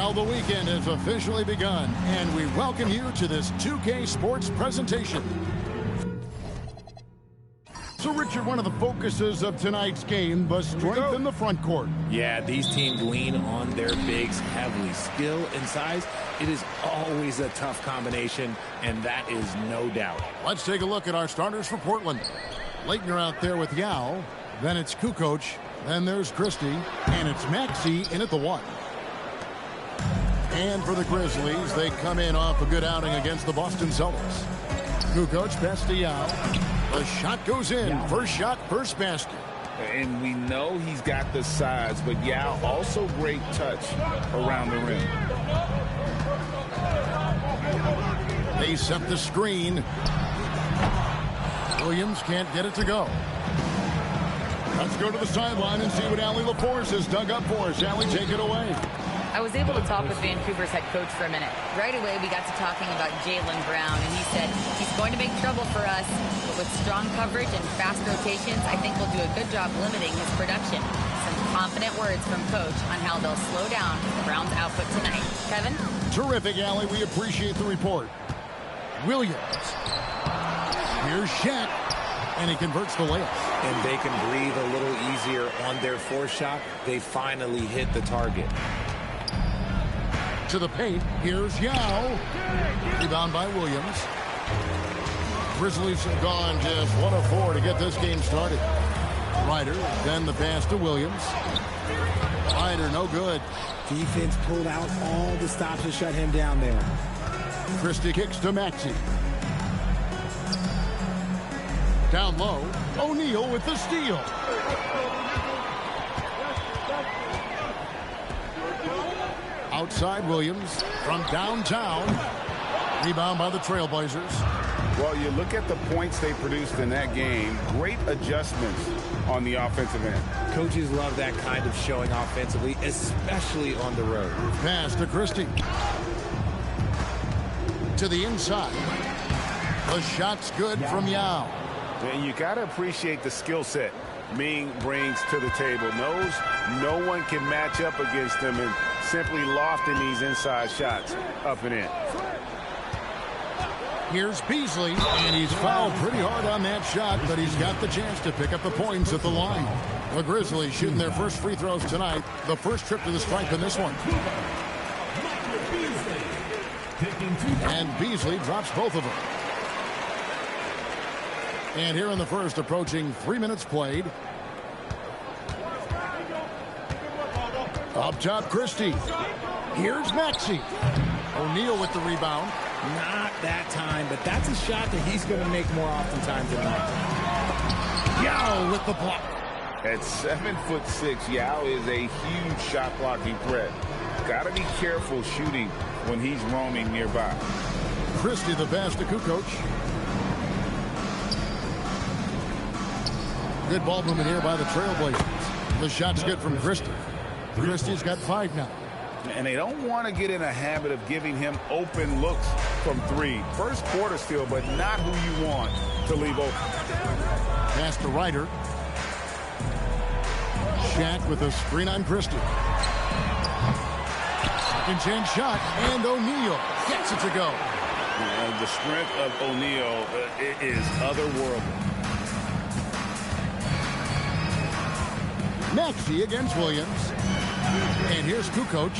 Well, the weekend has officially begun, and we welcome you to this 2K Sports presentation. So, Richard, one of the focuses of tonight's game was strength in the front court. Yeah, these teams lean on their bigs heavily. Skill and size, it is always a tough combination, and that is no doubt. Let's take a look at our starters for Portland. Leitner out there with Yao. Then it's Kukoc. Then there's Christie. And it's Maxey in at the 1. And for the Grizzlies, they come in off a good outing against the Boston Celtics. Kukoc pass to Yao. The shot goes in. First shot, first basket. And we know he's got the size, but Yao also great touch around the rim. They set the screen. Williams can't get it to go. Let's go to the sideline and see what Allie LaForce has dug up for us. Allie, take it away. I was able to talk with Vancouver's head coach for a minute. Right away, we got to talking about Jaylen Brown, and he said he's going to make trouble for us, but with strong coverage and fast rotations, I think we'll do a good job limiting his production. Some confident words from Coach on how they'll slow down the Browns' output tonight. Kevin? Terrific, Allie. We appreciate the report. Williams. Here's Shaq, and he converts the layup. And they can breathe a little easier on their fourth shot. They finally hit the target. To the paint, here's Yao. Rebound by Williams. Grizzlies have gone just 1 of 4 to get this game started. Ryder, then the pass to Williams. Ryder, no good. Defense pulled out all the stops to shut him down there. Christie kicks to Maxey. Down low, O'Neal with the steal. Outside Williams from downtown. Rebound by the Trailblazers. Well, you look at the points they produced in that game. Great adjustments on the offensive end. Coaches love that kind of showing offensively, especially on the road. Pass to Christie. To the inside. The shot's good from Yao. And you got to appreciate the skill set Ming brings to the table. Knows no one can match up against him and simply lofting these inside shots up and in. Here's Beasley, and he's fouled pretty hard on that shot, but he's got the chance to pick up the points at the line. The Grizzlies shooting their first free throws tonight. The first trip to the stripe in this one. And Beasley drops both of them. And here in the first, approaching 3 minutes played. Up top, Christie. Here's Maxey. O'Neal with the rebound. Not that time, but that's a shot that he's going to make more oftentimes than not. Yao with the block. At 7'6", Yao is a huge shot blocking threat. Got to be careful shooting when he's roaming nearby. Christie the pass to Kukoc. Good ball movement here by the Trailblazers. The shot's good from Christie. Christie's got 5 now. And they don't want to get in a habit of giving him open looks from 3. First quarter still, but not who you want to leave open. Pass to Ryder. Shaq with a screen on Christie. Second chance shot, and O'Neal gets it to go. And the strength of O'Neal is otherworldly. Maxey against Williams. And here's Kukoc.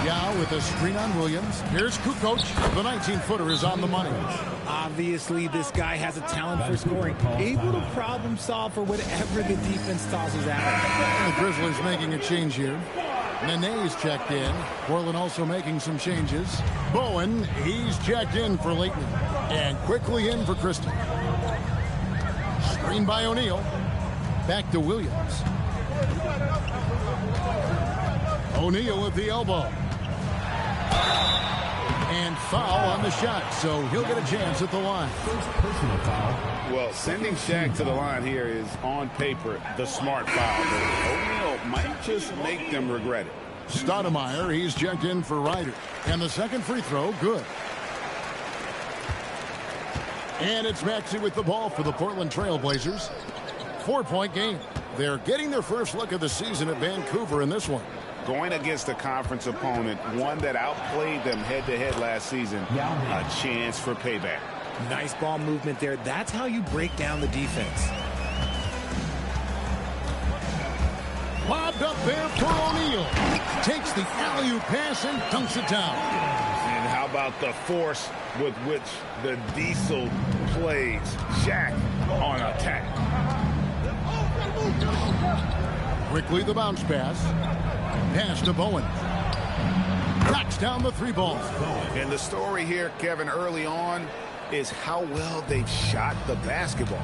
Yao with a screen on Williams. Here's Kukoc. The 19-footer is on the money. Obviously, this guy has a talent for scoring. Able to problem solve for whatever the defense tosses at him. The Grizzlies making a change here. Nene's checked in. Portland also making some changes. Bowen, he's checked in for Leighton. And quickly in for Christie. Screen by O'Neal. Back to Williams. O'Neal with the elbow. And foul on the shot, so he'll get a chance at the line. First personal foul. Well, sending Shaq to the line here is, on paper, the smart foul. But O'Neal might just make them regret it. Stoudemire, he's checked in for Ryder. And the second free throw, good. And it's Maxey with the ball for the Portland Trailblazers. 4-point game. They're getting their first look of the season at Vancouver in this one. Going against a conference opponent, one that outplayed them head-to-head last season, a chance for payback. Nice ball movement there. That's how you break down the defense. Lobbed up there for O'Neal. Takes the alley-oop pass and dunks it down. And how about the force with which the Diesel plays Shaq on attack? Quickly the bounce pass. Pass to Bowen. Knocks down the three ball. And the story here, Kevin, early on is how well they've shot the basketball.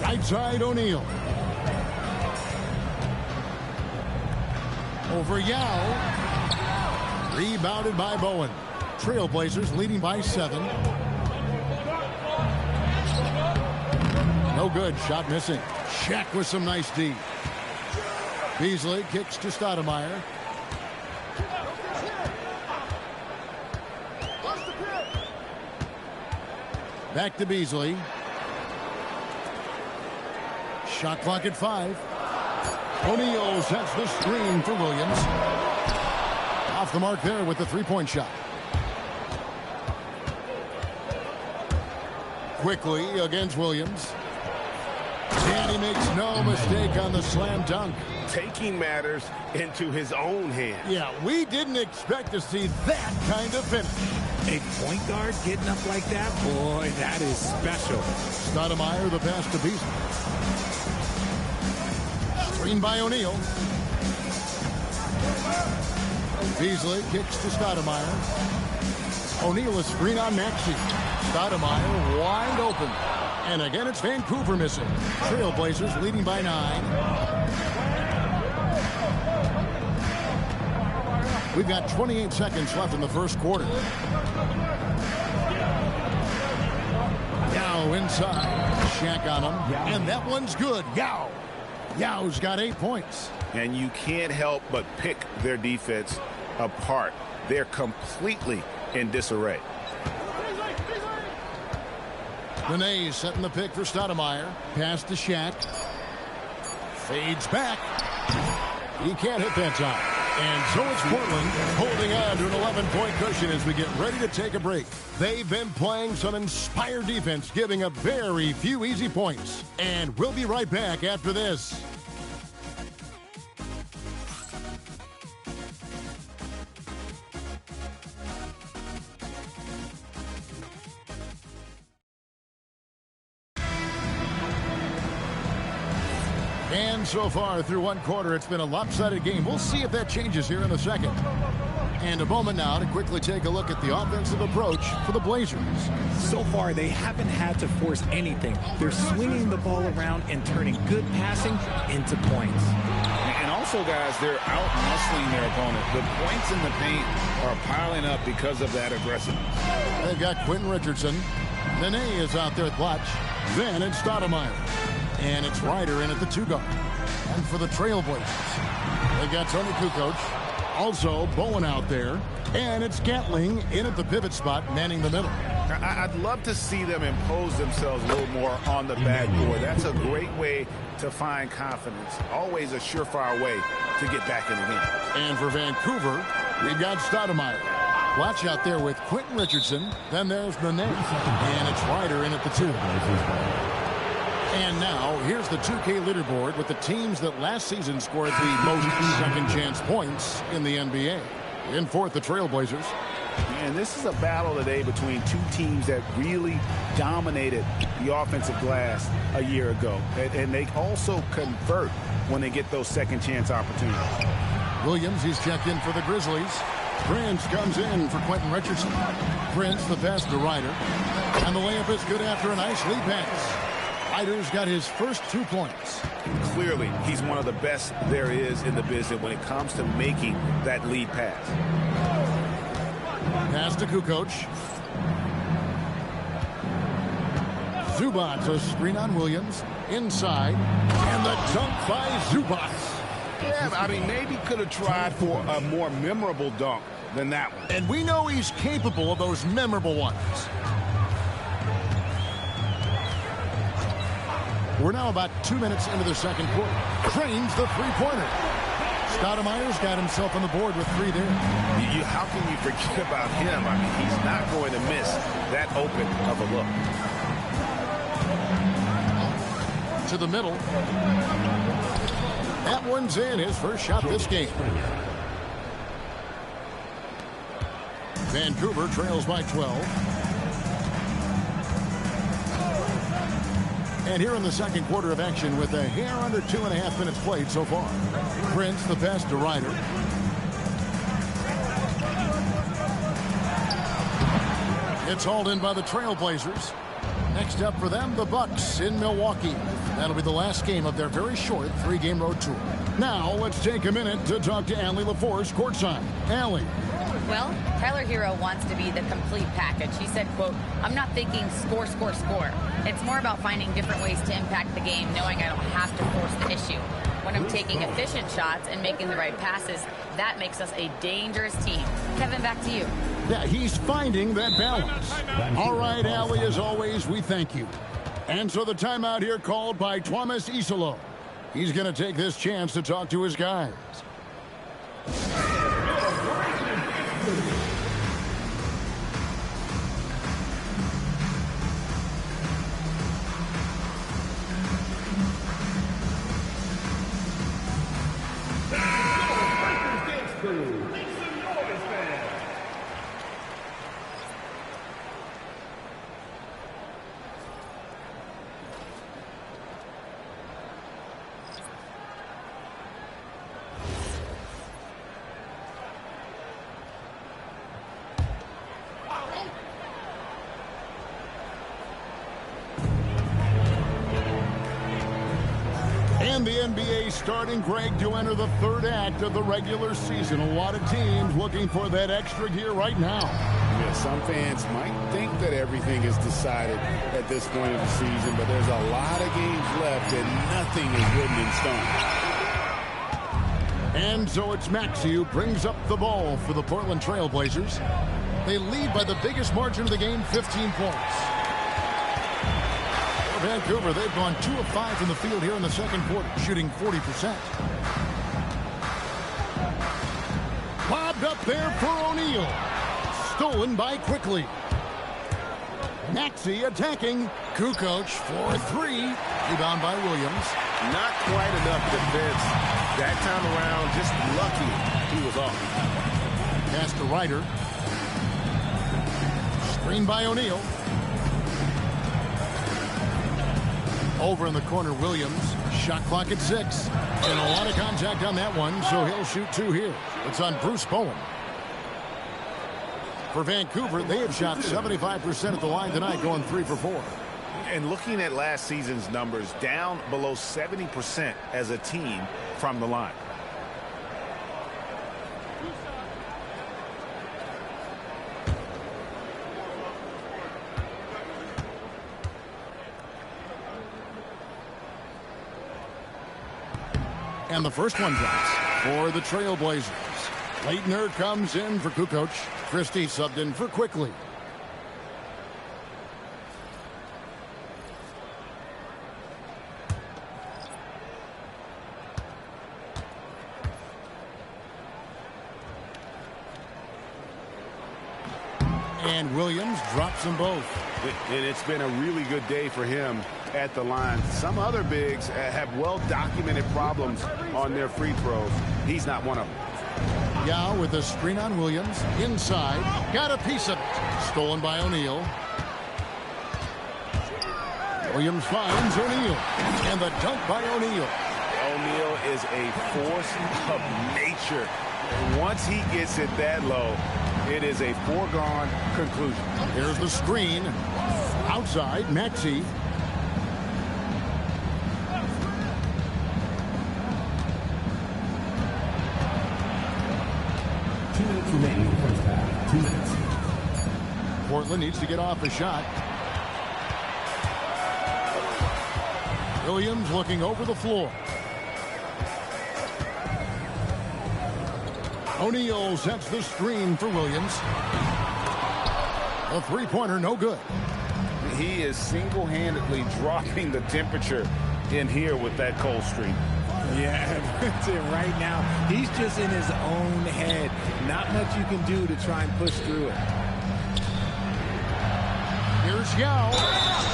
Right side O'Neal. Over Yao. Rebounded by Bowen. Trailblazers leading by 7. No good. Shot missing. Shaq with some nice D. Beasley kicks to Stoudemire. Back to Beasley. Shot clock at 5. O'Neal sets the screen for Williams. Off the mark there with the three-point shot. Quickly against Williams. And he makes no mistake on the slam dunk. Taking matters into his own hands. Yeah, we didn't expect to see that kind of finish. A point guard getting up like that, boy, that is special. Stoudemire, the pass to Beasley. Screen by O'Neal. Beasley kicks to Stoudemire. O'Neal a screen on Maxey. Stoudemire wide open. And again, it's Vancouver missing. Trailblazers leading by 9. We've got 28 seconds left in the first quarter. Yao inside. Shaq on him. And that one's good. Yao. Yao's got 8 points. And you can't help but pick their defense apart. They're completely in disarray. Nene setting the pick for Stoudemire. Pass to Shaq. Fades back. He can't hit that time. And so it's Portland holding on to an 11-point cushion as we get ready to take a break. They've been playing some inspired defense, giving up very few easy points. And we'll be right back after this. And so far through one quarter, it's been a lopsided game. We'll see if that changes here in a second. And a moment now to quickly take a look at the offensive approach for the Blazers. So far, they haven't had to force anything. They're swinging the ball around and turning good passing into points. And also, guys, they're out-muscling their opponent. The points in the paint are piling up because of that aggressiveness. They've got Quentin Richardson. Nene is out there at watch. Then it's Stoudemire. And it's Ryder in at the 2 guard. And for the Trailblazers, they've got Tony Kukoc. Also Bowen out there. And it's Gatling in at the pivot spot, manning the middle. I'd love to see them impose themselves a little more on the backboard. That's a great way to find confidence. Always a surefire way to get back in the game. And for Vancouver, we've got Stoudemire. Watch out there with Quentin Richardson. Then there's Nene. And it's Ryder in at the 2. And now, here's the 2K leaderboard with the teams that last season scored the most second-chance points in the NBA. In fourth, the Trailblazers. And this is a battle today between two teams that really dominated the offensive glass a year ago. And they also convert when they get those second-chance opportunities. Williams, he's checked in for the Grizzlies. Prince comes in for Quentin Richardson. Prince, the pass to Ryder. And the layup is good after a nice lead pass. Ryder's got his first 2 points. Clearly, he's one of the best there is in the business when it comes to making that lead pass. Pass to Kukoc. Zubac, a screen on Williams. Inside. And the dunk by Zubac. Yeah, I mean, maybe could have tried for a more memorable dunk than that one. And we know he's capable of those memorable ones. We're now about 2 minutes into the second quarter. Trains the three-pointer. Stoudemire's got himself on the board with 3 there. How can you forget about him? I mean, he's not going to miss that open of a look. To the middle. That one's in. His first shot this game. Vancouver trails by 12. And here in the second quarter of action with a hair under 2.5 minutes played so far. Prince the pass to Ryder. It's hauled in by the Trailblazers. Next up for them, the Bucks in Milwaukee. That'll be the last game of their very short 3-game road tour. Now let's take a minute to talk to Allie LaForce courtside. Allie. Well, Tyler Hero wants to be the complete package. He said, quote, "I'm not thinking score, score, score. It's more about finding different ways to impact the game, knowing I don't have to force the issue. When I'm taking efficient shots and making the right passes, that makes us a dangerous team." Kevin, back to you. Yeah, he's finding that balance. All right, Allie, as always, we thank you. And so the timeout here called by Thomas Isolo. He's going to take this chance to talk to his guys. And the NBA starting, Greg, to enter the third act of the regular season. A lot of teams looking for that extra gear right now. Yeah, some fans might think that everything is decided at this point of the season, but there's a lot of games left and nothing is written in stone. And so it's Maxey who brings up the ball for the Portland Trailblazers. They lead by the biggest margin of the game, 15 points. Vancouver, they've gone 2 of 5 from the field here in the second quarter, shooting 40%. Lobbed up there for O'Neal. Stolen by Quickly. Maxey attacking. Kukoc for 3. Rebound by Williams. Not quite enough defense that time around. Just lucky he was off. Pass to Ryder. Screen by O'Neal. Over in the corner, Williams. Shot clock at 6. And a lot of contact on that one, so he'll shoot 2 here. It's on Bruce Bowen. For Vancouver, they have shot 75% at the line tonight, going 3 for 4. And looking at last season's numbers, down below 70% as a team from the line. And the first one drops for the Trailblazers. Leitner comes in for Kukoc. Christie subbed in for Quickly. And Williams drops them both. And it's been a really good day for him at the line. Some other bigs have well-documented problems on their free throws. He's not one of them. Yao with a screen on Williams. Inside. Got a piece of it. Stolen by O'Neal. Williams finds O'Neal. And the dunk by O'Neal. O'Neal is a force of nature. Once he gets it that low, it is a foregone conclusion. Here's the screen. Outside, Maxey. Remaining in the first half. 2 minutes. Portland needs to get off a shot. Williams looking over the floor. O'Neal sets the screen for Williams. A three-pointer, no good. He is single-handedly dropping the temperature in here with that cold streak. Yeah, right now, he's just in his own head. Not much you can do to try and push through it. Here's Yao,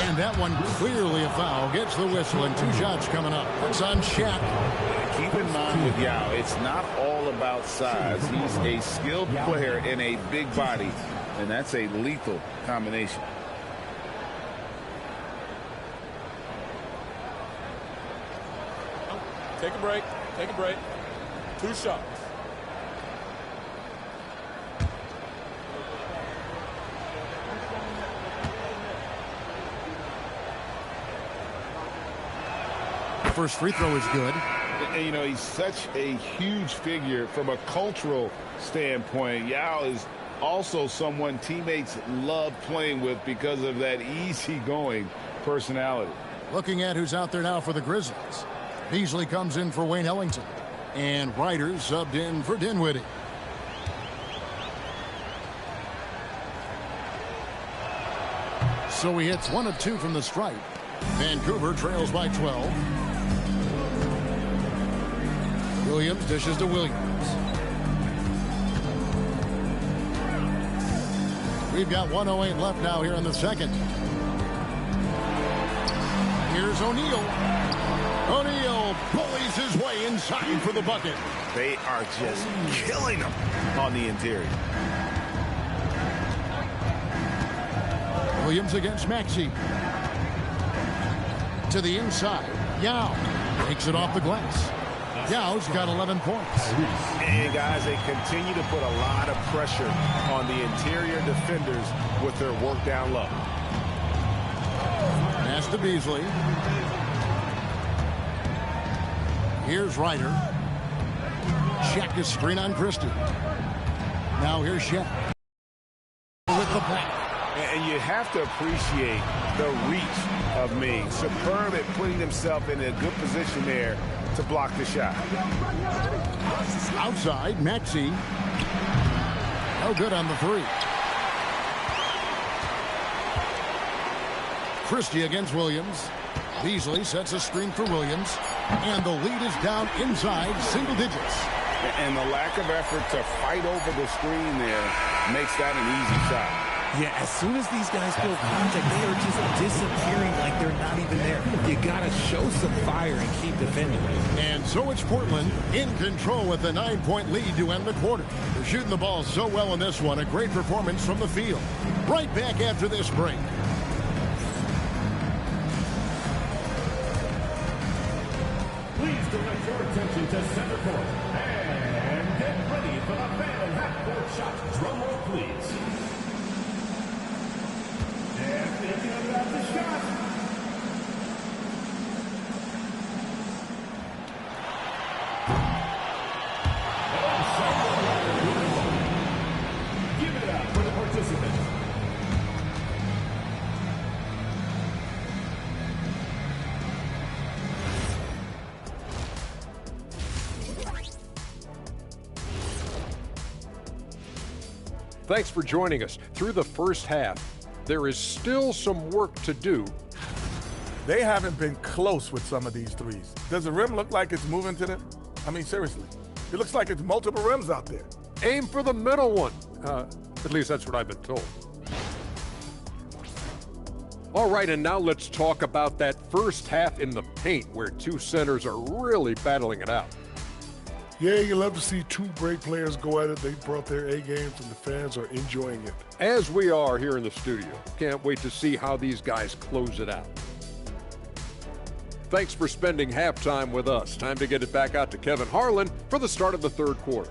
and that one clearly a foul. Gets the whistle, and 2 shots coming up. It's on Shaq. Keep in mind with Yao, it's not all about size. He's a skilled player in a big body, and that's a lethal combination. Take a break. Take a break. 2 shots. First free throw is good. And, you know, he's such a huge figure from a cultural standpoint. Yao is also someone teammates love playing with because of that easygoing personality. Looking at who's out there now for the Grizzlies. Beasley comes in for Wayne Ellington. And Ryder subbed in for Dinwiddie. So he hits 1 of 2 from the stripe. Vancouver trails by 12. Williams dishes to Williams. We've got 1:08 left now here in the second. Here's O'Neal. O'Neal bullies his way inside for the bucket. They are just killing him on the interior. Williams against Maxey. To the inside. Yao takes it off the glass. Yao's got 11 points. And guys, they continue to put a lot of pressure on the interior defenders with their work down low. Pass to Beasley. Here's Ryder. Shaq is screen on Christie. Now here's Shaq. With the block. And you have to appreciate the reach of Ming. Superb at putting himself in a good position there to block the shot. Outside, Maxey. No good on the 3. Christie against Williams. Beasley sets a screen for Williams. And the lead is down inside single digits. And the lack of effort to fight over the screen there makes that an easy shot. Yeah, as soon as these guys feel contact, they are just disappearing like they're not even there. You got to show some fire and keep defending. And so it's Portland in control with a 9-point lead to end the quarter. They're shooting the ball so well in this one. A great performance from the field. Right back after this break. Please direct your attention to center court. And get ready for the Phantom half-court shot. Drum roll, please. And thinking about the shot. Give it up for the participants. Thanks for joining us. Through the first half, there is still some work to do. They haven't been close with some of these threes. Does the rim look like it's moving to them? I mean, seriously. It looks like it's multiple rims out there. Aim for the middle one. At least that's what I've been told. All right, and now let's talk about that first half in the paint where 2 centers are really battling it out. Yeah, you love to see 2 great players go at it. They brought their A games, and the fans are enjoying it. As we are here in the studio. Can't wait to see how these guys close it out. Thanks for spending halftime with us. Time to get it back out to Kevin Harlan for the start of the third quarter.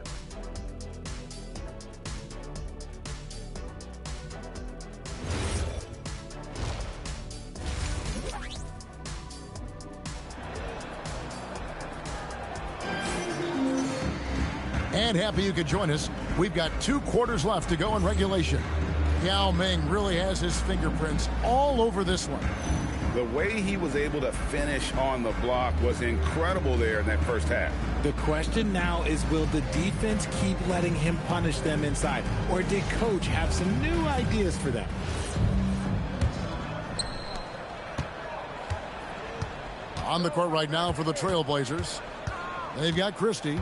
And happy you could join us. We've got 2 quarters left to go in regulation. Yao Ming really has his fingerprints all over this one. The way he was able to finish on the block was incredible there in that first half. The question now is, will the defense keep letting him punish them inside? Or did Coach have some new ideas for them? On the court right now for the Trailblazers. They've got Christie.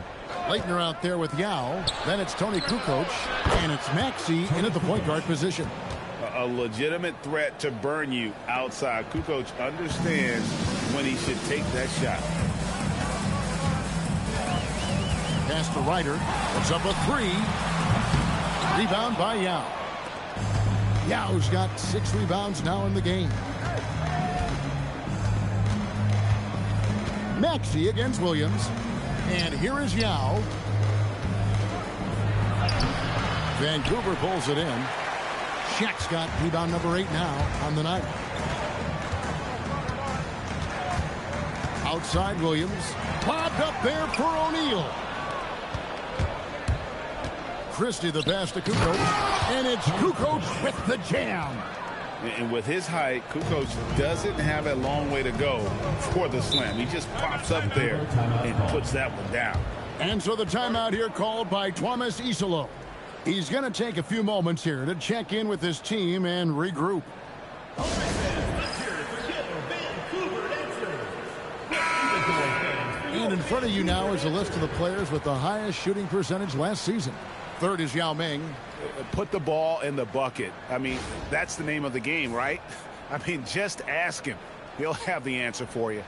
Leitner out there with Yao. Then it's Tony Kukoc. And it's Maxey in at the point guard position. A legitimate threat to burn you outside. Kukoc understands when he should take that shot. Pass to Ryder. Puts up a three. Rebound by Yao. Yao's got 6 rebounds now in the game. Maxey against Williams. And here is Yao. Vancouver pulls it in. Shaq's got rebound number 8 now on the night. Outside Williams. Popped up there for O'Neal. Christie the pass to Kukoc. And it's Kukoc with the jam. And with his height, Kukoc doesn't have a long way to go for the slam. He just pops up there and puts that one down. And so the timeout here called by Thomas Isolo. He's going to take a few moments here to check in with his team and regroup. And in front of you now is a list of the players with the highest shooting percentage last season. Third is Yao Ming. Put the ball in the bucket. I mean, that's the name of the game, right? I mean, just ask him. He'll have the answer for you.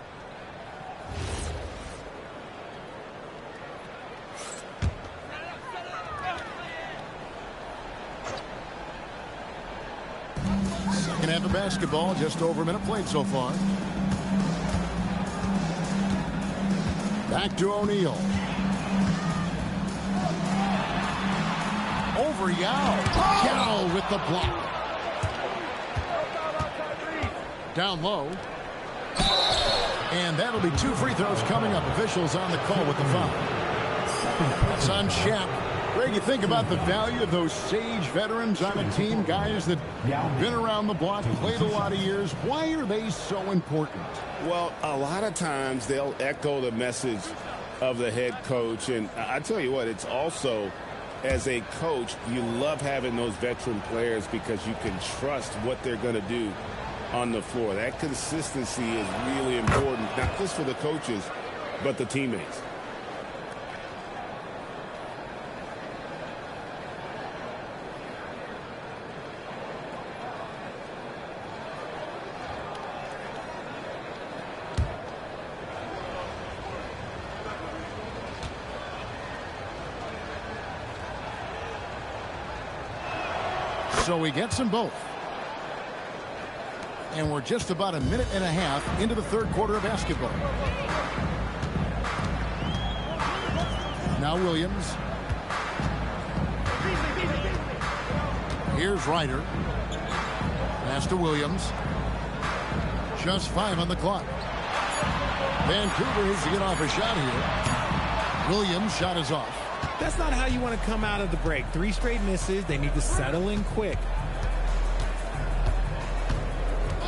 Second half of basketball, just over a minute played so far. Back to O'Neal. Over Yao. Yao with the block. Down low. And that'll be 2 free throws coming up. Officials on the call with the foul. That's on Shaq. Greg, you think about the value of those sage veterans on a team, guys that been around the block, played a lot of years. Why are they so important? Well, a lot of times they'll echo the message of the head coach. And I tell you what, it's also, as a coach, you love having those veteran players because you can trust what they're going to do on the floor. That consistency is really important, not just for the coaches, but the teammates. So he gets them both. And we're just about a minute and a half into the third quarter of basketball. Now Williams. Here's Ryder. Pass to Williams. Just 5 on the clock. Vancouver needs to get off a shot here. Williams' shot is off. That's not how you want to come out of the break. 3 straight misses. They need to settle in quick.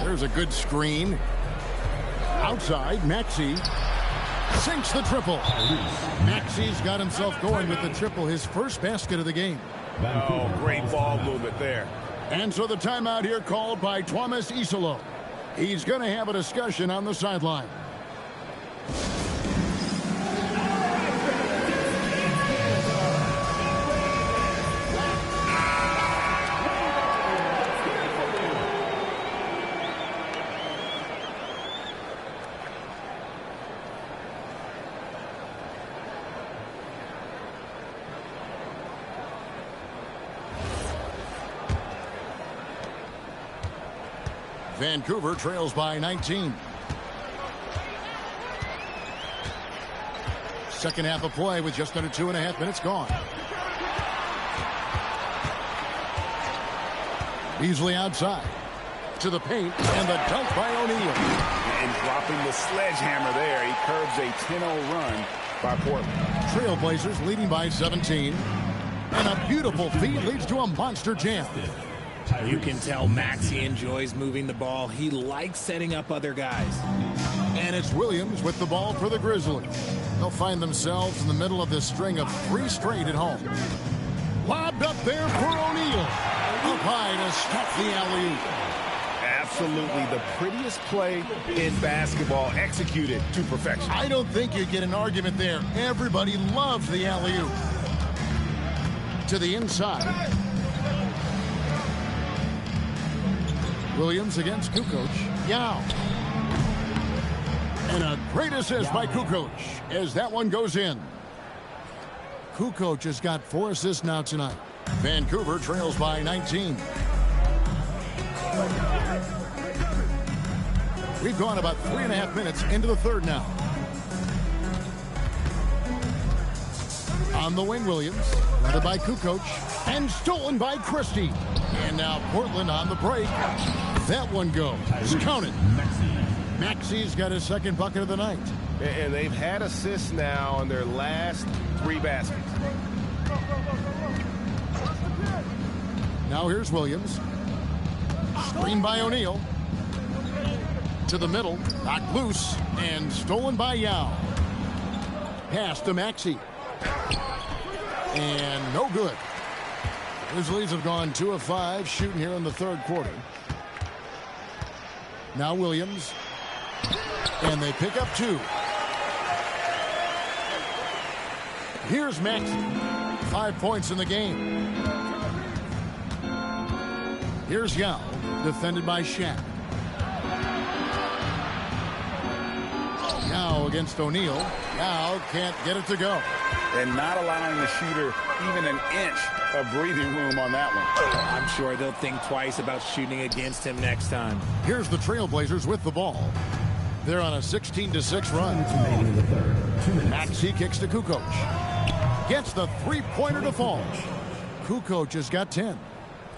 There's a good screen. Outside, Maxey sinks the triple. Maxey's got himself going with the triple, his first basket of the game. Oh, great ball movement there. And so the timeout here called by Thomas Isolo. He's going to have a discussion on the sideline. Vancouver trails by 19. Second half of play with just under 2.5 minutes gone. Beasley outside to the paint, and the dunk by O'Neal. And dropping the sledgehammer there, he curbs a 10-0 run by Portland. Trailblazers leading by 17. And a beautiful feed leads to a monster jam. You can tell Maxey enjoys moving the ball. He likes setting up other guys. And it's Williams with the ball for the Grizzlies. They'll find themselves in the middle of this string of 3 straight at home. Lobbed up there for O'Neal. Up high to stop the alley-oop. absolutely the prettiest play in basketball, executed to perfection. I don't think you get an argument there. Everybody loves the alley-oop. To the inside. Williams against Kukoc. Yao. And a great assist by Kukoc as that one goes in. Kukoc has got 4 assists now tonight. Vancouver trails by 19. We've gone about 3.5 minutes into the third now. On the wing, Williams, led by Kukoc, and stolen by Christie. And now Portland on the break. That one goes. Counted. Maxi's got his second bucket of the night. And they've had assists now on their last 3 baskets. Now here's Williams. Screen by O'Neal. To the middle. Knocked loose. And stolen by Yao. Pass to Maxey. And no good. Grizzlies have gone 2 of 5 shooting here in the third quarter. Now Williams. And they pick up 2. Here's Maxey. 5 points in the game. Here's Yao. Defended by Shaq. Yao against O'Neal. Yao can't get it to go. And not allowing the shooter even an inch of breathing room on that one. I'm sure they'll think twice about shooting against him next time. Here's the Trailblazers with the ball. They're on a 16-6 run. Maxey kicks to Kukoc. Gets the three-pointer to fall. Kukoc has got 10.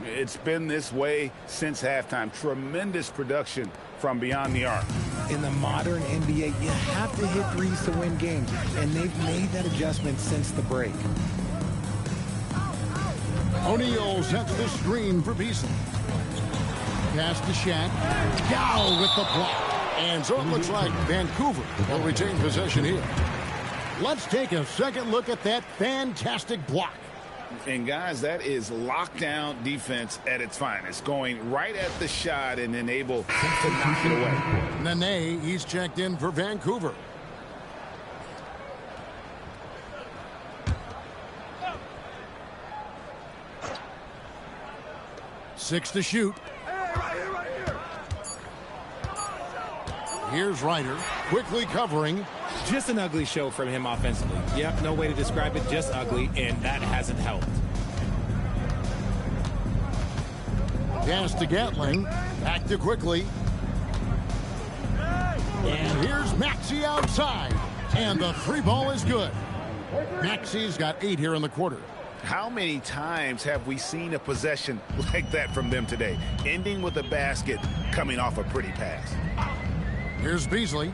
It's been this way since halftime. Tremendous production from beyond the arc. In the modern NBA, you have to hit threes to win games, and they've made that adjustment since the break. O'Neal sets the screen for Beasley. Pass to Shaq. Yao with the block. And so it looks like Vancouver will retain possession here. Let's take a second look at that fantastic block. And guys, that is lockdown defense at its finest. Going right at the shot and then able to knock it away. Nene, he's checked in for Vancouver. Six to shoot. Here's Ryder, quickly covering. Just an ugly show from him offensively. Yep, no way to describe it, just ugly, and that hasn't helped. Pass to Gatling, back to quickly. And here's Maxey outside, and the free ball is good. Maxey's got 8 here in the quarter. How many times have we seen a possession like that from them today? Ending with a basket, coming off a pretty pass. Here's Beasley.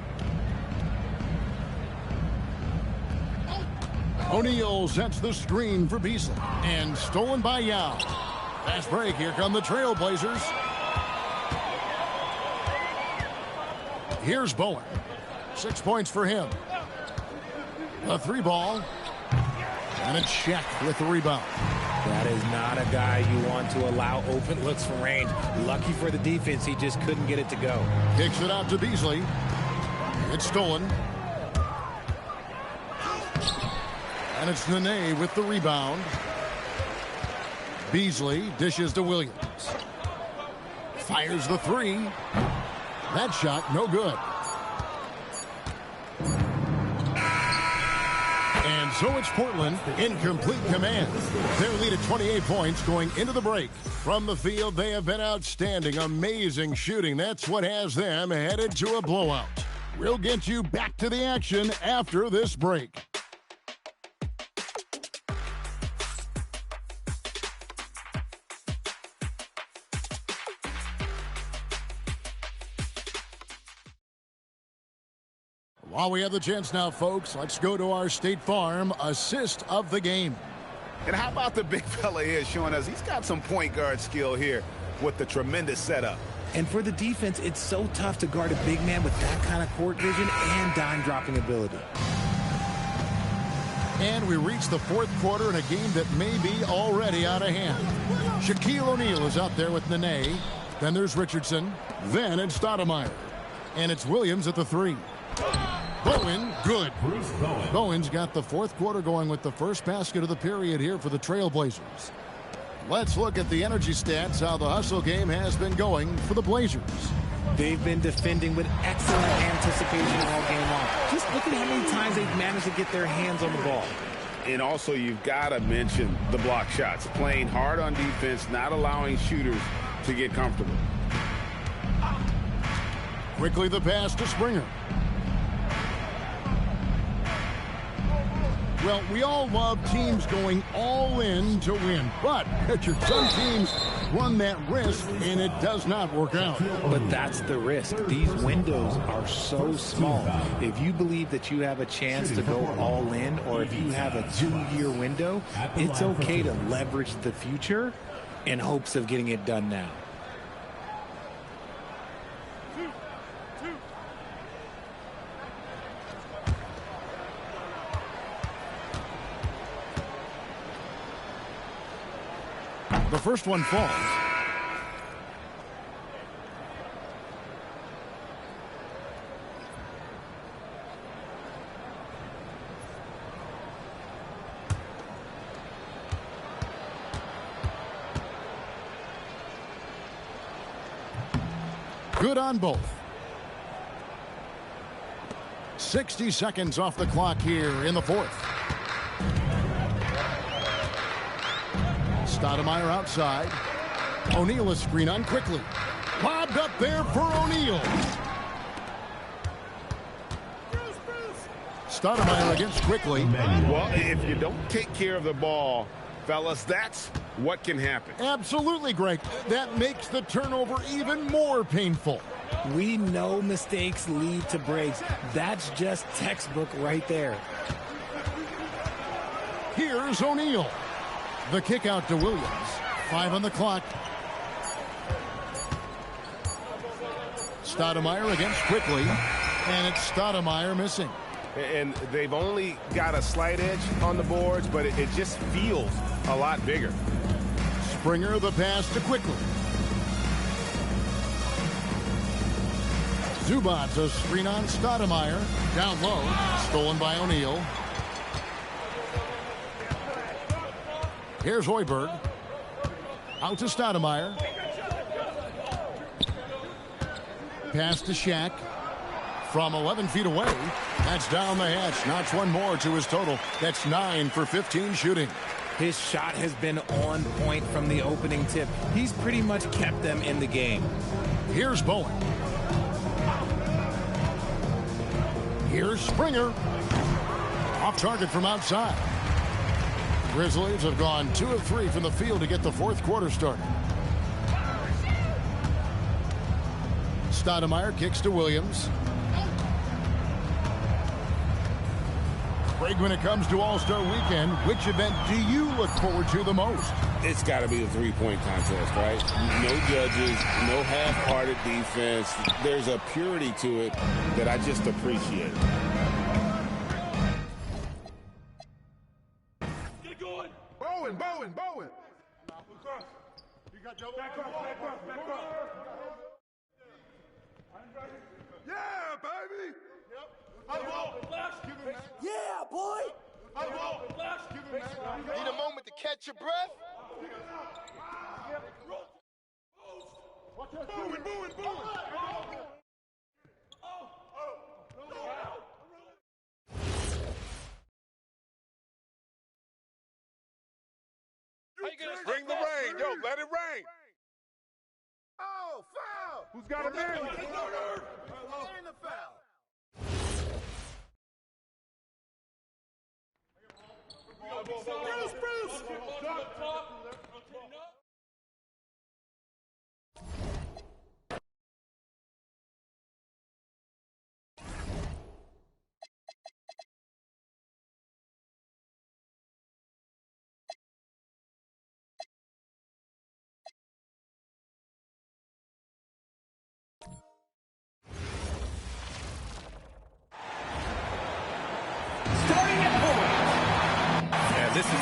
O'Neal sets the screen for Beasley. And stolen by Yao. Fast break. Here come the Trailblazers. Here's Bowen. 6 points for him. A 3-ball. And it's Shaq with the rebound. That is not a guy you want to allow open looks from range. Lucky for the defense, he just couldn't get it to go. Kicks it out to Beasley. It's stolen. And it's Nene with the rebound. Beasley dishes to Williams. Fires the 3. That shot, no good. And so it's Portland in complete command. Their lead at 28 points going into the break. From the field, they have been outstanding. Amazing shooting. That's what has them headed to a blowout. We'll get you back to the action after this break. While we have the chance now, folks, let's go to our State Farm assist of the game. And how about the big fella here showing us he's got some point guard skill here with the tremendous setup. And for the defense, it's so tough to guard a big man with that kind of court vision and dime-dropping ability. And we reach the fourth quarter in a game that may be already out of hand. Shaquille O'Neal is out there with Nene. Then there's Richardson. Then it's Stoudemire. And it's Williams at the 3. Bowen, good. Bowen's got the fourth quarter going with the first basket of the period here for the Trailblazers. Let's look at the energy stats, how the hustle game has been going for the Blazers. They've been defending with excellent anticipation all game long. Just look at how many times they've managed to get their hands on the ball. And also, you've got to mention the block shots. Playing hard on defense, not allowing shooters to get comfortable. Quickly the pass to Springer. Well, we all love teams going all in to win, but some teams run that risk, and it does not work out. But that's the risk. These windows are so small. If you believe that you have a chance to go all in, or if you have a 2-year window, it's okay to leverage the future in hopes of getting it done now. The first one falls. Good on both. 60 seconds off the clock here in the fourth. Stoudemire outside. O'Neal is screen on quickly. Lobbed up there for O'Neal. Stoudemire against quickly. Well, if you don't take care of the ball, fellas, that's what can happen. Absolutely, Greg. That makes the turnover even more painful. We know mistakes lead to breaks. That's just textbook right there. Here's O'Neal. The kick out to Williams. 5 on the clock. Stoudemire against quickly. And it's Stoudemire missing. And they've only got a slight edge on the boards, but it just feels a lot bigger. Springer the pass to quickly. Zubac's a screen on Stoudemire. Down low. Stolen by O'Neal. Here's Hoiberg. Out to Stoudemire. Pass to Shaq. From 11 feet away. That's down the hatch. Knocks one more to his total. That's 9 for 15 shooting. His shot has been on point from the opening tip. He's pretty much kept them in the game. Here's Bowen. Here's Springer. Off target from outside. Grizzlies have gone 2 of 3 from the field to get the fourth quarter started. Stoudemire kicks to Williams. Greg, when it comes to All-Star Weekend, which event do you look forward to the most? It's got to be the three-point contest, right? No judges, no half-hearted defense. There's a purity to it that I just appreciate. Get going. Bowen. You got double. Back up. Yeah, baby. Yep. Yeah, boy. Need a moment to catch your breath? Bowen. Bring the rain. Yo, let it rain. Oh, foul! Who's got a man? In the foul. Bruce. This is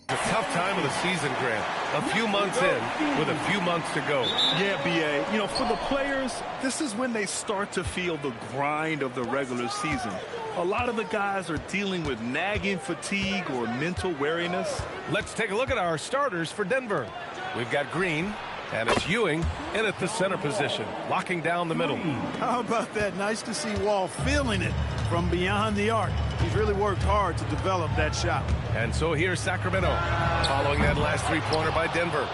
a tough time of the the season, Grant. A few months in with a few months to go. Yeah, B.A. You know, for the players, this is when they start to feel the grind of the regular season. A lot of the guys are dealing with nagging fatigue or mental weariness. Let's take a look at our starters for Denver. We've got Green, and it's Ewing in at the center position, locking down the middle. How about that? Nice to see Wall feeling it from beyond the arc. He's really worked hard to develop that shot. And so here's Sacramento, following that last three-pointer by Denver.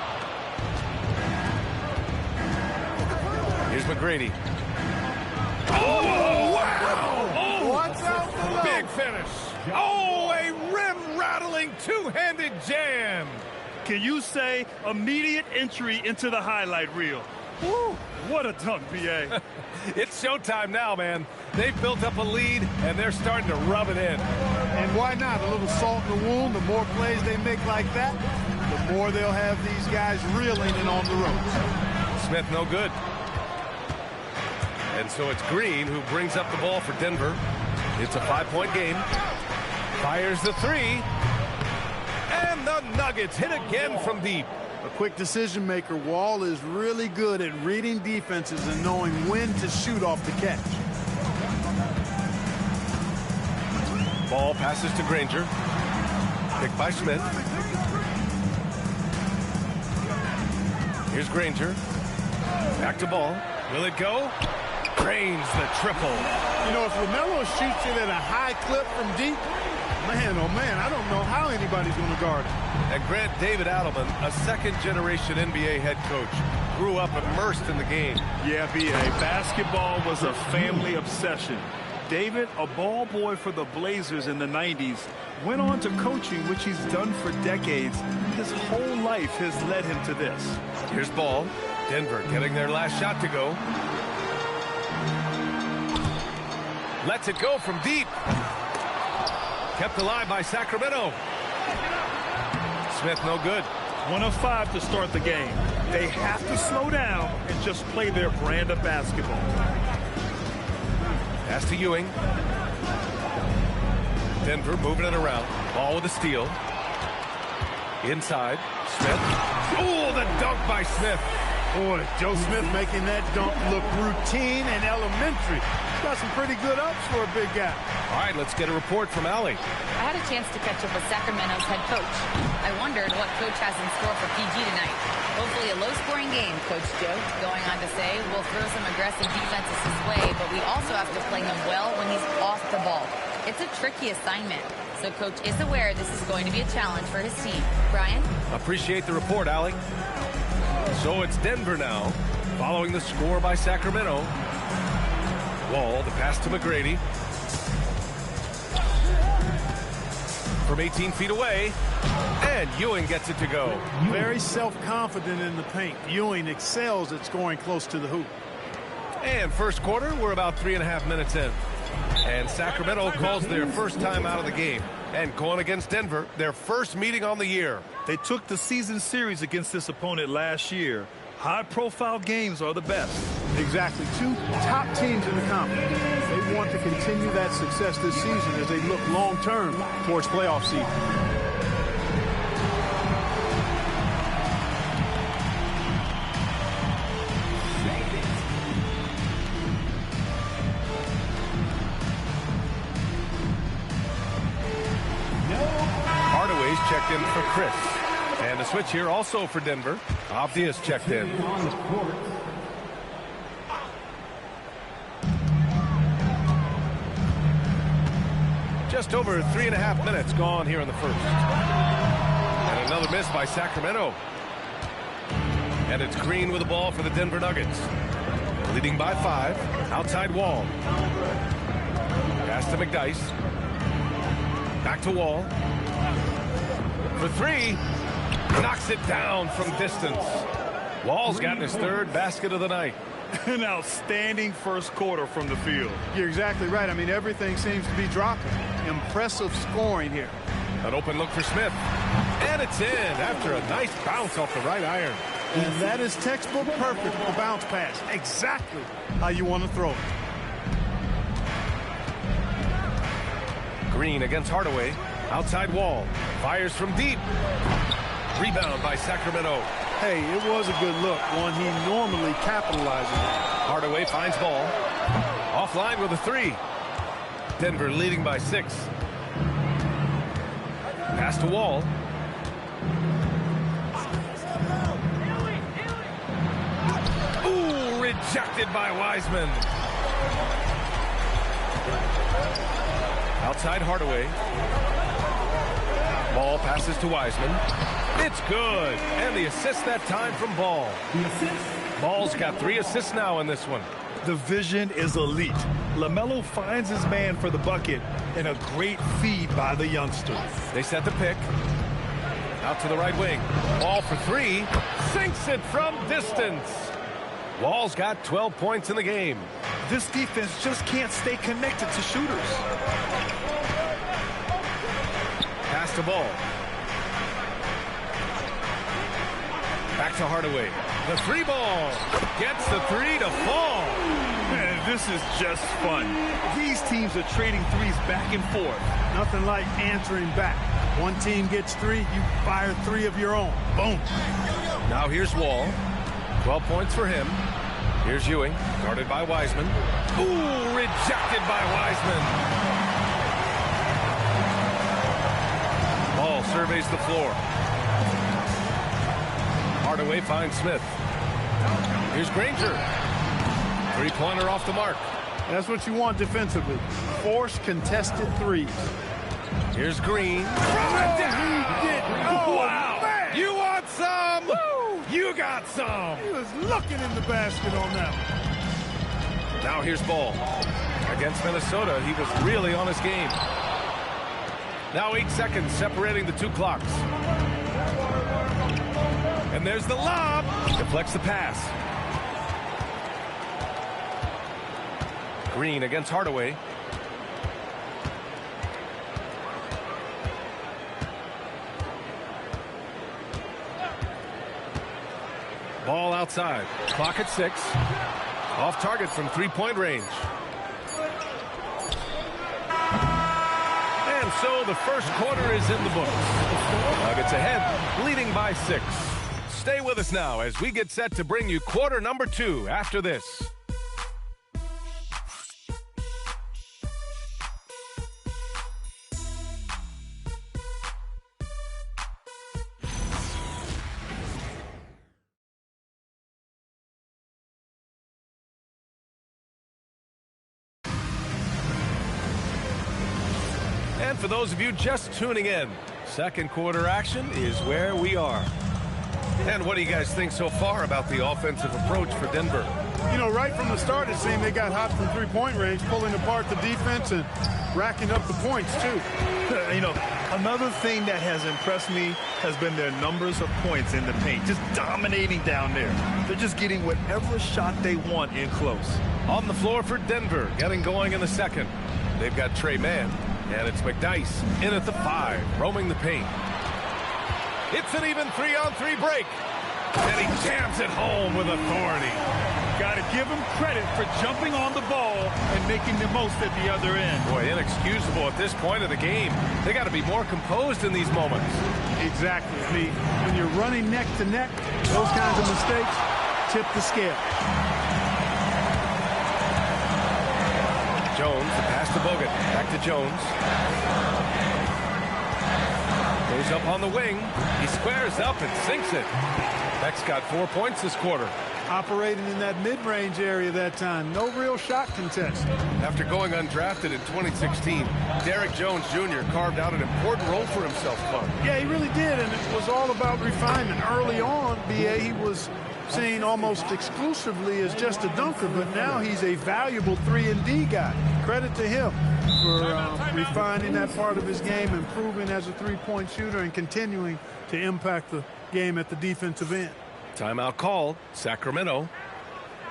Here's McGrady. Oh, wow! Oh, watch out below. Big finish. Oh, a rim-rattling two-handed jam. Can you say immediate entry into the highlight reel? Woo, what a dunk, B.A. It's showtime now, man. They've built up a lead, and they're starting to rub it in. And why not? A little salt in the wound. The more plays they make like that, the more they'll have these guys reeling and on the ropes. Smith no good. And so it's Green who brings up the ball for Denver. It's a 5-point game. Fires the three. And the Nuggets hit again from deep. A quick decision maker. Wall is really good at reading defenses and knowing when to shoot off the catch. Ball passes to Granger. Picked by Smith. Here's Granger. Back to Ball. Will it go? Drains the triple. You know, if LaMelo shoots it at a high clip from deep, man, oh man, I don't know how anybody's going to guard it. And Grant, David Adelman, a second-generation NBA head coach, grew up immersed in the game. Yeah, B.A. Basketball was a family obsession. David, a ball boy for the Blazers in the 90s, went on to coaching, which he's done for decades. His whole life has led him to this. Here's Ball. Denver getting their last shot to go. Lets it go from deep. Kept alive by Sacramento. Smith no good. 1 of 5 to start the game. They have to slow down and just play their brand of basketball. Pass to Ewing. Denver moving it around. Ball with a steal. Inside. Smith. Oh, the dunk by Smith. Boy, Joe Smith making that dunk look routine and elementary. He's got some pretty good ups for a big guy. All right, let's get a report from Allie. I had a chance to catch up with Sacramento's head coach. I wondered what coach has in store for PG tonight. Hopefully a low-scoring game, Coach Joe. Going on to say, we'll throw some aggressive defenses his way, but we also have to play him well when he's off the ball. It's a tricky assignment, so Coach is aware this is going to be a challenge for his team. Brian? Appreciate the report, Allie. So it's Denver now, following the score by Sacramento. Wall, the pass to McGrady. From 18 feet away, and Ewing gets it to go. Very self-confident in the paint. Ewing excels at scoring close to the hoop. And first quarter, we're about 3.5 minutes in. And Sacramento calls their first time out of the game. And going against Denver, their first meeting on the year. They took the season series against this opponent last year. High-profile games are the best. Exactly. 2 top teams in the conference. They want to continue that success this season as they look long-term towards playoff seeding. Hardaway's checked in for Chris. And a switch here also for Denver. Avdia's checked in. Just over 3.5 minutes gone here in the first. And another miss by Sacramento. And it's Green with the ball for the Denver Nuggets. Leading by 5. Outside Wall. Pass to McDyess. Back to Wall. For 3. Knocks it down from distance. Wall's gotten his 3rd basket of the night. An outstanding first quarter from the field. You're exactly right. I mean, everything seems to be dropping. Impressive scoring here. An open look for Smith. And it's in after a nice bounce off the right iron. And that is textbook perfect, the bounce pass. Exactly how you want to throw it. Green against Hardaway. Outside Wall. Fires from deep. Rebound by Sacramento. Hey, it was a good look, one he normally capitalizes on. Hardaway finds ball. Offline with a 3. Denver leading by 6. Pass to Wall. Ooh, rejected by Wiseman. Outside Hardaway. Ball passes to Wiseman. It's good. And the assist that time from Ball. Ball's got 3 assists now in this one. The vision is elite. LaMelo finds his man for the bucket, and a great feed by the youngster. They set the pick. Out to the right wing. Ball for 3. Sinks it from distance. Wall's got 12 points in the game. This defense just can't stay connected to shooters. Pass to Ball. Back to Hardaway. The 3 ball. Gets the 3 to fall. Man, this is just fun. These teams are trading threes back and forth. Nothing like answering back. One team gets 3, you fire 3 of your own. Boom. Now here's Wall. 12 points for him. Here's Ewing, guarded by Wiseman. Ooh, rejected by Wiseman. Ball surveys the floor. Hardaway finds Smith. Here's Granger. 3-pointer off the mark. That's what you want defensively. Force contested 3s. Here's Green. Oh, wow. Man. You want some? Woo. You got some. He was looking in the basket on that one. Now here's Ball. Against Minnesota, he was really on his game. Now 8 seconds separating the 2 clocks. And there's the lob. Deflects the pass. Green against Hardaway. Ball outside. Clock at 6. Off target from 3-point range. And so the first quarter is in the books. Nuggets ahead, leading by 6. Stay with us now as we get set to bring you quarter number 2 after this. And for those of you just tuning in, second quarter action is where we are. And what do you guys think so far about the offensive approach for Denver? You know, right from the start, it seemed they got hot from 3-point range, pulling apart the defense and racking up the points, too. You know, another thing that has impressed me has been their numbers of points in the paint, just dominating down there. They're just getting whatever shot they want in close. On the floor for Denver, getting going in the second. They've got Trey Mann, and it's McDyess in at the 5, roaming the paint. It's an even 3-on-3 break. And he jams it home with authority. Got to give him credit for jumping on the ball and making the most at the other end. Boy, inexcusable at this point of the game. They got to be more composed in these moments. Exactly. I mean, when you're running neck to neck, those kinds of mistakes tip the scale. Jones, the pass to Bogut. Back to Jones. Goes up on the wing. He squares up and sinks it. Beck's got 4 points this quarter. Operating in that mid-range area that time. No real shot contest. After going undrafted in 2016, Derrick Jones Jr. carved out an important role for himself, Clark. Yeah, he really did, and it was all about refinement. Early on, B.A., he was seen almost exclusively as just a dunker, but now he's a valuable 3-and-D guy. Credit to him for refining that part of his game, improving as a 3-point shooter, and continuing to impact the game at the defensive end. Timeout called, Sacramento.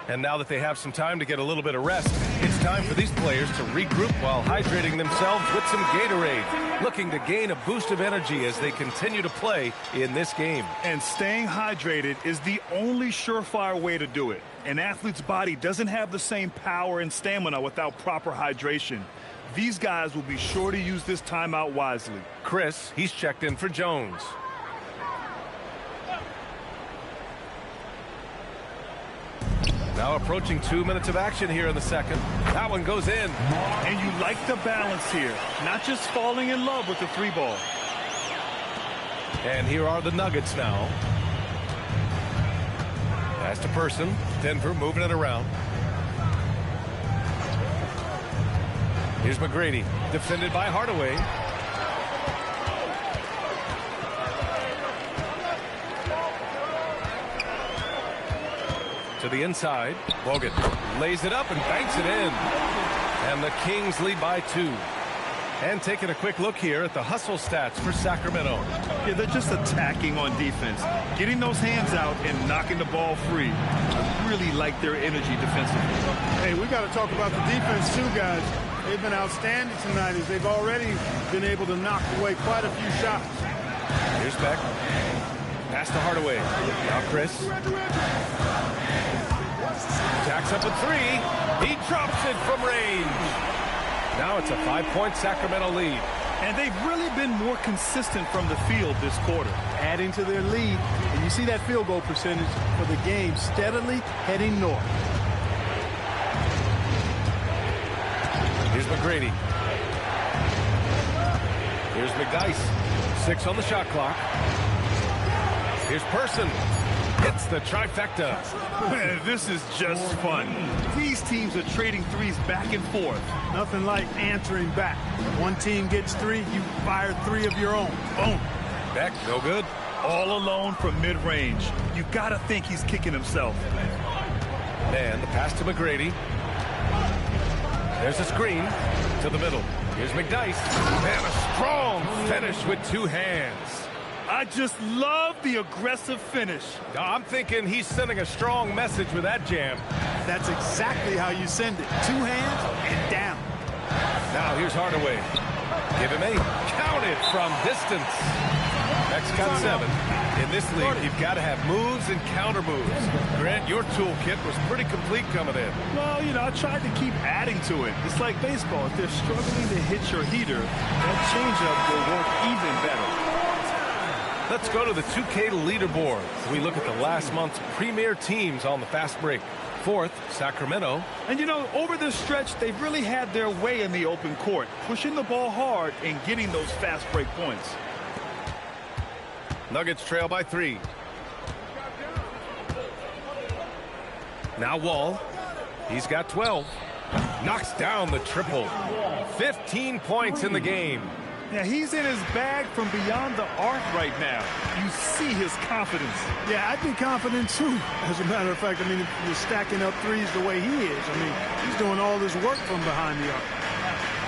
And now that they have some time to get a little bit of rest, it's time for these players to regroup while hydrating themselves with some Gatorade, looking to gain a boost of energy as they continue to play in this game. And staying hydrated is the only surefire way to do it. An athlete's body doesn't have the same power and stamina without proper hydration. These guys will be sure to use this timeout wisely. Chris, he's checked in for Jones. Now approaching 2 minutes of action here in the second. That one goes in. And you like the balance here. Not just falling in love with the three ball. And here are the Nuggets now. Pass to Person. Denver moving it around. Here's McGrady. Defended by Hardaway. To the inside. Bogut lays it up and banks it in. And the Kings lead by 2. And taking a quick look here at the hustle stats for Sacramento. Yeah, they're just attacking on defense. Getting those hands out and knocking the ball free. I really like their energy defensively. Hey, we got to talk about the defense too, guys. They've been outstanding tonight as they've already been able to knock away quite a few shots. Here's Beck. Pass to Hardaway. Now Chris. Jacks up a 3. He drops it from range. Now it's a 5-point Sacramento lead. And they've really been more consistent from the field this quarter. Adding to their lead. And you see that field goal percentage for the game steadily heading north. Here's McGrady. Here's McDyess. 6 on the shot clock. Here's Person. Hits the trifecta. Man, this is just fun. These teams are trading threes back and forth. Nothing like answering back. One team gets 3, you fire 3 of your own. Boom. Beck, no good. All alone from mid-range. You gotta think he's kicking himself. And the pass to McGrady. There's a screen to the middle. Here's McDyess. And a strong finish with 2 hands. I just love the aggressive finish. I'm thinking he's sending a strong message with that jam. That's exactly how you send it. 2 hands and down. Now here's Hardaway. Give him 8. Count it from distance. Beck's got 7. In this league, you've got to have moves and counter moves. Grant, your toolkit was pretty complete coming in. Well, you know, I tried to keep adding to it. It's like baseball. If they're struggling to hit your heater, that changeup will work even better. Let's go to the 2K leaderboard. We look at the last month's premier teams on the fast break. 4th, Sacramento. And, you know, over this stretch, they've really had their way in the open court, pushing the ball hard and getting those fast break points. Nuggets trail by 3. Now Wall. He's got 12. Knocks down the triple. 15 points in the game. Yeah, he's in his bag from beyond the arc right now. You see his confidence. Yeah, I'd be confident too. As a matter of fact, I mean, if you're stacking up threes the way he is, I mean, he's doing all this work from behind the arc.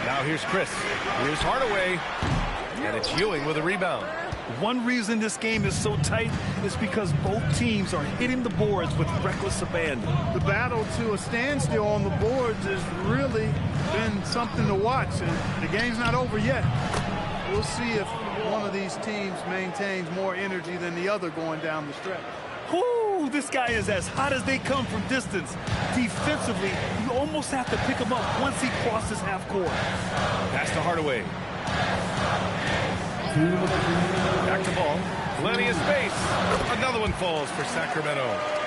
Now here's Chris. Here's Hardaway. And it's Ewing with a rebound. One reason this game is so tight is because both teams are hitting the boards with reckless abandon. The battle to a standstill on the boards has really been something to watch, and the game's not over yet. We'll see if one of these teams maintains more energy than the other going down the stretch. Whoo, this guy is as hot as they come from distance. Defensively, you almost have to pick him up once he crosses half court. Pass to Hardaway. Back to ball. Plenty of space. Another one falls for Sacramento.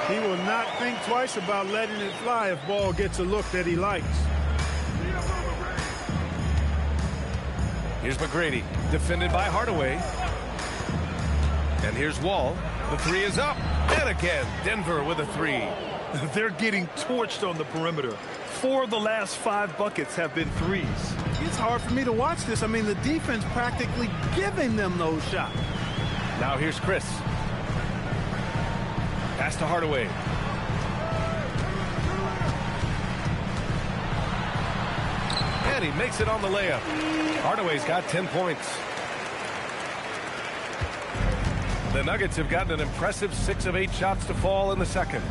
He will not think twice about letting it fly if ball gets a look that he likes. Here's McGrady, defended by Hardaway. And here's Wall. The 3 is up. And again, Denver with a 3. They're getting torched on the perimeter. 4 of the last 5 buckets have been threes. It's hard for me to watch this. I mean, the defense practically giving them those shots. Now here's Chris. Pass to Hardaway. And he makes it on the layup. Hardaway's got 10 points. The Nuggets have gotten an impressive 6 of 8 shots to fall in the second.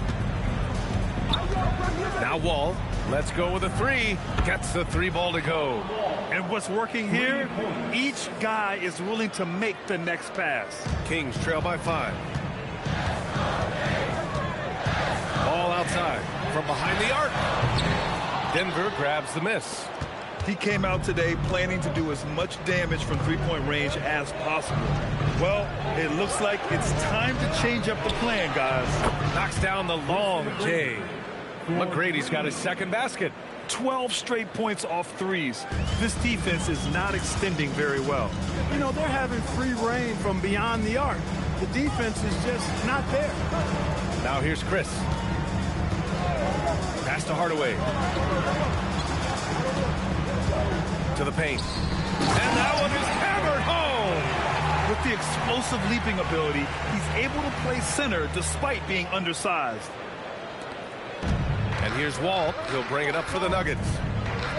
Now Wall. Let's go with a 3. Gets the 3 ball to go. And what's working here? Each guy is willing to make the next pass. Kings trail by 5. Ball outside from behind the arc. Denver grabs the miss. He came out today planning to do as much damage from three-point range as possible. Well, it looks like it's time to change up the plan, guys. Knocks down the long J. McGrady's got his second basket. 12 straight points off threes. This defense is not extending very well. You know, they're having free reign from beyond the arc. The defense is just not there. Now here's Chris. Pass to Hardaway. To the paint. And that one is hammered home. With the explosive leaping ability, he's able to play center despite being undersized. And here's Wall. He'll bring it up for the Nuggets.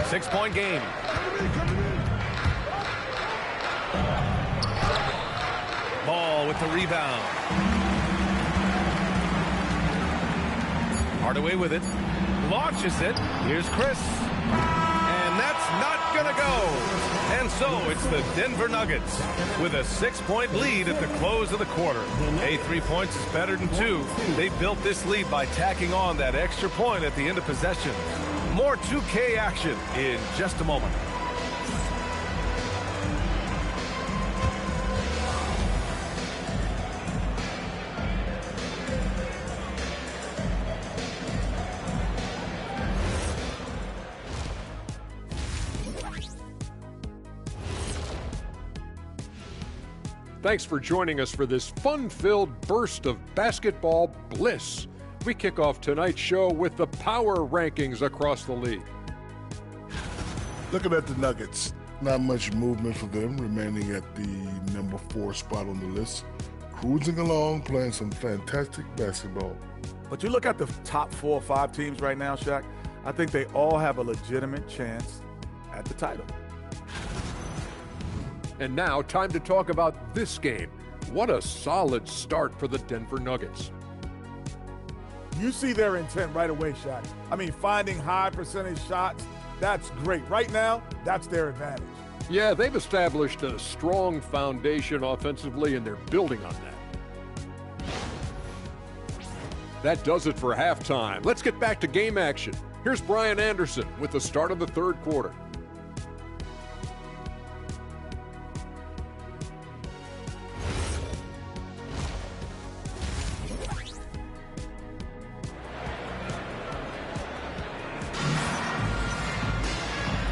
6-point game. Ball with the rebound. Hardaway with it. Launches it. Here's Chris. And that's not going to go. And so it's the Denver Nuggets with a 6-point lead at the close of the quarter. 3 points is better than 2. They built this lead by tacking on that extra point at the end of possession. More 2K action in just a moment. Thanks for joining us for this fun-filled burst of basketball bliss. We kick off tonight's show with the power rankings across the league. Looking at the Nuggets, not much movement for them, remaining at the number 4 spot on the list. Cruising along, playing some fantastic basketball. But you look at the top 4 or 5 teams right now, Shaq, I think they all have a legitimate chance at the title. And now, time to talk about this game. What a solid start for the Denver Nuggets. You see their intent right away, Shaq. I mean, finding high percentage shots, that's great. Right now, that's their advantage. Yeah, they've established a strong foundation offensively, and they're building on that. That does it for halftime. Let's get back to game action. Here's Brian Anderson with the start of the third quarter.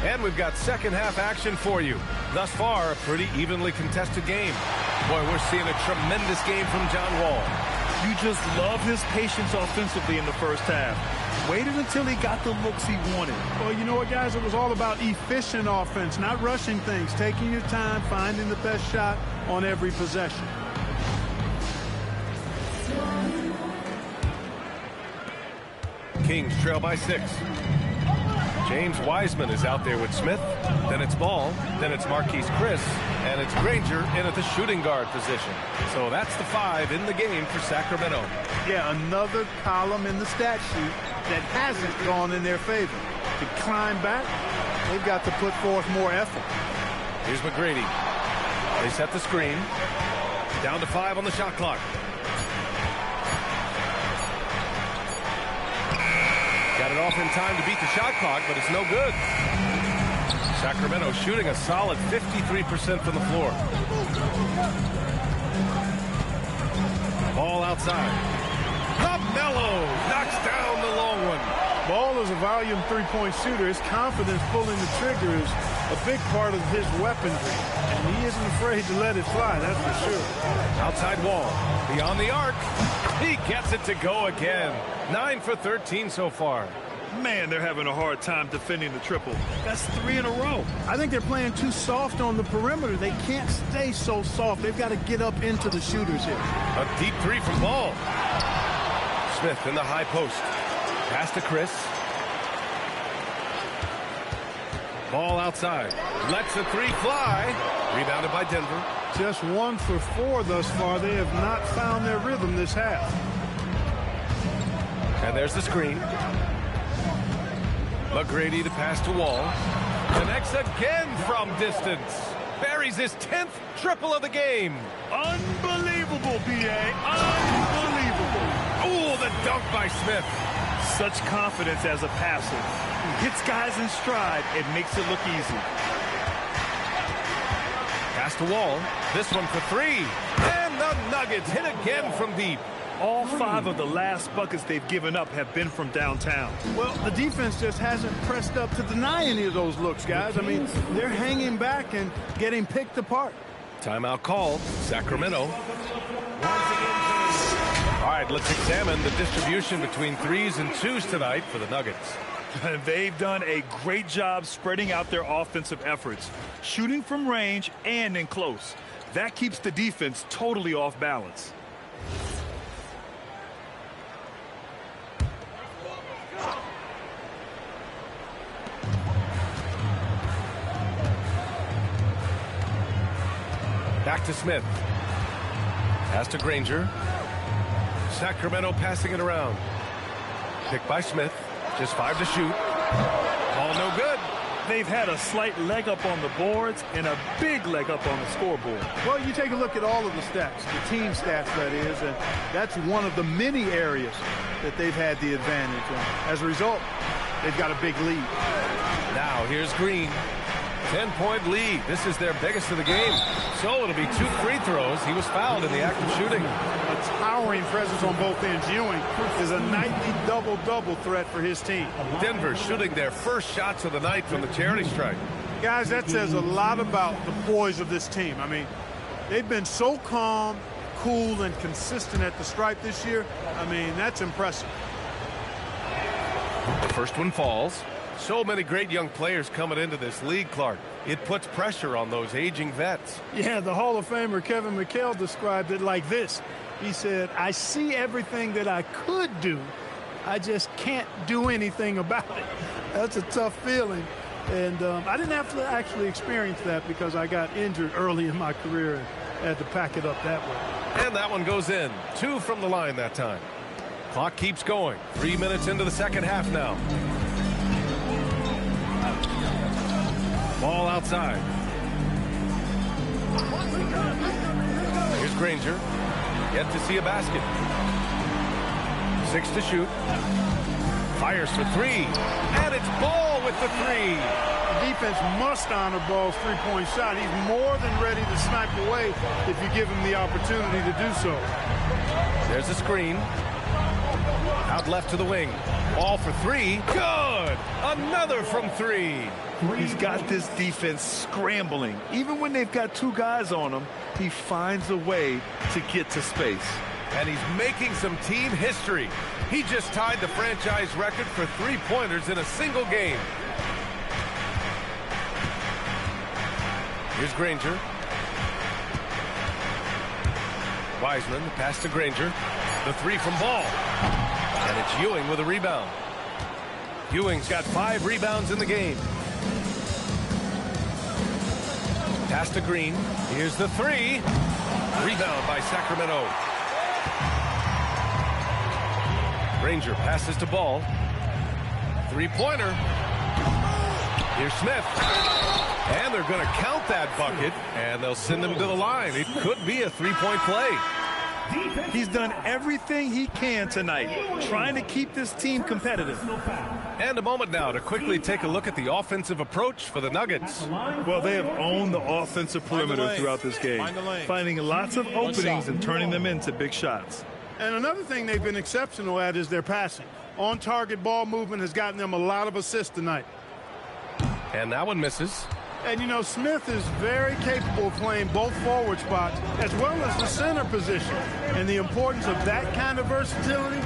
And we've got second half action for you. Thus far, a pretty evenly contested game. Boy, we're seeing a tremendous game from John Wall. You just love his patience offensively in the first half. Waited until he got the looks he wanted. Well, you know what, guys? It was all about efficient offense, not rushing things, taking your time, finding the best shot on every possession. Kings trail by 6. James Wiseman is out there with Smith. Then it's Ball. Then it's Marquise Chris. And it's Granger in at the shooting guard position. So that's the 5 in the game for Sacramento. Yeah, another column in the stat sheet that hasn't gone in their favor. To climb back, they've got to put forth more effort. Here's McGrady. They set the screen. Down to 5 on the shot clock. Got it off in time to beat the shot clock, but it's no good. Sacramento shooting a solid 53% from the floor. Ball outside. Melo knocks down the long one. Ball is a volume three-point shooter. His confidence pulling the trigger is a big part of his weaponry, and he isn't afraid to let it fly, that's for sure. Outside Wall, beyond the arc. He gets it to go again. 9 for 13 so far. Man, they're having a hard time defending the triple. That's 3 in a row. I think they're playing too soft on the perimeter. They can't stay so soft. They've got to get up into the shooters here. A deep 3 from Ball. Smith in the high post. Pass to Chris. Ball outside. Lets the 3 fly. Rebounded by Denver. Just 1 for 4 thus far. They have not found their rhythm this half. And there's the screen. McGrady to pass to Wall. Connects again from distance. Buries his 10th triple of the game. Unbelievable, B.A. Unbelievable. Oh, the dunk by Smith. Such confidence as a passer. He hits guys in stride and makes it look easy. Pass to Wall. This one for 3. And the Nuggets hit again from deep. All 5 of the last buckets they've given up have been from downtown. Well, the defense just hasn't pressed up to deny any of those looks, guys. I mean, they're hanging back and getting picked apart. Timeout called. Sacramento. All right, let's examine the distribution between 3s and 2s tonight for the Nuggets. They've done a great job spreading out their offensive efforts, shooting from range and in close. That keeps the defense totally off balance. Back to Smith. Pass to Granger. Sacramento passing it around. Picked by Smith. Just 5 to shoot. Ball no good. They've had a slight leg up on the boards and a big leg up on the scoreboard. Well, you take a look at all of the stats, the team stats, that is, and that's one of the many areas that they've had the advantage. And as a result, they've got a big lead. Now here's Green. 10-point lead. This is their biggest of the game. So it'll be 2 free throws. He was fouled in the act of shooting. A towering presence on both ends. Ewing is a nightly double-double threat for his team. Denver shooting their first shots of the night from the charity strike. Guys, that says a lot about the poise of this team. I mean, they've been so calm, cool, and consistent at the stripe this year. I mean, that's impressive. The first one falls. So many great young players coming into this league, Clark. It puts pressure on those aging vets. Yeah, the Hall of Famer Kevin McHale described it like this. He said, I see everything that I could do. I just can't do anything about it. That's a tough feeling. And I didn't have to actually experience that because I got injured early in my career and had to pack it up that way. And that one goes in. 2 from the line that time. Clock keeps going. 3 minutes into the second half now. Ball outside. Here's Granger. Yet to see a basket. 6 to shoot. Fires for 3. And it's Ball with the 3. The defense must honor Ball's three-point shot. He's more than ready to snipe away if you give him the opportunity to do so. There's a screen. Out left to the wing. Ball for 3. Good! Another from 3. He's got this defense scrambling. Even when they've got 2 guys on him, he finds a way to get to space. And he's making some team history. He just tied the franchise record for 3-pointers in a single game. Here's Granger. Wiseman, the pass to Granger. The 3 from Ball. And it's Ewing with a rebound. Ewing's got 5 rebounds in the game. Pass to Green. Here's the 3. Rebound by Sacramento. Granger passes to Ball. 3-pointer. Here's Smith. And they're going to count that bucket, and they'll send him to the line. It could be a 3-point play. He's done everything he can tonight, trying to keep this team competitive. And a moment now to quickly take a look at the offensive approach for the Nuggets. Well, they have owned the offensive perimeter throughout this game, finding lots of openings and turning them into big shots. And another thing they've been exceptional at is their passing. On-target ball movement has gotten them a lot of assists tonight. And that one misses. And, you know, Smith is very capable of playing both forward spots as well as the center position. And the importance of that kind of versatility,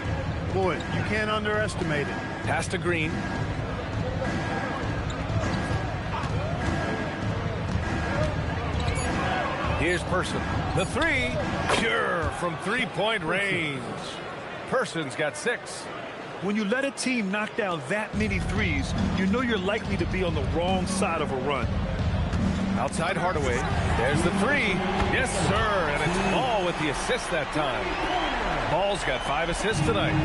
boy, you can't underestimate it. Pass to Green. Here's Person. The 3. Pure from 3-point range. Person's got 6. When you let a team knock down that many threes, you know you're likely to be on the wrong side of a run. Outside Hardaway. There's the 3. Yes, sir. And it's Ball with the assist that time. Ball's got 5 assists tonight.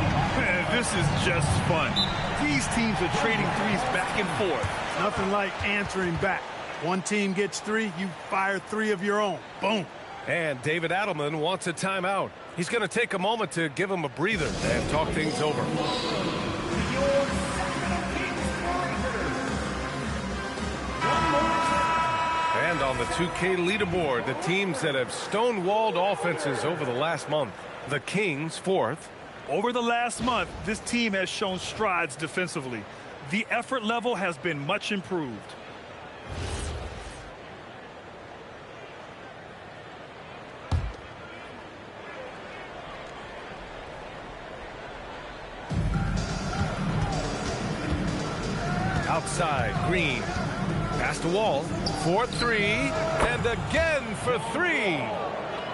This is just fun. These teams are trading threes back and forth. Nothing like answering back. One team gets 3, you fire 3 of your own. Boom. And David Adelman wants a timeout. He's going to take a moment to give him a breather and talk things over. And on the 2K leaderboard, the teams that have stonewalled offenses over the last month. The Kings, 4th. Over the last month, this team has shown strides defensively. The effort level has been much improved. Outside, Green. Past the wall. 4-3. And again for 3.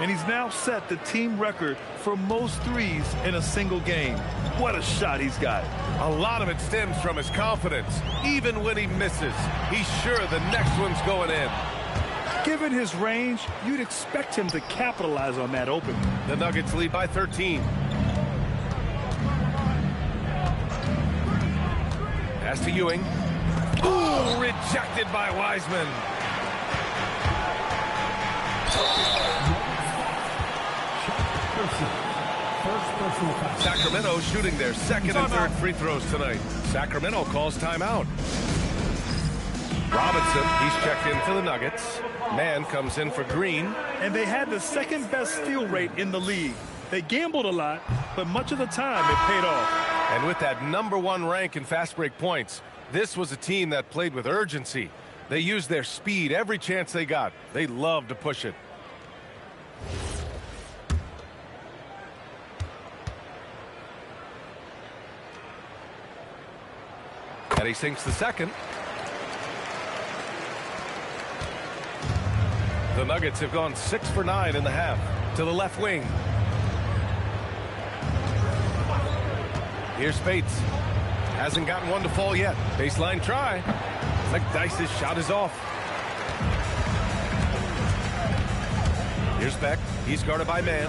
And he's now set the team record for most threes in a single game. What a shot he's got. A lot of it stems from his confidence. Even when he misses, he's sure the next one's going in. Given his range, you'd expect him to capitalize on that opening. The Nuggets lead by 13. Pass to Ewing. Ooh, rejected by Wiseman. Sacramento shooting their second and third free throws tonight. Sacramento calls timeout. Robinson, he's checked in for the Nuggets. Man comes in for Green. And they had the second best steal rate in the league. They gambled a lot, but much of the time it paid off. And with that #1 rank in fast break points, this was a team that played with urgency. They used their speed every chance they got. They loved to push it. And he sinks the second. The Nuggets have gone 6 for 9 in the half. To the left wing. Here's Spates. Hasn't gotten one to fall yet. Baseline try. McDyce's shot is off. Here's Beck. He's guarded by Man.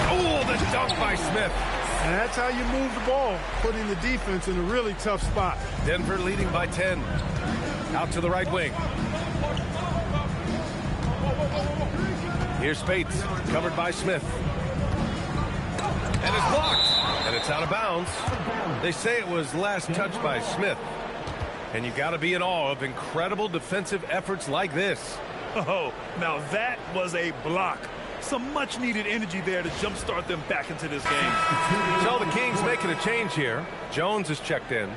Oh, the dunk by Smith. And that's how you move the ball, putting the defense in a really tough spot. Denver leading by 10. Out to the right wing. Here's Spates, covered by Smith. And it's blocked. And it's out of bounds. They say it was last touched by Smith. And you got to be in awe of incredible defensive efforts like this. Oh, now that was a block. Some much-needed energy there to jumpstart them back into this game. So the Kings making a change here. Jones is checked in.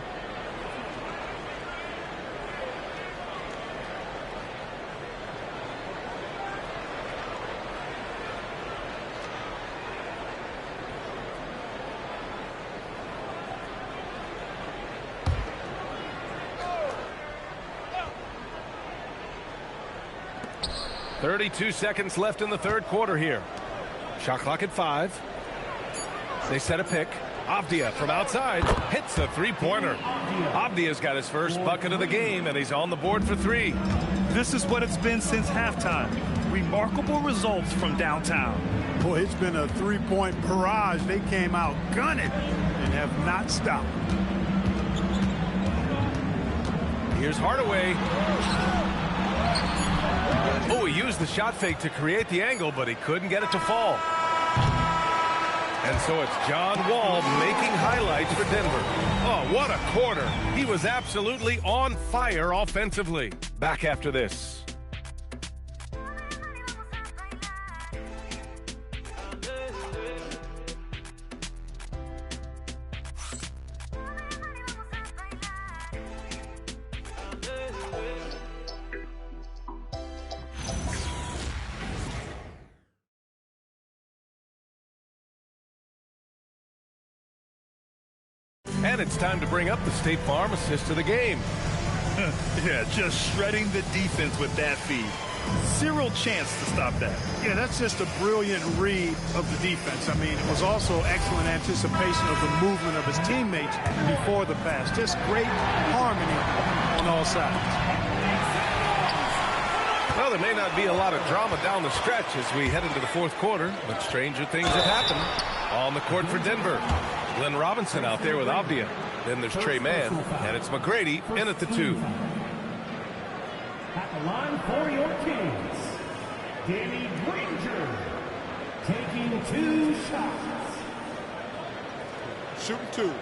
.32 seconds left in the third quarter here. Shot clock at 5. They set a pick. Avdia from outside hits a three-pointer. Avdia's got his first bucket of the game, and he's on the board for 3. This is what it's been since halftime. Remarkable results from downtown. Boy, it's been a three-point barrage. They came out gunning and have not stopped. Here's Hardaway. Oh, he used the shot fake to create the angle, but he couldn't get it to fall. And so it's John Wall making highlights for Denver. Oh, what a quarter. He was absolutely on fire offensively. Back after this. And it's time to bring up the State Farm assist of the game. Yeah, just shredding the defense with that feed. Zero chance to stop that. Yeah, that's just a brilliant read of the defense. I mean, it was also excellent anticipation of the movement of his teammates before the pass. Just great harmony on all sides. Well, there may not be a lot of drama down the stretch as we head into the fourth quarter, but stranger things have happened. On the court for Denver, Glenn Robinson out there with Avdia. Then there's Trey Mann, and it's McGrady in at the 2. At the line for your Kings, Danny Granger, taking 2 shots. Shooting 2.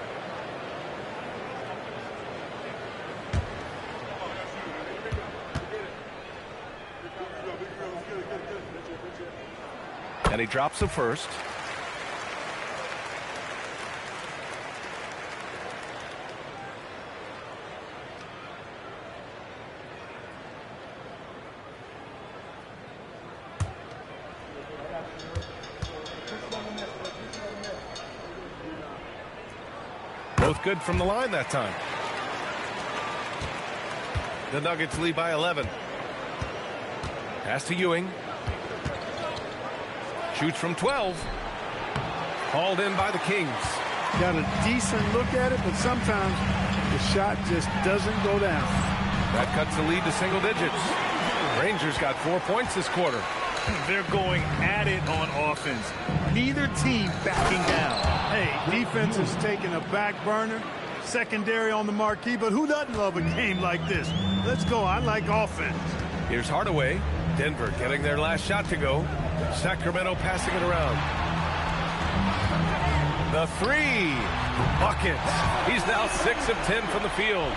And he drops the first. Both good from the line that time. The Nuggets lead by 11. Pass to Ewing. Shoots from 12. Hauled in by the Kings. Got a decent look at it, but sometimes the shot just doesn't go down. That cuts the lead to single digits. Rangers got 4 points this quarter. They're going at it on offense. Neither team backing down. Hey, defense is taking a back burner. Secondary on the marquee, but who doesn't love a game like this? Let's go. I like offense. Here's Hardaway. Denver getting their last shot to go. Sacramento passing it around. The three. Buckets. He's now 6 of 10 from the field.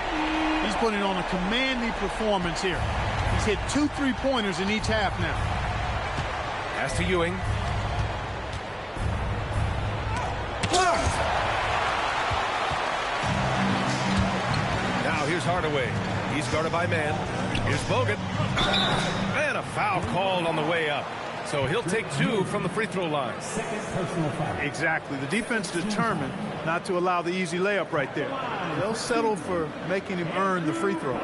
He's putting on a commanding performance here. He's hit 2 3-pointers in each half now. Pass to Ewing. Now here's Hardaway. He's guarded by man. Here's Bogut. And a foul called on the way up. So he'll take 2 from the free throw line. Exactly. The defense determined not to allow the easy layup right there. They'll settle for making him earn the free throws.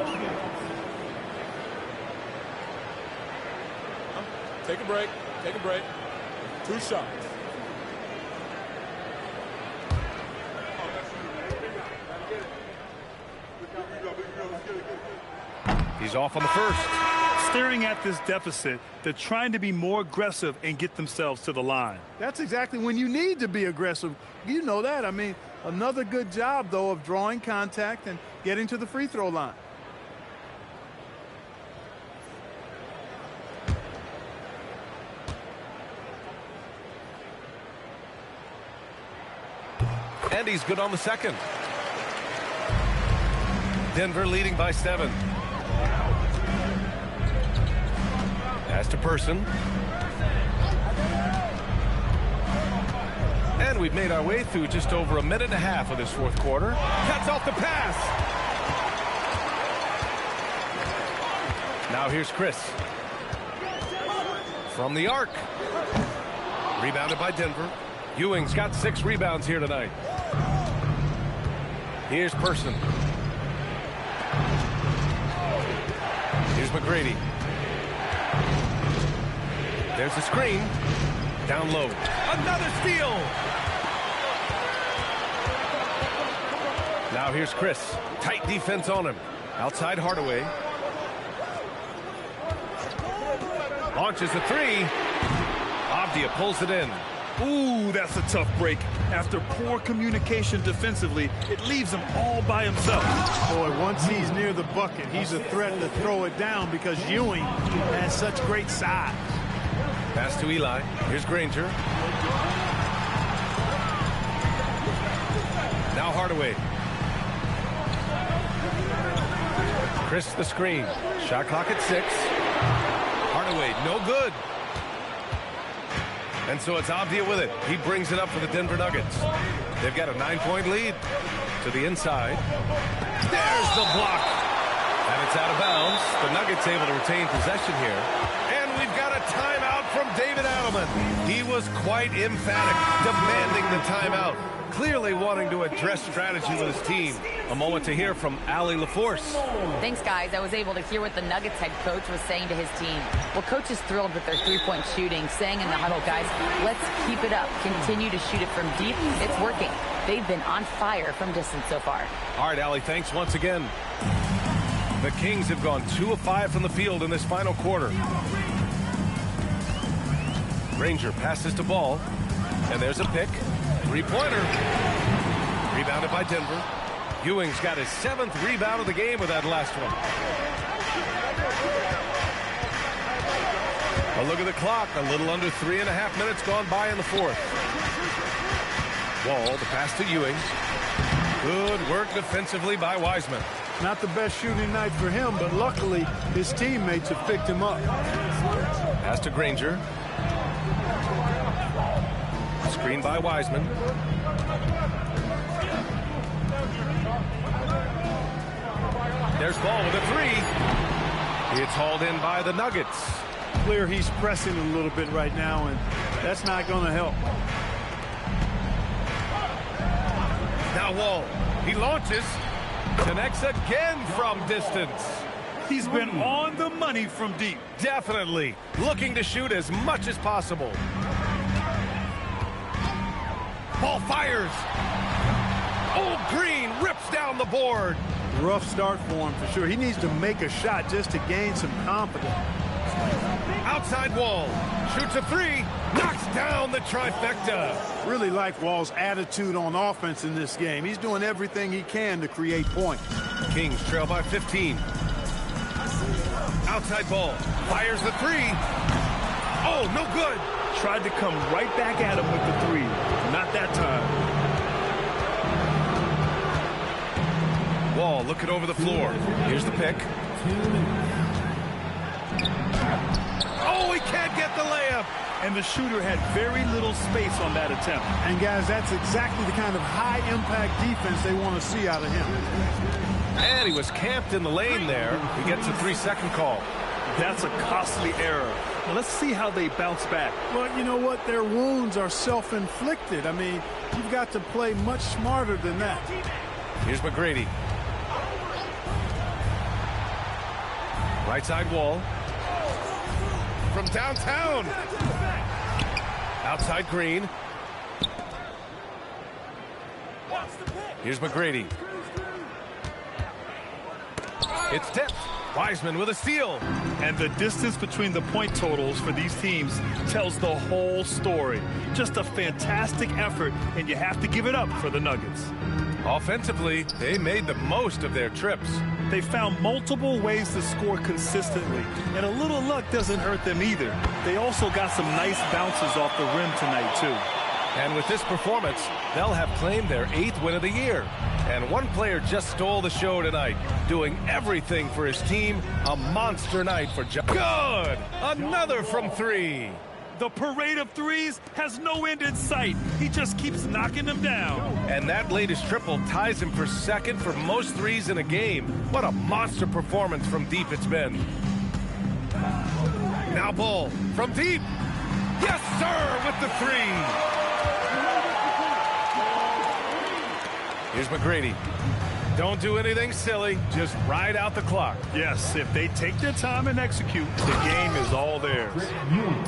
Take a break. Take a break. 2 shots. He's off on the first. Staring at this deficit, they're trying to be more aggressive and get themselves to the line. That's exactly when you need to be aggressive. You know that. I mean, another good job, though, of drawing contact and getting to the free throw line. And he's good on the second. Denver leading by 7. Pass to Person. And we've made our way through just over a minute and a half of this fourth quarter. Cuts off the pass. Now here's Chris. From the arc. Rebounded by Denver. Ewing's got 6 rebounds here tonight. Here's Person. Here's McGrady. There's the screen. Down low. Another steal. Now here's Chris. Tight defense on him. Outside Hardaway. Launches a 3. Avdia pulls it in. Ooh, that's a tough break. After poor communication defensively, it leaves him all by himself. Boy, once he's near the bucket, he's a threat to throw it down because Ewing has such great size. Pass to Eli. Here's Granger. Now Hardaway. Chris the screen. Shot clock at 6. Hardaway, no good. And so it's Avdia with it. He brings it up for the Denver Nuggets. They've got a 9-point lead. To the inside. There's the block. And it's out of bounds. The Nuggets able to retain possession here. And we've got a timeout from David Adelman. He was quite emphatic, demanding the timeout. Clearly wanting to address strategy with his team. A moment to hear from Allie LaForce. Thanks, guys. I was able to hear what the Nuggets head coach was saying to his team. Well, coach is thrilled with their 3-point shooting, saying in the huddle, guys, let's keep it up. Continue to shoot it from deep. It's working. They've been on fire from distance so far. All right, Allie, thanks once again. The Kings have gone 2 of 5 from the field in this final quarter. Granger passes to Ball. And there's a pick. 3-pointer. Rebounded by Denver. Ewing's got his 7th rebound of the game with that last one. A look at the clock. A little under 3.5 minutes gone by in the fourth. Wall, the pass to Ewing. Good work defensively by Wiseman. Not the best shooting night for him, but luckily his teammates have picked him up. Pass to Granger. Screen by Wiseman. There's Ball with a three. It's hauled in by the Nuggets. Clear he's pressing a little bit right now, and that's not going to help. Now Wall. He launches. Connects again from distance. He's been on the money from deep. Definitely. Looking to shoot as much as possible. Ball fires. Old Green rips down the board. Rough start for him for sure. He needs to make a shot just to gain some confidence. Outside Wall. Shoots a three. Knocks down the trifecta. Really like Wall's attitude on offense in this game. He's doing everything he can to create points. Kings trail by 15. Outside Ball. Fires the three. Oh, no good. Tried to come right back at him with the three. Not that time. Wall looking over the floor. Here's the pick. Oh, he can't get the layup. And the shooter had very little space on that attempt. And guys, that's exactly the kind of high-impact defense they want to see out of him. And he was camped in the lane there. He gets a 3-second call. That's a costly error. Now let's see how they bounce back. Well, you know what? Their wounds are self-inflicted. I mean, you've got to play much smarter than that. Here's McGrady. Right side Wall. From downtown. Outside Green. Here's McGrady. It's tipped. Wiseman with a steal. And the distance between the point totals for these teams tells the whole story. Just a fantastic effort, and you have to give it up for the Nuggets. Offensively, they made the most of their trips. They found multiple ways to score consistently, and a little luck doesn't hurt them either. They also got some nice bounces off the rim tonight, too. And with this performance, they'll have claimed their 8th win of the year. And one player just stole the show tonight, doing everything for his team. A monster night for John. Good! Another from three. The parade of threes has no end in sight. He just keeps knocking them down. And that latest triple ties him for second for most threes in a game. What a monster performance from deep it's been. Now Ball from deep. Yes, sir, with the three. Here's McGrady. Don't do anything silly. Just ride out the clock. Yes, if they take their time and execute, the game is all theirs.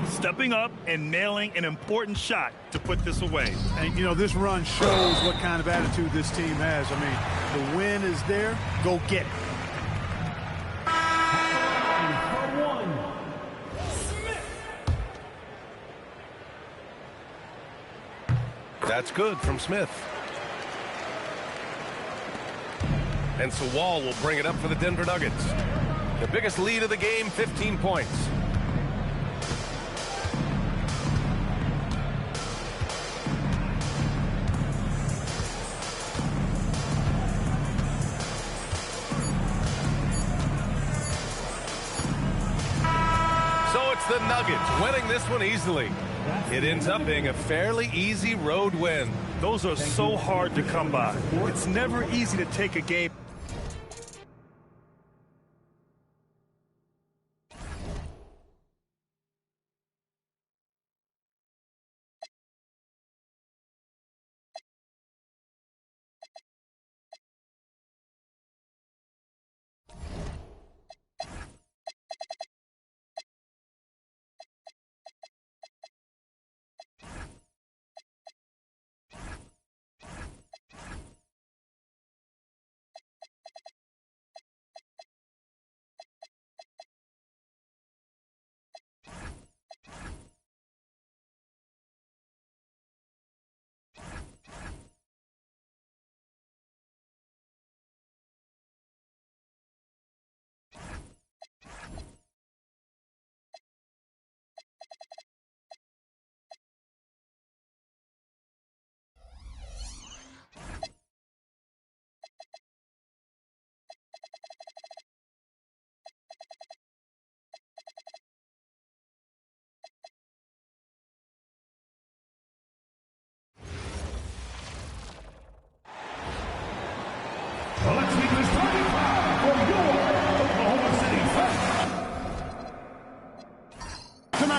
Stepping up and nailing an important shot to put this away. And, you know, this run shows what kind of attitude this team has. I mean, the win is there. Go get it. That's good from Smith. And so Wall will bring it up for the Denver Nuggets. The biggest lead of the game, 15 points. So it's the Nuggets winning this one easily. It ends up being a fairly easy road win. Those are so hard to come by. It's never easy to take a game.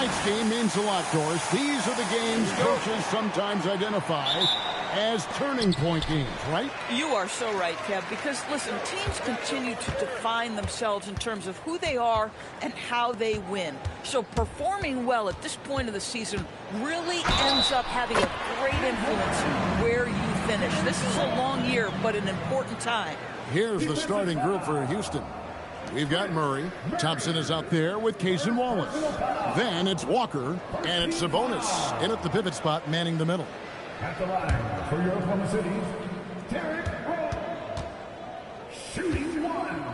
Tonight's game means a lot, Doris. These are the games coaches sometimes identify as turning point games, right? You are so right, Kev, because, listen, teams continue to define themselves in terms of who they are and how they win. So performing well at this point of the season really ends up having a great influence where you finish. This is a long year, but an important time. Here's the starting group for Houston. We've got Murray. Thompson is out there with Case and Wallace. Then it's Walker, and it's Sabonis in at the pivot spot, manning the middle. At the line for your Oklahoma City, Derrick Rose, shooting one.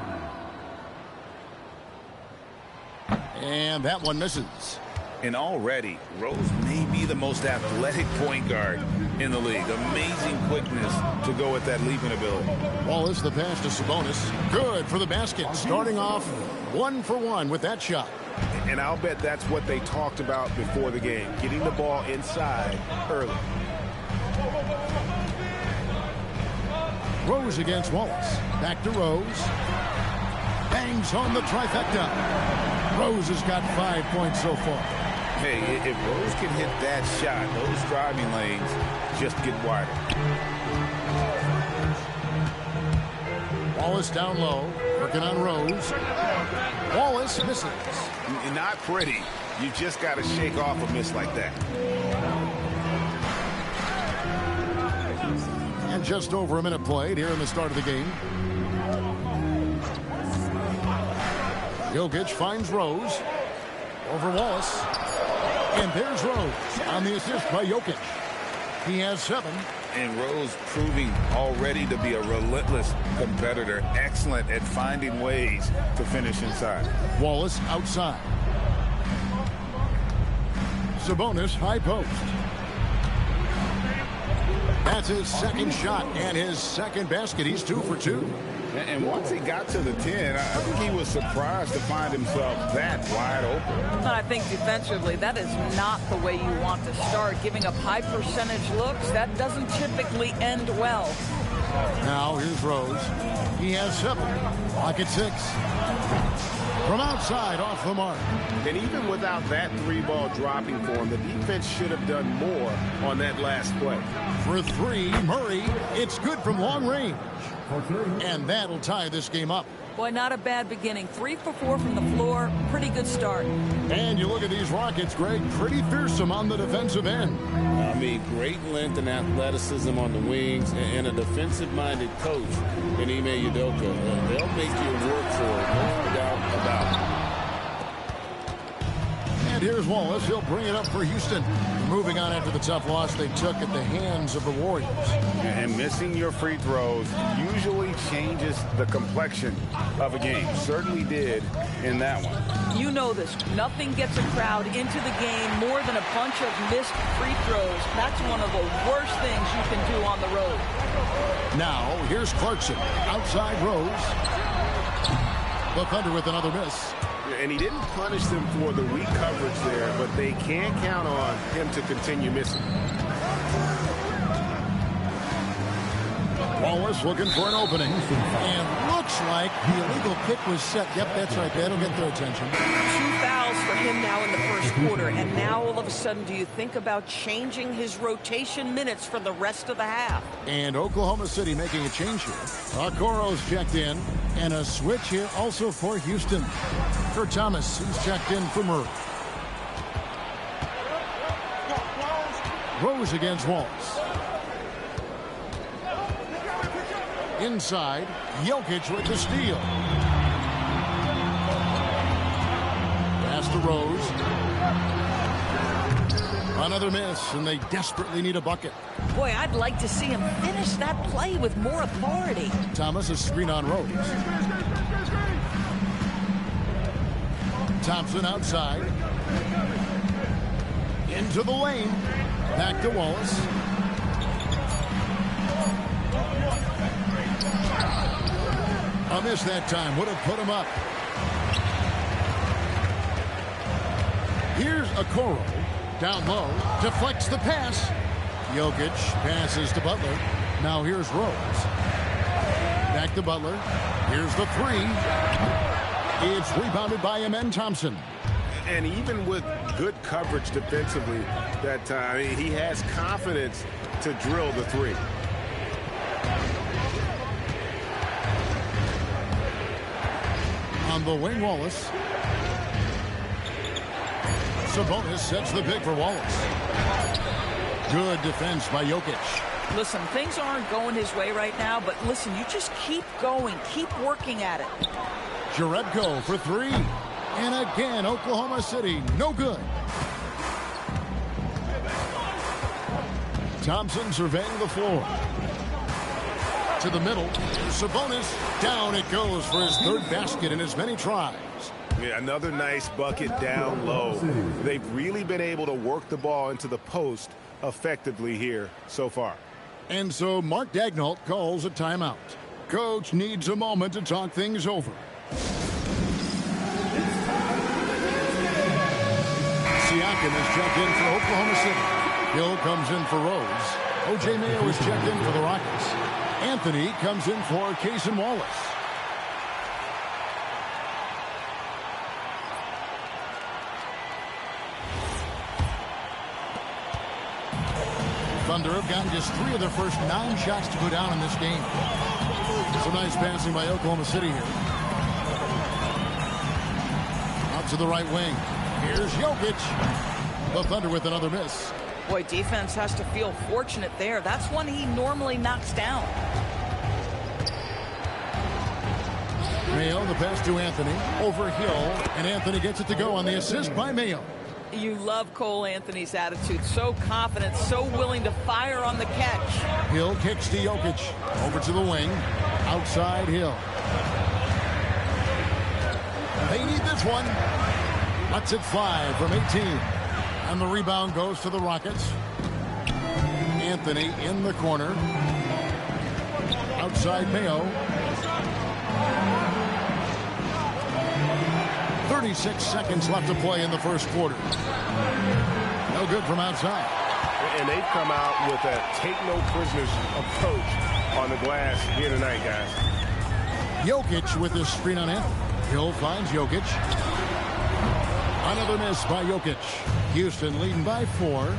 And that one misses. And already, Rose may be the most athletic point guard in the league. Amazing quickness to go with that leaping ability. Wallace, the pass to Sabonis. Good for the basket. Starting off 1 for 1 with that shot. And I'll bet that's what they talked about before the game, getting the ball inside early. Rose against Wallace. Back to Rose. Bangs on the trifecta. Rose has got 5 points so far. Hey, if Rose can hit that shot, those driving lanes just get wider. Wallace down low, working on Rose. Wallace misses. Not pretty. You just got to shake off a miss like that. And just over a minute played here in the start of the game. Jokic finds Rose. Over Wallace. And there's Rose on the assist by Jokic. He has 7. And Rose proving already to be a relentless competitor. Excellent at finding ways to finish inside. Wallace outside. Sabonis high post. That's his second shot and his second basket. He's 2 for 2. And once he got to the 10, I think he was surprised to find himself that wide open. I think defensively, that is not the way you want to start. Giving up high percentage looks, that doesn't typically end well. Now here's Rose. He has 7. Lock at 6. From outside, off the mark. And even without that 3-ball dropping for him, the defense should have done more on that last play. For 3, Murray. It's good from long range. And that'll tie this game up. Boy, not a bad beginning. 3 for 4 from the floor. Pretty good start. And you look at these Rockets, Greg, pretty fearsome on the defensive end. I mean, great length and athleticism on the wings, and a defensive-minded coach in Ime Udoka. They'll make you work for it, no doubt about it. And here's Wallace. He'll bring it up for Houston. Moving on after the tough loss they took at the hands of the Warriors. And missing your free throws usually changes the complexion of a game. Certainly did in that one. You know this. Nothing gets a crowd into the game more than a bunch of missed free throws. That's one of the worst things you can do on the road. Now, here's Clarkson. Outside Rose. The Thunder with another miss. And he didn't punish them for the weak coverage there, but they can't count on him to continue missing. Wallace looking for an opening. And looks like the illegal kick was set. Yep, that's right. That'll get their attention. 2 fouls for him now in the first quarter. And now all of a sudden, do you think about changing his rotation minutes for the rest of the half? And Oklahoma City making a change here. Okoro's checked in. And a switch here also for Houston. For Thomas, he's checked in for Murray. Rose against Wallace. Inside, Jokic with the steal. Pass to Rose. Another miss, and they desperately need a bucket. Boy, I'd like to see him finish that play with more authority. Thomas, a screen on Rose. Thompson outside. Into the lane. Back to Wallace. A miss that time. Would have put him up. Here's Okoro. Down low. Deflects the pass. Jokic passes to Butler. Now here's Rose. Back to Butler. Here's the 3. It's rebounded by Amen Thompson. And even with good coverage defensively that time, he has confidence to drill the three. On the wing, Wallace. Sabonis sets the pick for Wallace. Good defense by Jokic. Listen, things aren't going his way right now, but listen, you just keep going, keep working at it. Jerebko for three. And again, Oklahoma City, no good. Thompson surveying the floor. To the middle. Sabonis. Down it goes for his third basket in as many tries. Yeah, another nice bucket down low. They've really been able to work the ball into the post effectively here so far. And so Mark Daigneault calls a timeout. Coach needs a moment to talk things over. Siakam is checked in for Oklahoma City. Hill comes in for Rose. O.J. Mayo is checked in for the Rockets. Anthony comes in for Cason Wallace. Thunder have gotten just 3 of their first 9 shots to go down in this game. Some nice passing by Oklahoma City here. Out to the right wing. Here's Jokic. The Thunder with another miss. Boy, defense has to feel fortunate there. That's one he normally knocks down. Mayo, the pass to Anthony. Over Hill, and Anthony gets it to go on the assist by Mayo. You love Cole Anthony's attitude. So confident, so willing to fire on the catch. Hill kicks to Jokic. Over to the wing. Outside Hill. They need this one. That's it 5 from 18. And the rebound goes to the Rockets. Anthony in the corner. Outside Mayo. 36 seconds left to play in the first quarter. No good from outside. And they've come out with a take-no-prisoners approach on the glass here tonight, guys. Jokic with his screen on Anthony. Hill finds Jokic. Another miss by Jokic. Houston leading by 4.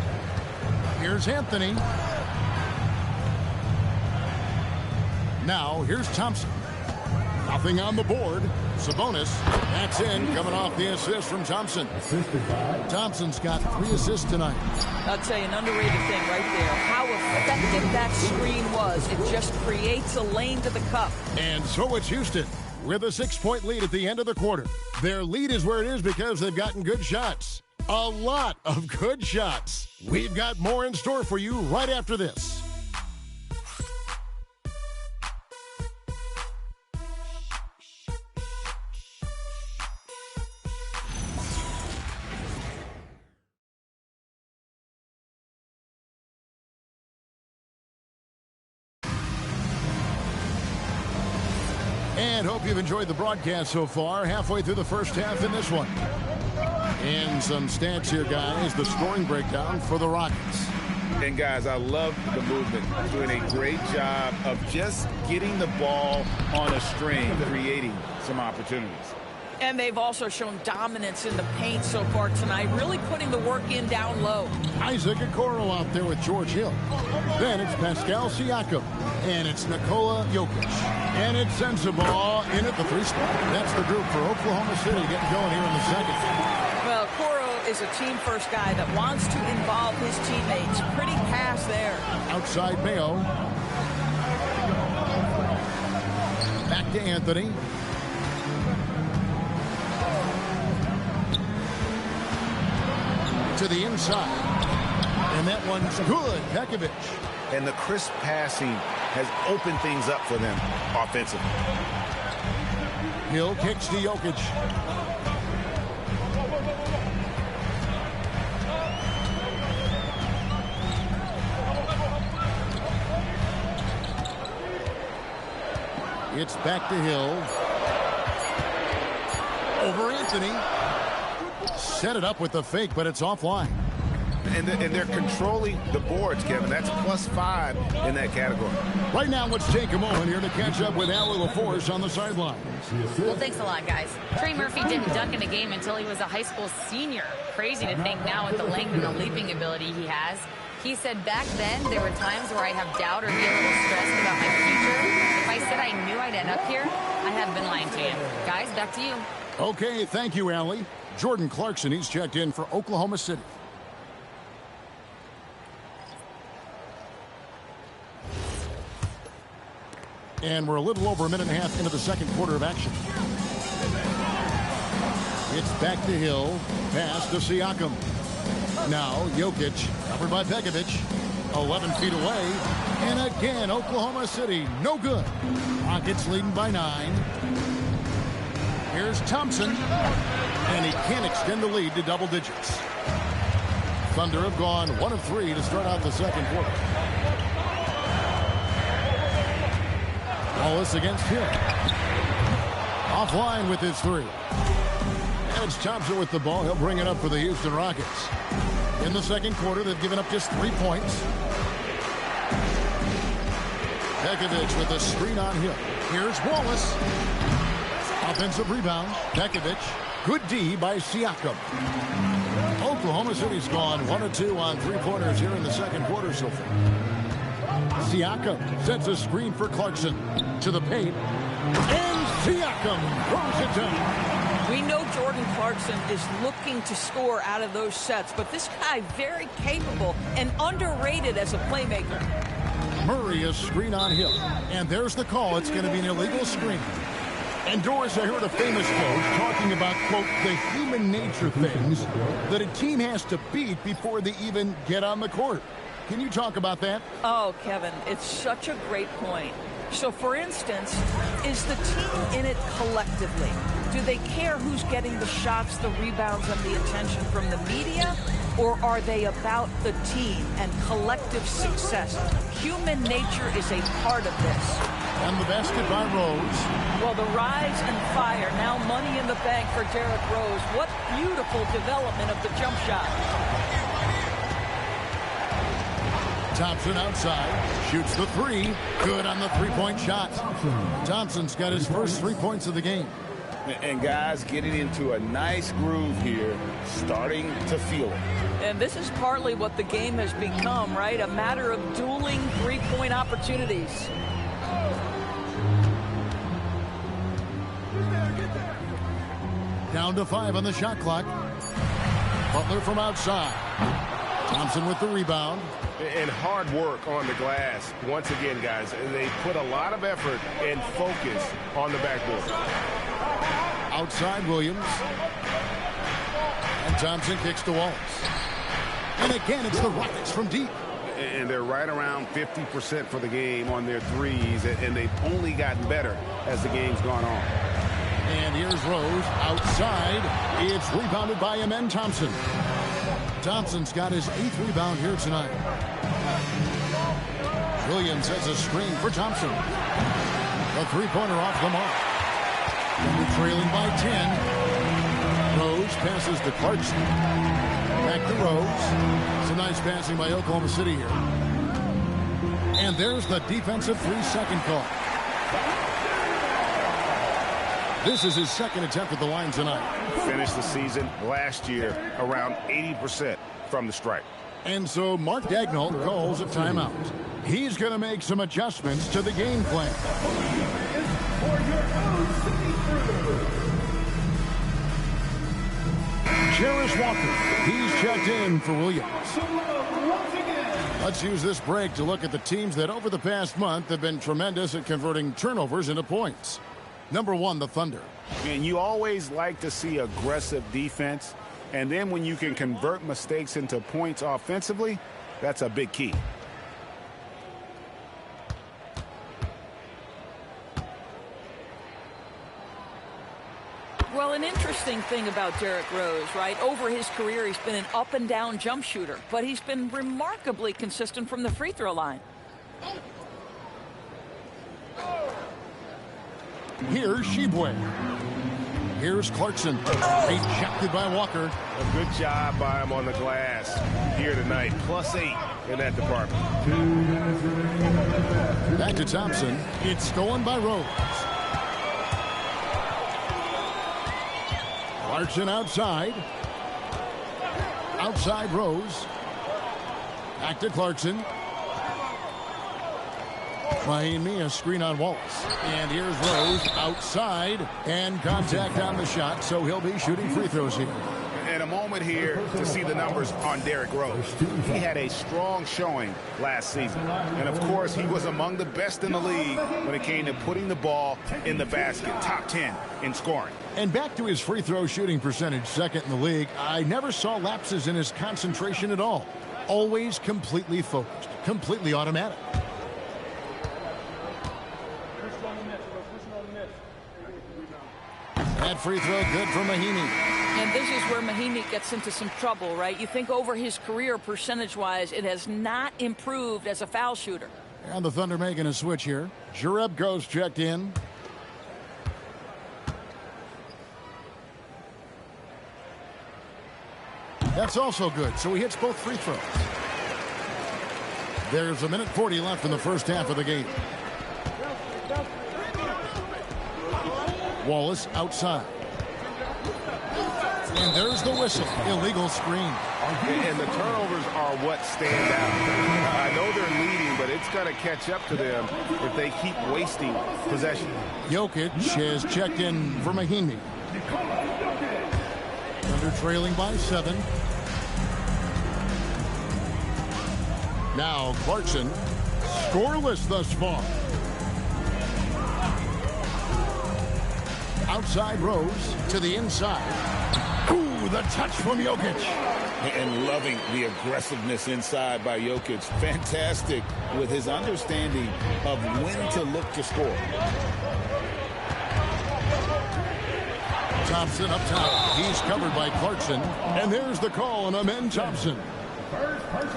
Here's Anthony. Now, here's Thompson. Nothing on the board. Sabonis. That's in, coming off the assist from Thompson. Thompson's got 3 assists tonight. I'll tell you, an underrated thing right there. How effective that screen was. It just creates a lane to the cup. And so it's Houston with a 6-point lead at the end of the quarter. Their lead is where it is because they've gotten good shots. A lot of good shots. We've got more in store for you right after this. And hope you've enjoyed the broadcast so far. Halfway through the first half in this one. And some stats here, guys. The scoring breakdown for the Rockets. And, guys, I love the movement. Doing a great job of just getting the ball on a string, creating some opportunities. And they've also shown dominance in the paint so far tonight, really putting the work in down low. Isaac Okoro out there with George Hill. Then it's Pascal Siakam. And it's Nikola Jokic. And it sends the ball in at the 3 spot. That's the group for Oklahoma City getting going here in the second. Well, Okoro is a team-first guy that wants to involve his teammates. Pretty pass there. Outside Mayo. Back to Anthony. To the inside. And that one's good. Pekovic. And the crisp passing has opened things up for them offensively. Hill kicks to Jokic. It's back to Hill. Over Anthony. Set it up with the fake, but it's offline. And they're controlling the boards, Kevin. That's +5 in that category. Right now, let's take a moment here to catch up with Allie LaForce on the sideline. Well, thanks a lot, guys. Trey Murphy didn't dunk in a game until he was a high school senior. Crazy to think now with the length and the leaping ability he has. He said back then there were times where I have doubt or be a little stressed about my future. If I said I knew I'd end up here, I have been lying to you. Guys, back to you. Okay, thank you, Allie. Jordan Clarkson, he's checked in for Oklahoma City. And we're a little over a minute and a half into the second quarter of action. It's back to Hill. Pass to Siakam. Now Jokic, covered by Begovic. 11 feet away. And again, Oklahoma City, no good. Rockets leading by 9. Here's Thompson. And he can't extend the lead to double digits. Thunder have gone 1 of 3 to start out the second quarter. Wallace against Hill. Offline with his 3. It's Thompson with the ball. He'll bring it up for the Houston Rockets. In the second quarter, they've given up just 3 points. Begovic with a screen on Hill. Here's Wallace. Offensive rebound. Begovic. Good D by Siakam. Oklahoma City's gone 1 of 2 on 3-pointers here in the second quarter so far. Siakam sets a screen for Clarkson to the paint. And Siakam throws it down. We know Jordan Clarkson is looking to score out of those sets, but this guy very capable and underrated as a playmaker. Murray a screen on Hill. And there's the call. It's going to be an illegal screen. And Doris, I heard a famous coach talking about, quote, the human nature things that a team has to beat before they even get on the court. Can you talk about that? Oh, Kevin, it's such a great point. So, for instance, is the team in it collectively? Do they care who's getting the shots, the rebounds, and the attention from the media? Or are they about the team and collective success? Human nature is a part of this. And the basket by Rose. Well, the rise and fire, now money in the bank for Derrick Rose. What beautiful development of the jump shot. Thompson outside, shoots the 3. Good on the 3-point shot. Thompson's got his first 3 points of the game. And guys getting into a nice groove here, starting to feel it. And this is partly what the game has become, right? A matter of dueling 3-point opportunities. Down to 5 on the shot clock. Butler from outside. Thompson with the rebound. And hard work on the glass. Once again, guys, they put a lot of effort and focus on the backboard. Outside Williams. And Thompson kicks to Wallace. And again, it's the Rockets from deep. And they're right around 50% for the game on their threes, and they've only gotten better as the game's gone on. And here's Rose outside. It's rebounded by Amen Thompson. Thompson's got his 8th rebound here tonight. Williams has a screen for Thompson. A 3-pointer off the mark. We're trailing by 10. Rose passes to Clarkson. Back to Rose. It's a nice passing by Oklahoma City here. And there's the defensive 3-second call. This is his second attempt at the line tonight. Finished the season last year around 80% from the stripe. And so Mark Dagnall calls a timeout. He's going to make some adjustments to the game plan. Jarris Walker, he's checked in for Williams. Let's use this break to look at the teams that over the past month have been tremendous at converting turnovers into points. Number 1, the Thunder. And you always like to see aggressive defense. And then when you can convert mistakes into points offensively, that's a big key. Well, an interesting thing about Derrick Rose, right? Over his career, he's been an up-and-down jump shooter, but he's been remarkably consistent from the free throw line. Here's Shibwe. Here's Clarkson. Rejected by Walker. A good job by him on the glass here tonight. +8 in that department. Back to Thompson. It's stolen by Rose. Clarkson outside. Outside Rose. Back to Clarkson. Mahimi, a screen on Wallace. And here's Rose outside. And contact on the shot, so he'll be shooting free throws here. And a moment here to see the numbers on Derrick Rose. He had a strong showing last season. And, of course, he was among the best in the league when it came to putting the ball in the basket. Top 10 in scoring. And back to his free throw shooting percentage, second in the league. I never saw lapses in his concentration at all. Always completely focused, completely automatic. That free throw good for Mahimi. And this is where Mahimi gets into some trouble, right? You think over his career, percentage-wise, it has not improved as a foul shooter. And the Thunder making a switch here. Jerebko's checked in. That's also good, so he hits both free throws. There's 1:40 left in the first half of the game. Wallace outside. And there's the whistle. Illegal screen. And the turnovers are what stand out. I know they're leading, but it's going to catch up to them if they keep wasting possession. Jokic has checked in for Mahimi. Thunder trailing by 7. Now Clarkson, scoreless thus far. Outside Rose to the inside. Ooh, the touch from Jokic. And loving the aggressiveness inside by Jokic. Fantastic with his understanding of when to look to score. Thompson up top. He's covered by Clarkson. And there's the call on Amen Thompson.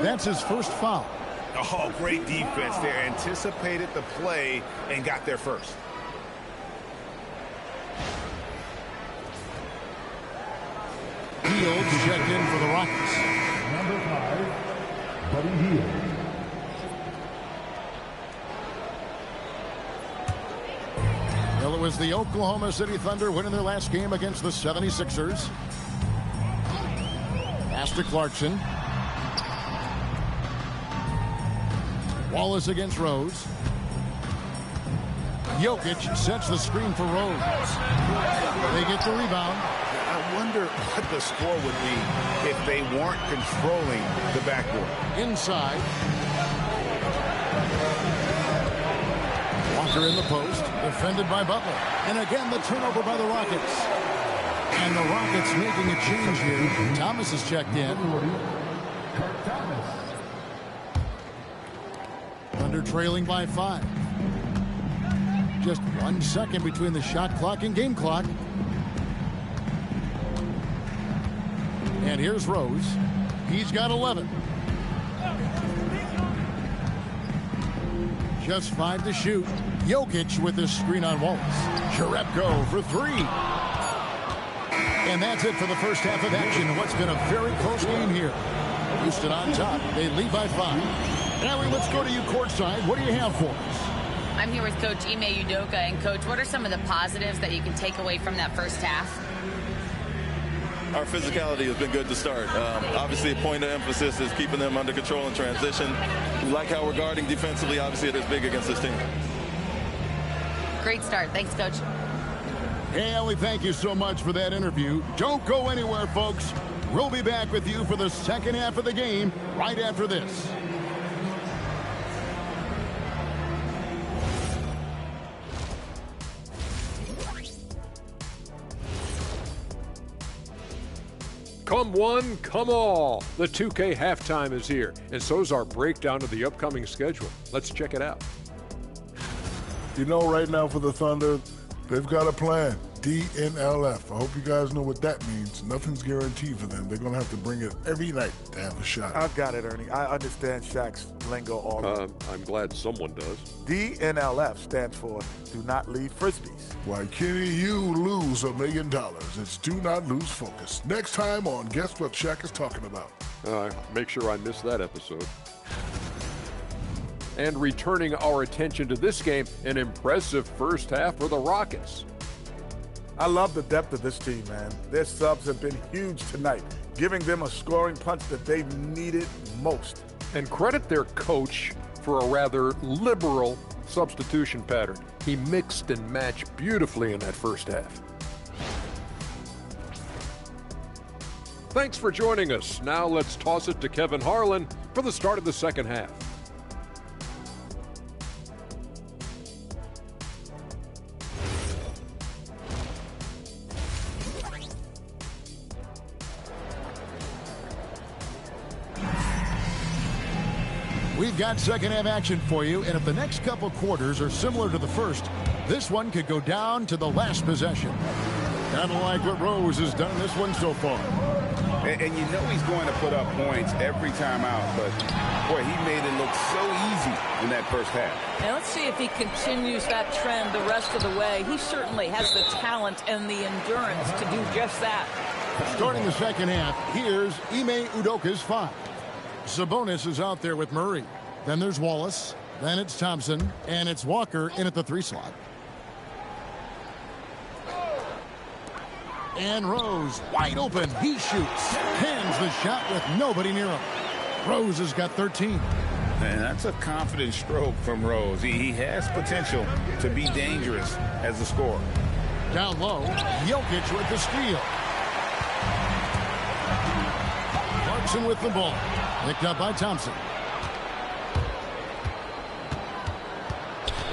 That's his first foul. Oh, great defense there. Anticipated the play and got there first. Fields checked in for the Rockets. Number 5, Buddy Hield. Well, it was the Oklahoma City Thunder winning their last game against the 76ers. Pass to Clarkson. Wallace against Rose. Jokic sets the screen for Rose. They get the rebound. I wonder what the score would be if they weren't controlling the backboard. Inside. Walker in the post, defended by Butler. And again, the turnover by the Rockets. And the Rockets making a change here. Thomas is checked in. Thunder trailing by 5. Just 1 second between the shot clock and game clock. And here's Rose. He's got 11. Just 5 to shoot. Jokic with his screen on Wallace. Jerebko for 3. And that's it for the first half of action. What's been a very close game here. Houston on top. They lead by 5. Allie, let's go to you courtside. What do you have for us? I'm here with Coach Ime Udoka. And, Coach, what are some of the positives that you can take away from that first half? Our physicality has been good to start. Obviously, a point of emphasis is keeping them under control in transition. We like how we're guarding defensively. Obviously, it is big against this team. Great start. Thanks, Coach. Hey, Ellie, thank you so much for that interview. Don't go anywhere, folks. We'll be back with you for the second half of the game right after this. Come one, come all. The 2K halftime is here, and so's our breakdown of the upcoming schedule. Let's check it out. You know, right now for the Thunder, they've got a plan. DNLF. I hope you guys know what that means. Nothing's guaranteed for them. They're going to have to bring it every night to have a shot. I've got it, Ernie. I understand Shaq's lingo all I'm glad someone does. DNLF stands for Do Not Leave Frisbees. Why, Kenny, you lose $1 million. It's Do Not Lose Focus. Next time on Guess What Shaq is Talking About. Make sure I miss that episode. And returning our attention to this game, an impressive first half for the Rockets. I love the depth of this team, man. Their subs have been huge tonight, giving them a scoring punch that they've needed most. And credit their coach for a rather liberal substitution pattern. He mixed and matched beautifully in that first half. Thanks for joining us. Now let's toss it to Kevin Harlan for the start of the second half. We've got second half action for you, and if the next couple quarters are similar to the first, this one could go down to the last possession. Kind of like what Rose has done this one so far. And you know he's going to put up points every time out, but boy, he made it look so easy in that first half. Now let's see if he continues that trend the rest of the way. He certainly has the talent and the endurance to do just that. Starting the second half, here's Ime Udoka's 5. Sabonis is out there with Murray. Then there's Wallace. Then it's Thompson. And it's Walker in at the 3 slot. And Rose, wide open. He shoots. Pins the shot with nobody near him. Rose has got 13. And that's a confident stroke from Rose. He has potential to be dangerous as a scorer. Down low, Jokic with the steal. Clarkson with the ball. Picked up by Thompson.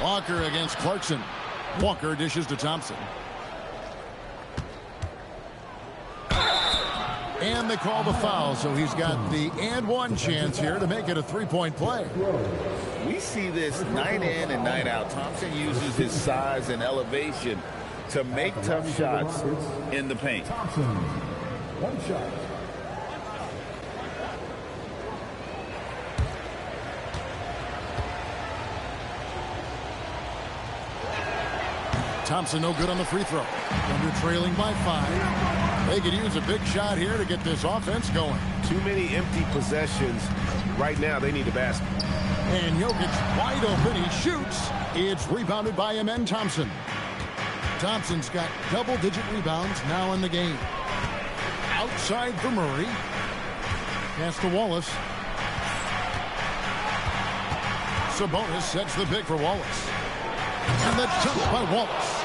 Walker against Clarkson. Walker dishes to Thompson. And they call the foul, so he's got the and one chance here to make it a 3-point play. We see this night in and night out. Thompson uses his size and elevation to make tough shots in the paint. Thompson, 1 shot. Thompson no good on the free throw. Thunder trailing by 5. They could use a big shot here to get this offense going. Too many empty possessions. Right now, they need a basket. And Jokic wide open. He shoots. It's rebounded by Amen Thompson. Thompson's got double-digit rebounds now in the game. Outside for Murray. Pass to Wallace. Sabonis sets the pick for Wallace. And that's took by Wallace.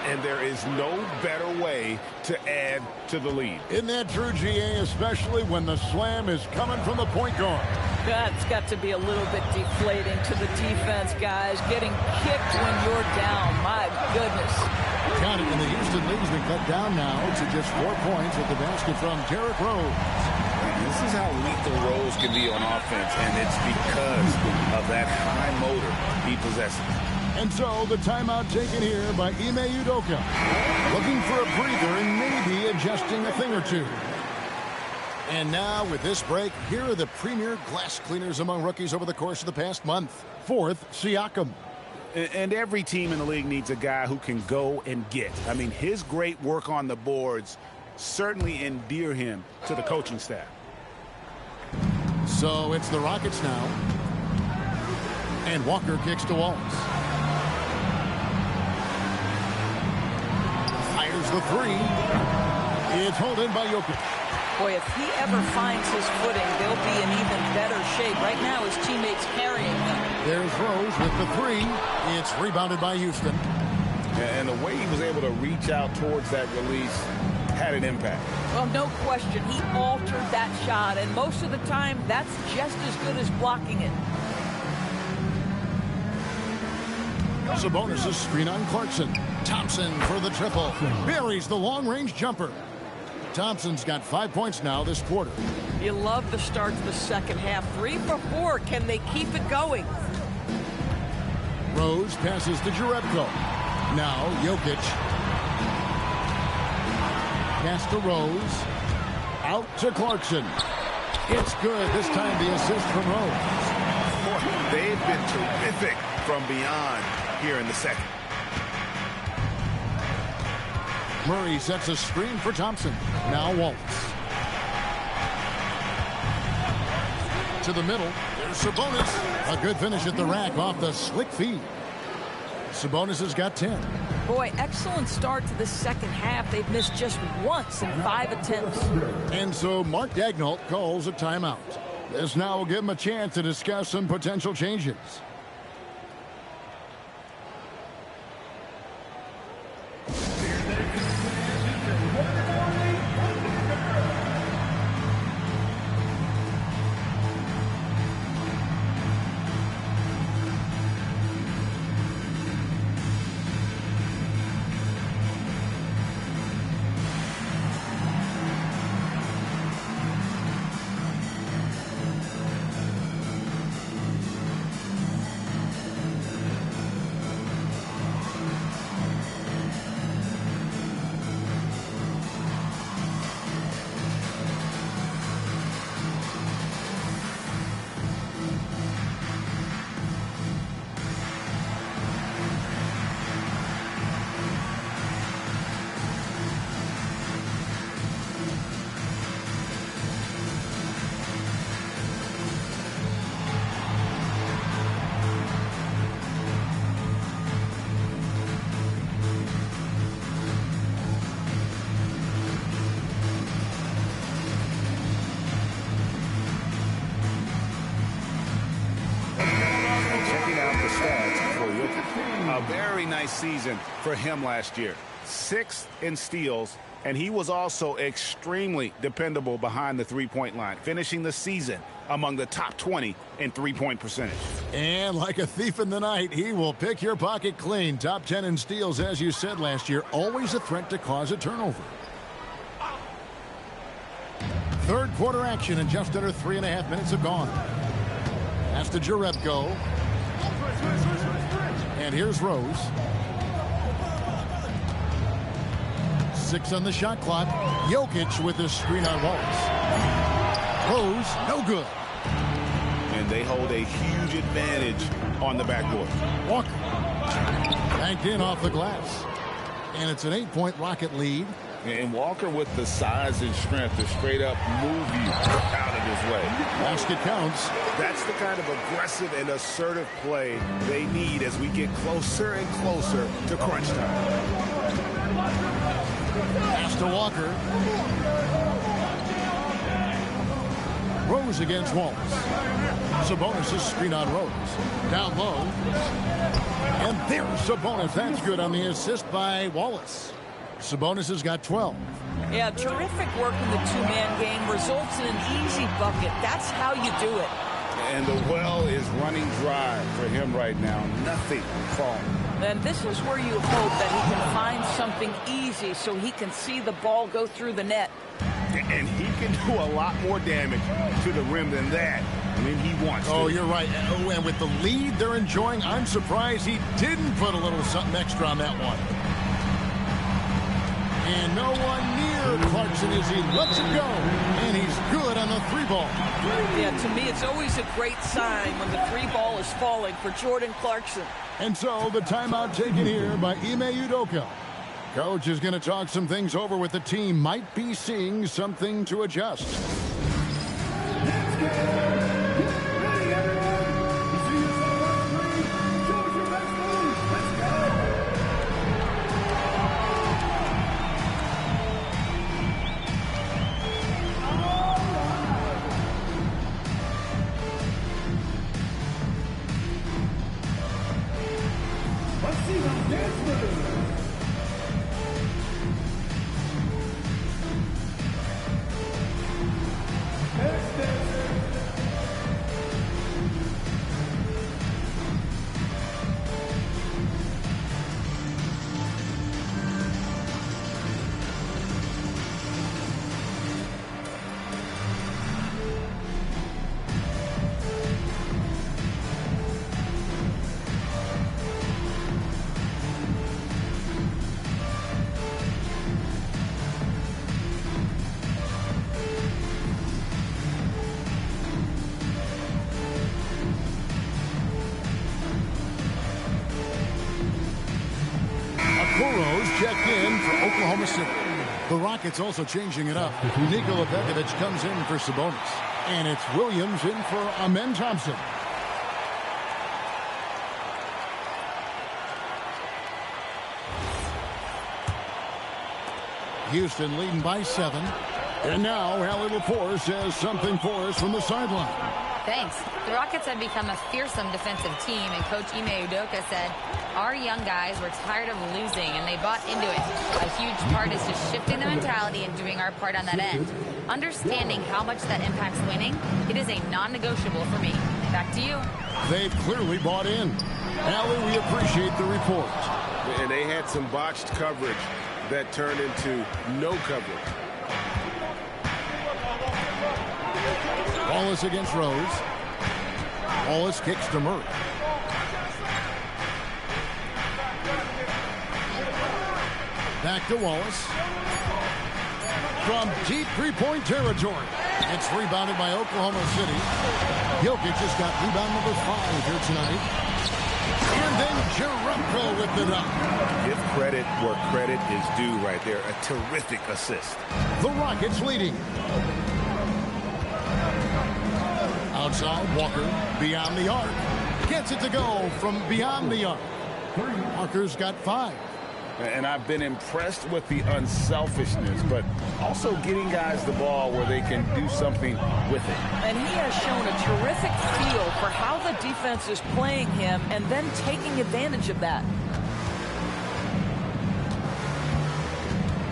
And there is no better way to add to the lead. Isn't that true, GA, especially when the slam is coming from the point guard? That's got to be a little bit deflating to the defense, guys. Getting kicked when you're down. My goodness. Got it, and the Houston lead's been cut down now to just 4 points with the basket from Derrick Rose. This is how lethal Rose can be on offense, and it's because of that high motor he possesses. And so the timeout taken here by Ime Udoka. Looking for a breather and maybe adjusting a thing or two. And now with this break, here are the premier glass cleaners among rookies over the course of the past month. 4th, Siakam. And every team in the league needs a guy who can go and get. I mean, his great work on the boards certainly endear him to the coaching staff. So it's the Rockets now. And Walker kicks to Wallace. Fires the 3. It's held in by Jokic. Boy, if he ever finds his footing, they'll be in even better shape. Right now, his teammates carrying him. There's Rose with the 3. It's rebounded by Houston. And the way he was able to reach out towards that release had an impact. Well, no question. He altered that shot, and most of the time, that's just as good as blocking it. Sabonis' screen on Clarkson. Thompson for the triple. Buries the long-range jumper. Thompson's got 5 points now this quarter. You love the start to the second half. 3 for 4. Can they keep it going? Rose passes to Jerebko. Now Jokic. Pass to Rose. Out to Clarkson. It's good. This time the assist from Rose. Boy, they've been terrific from beyond here in the second. Murray sets a screen for Thompson. Now Waltz. To the middle. There's Sabonis. A good finish at the rack off the slick feed. Sabonis has got 10. Boy, excellent start to the second half. They've missed just once in 5 attempts. And so Mark Daigneault calls a timeout. This now will give him a chance to discuss some potential changes. A very nice season for him last year. 6th in steals, and he was also extremely dependable behind the three-point line, finishing the season among the top 20 in three-point percentage. And like a thief in the night, he will pick your pocket clean. Top 10 in steals, as you said last year, always a threat to cause a turnover. Third quarter action, and just under 3.5 minutes have gone. That's to Jerebko. And here's Rose. 6 on the shot clock. Jokic with the screen on Wallace. Rose, no good. And they hold a huge advantage on the backboard. Walker. Banked in off the glass. And it's an 8-point Rocket lead. And Walker with the size and strength to straight up move you out of his way. Basket counts. That's the kind of aggressive and assertive play they need as we get closer and closer to crunch time. Pass to Walker. Rose against Wallace. Sabonis' screen on Rose. Down low. And there's Sabonis. That's good on the assist by Wallace. Sabonis has got 12. Yeah, terrific work in the two-man game. Results in an easy bucket. That's how you do it. And the well is running dry for him right now. Nothing falling. And this is where you hope that he can find something easy so he can see the ball go through the net. And he can do a lot more damage to the rim than that when he wants to. Oh, you're right. And with the lead they're enjoying, I'm surprised he didn't put a little something extra on that one. And no one near Clarkson as he lets it go. And he's good on the 3-ball. Yeah, to me, it's always a great sign when the 3-ball is falling for Jordan Clarkson. And so the timeout taken here by Ime Udoka. Coach is going to talk some things over with the team. Might be seeing something to adjust. Okoro's checked in for Oklahoma City. The Rockets also changing it up. Nikola Pekovic comes in for Sabonis. And it's Williams in for Amen Thompson. Houston leading by 7. And now Allie LaForce says something for us from the sideline. Thanks. The Rockets have become a fearsome defensive team, and Coach Ime Udoka said, our young guys were tired of losing, and they bought into it. A huge part is just shifting the mentality and doing our part on that end. Understanding how much that impacts winning, it is a non-negotiable for me. Back to you. They've clearly bought in. Allie, we appreciate the report. And they had some botched coverage that turned into no coverage. Wallace against Rose. Wallace kicks to Murray. Back to Wallace. From deep three-point territory. It's rebounded by Oklahoma City. Jokic has got rebound number 5 here tonight. And then Jerebko with the dunk. Give credit where credit is due right there. A terrific assist. The Rockets leading. Outside, Walker beyond the arc. Gets it to go from beyond the arc. Walker's got 5. And I've been impressed with the unselfishness, but also getting guys the ball where they can do something with it. And he has shown a terrific feel for how the defense is playing him and then taking advantage of that.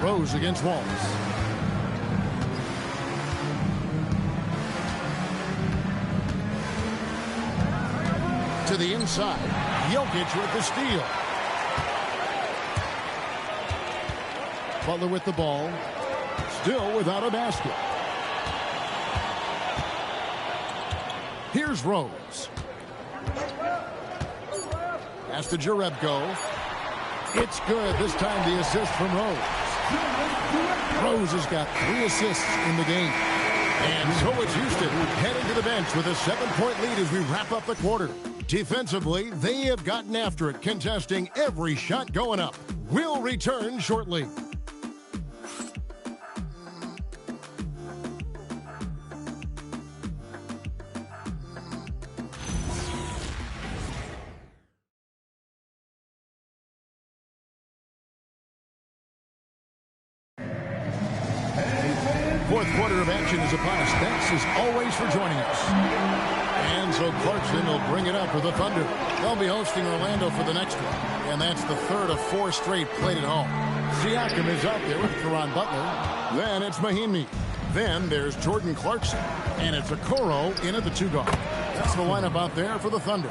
Rose against Wallace. To the inside. Jokic with the steal. Butler with the ball. Still without a basket. Here's Rose. Pass to Jerebko. It's good. This time the assist from Rose. Rose has got 3 assists in the game. And so it's Houston heading to the bench with a 7-point lead as we wrap up the quarter. Defensively, they have gotten after it, contesting every shot going up. We'll return shortly. Fourth quarter of action is upon us. Thanks as always for joining us. And so Clarkson will bring it up for the Thunder. They'll be hosting Orlando for the next one. And that's the 3rd of 4 straight played at home. Siakam is out there with Caron Butler. Then it's Mahinmi. Then there's Jordan Clarkson. And it's Okoro in at the 2 guard. That's the lineup out there for the Thunder.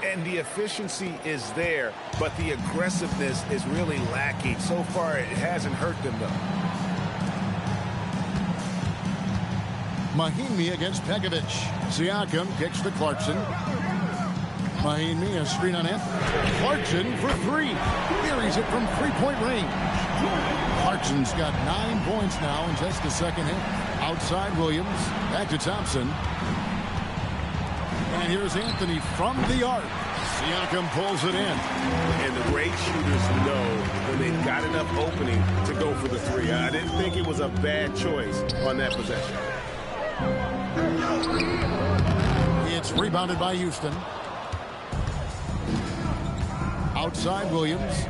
And the efficiency is there, but the aggressiveness is really lacking. So far, it hasn't hurt them, though. Mahinmi against Pekovic. Siakam kicks to Clarkson. Mahinmi, a screen on it. Clarkson for 3. Buries it from 3-point range. Clarkson's got 9 points now in just the second hit. Outside Williams. Back to Thompson. And here's Anthony from the arc. Siakam pulls it in. And the great shooters know when they've got enough opening to go for the 3. I didn't think it was a bad choice on that possession. It's rebounded by Houston. Outside Williams.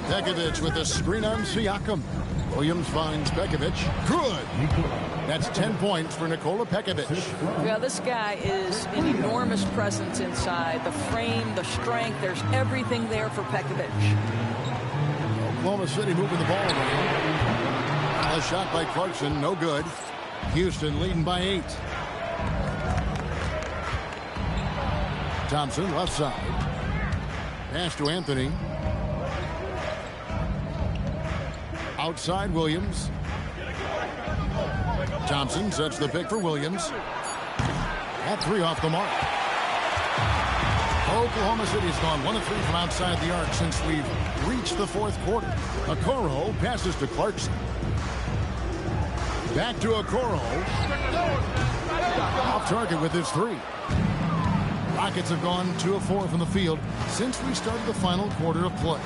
Pekovic with a screen on Siakam. Williams finds Pekovic. Good. That's 10 points for Nikola Pekovic. Yeah, this guy is an enormous presence inside. The frame, the strength, there's everything there for Pekovic. Oklahoma City moving the ball around. A shot by Clarkson, no good. Houston leading by 8. Thompson left side. Pass to Anthony. Outside Williams. Thompson sets the pick for Williams. That 3 off the mark. Oklahoma City's gone 1 of 3 from outside the arc since we've reached the 4th quarter. Okoro passes to Clarkson. Back to Okoro. Off target with his 3. Rockets have gone 2 of 4 from the field since we started the final quarter of play.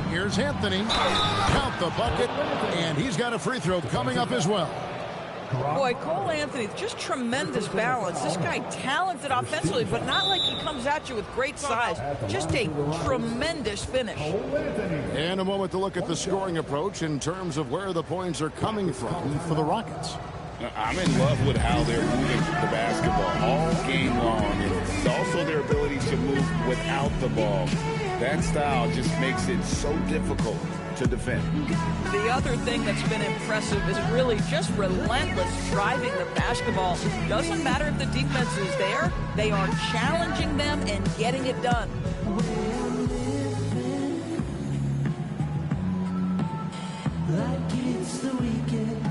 Here's Anthony. Count the bucket, and he's got a free throw coming up as well. Boy, Cole Anthony, just tremendous balance. This guy talented offensively, but not like he comes at you with great size. Just a tremendous finish. And a moment to look at the scoring approach in terms of where the points are coming from for the Rockets. I'm in love with how they're moving the basketball all game long, and also their ability to move without the ball. That style just makes it so difficult to defend. The other thing that's been impressive is really just relentless driving the basketball. Doesn't matter if the defense is there, they are challenging them and getting it done. Like it's the weekend.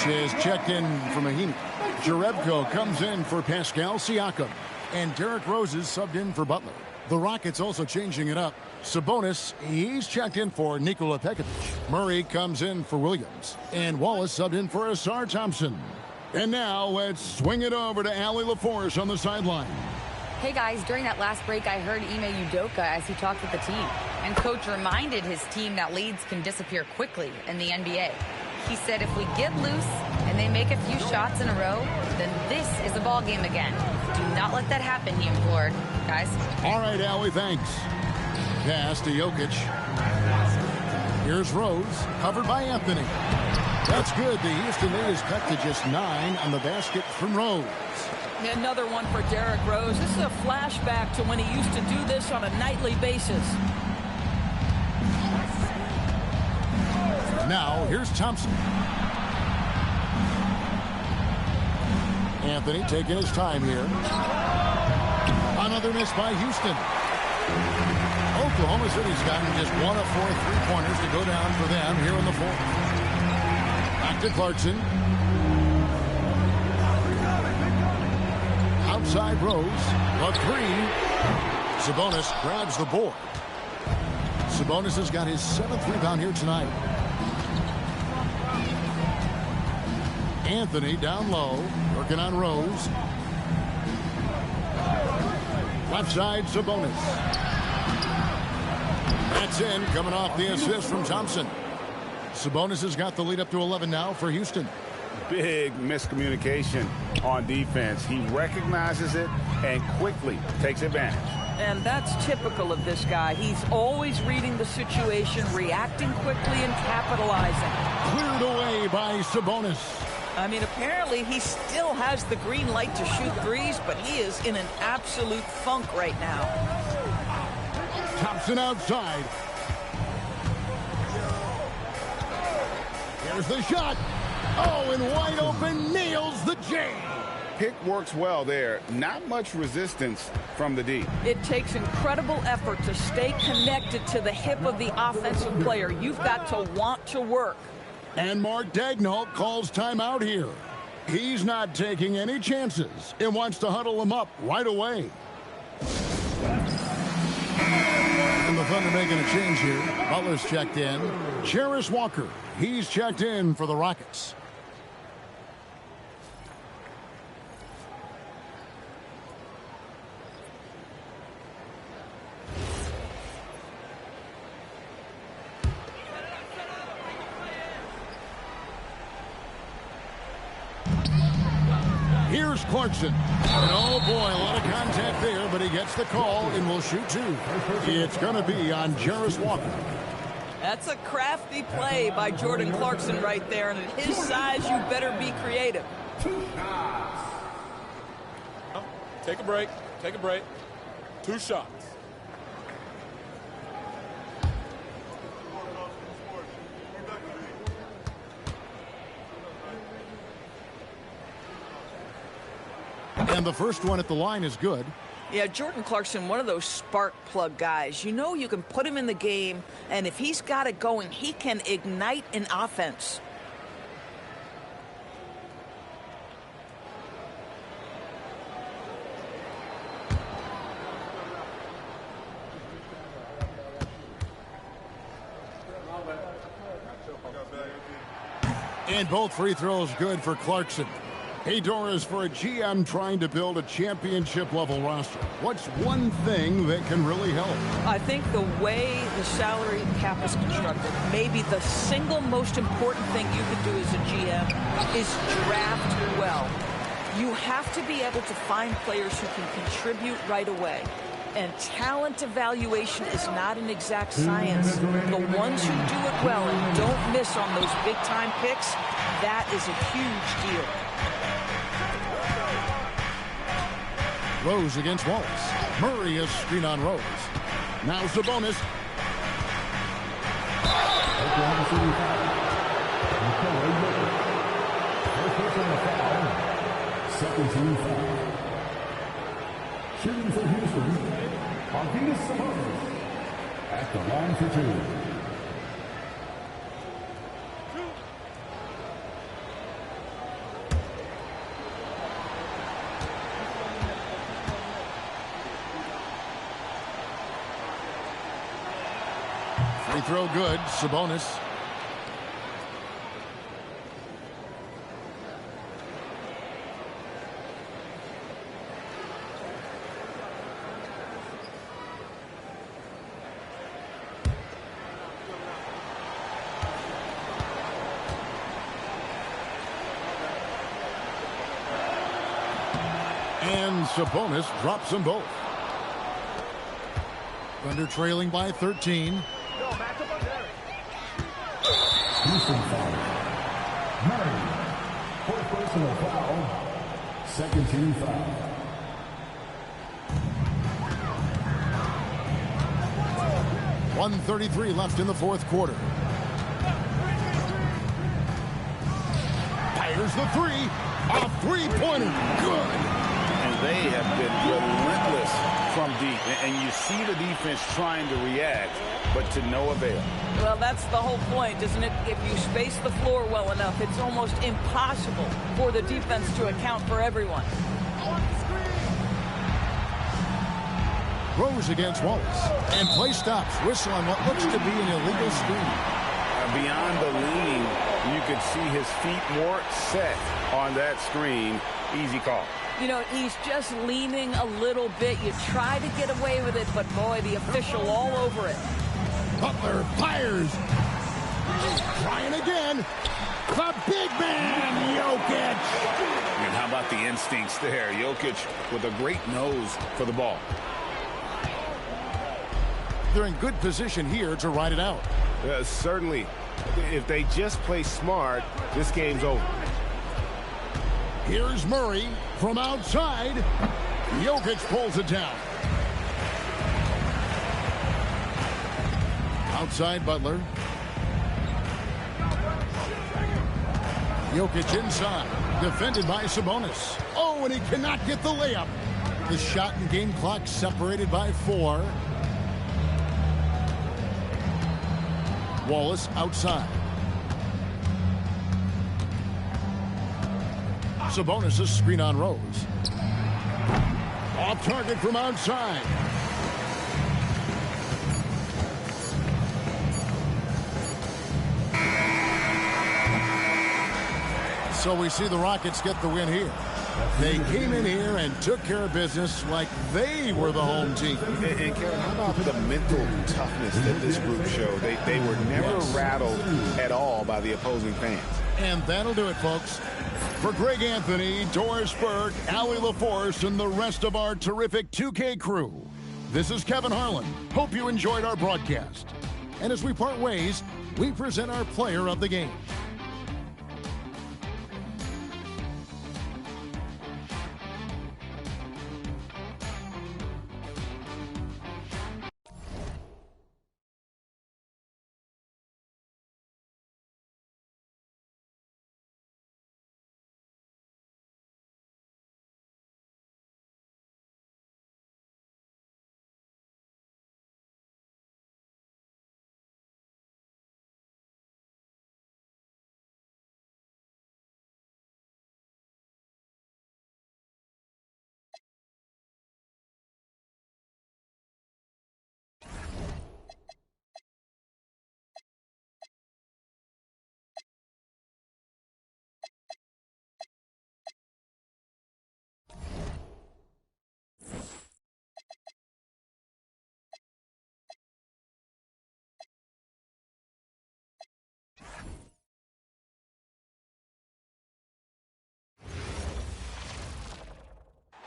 Is checked in from Mahimi. Jerebko comes in for Pascal Siakam. And Derrick Rose is subbed in for Butler. The Rockets also changing it up. Sabonis, he's checked in for Nikola Pekovic. Murray comes in for Williams. And Wallace subbed in for Asar Thompson. And now let's swing it over to Allie LaForce on the sideline. Hey guys, during that last break, I heard Ime Udoka as he talked with the team. And coach reminded his team that leads can disappear quickly in the NBA. He said if we get loose and they make a few shots in a row, then this is a ball game again. Do not let that happen, he implored. Guys. All right, Allie, thanks. Pass to Jokic. Here's Rose, covered by Anthony. That's good. The Houston lead is cut to just 9 on the basket from Rose. Another one for Derrick Rose. This is a flashback to when he used to do this on a nightly basis. Now, here's Thompson. Anthony taking his time here. Another miss by Houston. Oklahoma City's gotten just 1 of 4 3-pointers to go down for them here in the fourth. Back to Clarkson. Outside Rose. A 3. Sabonis grabs the board. Sabonis has got his 7th rebound here tonight. Anthony down low, working on Rose. Left side, Sabonis. That's in, coming off the assist from Thompson. Sabonis has got the lead up to 11 now for Houston. Big miscommunication on defense. He recognizes it and quickly takes advantage. And that's typical of this guy. He's always reading the situation, reacting quickly, and capitalizing. Cleared away by Sabonis. I mean, apparently he still has the green light to shoot threes, but he is in an absolute funk right now. Thompson outside. Here's the shot. Oh, and wide open, nails the J. Pick works well there. Not much resistance from the D. It takes incredible effort to stay connected to the hip of the offensive player. You've got to want to work. And Mark Daigneault calls timeout here. He's not taking any chances and wants to huddle him up right away. And the Thunder making a change here. Butler's checked in. Jarris Walker, he's checked in for the Rockets. Here's Clarkson. And oh boy, a lot of contact there, but he gets the call and will shoot 2. It's going to be on Jarris Walker. That's a crafty play by Jordan Clarkson right there, and at his size, you better be creative. Take a break. Take a break. 2 shots. And the first one at the line is good. Yeah, Jordan Clarkson, one of those spark plug guys. You know you can put him in the game, and if he's got it going, he can ignite an offense. And both free throws good for Clarkson. Hey, Doris, for a GM trying to build a championship-level roster, what's one thing that can really help? I think the way the salary cap is constructed, maybe the single most important thing you could do as a GM is draft well. You have to be able to find players who can contribute right away. And talent evaluation is not an exact science. The ones who do it well and don't miss on those big-time picks, that is a huge deal. Rose against Wallace. Murray is screen on Rose. Now Sabonis. Oklahoma City foul. Nikola Jokic. First personal foul. Second team foul. Shooting for Houston. Arvidas Sabonis. At the line for two. Free throw good. Sabonis. And Sabonis drops them both. Thunder trailing by 13. Houston foul. Murray. Fourth personal foul. Second team foul. .133 left in the fourth quarter. Fires the three. A three-pointer. Good. And they have been relentless from deep. And you see the defense trying to react, but to no avail. Well, that's the whole point, isn't it? If you space the floor well enough, it's almost impossible for the defense to account for everyone. Rose against Wallace. And play stops. Whistle on what looks to be an illegal screen. Beyond the lean, you could see his feet more set on that screen. Easy call. You know, he's just leaning a little bit. You try to get away with it, but boy, the official all over it. Butler fires. Trying again. The big man, Jokic. And how about the instincts there? Jokic with a great nose for the ball. They're in good position here to ride it out. Certainly. If they just play smart, this game's over. Here's Murray from outside. Jokic pulls it down. Outside Butler. Jokic inside. Defended by Sabonis. Oh, and he cannot get the layup. The shot and game clock separated by 4. Wallace outside. Sabonis' screen on Rose. Off target from outside. So we see the Rockets get the win here. They came in here and took care of business like they were the home team. And Karen, how about the mental toughness that this group showed? They were never rattled at all by the opposing fans. And that'll do it, folks. For Greg Anthony, Doris Burke, Allie LaForce, and the rest of our terrific 2K crew, this is Kevin Harlan. Hope you enjoyed our broadcast. And as we part ways, we present our player of the game.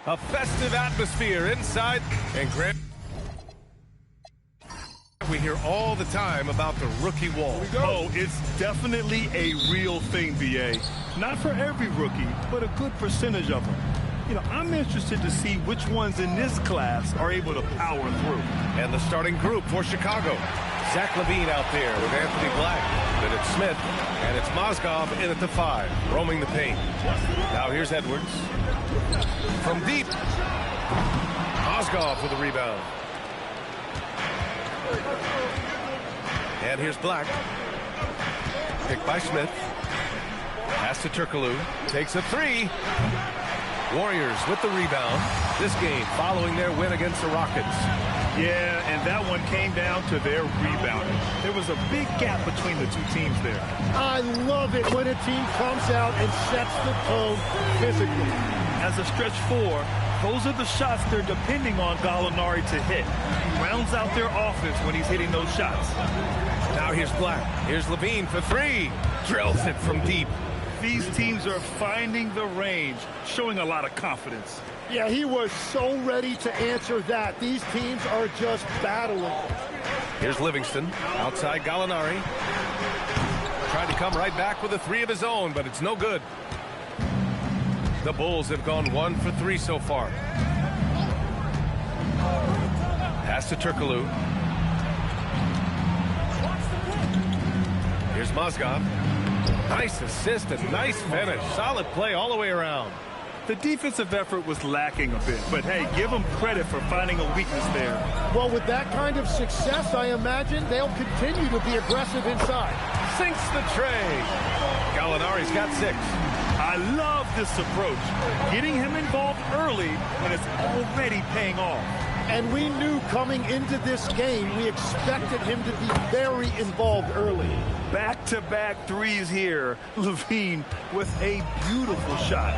A festive atmosphere inside. And Grant, we hear all the time about the rookie wall. Oh, it's definitely a real thing, BA. Not for every rookie, but a good percentage of them. You know, I'm interested to see which ones in this class are able to power through. And the starting group for Chicago. Zach LaVine out there with Anthony Black. Then it's Smith, and it's Mozgov in at the 5, roaming the paint. Now here's Edwards. From deep. Mozgov with the rebound. And here's Black. Picked by Smith. Pass to Turkoglu. Takes a 3. Warriors with the rebound. This game following their win against the Rockets. Yeah, and that one came down to their rebounding. There was a big gap between the two teams there. I love it when a team comes out and sets the tone physically. As a stretch 4, those are the shots they're depending on Gallinari to hit. He rounds out their offense when he's hitting those shots. Now here's Black. Here's LaVine for 3. Drills it from deep. These teams are finding the range, showing a lot of confidence. Yeah, he was so ready to answer that. These teams are just battling. Here's Livingston. Outside Gallinari. Tried to come right back with a 3 of his own, but it's no good. The Bulls have gone 1 for 3 so far. Pass to Turkoglu. Here's Mozgov. Nice assist and nice finish. Solid play all the way around. The defensive effort was lacking a bit, but hey, give them credit for finding a weakness there. Well, with that kind of success, I imagine they'll continue to be aggressive inside. Sinks the tray. Gallinari's got 6. I love this approach. Getting him involved early when it's already paying off. And we knew coming into this game, we expected him to be very involved early. Back-to-back threes here. LaVine with a beautiful shot.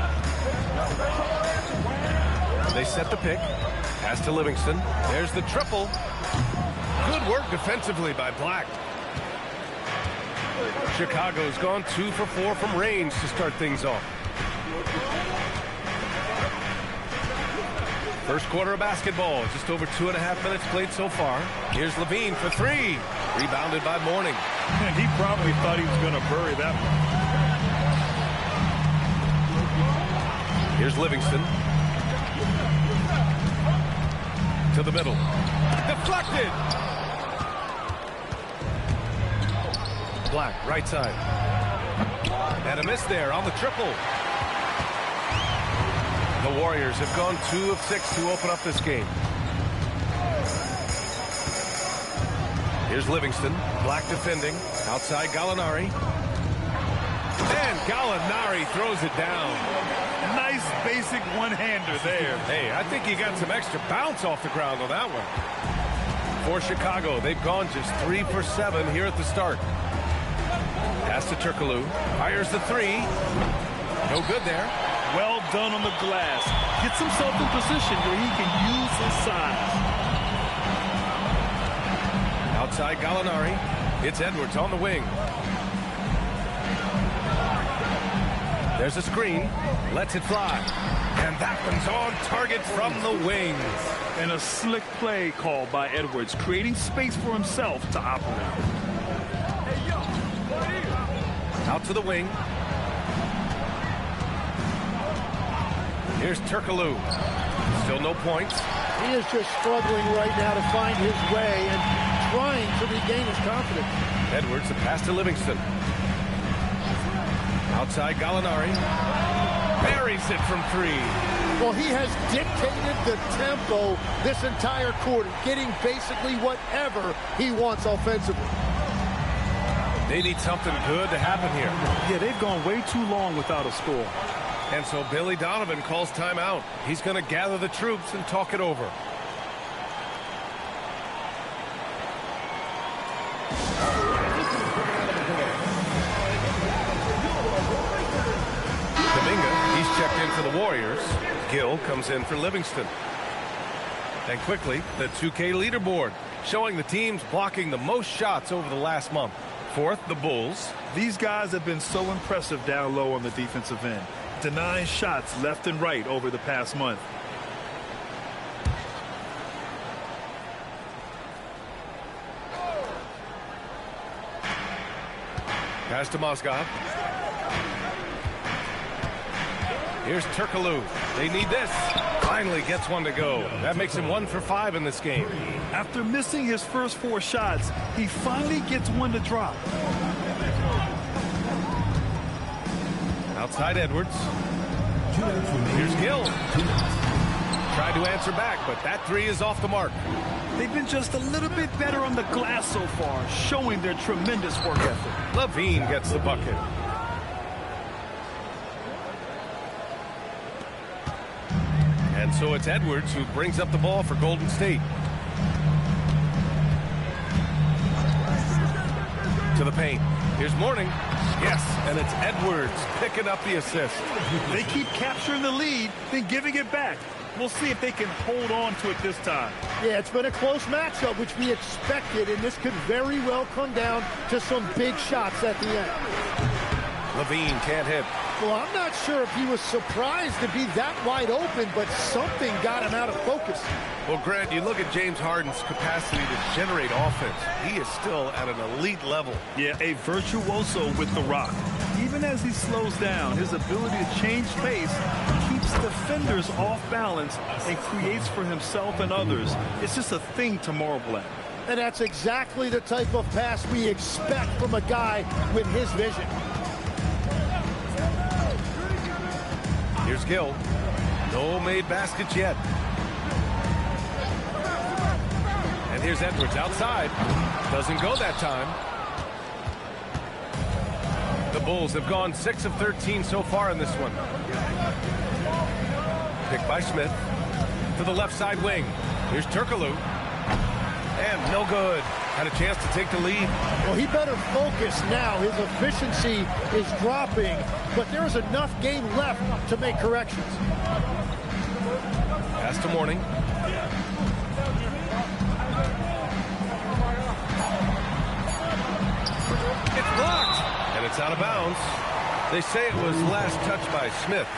They set the pick. Pass to Livingston. There's the triple. Good work defensively by Black. Chicago's gone 2 for 4 from range to start things off. First quarter of basketball, just over 2.5 minutes played so far. Here's LaVine for 3. Rebounded by Mourning. And he probably thought he was going to bury that one. Here's Livingston. To the middle. Deflected! Black, right side. And a miss there on the triple. The Warriors have gone 2 of 6 to open up this game. Here's Livingston. Black defending. Outside Gallinari. And Gallinari throws it down. Nice basic one-hander there. Hey, I think he got some extra bounce off the ground on that one. For Chicago, they've gone just 3 for 7 here at the start. Pass to Turkoglu. Fires the 3. No good there. Well done on the glass. Gets himself in position where he can use his size. Outside Gallinari. It's Edwards on the wing. There's a screen. Lets it fly. And that one's on target from the wing. And a slick play called by Edwards, creating space for himself to operate. Out to the wing. Here's Turkoglu. Still no points. He is just struggling right now to find his way and trying to regain his confidence. Edwards, a pass to Livingston. Outside Gallinari. Buries it from 3. Well, he has dictated the tempo this entire quarter, getting basically whatever he wants offensively. They need something good to happen here. Yeah, they've gone way too long without a score. And so Billy Donovan calls timeout. He's going to gather the troops and talk it over. Kuminga, he's checked in for the Warriors. Gill comes in for Livingston. And quickly, the 2K leaderboard, showing the teams blocking the most shots over the last month. 4th, the Bulls. These guys have been so impressive down low on the defensive end, denying shots left and right over the past month. Pass to Mozgov. Here's Turkoglu. They need this. Finally gets one to go. That makes him 1 for 5 in this game. After missing his first 4 shots, he finally gets one to drop. Outside Edwards. Here's Gill. Tried to answer back, but that 3 is off the mark. They've been just a little bit better on the glass so far, showing their tremendous work ethic. Levine gets the bucket. And so it's Edwards who brings up the ball for Golden State. To the paint. Here's Mourning. Yes, and it's Edwards picking up the assist. They keep capturing the lead, then giving it back. We'll see if they can hold on to it this time. Yeah, it's been a close matchup, which we expected, and this could very well come down to some big shots at the end. Levine can't hit. Well, I'm not sure if he was surprised to be that wide open, but something got him out of focus. Well, Grant, you look at James Harden's capacity to generate offense. He is still at an elite level. Yeah, a virtuoso with the rock. Even as he slows down, his ability to change pace keeps defenders off balance and creates for himself and others. It's just a thing to marvel at. And that's exactly the type of pass we expect from a guy with his vision. Here's Gill. No made baskets yet. And here's Edwards outside. Doesn't go that time. The Bulls have gone 6 of 13 so far in this one. Picked by Smith. To the left side wing. Here's Turkoglu. And no good. Had a chance to take the lead. Well, he better focus now. His efficiency is dropping, but there is enough game left to make corrections. Pass to Mourning. It's blocked. And it's out of bounds. They say it was last touched by Smith.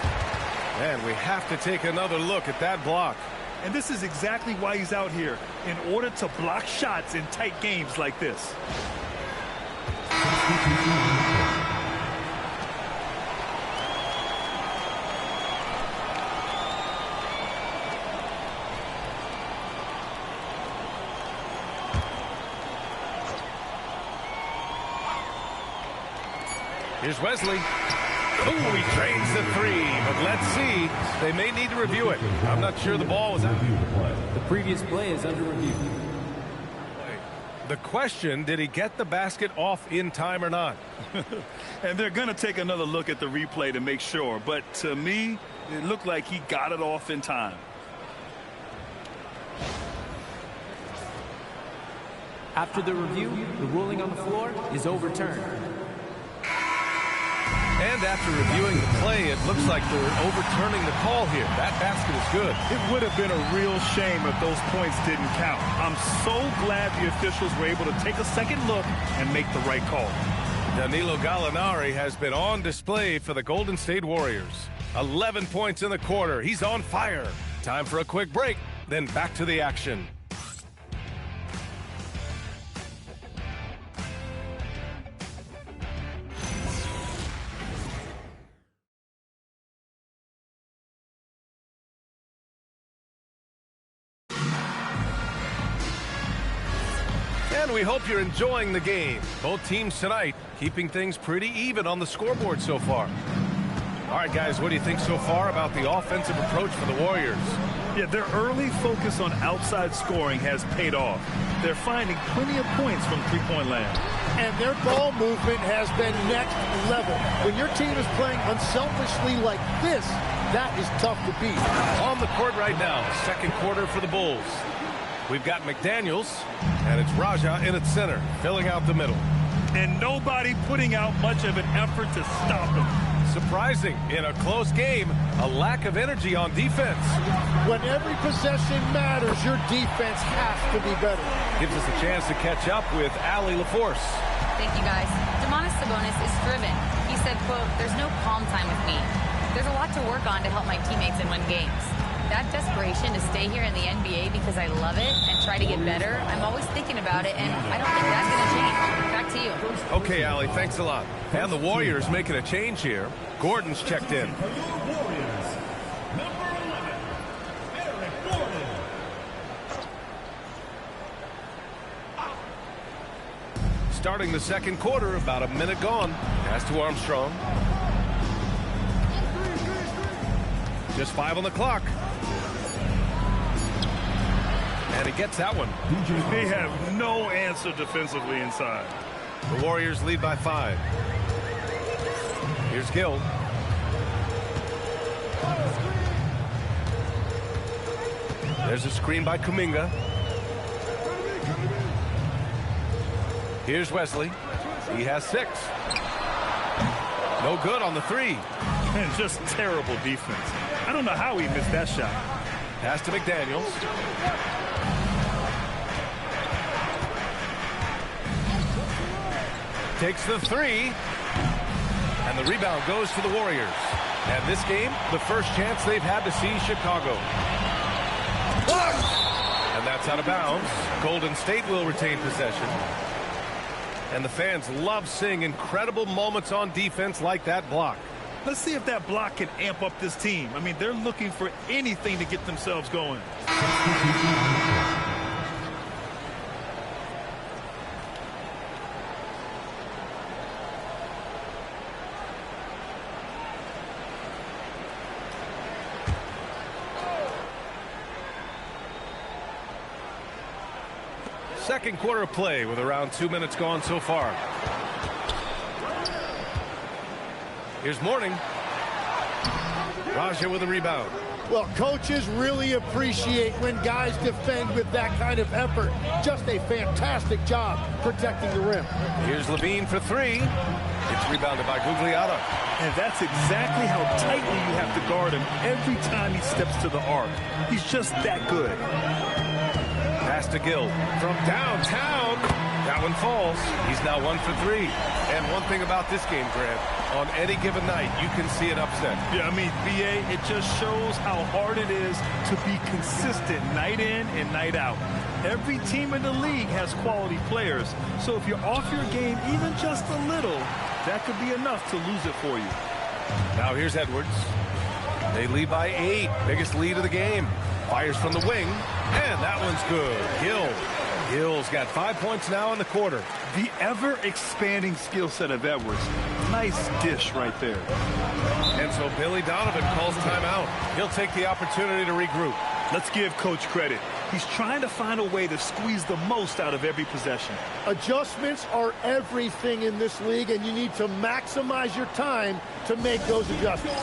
And we have to take another look at that block. And this is exactly why he's out here, in order to block shots in tight games like this. Here's Wesley. Ooh, he drains the 3, but let's see. They may need to review it. I'm not sure the ball was out. The previous play is under review. The question, did he get the basket off in time or not? And they're going to take another look at the replay to make sure. But to me, it looked like he got it off in time. After the review, the ruling on the floor is overturned. And after reviewing the play, it looks like they're overturning the call here. That basket is good. It would have been a real shame if those points didn't count. I'm so glad the officials were able to take a second look and make the right call. Danilo Gallinari has been on display for the Golden State Warriors. 11 points in the quarter. He's on fire. Time for a quick break, then back to the action. And we hope you're enjoying the game. Both teams tonight keeping things pretty even on the scoreboard so far. All right, guys, what do you think so far about the offensive approach for the Warriors? Yeah, their early focus on outside scoring has paid off. They're finding plenty of points from three-point land. And their ball movement has been next level. When your team is playing unselfishly like this, that is tough to beat. On the court right now, second quarter for the Bulls. We've got McDaniels, and it's Raja in its center, filling out the middle. And nobody putting out much of an effort to stop him. Surprising, in a close game, a lack of energy on defense. When every possession matters, your defense has to be better. Gives us a chance to catch up with Allie LaForce. Thank you, guys. Domantas Sabonis is driven. He said, quote, "There's no calm time with me. There's a lot to work on to help my teammates and win games." that desperation to stay here in the NBA because I love it and try to get better, I'm always thinking about it, and I don't think that's going to change. Back to you. Okay, Allie, thanks a lot. And the Warriors making a change here. Gordon's checked in. Starting the second quarter, about a minute gone. Pass to Armstrong. Just 5 on the clock. And he gets that one. They have no answer defensively inside. The Warriors lead by 5. Here's Gill. There's a screen by Kuminga. Here's Wesley. He has 6. No good on the 3. And just terrible defense. I don't know how he missed that shot. Pass to McDaniels. Takes the 3. And the rebound goes to the Warriors. And this game, the first chance they've had to see Chicago. And that's out of bounds. Golden State will retain possession. And the fans love seeing incredible moments on defense like that block. Let's see if that block can amp up this team. I mean, they're looking for anything to get themselves going. Second quarter of play with around 2 minutes gone so far. Here's Mourning. Raja with a rebound. Well, coaches really appreciate when guys defend with that kind of effort. Just a fantastic job protecting the rim. Here's Levine for 3. It's rebounded by Gugliotta. And that's exactly how tightly you have to guard him every time he steps to the arc. He's just that good. Pass to Gill from downtown. That one falls. He's now 1 for 3. And one thing about this game, Grant, on any given night, you can see an upset. Yeah, I mean, BA, it just shows how hard it is to be consistent night in and night out. Every team in the league has quality players. So if you're off your game even just a little, that could be enough to lose it for you. Now here's Edwards. They lead by 8. Biggest lead of the game. Fires from the wing. And that one's good. Gill's got 5 points now in the quarter. The ever-expanding skill set of Edwards. Nice dish right there. And so Billy Donovan calls timeout. He'll take the opportunity to regroup. Let's give Coach credit. He's trying to find a way to squeeze the most out of every possession. Adjustments are everything in this league, and you need to maximize your time to make those adjustments.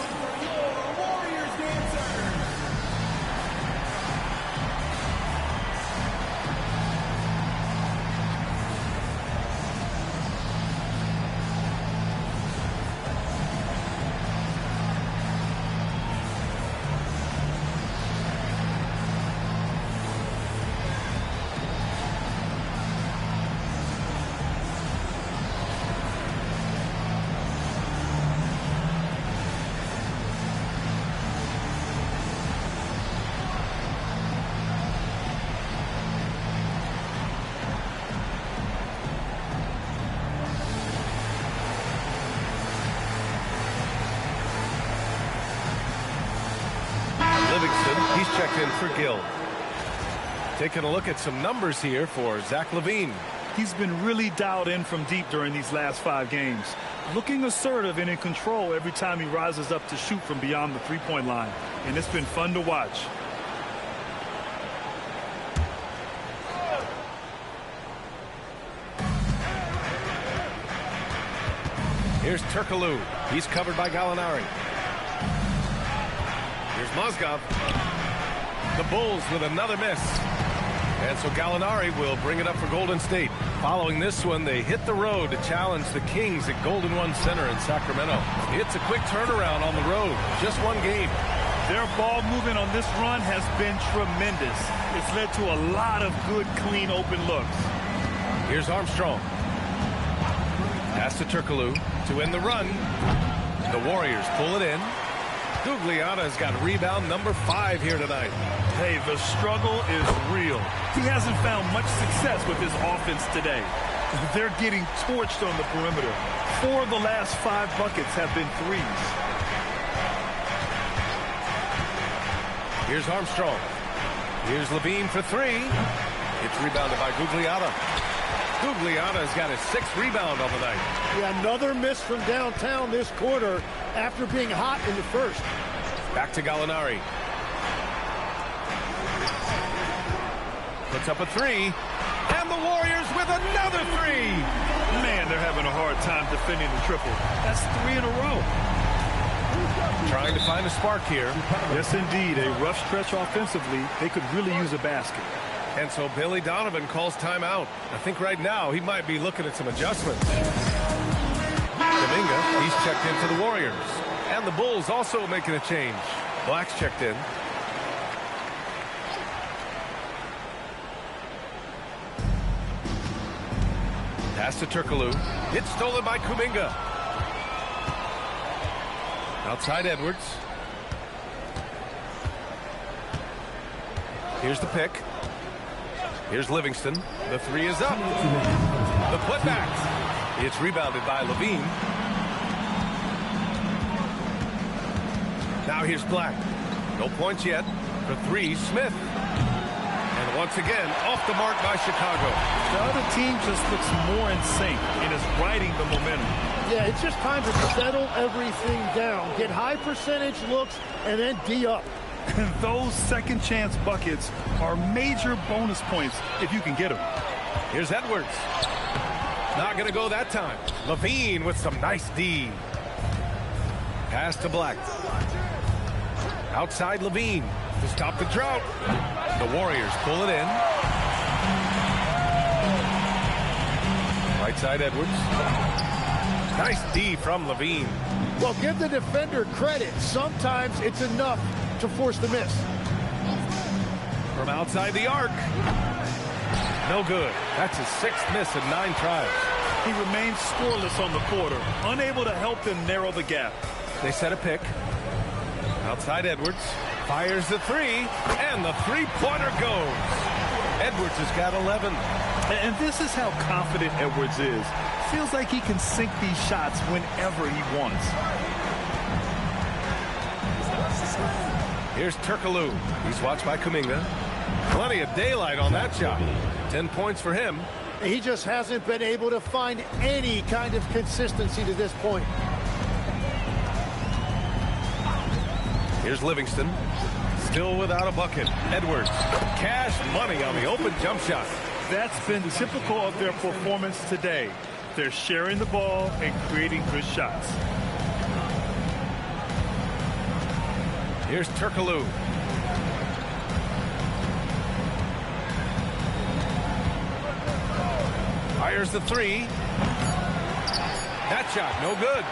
He's checked in for Gill. Taking a look at some numbers here for Zach LaVine. He's been really dialed in from deep during these last 5 games. Looking assertive and in control every time he rises up to shoot from beyond the three-point line. And it's been fun to watch. Here's Turkoglu. He's covered by Gallinari. Here's Mozgov. The Bulls with another miss. And so Gallinari will bring it up for Golden State. Following this one, they hit the road to challenge the Kings at Golden One Center in Sacramento. It's a quick turnaround on the road. Just one game. Their ball movement on this run has been tremendous. It's led to a lot of good, clean, open looks. Here's Armstrong. Pass to Turkoglu to end the run. The Warriors pull it in. Gugliotta's got rebound number 5 here tonight. Hey, the struggle is real. He hasn't found much success with his offense today. They're getting torched on the perimeter. 4 of the last 5 buckets have been threes. Here's Armstrong. Here's Levine for 3. It's rebounded by Gugliotta. Gugliotta's got his 6th rebound on the night. Yeah, another miss from downtown this quarter after being hot in the first. Back to Gallinari. Puts up a 3. And the Warriors with another 3. Man, they're having a hard time defending the triple. That's 3 in a row. Trying to find a spark here. Yes, indeed. A rough stretch offensively. They could really use a basket. And so Billy Donovan calls timeout. I think right now he might be looking at some adjustments. Kuminga, he's checked in for the Warriors. And the Bulls also making a change. Black's checked in. Pass to Turkoglu. It's stolen by Kuminga. Outside Edwards. Here's the pick. Here's Livingston. The 3 is up. The putback. It's rebounded by Levine. Now here's Black. No points yet. For 3, Smith. And once again, off the mark by Chicago. The other team just looks more in sync and is riding the momentum. Yeah, it's just time to settle everything down. Get high percentage looks and then D up. And those second chance buckets are major bonus points if you can get them. Here's Edwards. Not going to go that time. Levine with some nice D. Pass to Black. Outside Levine to stop the drought. The Warriors pull it in. Right side Edwards. Nice D from Levine. Well, give the defender credit. Sometimes it's enough to force the miss. From outside the arc. No good. That's his 6th miss in 9 tries. He remains scoreless on the quarter, unable to help them narrow the gap. They set a pick. Outside Edwards. Fires the 3, and the 3-pointer goes. Edwards has got 11. And this is how confident Edwards is. Feels like he can sink these shots whenever he wants. Here's Turkoglu. He's watched by Kuminga. Plenty of daylight on that shot. 10 points for him. He just hasn't been able to find any kind of consistency to this point. Here's Livingston. Still without a bucket. Edwards. Cash money on the open jump shot. That's been typical of their performance today. They're sharing the ball and creating good shots. Here's Turkoglu. Fires the 3. That shot, no good.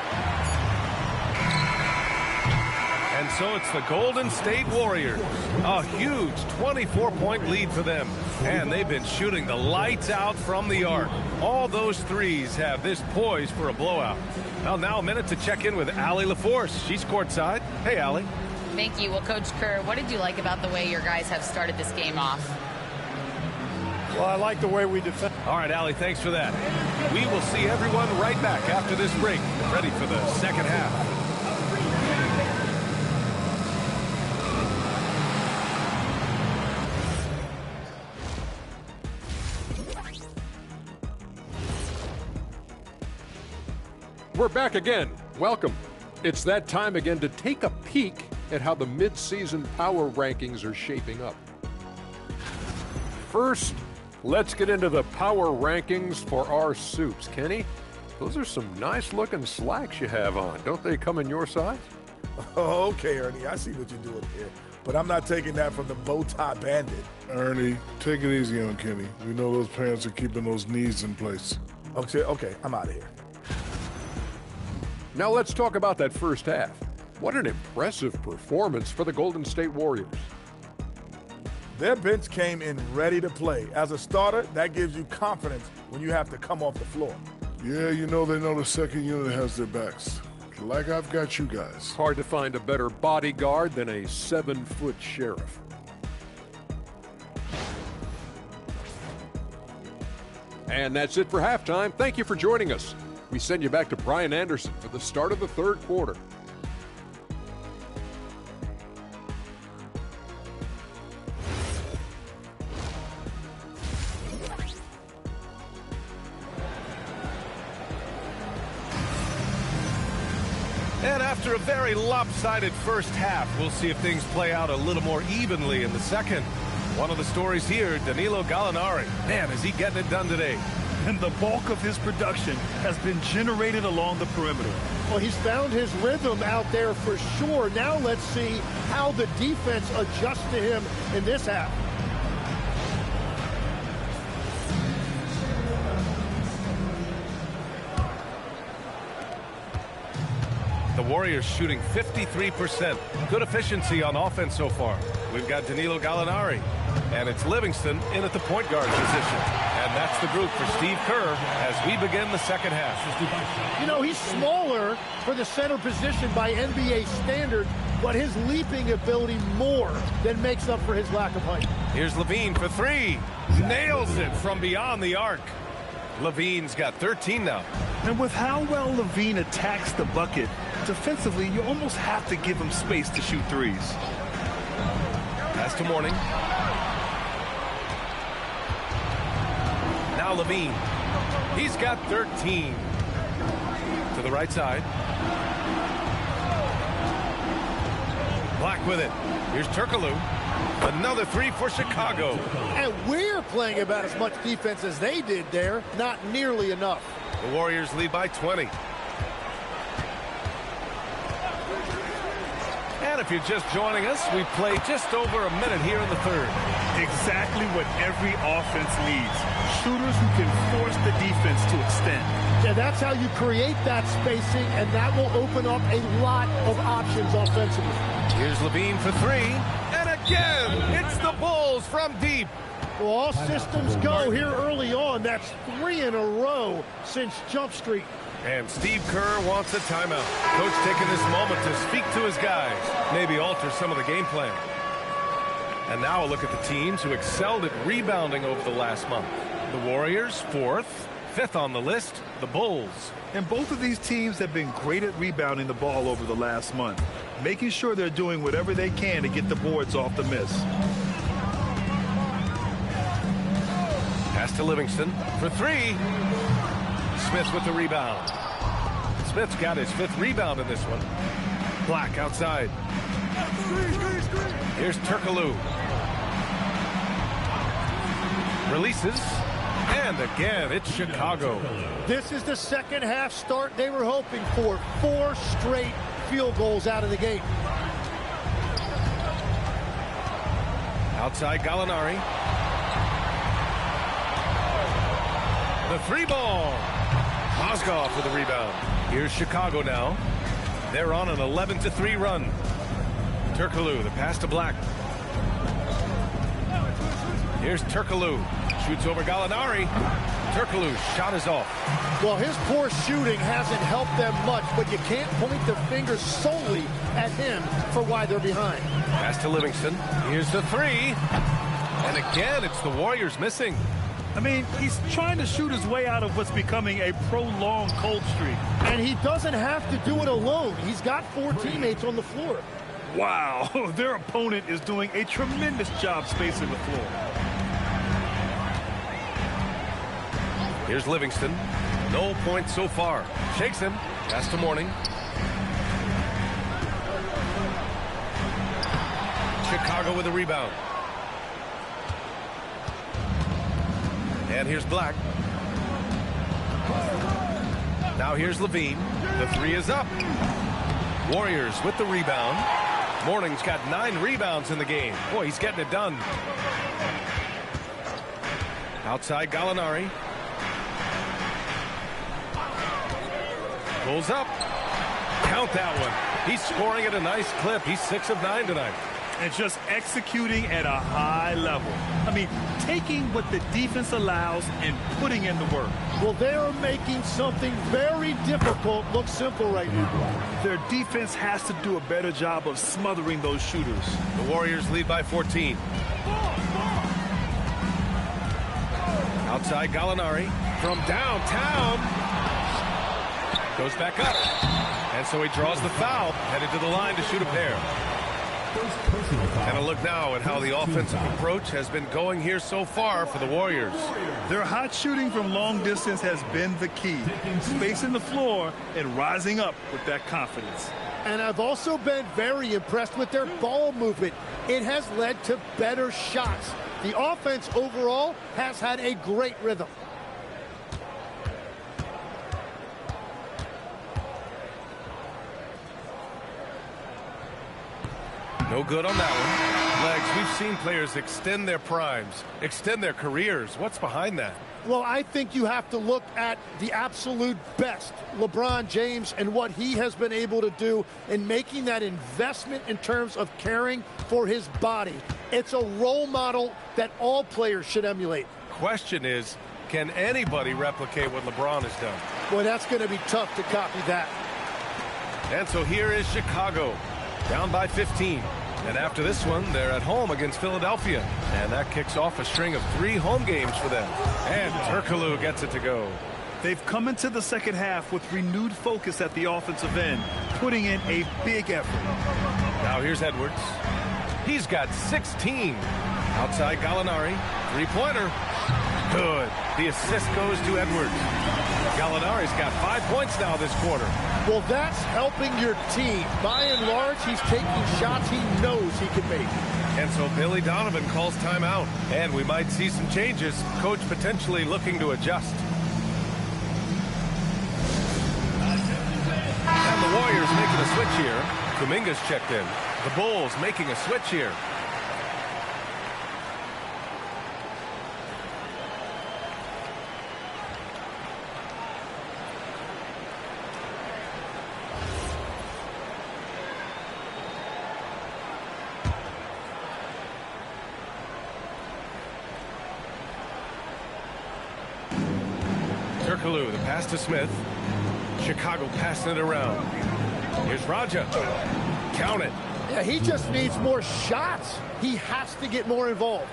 And so it's the Golden State Warriors. A huge 24-point lead for them. And they've been shooting the lights out from the arc. All those threes have this poised for a blowout. Well, now a minute to check in with Allie LaForce. She's courtside. Hey, Allie. Thank you. Well, Coach Kerr, what did you like about the way your guys have started this game off? Well, I like the way we defend. All right, Allie, thanks for that. We will see everyone right back after this break, ready for the second half. We're back again. Welcome. It's that time again to take a peek at how the mid-season power rankings are shaping up. First, let's get into the power rankings for our suits. Kenny, those are some nice-looking slacks you have on. Don't they come in your size? Okay, Ernie, I see what you're doing here. But I'm not taking that from the bow tie bandit. Ernie, take it easy on Kenny. We know those pants are keeping those knees in place. Okay, I'm out of here. Now let's talk about that first half. What an impressive performance for the Golden State Warriors. Their bench came in ready to play. As a starter, that gives you confidence when you have to come off the floor. Yeah, they know the second unit has their backs. like I've got you guys. Hard to find a better bodyguard than a 7-foot sheriff. And that's it for halftime. Thank you for joining us. We send you back to Brian Anderson for the start of the third quarter. And after a very lopsided first half, we'll see if things play out a little more evenly in the second. One of the stories here, Danilo Gallinari. Man, is he getting it done today. And the bulk of his production has been generated along the perimeter. Well, he's found his rhythm out there for sure. Now let's see how the defense adjusts to him in this half. The Warriors shooting 53%. Good efficiency on offense so far. We've got Danilo Gallinari, and it's Livingston in at the point guard position. And that's the group for Steve Kerr as we begin the second half. You know, he's smaller for the center position by NBA standards, but his leaping ability more than makes up for his lack of height. Here's Levine for three. Nails it from beyond the arc. Levine's got 13 now. And with how well Levine attacks the bucket, defensively, you almost have to give him space to shoot threes. Pass to Mourning. Now Levine. He's got 13. To the right side. Black with it. Here's Turkoglu. Another three for Chicago. And we're playing about as much defense as they did there. Not nearly enough. The Warriors lead by 20. And if you're just joining us, we play just over a minute here in the third. Exactly what every offense needs. Shooters who can force the defense to extend. Yeah, that's how you create that spacing, and that will open up a lot of options offensively. Here's Levine for three. And again, it's the Bulls from deep. Well, all systems go here early on. That's 3 in a row since Jump Street. And Steve Kerr wants a timeout. Coach taking this moment to speak to his guys, maybe alter some of the game plan. And now a look at the teams who excelled at rebounding over the last month. The Warriors, 4th. 5th on the list, the Bulls. And both of these teams have been great at rebounding the ball over the last month, making sure they're doing whatever they can to get the boards off the miss. Pass to Livingston for three. Smith with the rebound. Smith's got his 5th rebound in this one. Black outside. Here's Turkoglu. Releases. And again, it's Chicago. This is the second half start they were hoping for. 4 straight field goals out of the gate. Outside Gallinari. The 3-ball. Mozgov for the rebound. Here's Chicago now. They're on an 11-3 run. Turkoglu, the pass to Black. Here's Turkoglu. Shoots over Gallinari. Turkoglu's shot is off. Well, his poor shooting hasn't helped them much, but you can't point the finger solely at him for why they're behind. Pass to Livingston. Here's the 3. And again, it's the Warriors missing. I mean, he's trying to shoot his way out of what's becoming a prolonged cold streak. And he doesn't have to do it alone. He's got 4 teammates on the floor. Wow, their opponent is doing a tremendous job spacing the floor. Here's Livingston. No points so far. Shakes him. Pass to Mourning. Chicago with a rebound. And here's Black. Now here's Levine. The 3 is up. Warriors with the rebound. Mourning's got 9 rebounds in the game. Boy, he's getting it done. Outside Gallinari. Pulls up. Count that one. He's scoring at a nice clip. He's 6 of 9 tonight. and just executing at a high level. I mean, taking what the defense allows and putting in the work. Well, they are making something very difficult look simple right now. Their defense has to do a better job of smothering those shooters. The Warriors lead by 14. Outside Gallinari from downtown. Goes back up. And so he draws the foul, headed to the line to shoot a pair. And a look now at how the offensive approach has been going here so far for the Warriors. Their hot shooting from long distance has been the key. Spacing the floor and rising up with that confidence. And I've also been very impressed with their ball movement. It has led to better shots. The offense overall has had a great rhythm. No good on that one. Legs, we've seen players extend their primes, extend their careers. What's behind that? Well, I think you have to look at the absolute best, LeBron James, and what he has been able to do in making that investment in terms of caring for his body. It's a role model that all players should emulate. Question is, can anybody replicate what LeBron has done? Well, that's going to be tough to copy that. And so here is Chicago, down by 15. And after this one, they're at home against Philadelphia. And that kicks off a string of 3 home games for them. And Turkoglu gets it to go. They've come into the second half with renewed focus at the offensive end, putting in a big effort. Now here's Edwards. He's got 16. Outside Gallinari. 3-pointer. Good. The assist goes to Edwards. Gallinari's got 5 points now this quarter. Well, that's helping your team. By and large, he's taking shots he knows he can make. And so Billy Donovan calls timeout. And we might see some changes. Coach potentially looking to adjust. And the Warriors making a switch here. Kuminga's checked in. The Bulls making a switch here. Turkoglu, the pass to Smith. Chicago passing it around. Here's Raja. Count it. Yeah, he just needs more shots. He has to get more involved.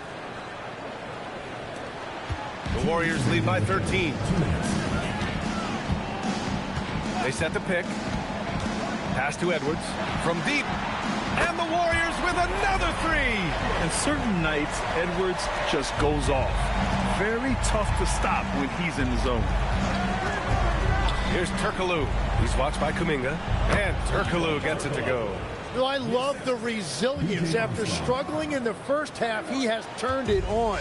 The Warriors lead by 13. They set the pick. Pass to Edwards from deep. And the Warriors with another 3. And certain nights, Edwards just goes off. Very tough to stop when he's in the zone. Here's Turkoglu. He's watched by Kuminga. And Turkoglu gets it to go. You know, I love the resilience. After struggling in the first half, he has turned it on.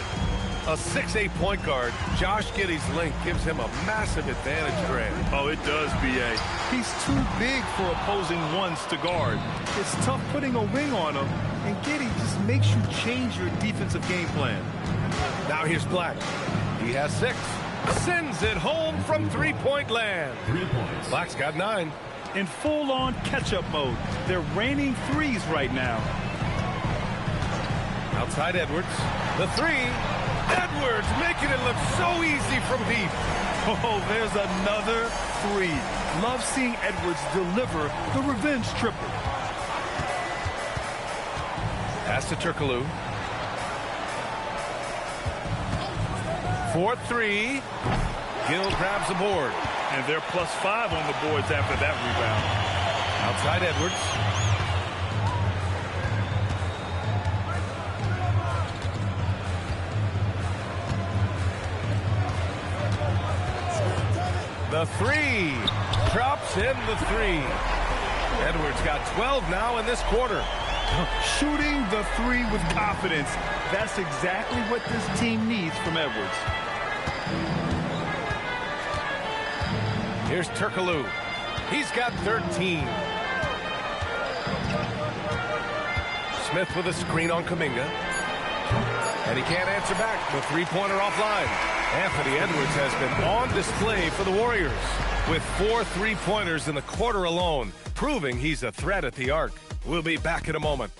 A 6'8" point guard, Josh Giddey's length gives him a massive advantage, Grant. Oh, it does, B.A. He's too big for opposing ones to guard. It's tough putting a wing on him, and Giddey just makes you change your defensive game plan. Now here's Black. He has 6. Sends it home from 3-point land. 3 points. Black's got 9. In full-on catch-up mode, they're raining threes right now. Outside Edwards. The 3. Edwards making it look so easy from deep. Oh, there's another 3. Love seeing Edwards deliver the revenge triple. Pass to Turkoglu. 4-3. Gill grabs the board. And they're +5 on the boards after that rebound. Outside Edwards. The 3. Drops in the 3. Edwards got 12 now in this quarter. Shooting the 3 with confidence. That's exactly what this team needs from Edwards. Here's Turkoglu. He's got 13. Smith with a screen on Kuminga. And he can't answer back. The 3-pointer offline. Anthony Edwards has been on display for the Warriors with 4 3-pointers in the quarter alone, proving he's a threat at the arc. We'll be back in a moment.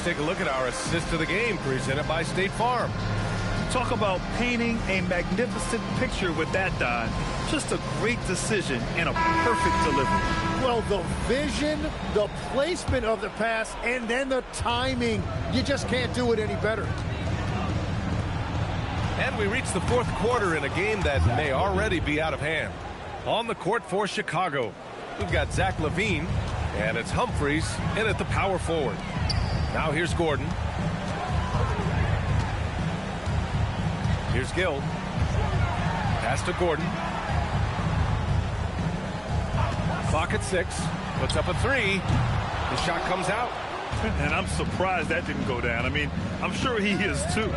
Let's take a look at our assist of the game presented by State Farm. Talk about painting a magnificent picture with that, Don. Just a great decision and a perfect delivery. Well, the vision, the placement of the pass, and then the timing. You just can't do it any better. And we reach the fourth quarter in a game that may already be out of hand. On the court for Chicago, we've got Zach LaVine, and it's Humphreys in at the power forward. Now here's Gordon. Here's Gill. Pass to Gordon. Clock at 6. Puts up a 3. The shot comes out. And I'm surprised that didn't go down. I mean, I'm sure he is too.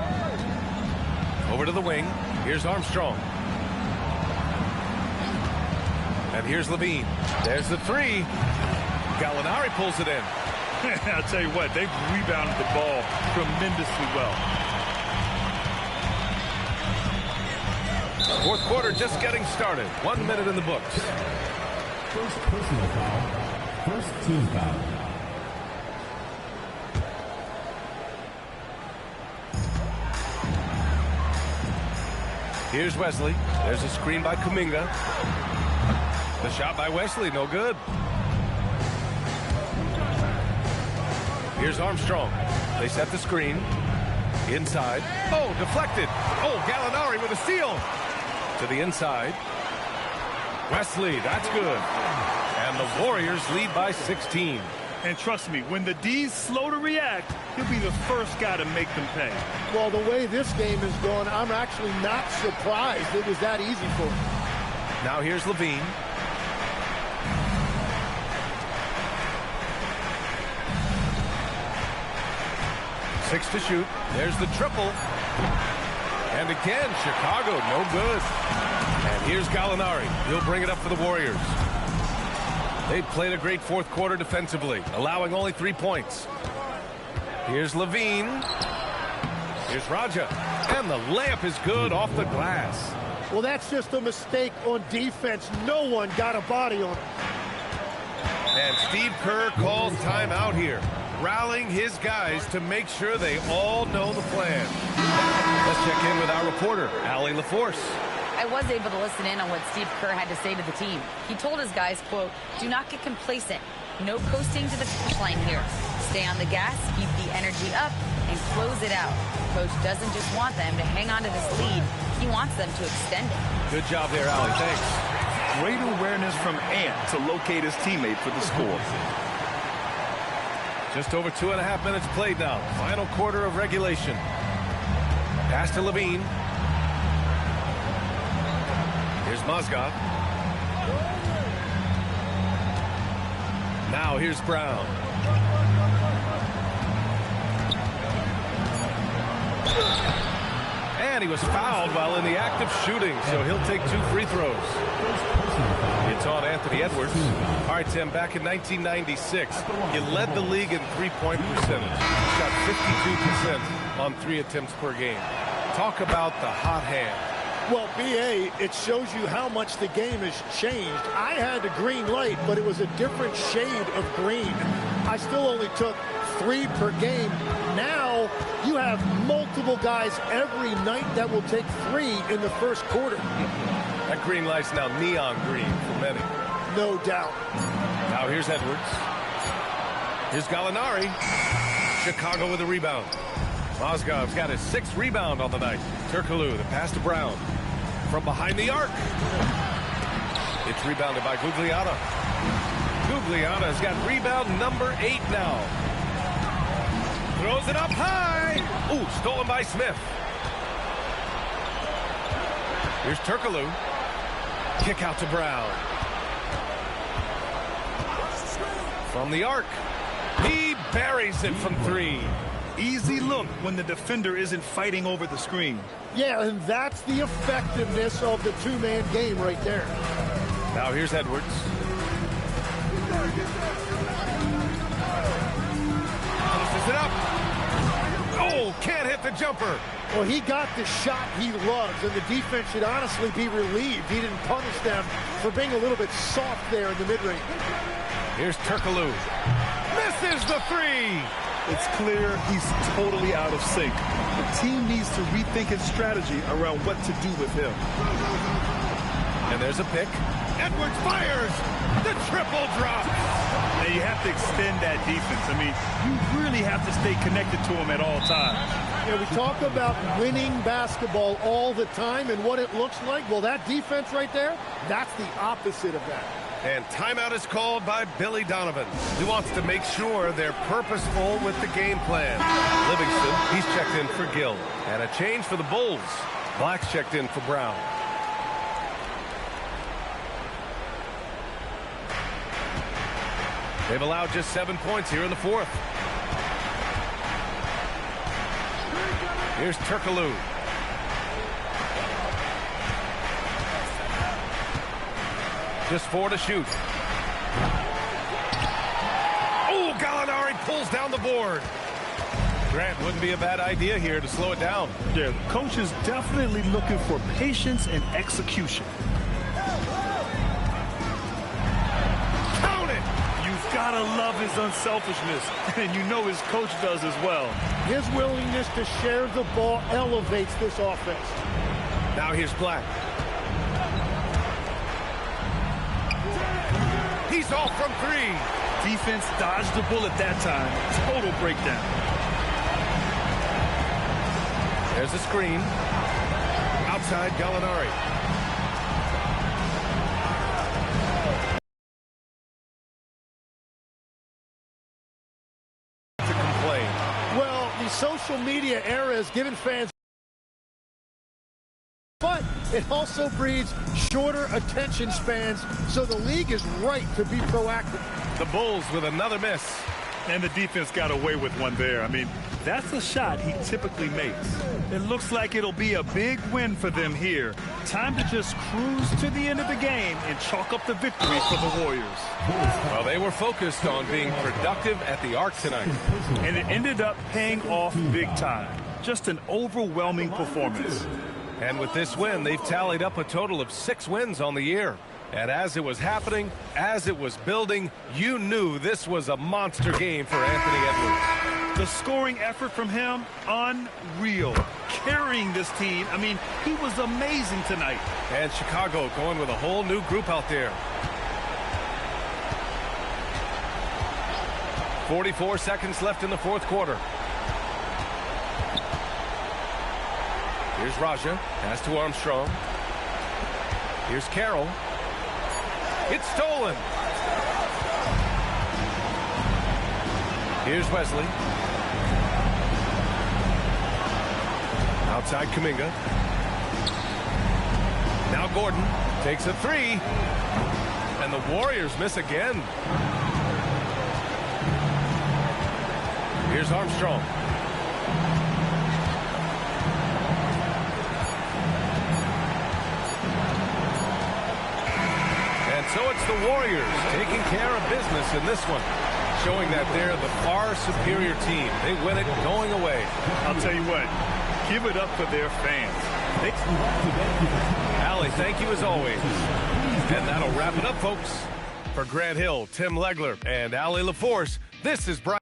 Over to the wing. Here's Armstrong. And here's LaVine. There's the 3. Gallinari pulls it in. I'll tell you what, they've rebounded the ball tremendously well. Fourth quarter just getting started. 1 minute in the books. First personal foul. First team foul. Here's Wesley. There's a screen by Kuminga. The shot by Wesley, no good. Here's Armstrong. They set the screen. Inside. Oh, deflected. Oh, Gallinari with a steal. To the inside. Wesley, that's good. And the Warriors lead by 16. And trust me, when the D's slow to react, he'll be the first guy to make them pay. Well, the way this game is going, I'm actually not surprised it was that easy for him. Now here's LaVine. Six to shoot. There's the triple. And again, Chicago, no good. And here's Gallinari. He'll bring it up for the Warriors. They've played a great fourth quarter defensively, allowing only 3 points. Here's LaVine. Here's Raja. And the layup is good off the glass. Well, that's just a mistake on defense. No one got a body on him. And Steve Kerr calls timeout here, rallying his guys to make sure they all know the plan. Let's check in with our reporter, Allie LaForce. I was able to listen in on what Steve Kerr had to say to the team. He told his guys, quote, do not get complacent. No coasting to the finish line here. Stay on the gas, keep the energy up, and close it out. Coach doesn't just want them to hang on to this lead. He wants them to extend it. Good job there, Allie. Thanks. Great awareness from Ant to locate his teammate for the score. Just over 2.5 minutes played now. Final quarter of regulation. Pass to LaVine. Here's Mozgov. Now here's Brown. And he was fouled while in the act of shooting, so he'll take 2 free throws. It's on Anthony Edwards. All right, Tim, back in 1996, he led the league in three-point percentage. Shot 52% on 3 attempts per game. Talk about the hot hand. Well, B.A., it shows you how much the game has changed. I had the green light, but it was a different shade of green. I still only took 3 per game. Now you have multiple guys every night that will take 3 in the first quarter. That green light's now neon green for many. No doubt. Now here's Edwards. Here's Gallinari. Chicago with a rebound. Mozgov's got his 6th rebound on the night. Turkoglu, the pass to Brown. From behind the arc. It's rebounded by Gugliotta. Gugliotta's got rebound number 8 now. Throws it up high. Ooh, stolen by Smith. Here's Turkoglu. Kick out to Brown. From the arc. He buries it from 3. Easy look when the defender isn't fighting over the screen. Yeah, and that's the effectiveness of the 2-man game right there. Now here's Edwards. Tosses it up. Oh, can't hit the jumper. Well, he got the shot he loves, and the defense should honestly be relieved he didn't punish them for being a little bit soft there in the mid-range. Here's Turkoglu. Misses the 3. It's clear he's totally out of sync. The team needs to rethink its strategy around what to do with him. And there's a pick. Edwards fires. The triple drop. And you have to extend that defense. I mean, you really have to stay connected to him at all times. Yeah, we talk about winning basketball all the time and what it looks like. Well, that defense right there, that's the opposite of that. And timeout is called by Billy Donovan. He wants to make sure they're purposeful with the game plan. Livingston, he's checked in for Gill. And a change for the Bulls. Black's checked in for Brown. They've allowed just 7 points here in the fourth. Here's Turkoglu. Just 4 to shoot. Oh, Gallinari pulls down the board. Grant, wouldn't be a bad idea here to slow it down. Yeah, coach is definitely looking for patience and execution. Count it! You've got to love his unselfishness, and you know his coach does as well. His willingness to share the ball elevates this offense. Now here's Black. He's off from 3. Defense dodged the bullet that time. Total breakdown. There's a screen. Outside Gallinari. To complain. Well, the social media era has given fans, but it also breeds shorter attention spans, so the league is right to be proactive. The Bulls with another miss. And the defense got away with one there. I mean, that's a shot he typically makes. It looks like it'll be a big win for them here. Time to just cruise to the end of the game and chalk up the victory for the Warriors. Well, they were focused on being productive at the arc tonight. And it ended up paying off big time. Just an overwhelming performance. And with this win, they've tallied up a total of 6 wins on the year. And as it was happening, as it was building, you knew this was a monster game for Anthony Edwards. The scoring effort from him, unreal. Carrying this team, I mean, he was amazing tonight. And Chicago going with a whole new group out there. 44 seconds left in the fourth quarter. Here's Raja, pass to Armstrong. Here's Carroll. It's stolen. Here's Wesley. Outside Kuminga. Now Gordon takes a 3. And the Warriors miss again. Here's Armstrong. So it's the Warriors taking care of business in this one, showing that they're the far superior team. They win it going away. I'll tell you what, give it up for their fans. Allie, thank you as always. And that'll wrap it up, folks. For Grant Hill, Tim Legler, and Allie LaForce, this is Brian.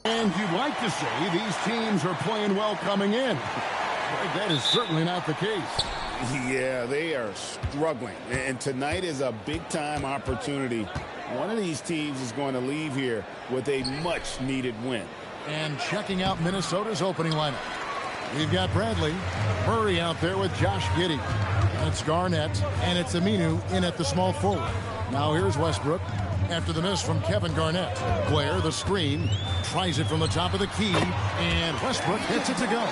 And you'd like to say these teams are playing well coming in. But that is certainly not the case. Yeah, they are struggling. And tonight is a big-time opportunity. One of these teams is going to leave here with a much-needed win. And checking out Minnesota's opening lineup. We've got Bradley, Murray out there with Josh Giddey. It's Garnett, and it's Aminu in at the small forward. Now here's Westbrook. After the miss from Kevin Garnett. Blair, the screen, tries it from the top of the key, and Westbrook hits it to go.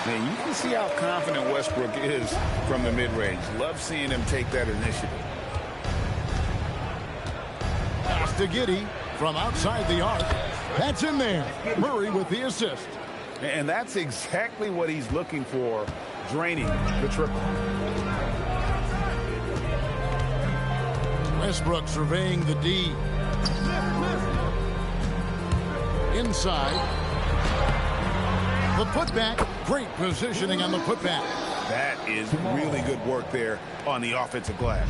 Man, you can see how confident Westbrook is from the mid-range. Love seeing him take that initiative. Pass to Giddey from outside the arc. That's in there. Murray with the assist. And that's exactly what he's looking for, draining the triple. Westbrook surveying the D. Inside. The putback. Great positioning on the putback. That is really good work there on the offensive glass.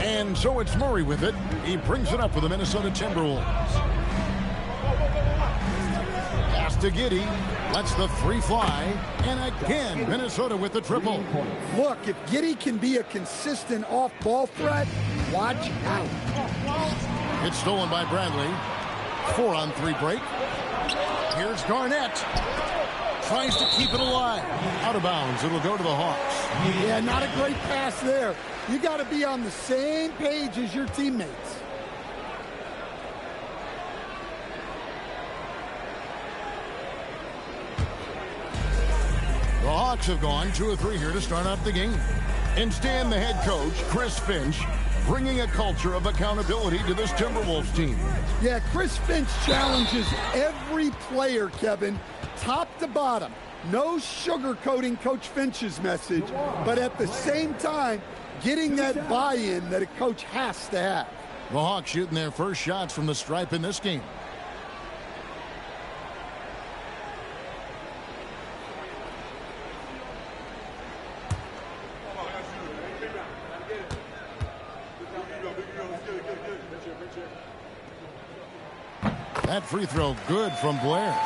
And so it's Murray with it. He brings it up for the Minnesota Timberwolves. Pass to Giddey. Lets the three fly. And again, Minnesota with the triple. Look, if Giddey can be a consistent off-ball threat, watch out. It's stolen by Bradley. 4-on-3 break. Here's Garnett. Tries to keep it alive. Out of bounds. It'll go to the Hawks. Yeah, not a great pass there. You got to be on the same page as your teammates. The Hawks have gone 2 of 3 here to start out the game. And Stan, the head coach, Chris Finch, bringing a culture of accountability to this Timberwolves team. Yeah, Chris Finch challenges every player, Kevin, top to bottom. No sugarcoating Coach Finch's message, but at the same time, getting that buy-in that a coach has to have. The Hawks shooting their first shots from the stripe in this game. That free throw good from Blair.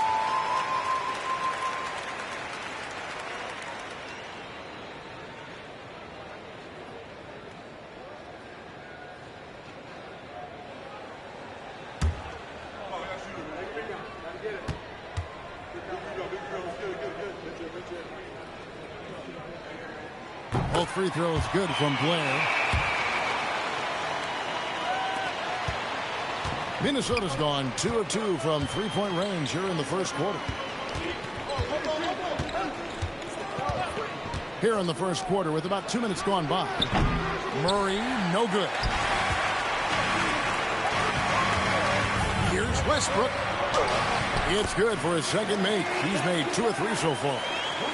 Both free throws good from Blair. Minnesota's gone 2 of 2 from three-point range here in the first quarter. Here in the first quarter with about 2 minutes gone by. Murray, no good. Here's Westbrook. It's good for his second make. He's made 2 of 3 so far.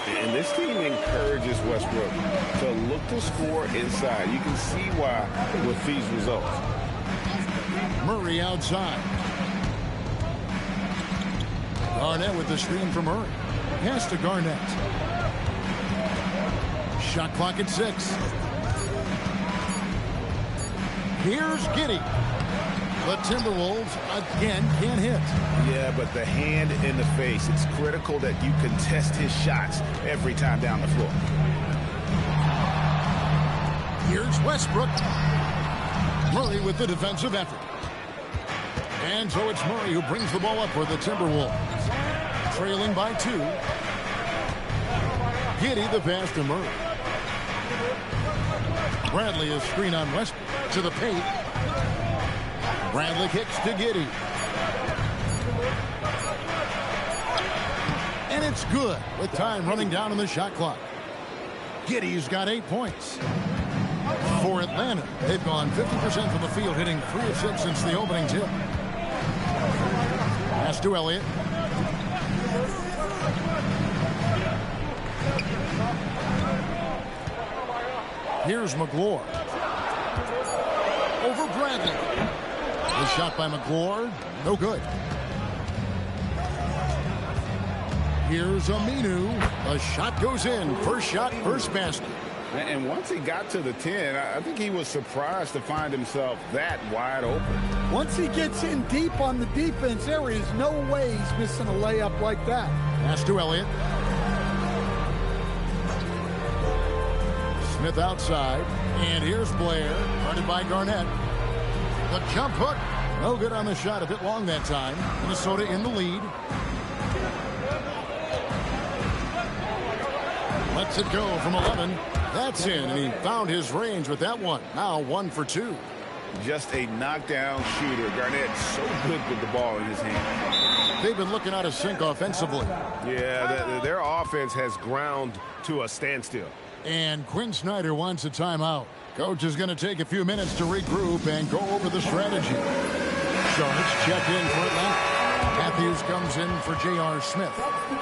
And this team encourages Westbrook to look to score inside. You can see why with these results. Murray outside. Garnett with the screen from Murray. Pass to Garnett. Shot clock at 6. Here's Giddey. The Timberwolves again can't hit. Yeah, but the hand in the face. It's critical that you contest his shots every time down the floor. Here's Westbrook. Murray with the defensive effort. And so it's Murray who brings the ball up for the Timberwolves. Trailing by 2. Giddey the pass to Murray. Bradley is screen on Westbrook to the paint. Bradley kicks to Giddey. And it's good with time running down on the shot clock. Giddey's got 8 points. For Atlanta, they've gone 50% from the field, hitting 3 of 6 since the opening tip. Pass to Elliott. Here's McGlure. Over Bradley. The shot by McGlure, no good. Here's Aminu. A shot goes in. First shot, first basket. And once he got to the 10, I think he was surprised to find himself that wide open. Once he gets in deep on the defense, there is no way he's missing a layup like that. Pass to Elliott. Smith outside. And here's Blair, guarded by Garnett. The jump hook. No good on the shot. A bit long that time. Minnesota in the lead. Lets it go from 11. That's in, and he found his range with that one. Now 1 for 2. Just a knockdown shooter. Garnett so good with the ball in his hand. They've been looking out of sync offensively. Yeah, their offense has ground to a standstill. And Quinn Snyder wants a timeout. Coach is going to take a few minutes to regroup and go over the strategy. Sharks check in for Atlanta. Matthews comes in for J.R. Smith.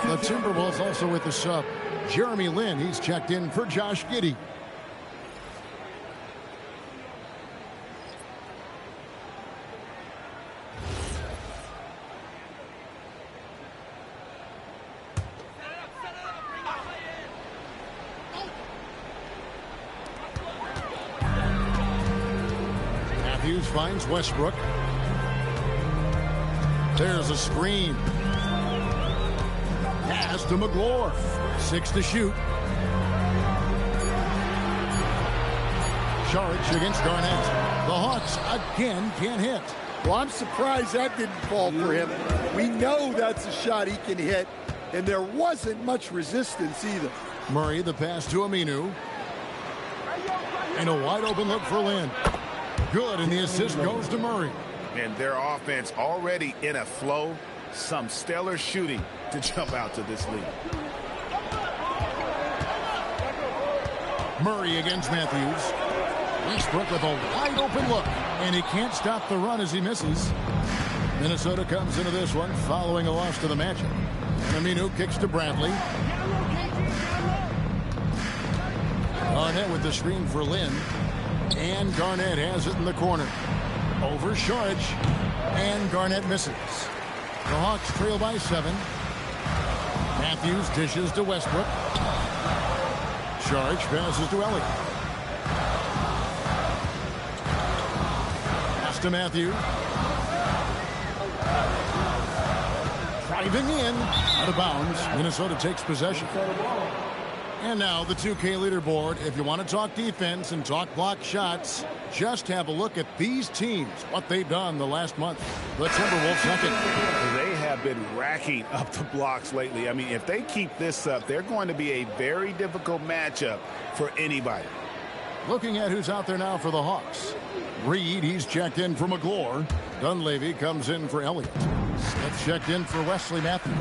The Timberwolves also with the sub. Jeremy Lin, he's checked in for Josh Giddey. Matthews finds Westbrook. There's a screen. Pass to McGlure. 6 to shoot. Charge against Garnett. The Hawks again can't hit. Well, I'm surprised that didn't fall for him. We know that's a shot he can hit, and there wasn't much resistance either. Murray, the pass to Aminu. And a wide open look for Lin. Good, and the assist goes to Murray. And their offense already in a flow. Some stellar shooting to jump out to this lead. Murray against Matthews. Westbrook with a wide open look. And he can't stop the run as he misses. Minnesota comes into this one following a loss to the matchup. And Aminu kicks to Bradley. Garnett with the screen for Lin. And Garnett has it in the corner. Over Sharge. And Garnett misses. The Hawks trail by 7. Matthews dishes to Westbrook. Sharge passes to Elliott. Pass to Matthews. Driving in. Out of bounds. Minnesota takes possession. And now the 2K leaderboard. If you want to talk defense and talk block shots, just have a look at these teams, what they've done the last month. The Timberwolves second. They have been racking up the blocks lately. I mean, if they keep this up, they're going to be a very difficult matchup for anybody. Looking at who's out there now for the Hawks. Reed, he's checked in for McGlure. Dunleavy comes in for Elliott. Smith checked in for Wesley Matthews.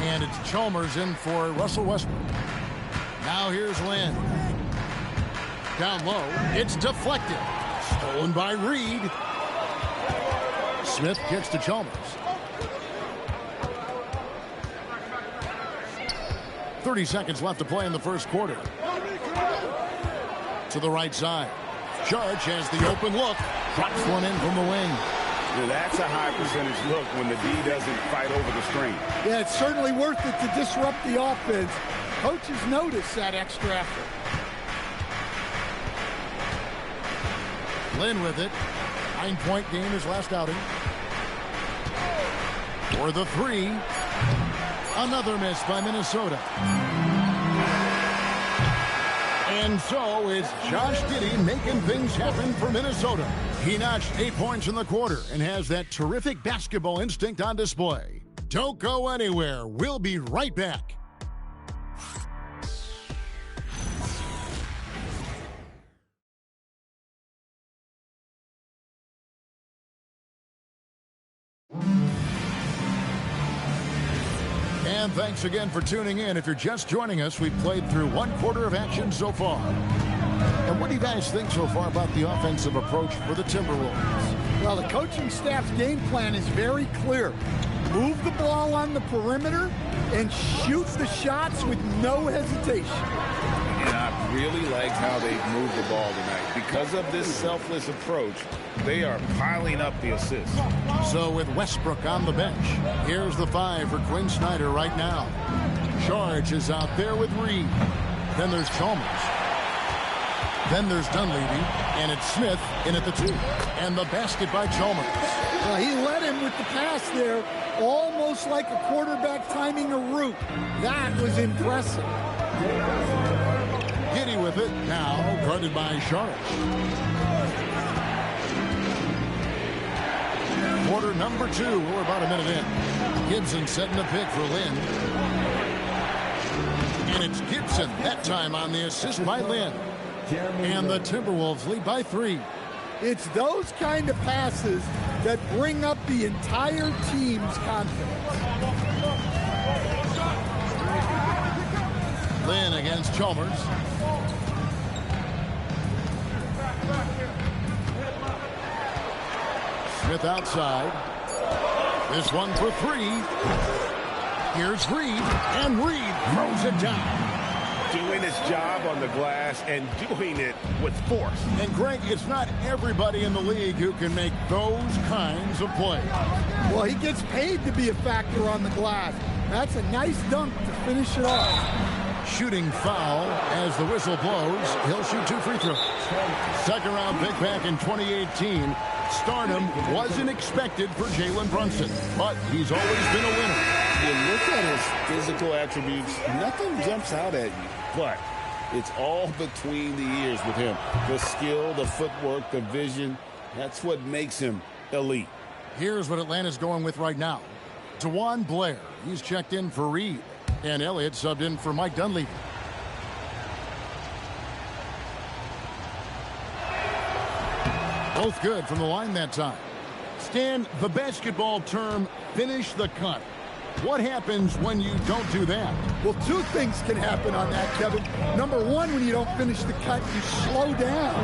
And it's Chalmers in for Russell Westbrook. Now here's Lin. Down low. It's deflected. Stolen by Reed. Smith kicks to Chalmers. 30 seconds left to play in the first quarter. To the right side. Charge has the open look. Drops one in from the wing. Yeah, that's a high percentage look when the D doesn't fight over the screen. Yeah, it's certainly worth it to disrupt the offense. Coaches notice that extra effort. Lin with it. 9-point game his last outing. For the 3. Another miss by Minnesota. And so it's Josh Giddey making things happen for Minnesota. He notched 8 points in the quarter and has that terrific basketball instinct on display. Don't go anywhere. We'll be right back. And thanks again for tuning in. If you're just joining us, we've played through 1 quarter of action so far. And what do you guys think so far about the offensive approach for the Timberwolves? Well, the coaching staff's game plan is very clear. Move the ball on the perimeter and shoot the shots with no hesitation. And I really like how they've moved the ball tonight. Because of this selfless approach, they are piling up the assists. So with Westbrook on the bench, here's the 5 for Quinn Snyder right now. Charge is out there with Reed. Then there's Chalmers. Then there's Dunleavy, and it's Smith in at the 2. And the basket by Chalmers. Well, he led him with the pass there, almost like a quarterback timing a route. That was impressive. Giddey with it, now guarded by Sharp. Quarter number 2, we're about a minute in. Gibson setting the pick for Lin. And it's Gibson, that time on the assist by Lin. And the Timberwolves lead by 3. It's those kind of passes that bring up the entire team's confidence. Lin against Chalmers. Smith outside. This one for three. Here's Reed, and Reed throws it down. Doing his job on the glass and doing it with force. And Greg, it's not everybody in the league who can make those kinds of plays. Well, he gets paid to be a factor on the glass. That's a nice dunk to finish it off. Shooting foul as the whistle blows. He'll shoot 2 free throws. Second round pick back in 2018. Stardom wasn't expected for Jalen Brunson, but he's always been a winner. You look at his physical attributes, nothing jumps out at you, but it's all between the ears with him. The skill, the footwork, the vision, that's what makes him elite. Here's what Atlanta's going with right now. DeJuan Blair, he's checked in for Reed, and Elliott subbed in for Mike Dunleavy. Both good from the line that time. Stan, the basketball term, finish the cut. What happens when you don't do that? Well, two things can happen on that, Kevin. Number one, when you don't finish the cut, you slow down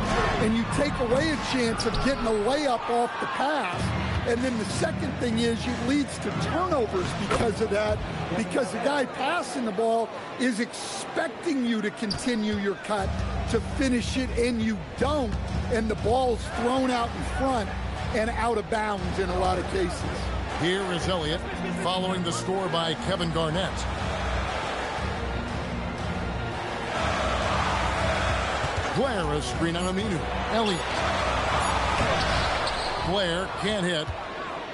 and you take away a chance of getting a layup off the pass. And then the second thing is it leads to turnovers because of that, because the guy passing the ball is expecting you to continue your cut, to finish it, and you don't, and the ball's thrown out in front and out of bounds in a lot of cases. Here is Elliott following the score by Kevin Garnett. Blair, a screen on Aminu. Elliott. Blair can't hit.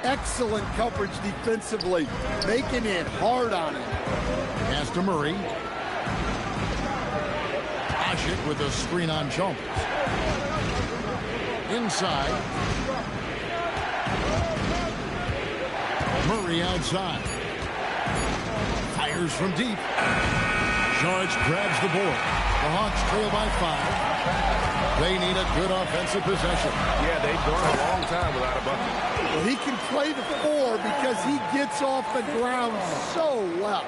Excellent coverage defensively, making it hard on him. Pass to Murray. Ashik with a screen on Chalmers. Inside. Murray outside. Fires from deep. Sharge grabs the board. The Hawks trail by 5. They need a good offensive possession. Yeah, they've gone a long time without a bucket. Well, he can play the 4 because he gets off the ground so well.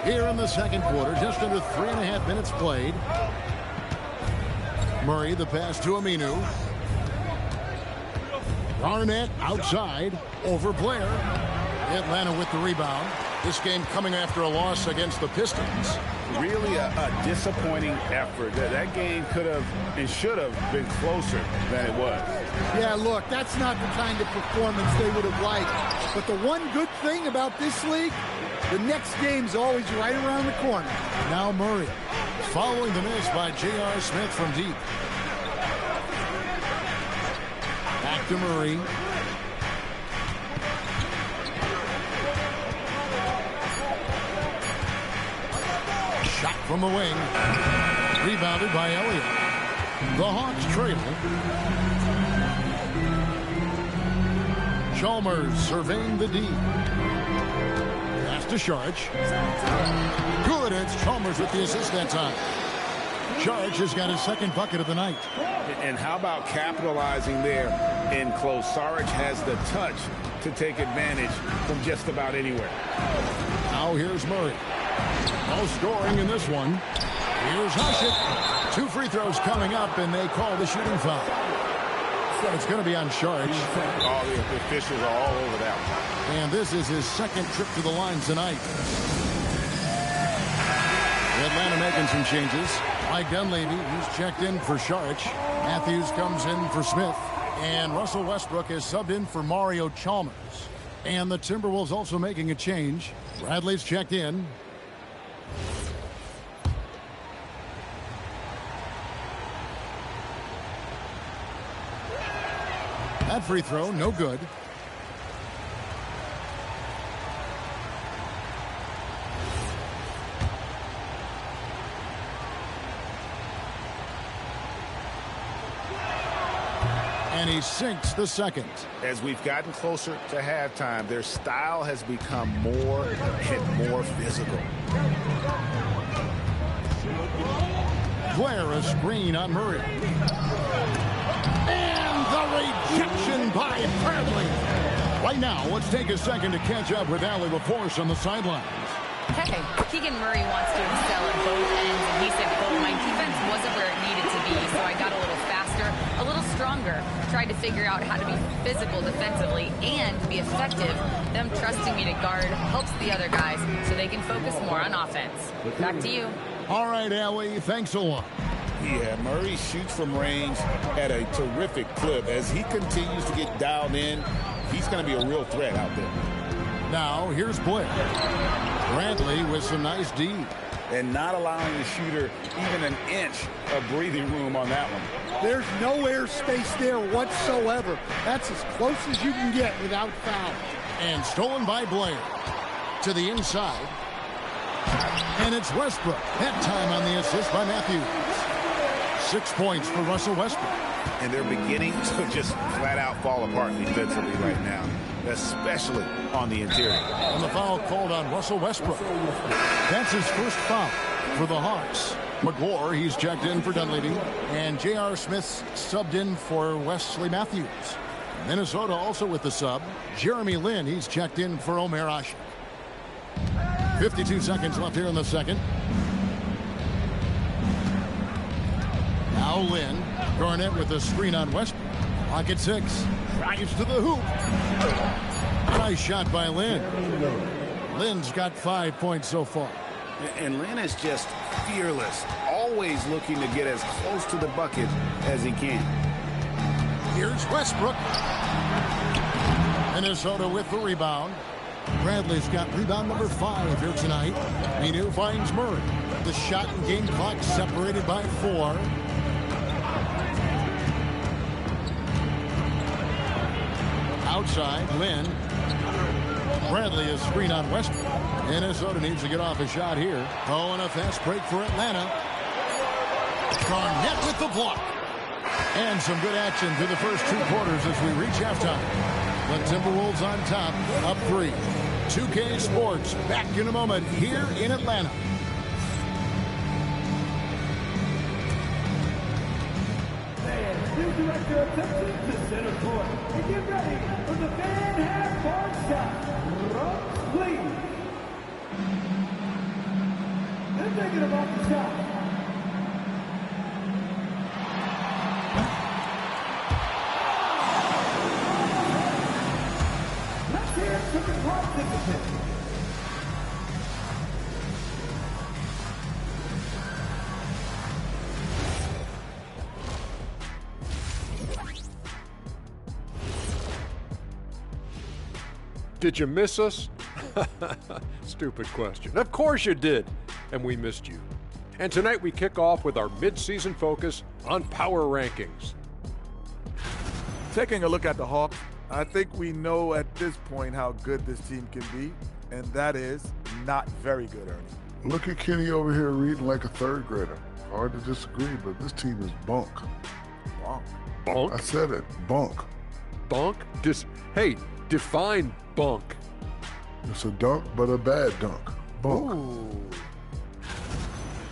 Here in the second quarter, just under 3.5 minutes played. Murray, the pass to Aminu. Garnett outside over Blair. Atlanta with the rebound. This game coming after a loss against the Pistons. Really a disappointing effort. That game could have and should have been closer than it was. Yeah, look, that's not the kind of performance they would have liked. But the one good thing about this league, the next game's always right around the corner. Now Murray, following the miss by J.R. Smith from deep. Back to Murray. Shot from the wing. Rebounded by Elliott. The Hawks trail. Chalmers surveying the D. Pass to Sharge. Good. It's Chalmers with the assist that time. Sharge has got his second bucket of the night. And how about capitalizing there in close? Saric has the touch to take advantage from just about anywhere. Now here's Murray. No scoring in this one. Here's Hushit. 2 free throws coming up, and they call the shooting foul. It's going to be on Sharge. All the officials are all over that one. And this is his second trip to the line tonight. Atlanta making some changes. Mike Dunleavy, he's checked in for Sharge. Matthews comes in for Smith. And Russell Westbrook is subbed in for Mario Chalmers. And the Timberwolves also making a change. Bradley's checked in. That free throw, no good. And he sinks the second. As we've gotten closer to halftime, their style has become more and more physical. Blair, a screen on Murray. And the rejection by Bradley. Right now, let's take a second to catch up with Allie LaForce on the sidelines. Hey, Keegan Murray wants to excel at both ends, and he said, quote, my defense wasn't where it needed to be, so I got a little faster, a little stronger, tried tried to figure out how to be physical defensively and be effective. Them trusting me to guard helps the other guys so they can focus more on offense. Back to you. All right, Allie, thanks a lot. Yeah, Murray shoots from range at a terrific clip. As he continues to get dialed in, he's going to be a real threat out there. Now, here's Blair. Bradley with some nice D. And not allowing the shooter even an inch of breathing room on that one. There's no air space there whatsoever. That's as close as you can get without foul. And stolen by Blair. To the inside. And it's Westbrook. That time on the assist by Matthews. 6 points for Russell Westbrook. And they're beginning to just flat out fall apart defensively right now, especially on the interior. And the foul called on Russell Westbrook. That's his first foul for the Hawks. McGlure, he's checked in for Dunleavy. And J.R. Smith subbed in for Wesley Matthews. Minnesota also with the sub. Jeremy Lin, he's checked in for Omer Ashik. 52 seconds left here in the second. Now Lin. Garnett with a screen on Westbrook. Pocket 6. Drives to the hoop. Nice shot by Lin. Lin's got 5 points so far. And Lin is just fearless. Always looking to get as close to the bucket as he can. Here's Westbrook. Minnesota with the rebound. Bradley's got rebound number 5 here tonight. Minu finds Murray. The shot and game clock separated by 4. Outside, Lin. Bradley is screen on Westbrook. Minnesota needs to get off a shot here. Oh, and a fast break for Atlanta. Garnett with the block. And some good action through the first 2 quarters as we reach halftime. The Timberwolves on top, up 3. 2K Sports back in a moment here in Atlanta. Please direct your attention to center court and get ready for the fan half-court shot. Rock, please. And thinking about the shot. Let's hear it from the participants. Did you miss us? Stupid question. Of course you did, and we missed you. And tonight we kick off with our mid-season focus on power rankings. Taking a look at the Hawks, I think we know at this point how good this team can be, and that is not very good, Ernie. Look at Kenny over here reading like a third grader. Hard to disagree, but this team is bunk. Bunk? Bunk? I said it, bunk. Bunk? Hey, define bunk. It's a dunk, but a bad dunk. Bunk. Ooh.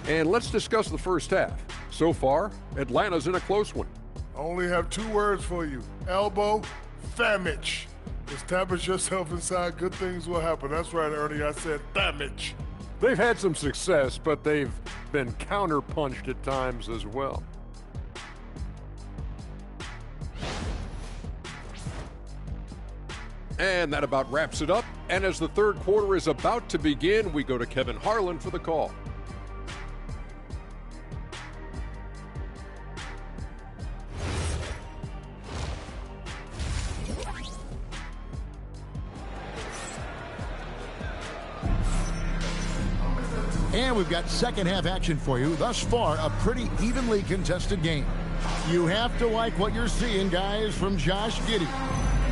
And let's discuss the first half. So far, Atlanta's in a close one. I only have 2 words for you. Elbow, famage. Establish yourself inside, good things will happen. That's right, Ernie, I said famage. They've had some success, but they've been counterpunched at times as well. And that about wraps it up. And as the third quarter is about to begin, we go to Kevin Harlan for the call. And we've got second half action for you. Thus far, a pretty evenly contested game. You have to like what you're seeing, guys, from Josh Giddey.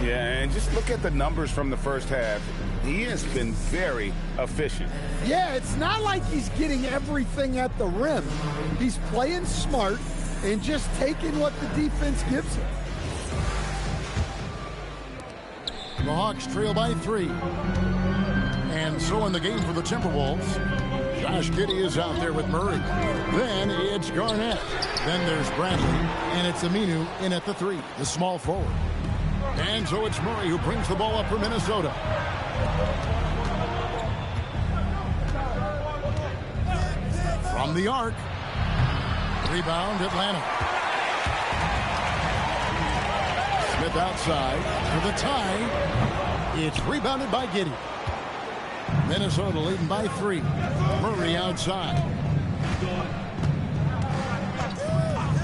Yeah, and just look at the numbers from the first half. He has been very efficient. Yeah, it's not like he's getting everything at the rim. He's playing smart and just taking what the defense gives him. The Hawks trail by 3. And so in the game for the Timberwolves, Josh Giddey is out there with Murray. Then it's Garnett. Then there's Bradley. And it's Aminu in at the 3, the small forward. And so it's Murray who brings the ball up for Minnesota. From the arc. Rebound, Atlanta. Smith outside for the tie. It's rebounded by Giddey. Minnesota leading by 3. Murray outside.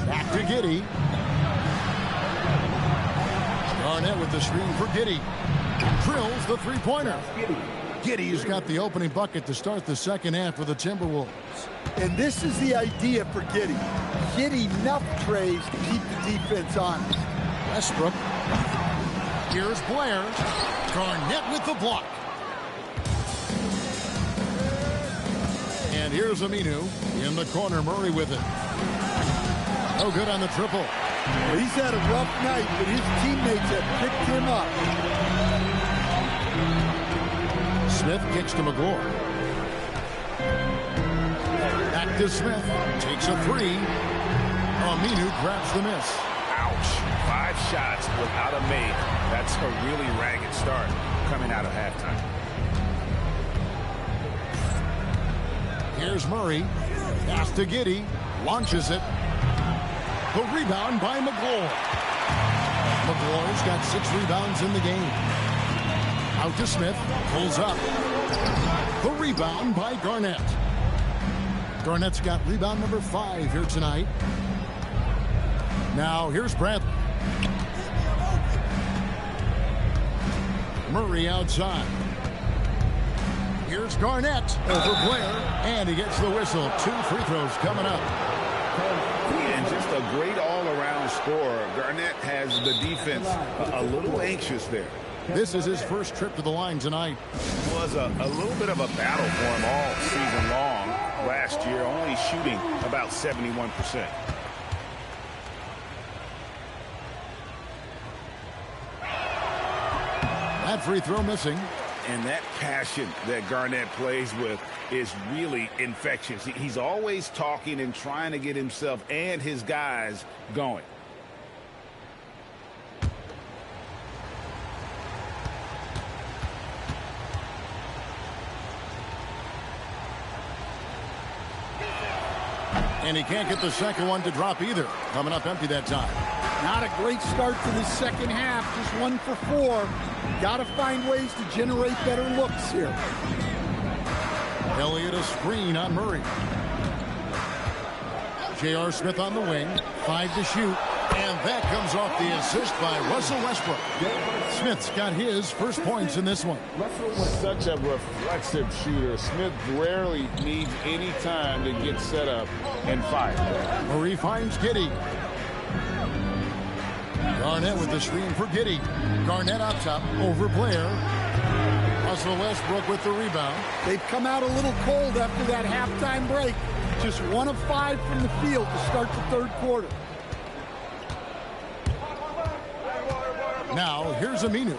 Back to Giddey. Garnett with the screen for Giddey. Drills the three-pointer. Giddey's got the opening bucket to start the second half for the Timberwolves. And this is the idea for Giddey. Giddey enough trays to keep the defense honest. Westbrook. Here's Blair. Garnett with the block. And here's Aminu in the corner. Murray with it. No good on the triple. Well, he's had a rough night, but his teammates have picked him up. Smith kicks to McGlure. Back to Smith. Takes a 3. Aminu grabs the miss. Ouch. 5 shots without a made. That's a really ragged start coming out of halftime. Here's Murray. Pass to Giddey. Launches it. The rebound by McGlure. McGlure's got 6 rebounds in the game. Out to Smith. Pulls up. The rebound by Garnett. Garnett's got rebound number 5 here tonight. Now here's Bradley. Murray outside. Here's Garnett over Blair, and he gets the whistle. 2 free throws coming up. And just a great all-around scorer. Garnett has the defense a little anxious there. This is his first trip to the line tonight. It was a little bit of a battle for him all season long last year, only shooting about 71%. That free throw missing. And that passion that Garnett plays with is really infectious. He's always talking and trying to get himself and his guys going. And he can't get the second one to drop either. Coming up empty that time. Not a great start to the second half. Just 1 for 4. Got to find ways to generate better looks here. Elliott a screen on Murray. J.R. Smith on the wing. 5 to shoot. And that comes off the assist by Russell Westbrook. Smith's got his first points in this one. Such a reflexive shooter. Smith rarely needs any time to get set up and fire. Murray finds Giddey. Garnett with the screen for Giddey. Garnett up top over Blair. Russell Westbrook with the rebound. They've come out a little cold after that halftime break. Just 1 of 5 from the field to start the third quarter. Now, here's Aminu.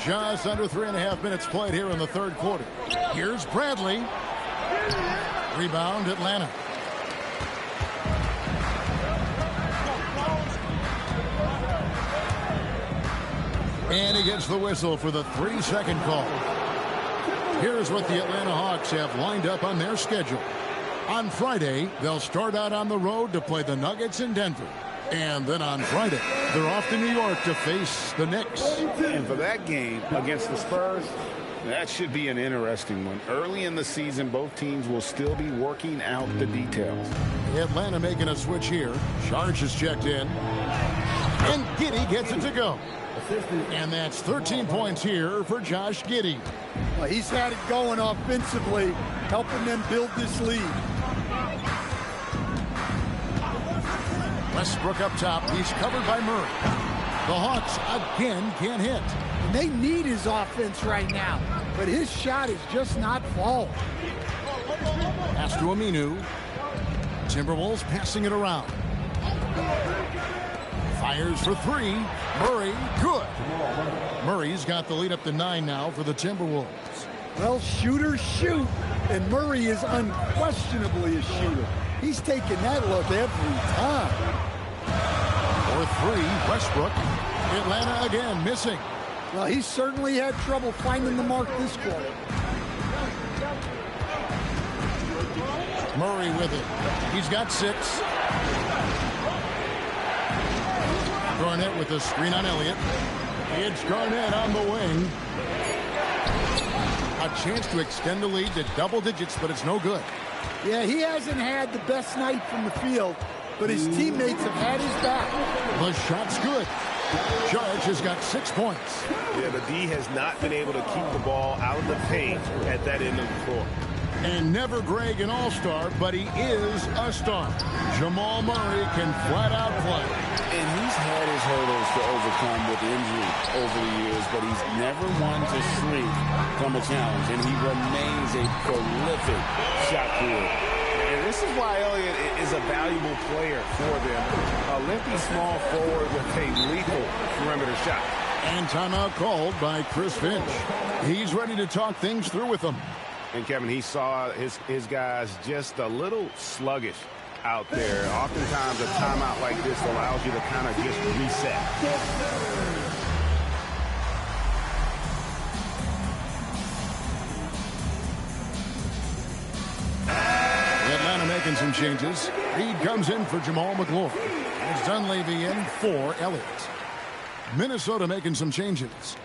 Just under 3.5 minutes played here in the third quarter. Here's Bradley. Rebound, Atlanta. And he gets the whistle for the 3-second call. Here's what the Atlanta Hawks have lined up on their schedule. On Friday, they'll start out on the road to play the Nuggets in Denver. And then on Friday, they're off to New York to face the Knicks. And for that game against the Spurs, that should be an interesting one. Early in the season, both teams will still be working out the details. Atlanta making a switch here. Sharge is checked in. And Giddey gets it to go. And that's 13 points here for Josh Giddey. Well, he's had it going offensively, helping them build this lead. Westbrook up top. He's covered by Murray. The Hawks again can't hit. And they need his offense right now, but his shot is just not falling. Pass to Aminu. Timberwolves passing it around. Fires for 3. Murray, good. Murray's got the lead up to 9 now for the Timberwolves. Well, shooters shoot, and Murray is unquestionably a shooter. He's taking that look every time. For 3, Westbrook. Atlanta again missing. Well, he certainly had trouble finding the mark this quarter. Murray with it. He's got 6. Garnett with a screen on Elliott. It's Garnett on the wing. A chance to extend the lead to double digits, but it's no good. Yeah, he hasn't had the best night from the field, but his teammates have had his back. The shot's good. Judge has got 6 points. Yeah, the D has not been able to keep the ball out of the paint at that end of the floor. And never Greg an all-star, but he is a star. Jamal Murray can flat out play. And he's had his hurdles to overcome with injury over the years, but he's never one to shrink from a challenge. And he remains a prolific shot creator. And this is why Elliott is a valuable player for them. A lengthy small forward with a lethal perimeter shot. And timeout called by Chris Finch. He's ready to talk things through with them. And Kevin, he saw his guys just a little sluggish out there. Oftentimes a timeout like this allows you to kind of just reset. Atlanta making some changes. Reed comes in for Jamal McLaurin. It's Dunleavy in for Elliott. Minnesota making some changes.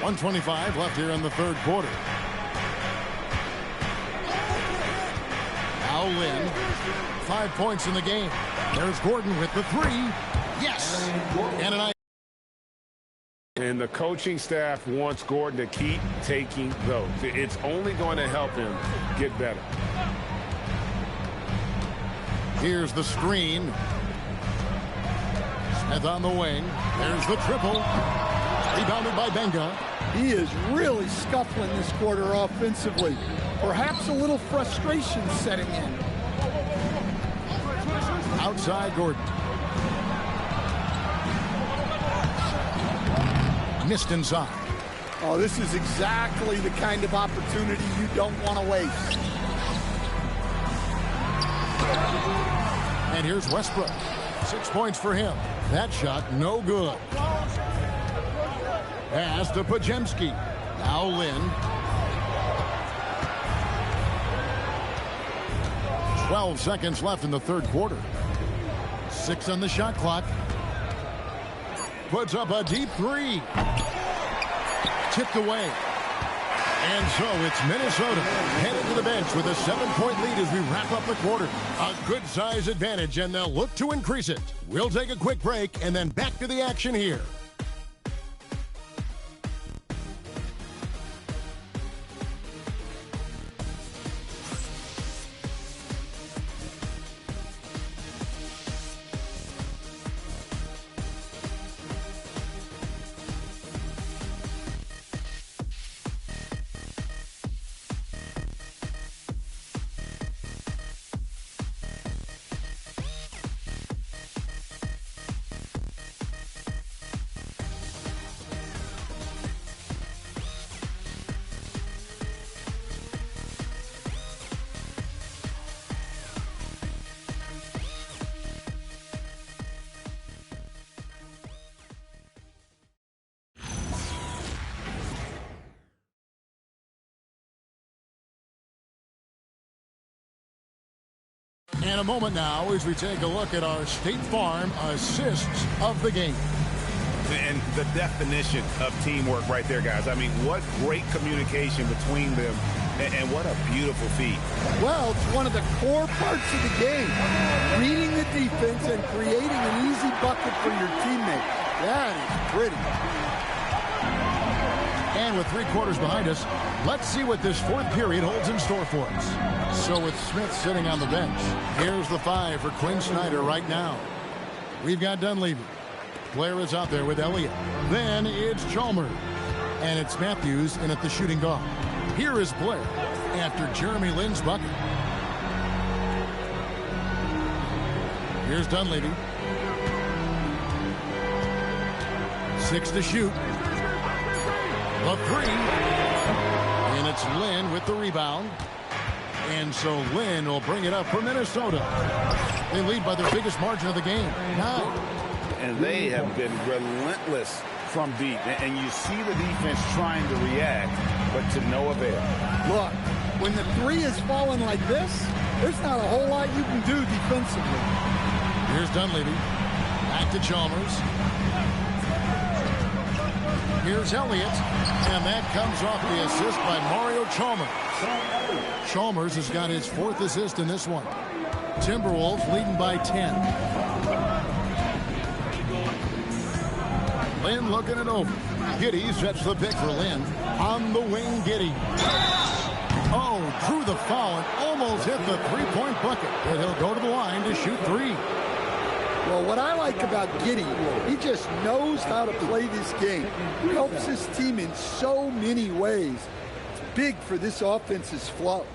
.125 left here in the third quarter. Now Lynn, 5 points in the game. There's Gordon with the three. Yes! And the coaching staff wants Gordon to keep taking those. It's only going to help him get better. Here's the screen. Smith on the wing. There's the triple. Rebounded by Benga. He is really scuffling this quarter offensively. Perhaps a little frustration setting in. Outside Gordon. Missed inside. Oh, this is exactly the kind of opportunity you don't want to waste. And here's Westbrook. 6 points for him. That shot, no good. Pass to Pajemski. Now Lynn. 12 seconds left in the third quarter. 6 on the shot clock. Puts up a deep three. Tipped away. And so it's Minnesota headed to the bench with a 7-point lead as we wrap up the quarter. A good size advantage, and they'll look to increase it. We'll take a quick break and then back to the action here. And a moment now as we take a look at our State Farm assists of the game. And the definition of teamwork right there, guys. I mean, what great communication between them, and what a beautiful feat. Well, it's one of the core parts of the game. Reading the defense and creating an easy bucket for your teammate. That is pretty. And with 3 quarters behind us, let's see what this fourth period holds in store for us. So with Smith sitting on the bench, here's the 5 for Quinn Snyder right now. We've got Dunleavy. Blair is out there with Elliott. Then it's Chalmers. And it's Matthews in at the shooting guard. Here is Blair after Jeremy Lin's bucket. Here's Dunleavy. 6 to shoot. The 3. And it's Lynn with the rebound. And so Lynn will bring it up for Minnesota. They lead by their biggest margin of the game, 9. And they have been relentless from deep. And you see the defense trying to react, but to no avail. Look, when the three is falling like this, there's not a whole lot you can do defensively. Here's Dunleavy. Back to Chalmers. Here's Elliott. And that comes off the assist by Mario Chalmers. Chalmers has got his 4th assist in this one. Timberwolves leading by 10. Lynn looking it over. Giddey sets the pick for Lynn. On the wing, Giddey. Oh, drew the foul and almost hit the three-point bucket. But he'll go to the line to shoot 3. Well, what I like about Giddey, he just knows how to play this game. He helps his team in so many ways. It's big for this offense's flow.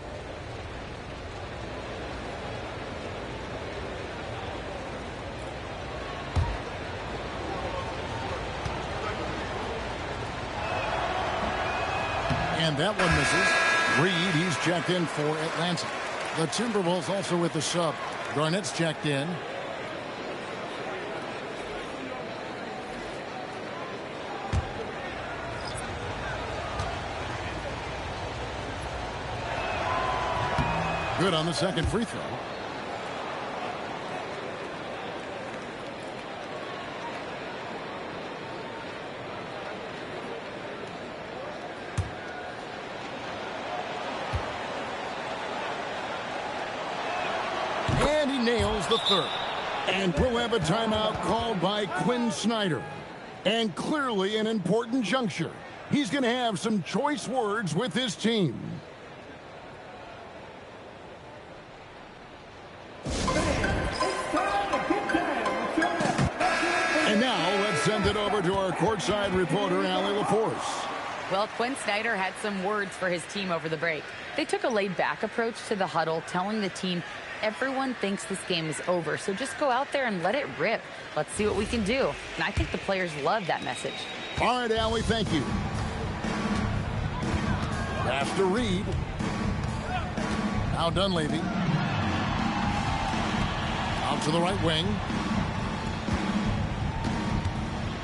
And that one misses. Reed, he's checked in for Atlanta. The Timberwolves also with the sub. Garnett's checked in. Good on the second free throw. And he nails the third. And we'll have a timeout called by Quinn Snyder. And clearly an important juncture. He's going to have some choice words with his team. And now let's send it over to our courtside reporter, Allie LaForce. Well, Quinn Snyder had some words for his team over the break. They took a laid-back approach to the huddle, telling the team everyone thinks this game is over, so just go out there and let it rip. Let's see what we can do. And I think the players love that message. All right, Allie, thank you. Pass to Reed. Now Dunleavy. Out to the right wing.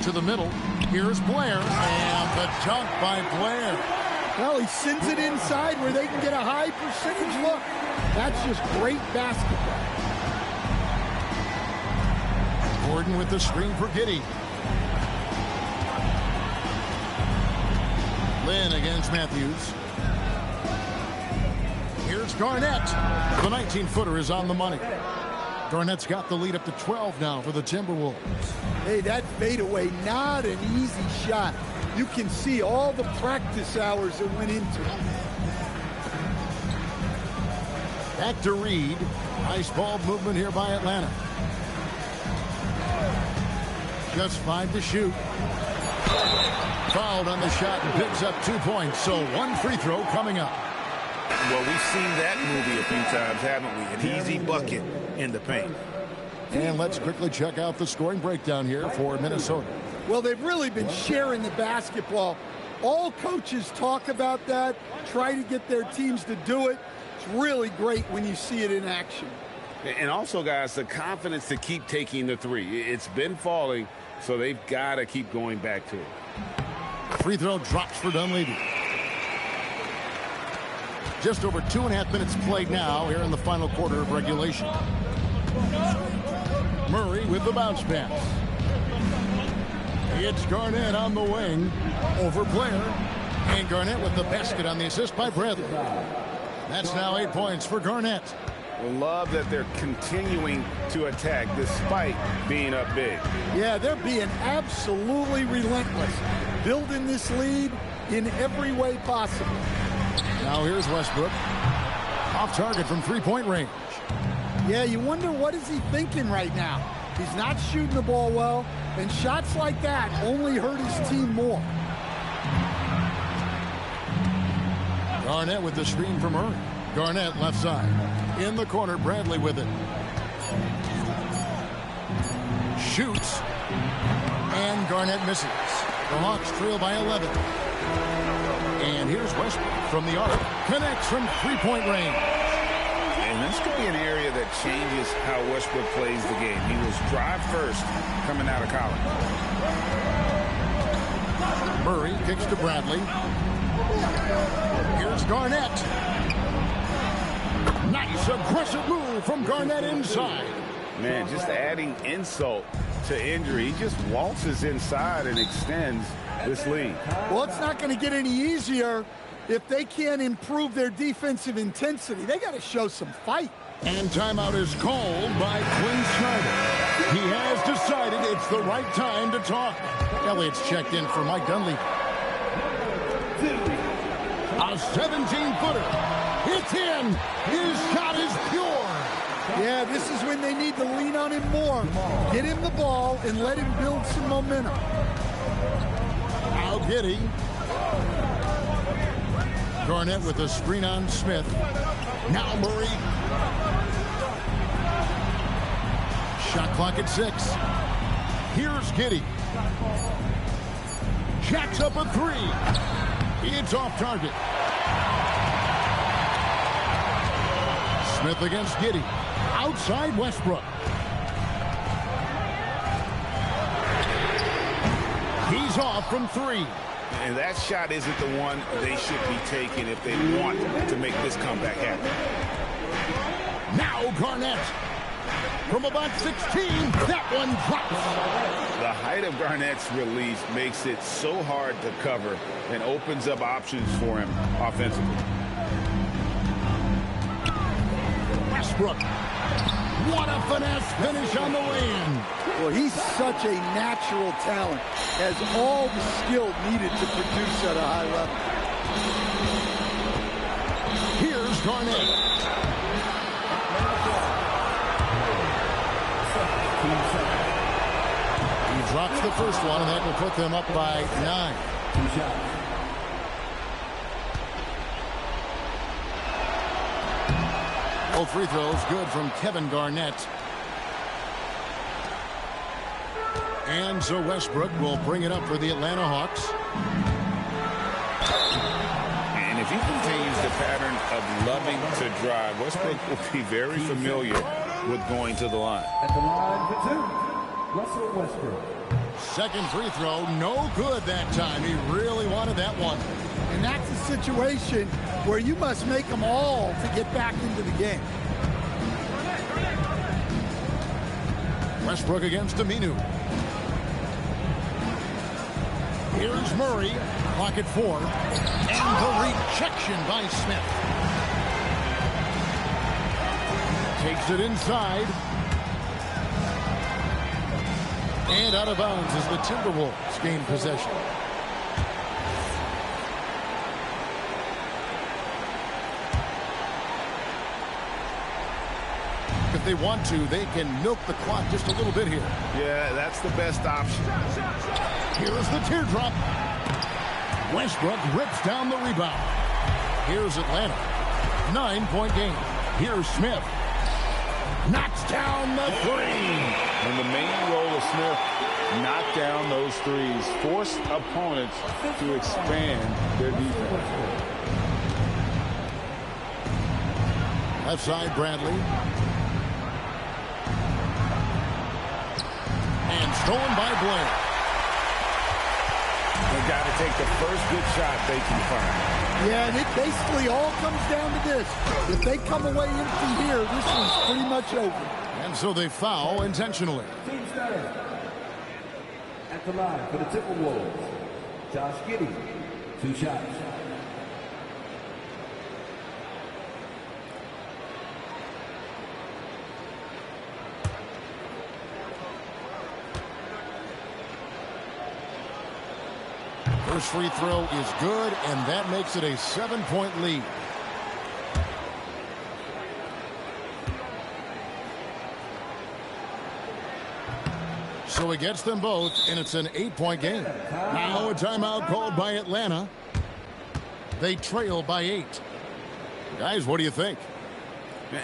To the middle. Here's Blair. And the dunk by Blair. Well, he sends it inside where they can get a high percentage look. That's just great basketball. Gordon with the screen for Giddey. Lynn against Matthews. Here's Garnett. The 19-footer is on the money. Garnett's got the lead up to 12 now for the Timberwolves. Hey, that fadeaway, not an easy shot. You can see all the practice hours that went into it. Back to Reed. Nice ball movement here by Atlanta. Just 5 to shoot. Fouled on the shot and picks up 2 points. So 1 free throw coming up. Well, we've seen that movie a few times, haven't we? An easy bucket in the paint. And let's quickly check out the scoring breakdown here for Minnesota. Well, they've really been sharing the basketball. All coaches talk about that, try to get their teams to do it. It's really great when you see it in action. And also, guys, the confidence to keep taking the three. It's been falling, so they've got to keep going back to it. Free throw drops for Dunleavy. Just over 2.5 minutes played now here in the final quarter of regulation. Murray with the bounce pass. It's Garnett on the wing over Blair. And Garnett with the basket on the assist by Bradley. That's now 8 points for Garnett. Love that they're continuing to attack despite being up big. Yeah, they're being absolutely relentless. Building this lead in every way possible. Now here's Westbrook. Off target from three-point range. Yeah, you wonder what is he thinking right now. He's not shooting the ball well, and shots like that only hurt his team more. Garnett with the screen from Murray. Garnett left side. In the corner, Bradley with it. Shoots. And Garnett misses. The Hawks trail by 11. And here's Westbrook from the arc. Connects from three-point range. that changes how Westbrook plays the game. He was drive first coming out of college. Murray kicks to Bradley. Here's Garnett. Nice aggressive move from Garnett inside. Man, just adding insult to injury. He just waltzes inside and extends this lead. Well, it's not going to get any easier if they can't improve their defensive intensity. They got to show some fight. And timeout is called by Quinn Snyder. He has decided it's the right time to talk. Elliott's checked in for Mike Dunleavy. A 17-footer. It's in. His shot is pure. Yeah, this is when they need to lean on him more. Get him the ball and let him build some momentum. Now Giddey. Garnett with a screen on Smith. Now Murray. Shot clock at 6. Here's Giddey. Jacks up a 3. It's off target. Smith against Giddey. Outside Westbrook. He's off from 3. And that shot isn't the one they should be taking if they want to make this comeback happen. Now Garnett. From about 16, that one drops. The height of Garnett's release makes it so hard to cover and opens up options for him offensively. Westbrook. What a finesse finish on the way-in. Well, he's such a natural talent. Has all the skill needed to produce at a high level. Here's Garnett. He drops the first one, and that will put them up by 9. Both free throws good from Kevin Garnett. And so Westbrook will bring it up for the Atlanta Hawks. And if he continues the pattern of loving to drive, Westbrook will be very familiar with going to the line. At the line for 2, Russell Westbrook. Second free throw, no good that time. He really wanted that one. And that's a situation where you must make them all to get back into the game. Westbrook against Aminu. Here's Murray, clock at 4. And the rejection by Smith. Takes it inside. And out of bounds as the Timberwolves gain possession. If they want to, they can milk the clock just a little bit here. Yeah, that's the best option. Here's the teardrop. Westbrook rips down the rebound. Here's Atlanta. 9-point game. Here's Smith. Knocks down the 3. And the main role of Smith, knock down those threes, force opponents to expand their defense. Left side, Bradley. And stolen by Blair. They've got to take the first good shot they can find. Yeah, and it basically all comes down to this. If they come away empty here, this one's pretty much over. And so they foul intentionally. Team started. At the line for the Timberwolves, Josh Giddey, 2 shots. First free throw is good, and that makes it a 7-point lead. So he gets them both, and it's an 8-point game. Now a timeout called by Atlanta. They trail by 8. Guys, what do you think?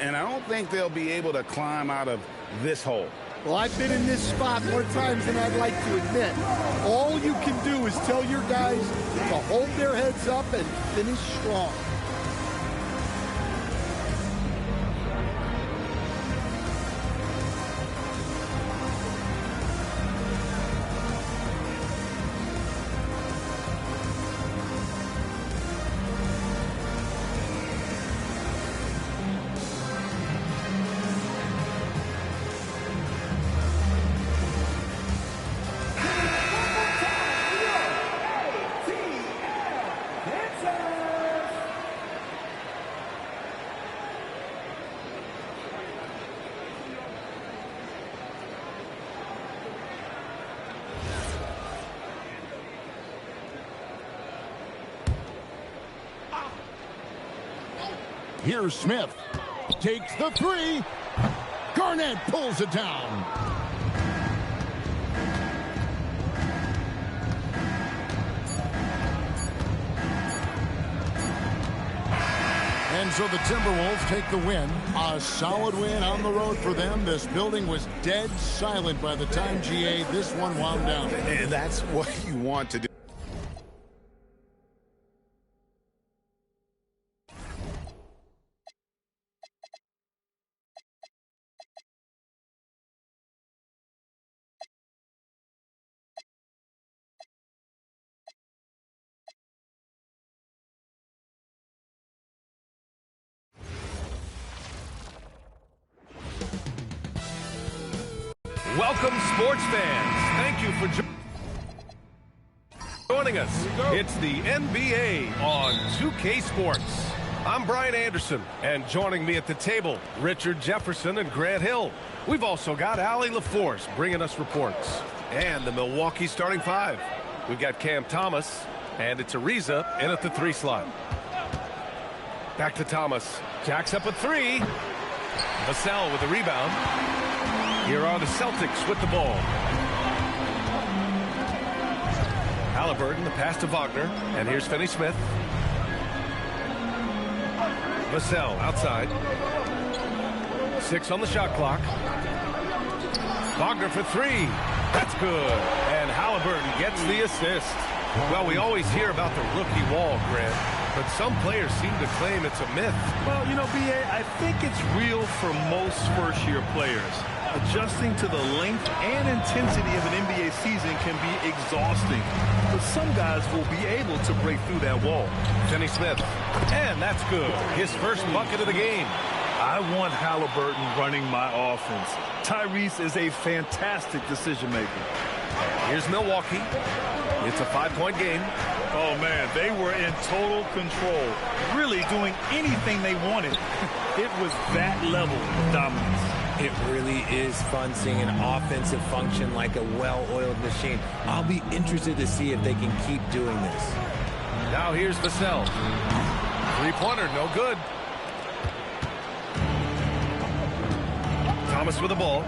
And I don't think they'll be able to climb out of this hole. Well, I've been in this spot more times than I'd like to admit. All you can do is tell your guys to hold their heads up and finish strong. Here's Smith. Takes the three. Garnett pulls it down. And so the Timberwolves take the win. A solid win on the road for them. This building was dead silent by the time, GA, this one wound down. And that's what you want to do. Welcome, sports fans. Thank you for joining us. It's the NBA on 2K Sports. I'm Brian Anderson, and joining me at the table, Richard Jefferson and Grant Hill. We've also got Allie LaForce bringing us reports. And the Milwaukee starting five. We've got Cam Thomas, and it's Ariza in at the 3 slot. Back to Thomas. Jacks up a 3. Vassell with the rebound. Here are the Celtics with the ball. Halliburton, the pass to Wagner. And here's Finney-Smith. Vassell outside. 6 on the shot clock. Wagner for 3. That's good. And Halliburton gets the assist. Well, we always hear about the rookie wall, Grant. But some players seem to claim it's a myth. Well, you know, B.A., I think it's real for most first-year players. Adjusting to the length and intensity of an NBA season can be exhausting. But some guys will be able to break through that wall. Finney-Smith. And that's good. His first bucket of the game. I want Halliburton running my offense. Tyrese is a fantastic decision-maker. Here's Milwaukee. It's a 5-point game. Oh, man, they were in total control, really doing anything they wanted. It was that level of dominance. It really is fun seeing an offensive function like a well-oiled machine. I'll be interested to see if they can keep doing this. Now here's Vassell. 3-pointer, no good. Thomas with the ball.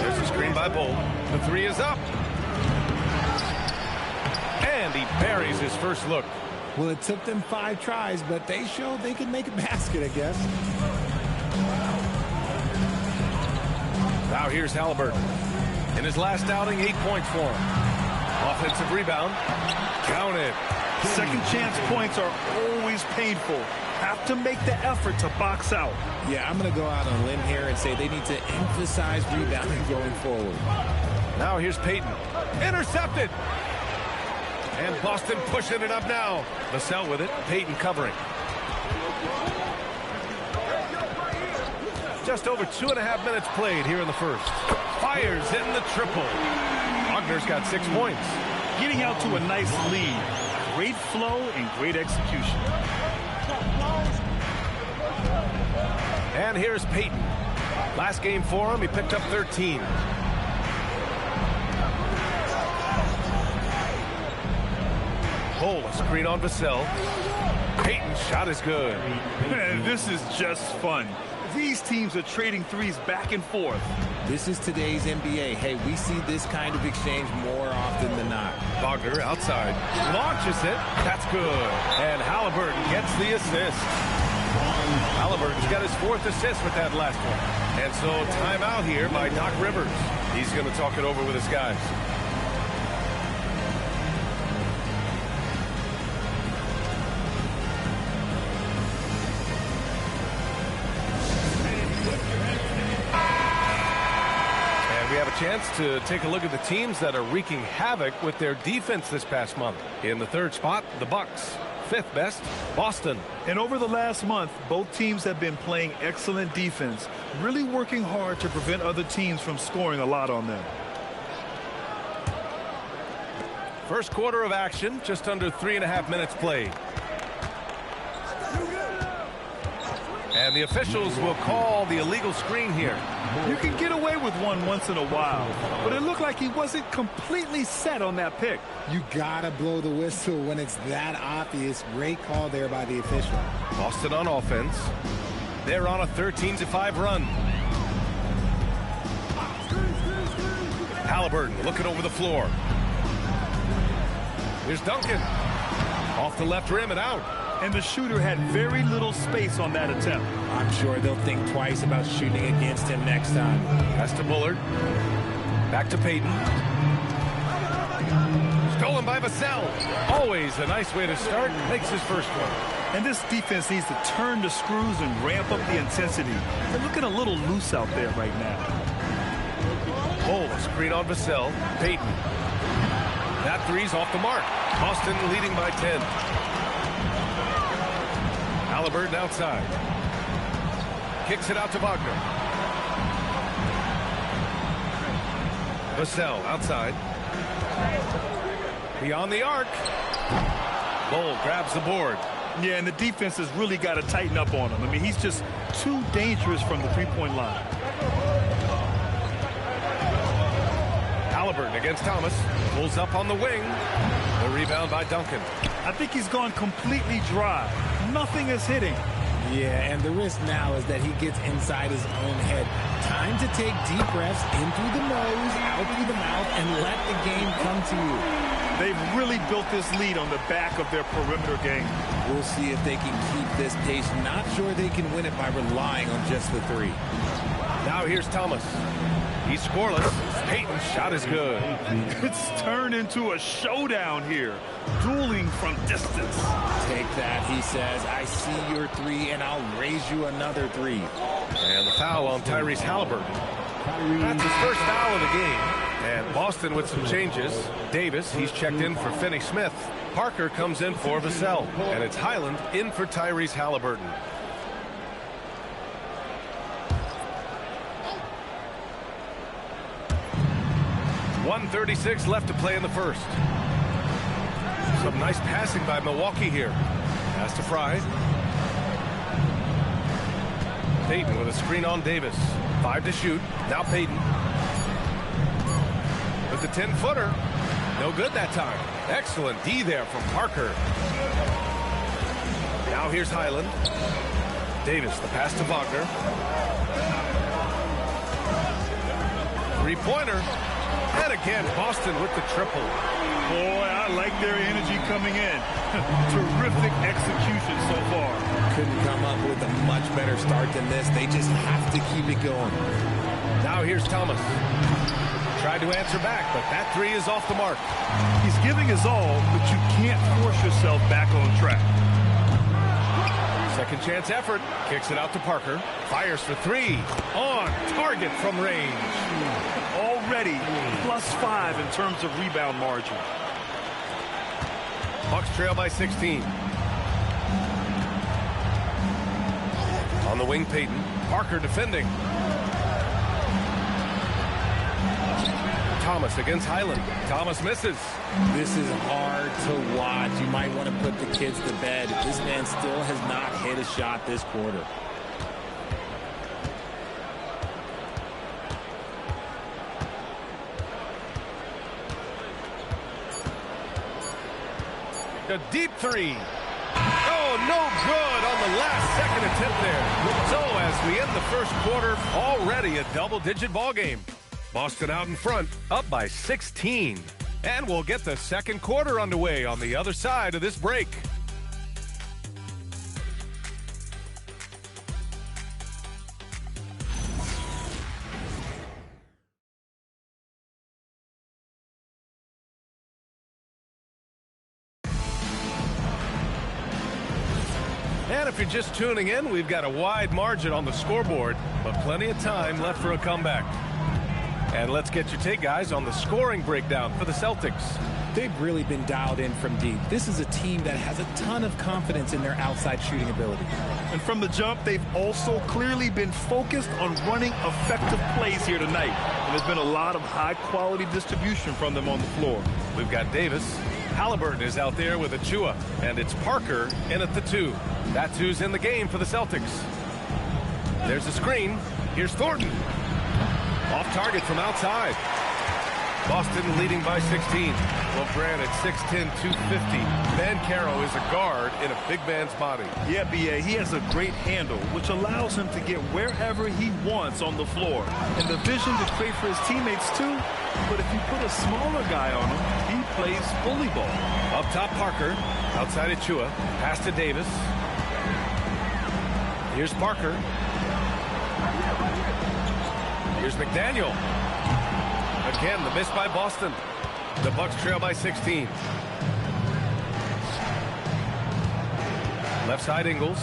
There's a screen by Bull. The 3 is up. And he buries his first look. Well, it took them 5 tries, but they showed they could make a basket, I guess. Now here's Halliburton. In his last outing, 8 points for him. Offensive rebound. Count it. Second chance points are always painful. Have to make the effort to box out. Yeah, I'm going to go out on a limb here and say they need to emphasize rebounding going forward. Now here's Payton. Intercepted. And Boston pushing it up now. Vassell with it. Payton covering. Just over 2.5 minutes played here in the first. Fires in the triple. Wagner's got 6 points. Getting out to a nice lead. Great flow and great execution. And here's Payton. Last game for him, he picked up 13. Pull a screen on Vassell. Payton's shot is good. Man, this is just fun. These teams are trading threes back and forth. This is today's NBA. Hey, we see this kind of exchange more often than not. Wagner outside. Launches it. That's good. And Halliburton gets the assist. Halliburton's got his 4th assist with that last one. And so timeout here by Doc Rivers. He's going to talk it over with his guys. We have a chance to take a look at the teams that are wreaking havoc with their defense this past month. In the 3rd spot, the Bucks. 5th best, Boston. And over the last month, both teams have been playing excellent defense, really working hard to prevent other teams from scoring a lot on them. First quarter of action, just under 3.5 minutes played. And And the officials will call the illegal screen here. You can get away with one once in a while, but it looked like he wasn't completely set on that pick. You gotta blow the whistle when it's that obvious. Great call there by the official. Boston on offense. They're on a 13-5 run. Halliburton looking over the floor. Here's Duncan. Off the left rim and out. And the shooter had very little space on that attempt. I'm sure they'll think twice about shooting against him next time. Pass to Bullard. Back to Payton. Stolen by Vassell. Always a nice way to start. Makes his first one. And this defense needs to turn the screws and ramp up the intensity. They're looking a little loose out there right now. A screen on Vassell. Payton. That three's off the mark. Boston leading by 10. Halliburton outside. Kicks it out to Wagner. Vassell outside. Beyond the arc. Bull grabs the board. Yeah, and the defense has really got to tighten up on him. I mean, he's just too dangerous from the three-point line. Halliburton against Thomas. Pulls up on the wing. The rebound by Duncan. I think he's gone completely dry. Nothing is hitting. Yeah, and the risk now is that he gets inside his own head. Time to take deep breaths in through the nose, out through the mouth, and let the game come to you. They've really built this lead on the back of their perimeter game. We'll see if they can keep this pace. Not sure they can win it by relying on just the three. Now here's Thomas. He's scoreless. Payton's shot is good. It's turned into a showdown here. Dueling from distance. Take that, he says. I see your three, and I'll raise you another three. And the foul on Tyrese Halliburton. That's his first foul of the game. And Boston with some changes. Davis, he's checked in for Finney Smith. Parker comes in for Vassell. And it's Highland in for Tyrese Halliburton. .136 left to play in the first. Some nice passing by Milwaukee here. Pass to Fry. Payton with a screen on Davis. 5 to shoot. Now Payton. With the 10-footer. No good that time. Excellent D there from Parker. Now here's Highland. Davis, the pass to Wagner. Three-pointer. And again, Boston with the triple. Boy, I like their energy coming in. Terrific execution so far. Couldn't come up with a much better start than this. They just have to keep it going. Now here's Thomas. Tried to answer back, but that three is off the mark. He's giving his all, but you can't force yourself back on track. Second chance effort. Kicks it out to Parker. Fires for three. On target from range. Already +5 in terms of rebound margin. Bucks trail by 16. On the wing, Payton. Parker defending. Thomas against Highland. Thomas misses. This is hard to watch. You might want to put the kids to bed. This man still has not hit a shot this quarter. A deep three. Oh, no good on the last second attempt there. So as we end the first quarter, already a double-digit ball game. Boston out in front, up by 16. And we'll get the second quarter underway on the other side of this break. And if you're just tuning in, we've got a wide margin on the scoreboard, but plenty of time left for a comeback. And let's get your take, guys, on the scoring breakdown for the Celtics. They've really been dialed in from deep. This is a team that has a ton of confidence in their outside shooting ability. And from the jump, they've also clearly been focused on running effective plays here tonight. And there's been a lot of high-quality distribution from them on the floor. We've got Davis. Halliburton is out there with Achua, and it's Parker in at the 2. That's who's in the game for the Celtics. There's a screen. Here's Thornton. Off target from outside. Boston leading by 16. Well, granted, 6'10", 250. Banchero is a guard in a big man's body. Yeah, B.A., he has a great handle, which allows him to get wherever he wants on the floor. And the vision to create for his teammates, too. But if you put a smaller guy on him, he plays bully ball. Up top, Parker. Outside Achua. Pass to Davis. Here's Parker. Here's McDaniel. Again, the miss by Boston. The Bucks trail by 16. Left side, Ingles.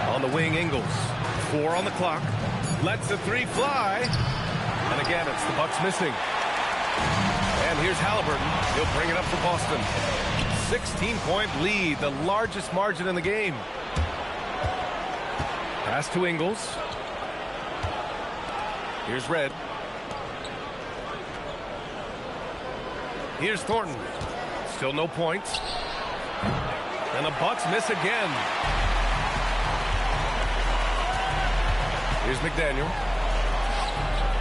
On the wing, Ingles. 4 on the clock. Lets the 3 fly. And again, it's the Bucks missing. And here's Halliburton. He'll bring it up for Boston. 16-point lead, the largest margin in the game. Pass to Ingles. Here's Red. Here's Thornton. Still no points. And the Bucks miss again. Here's McDaniel.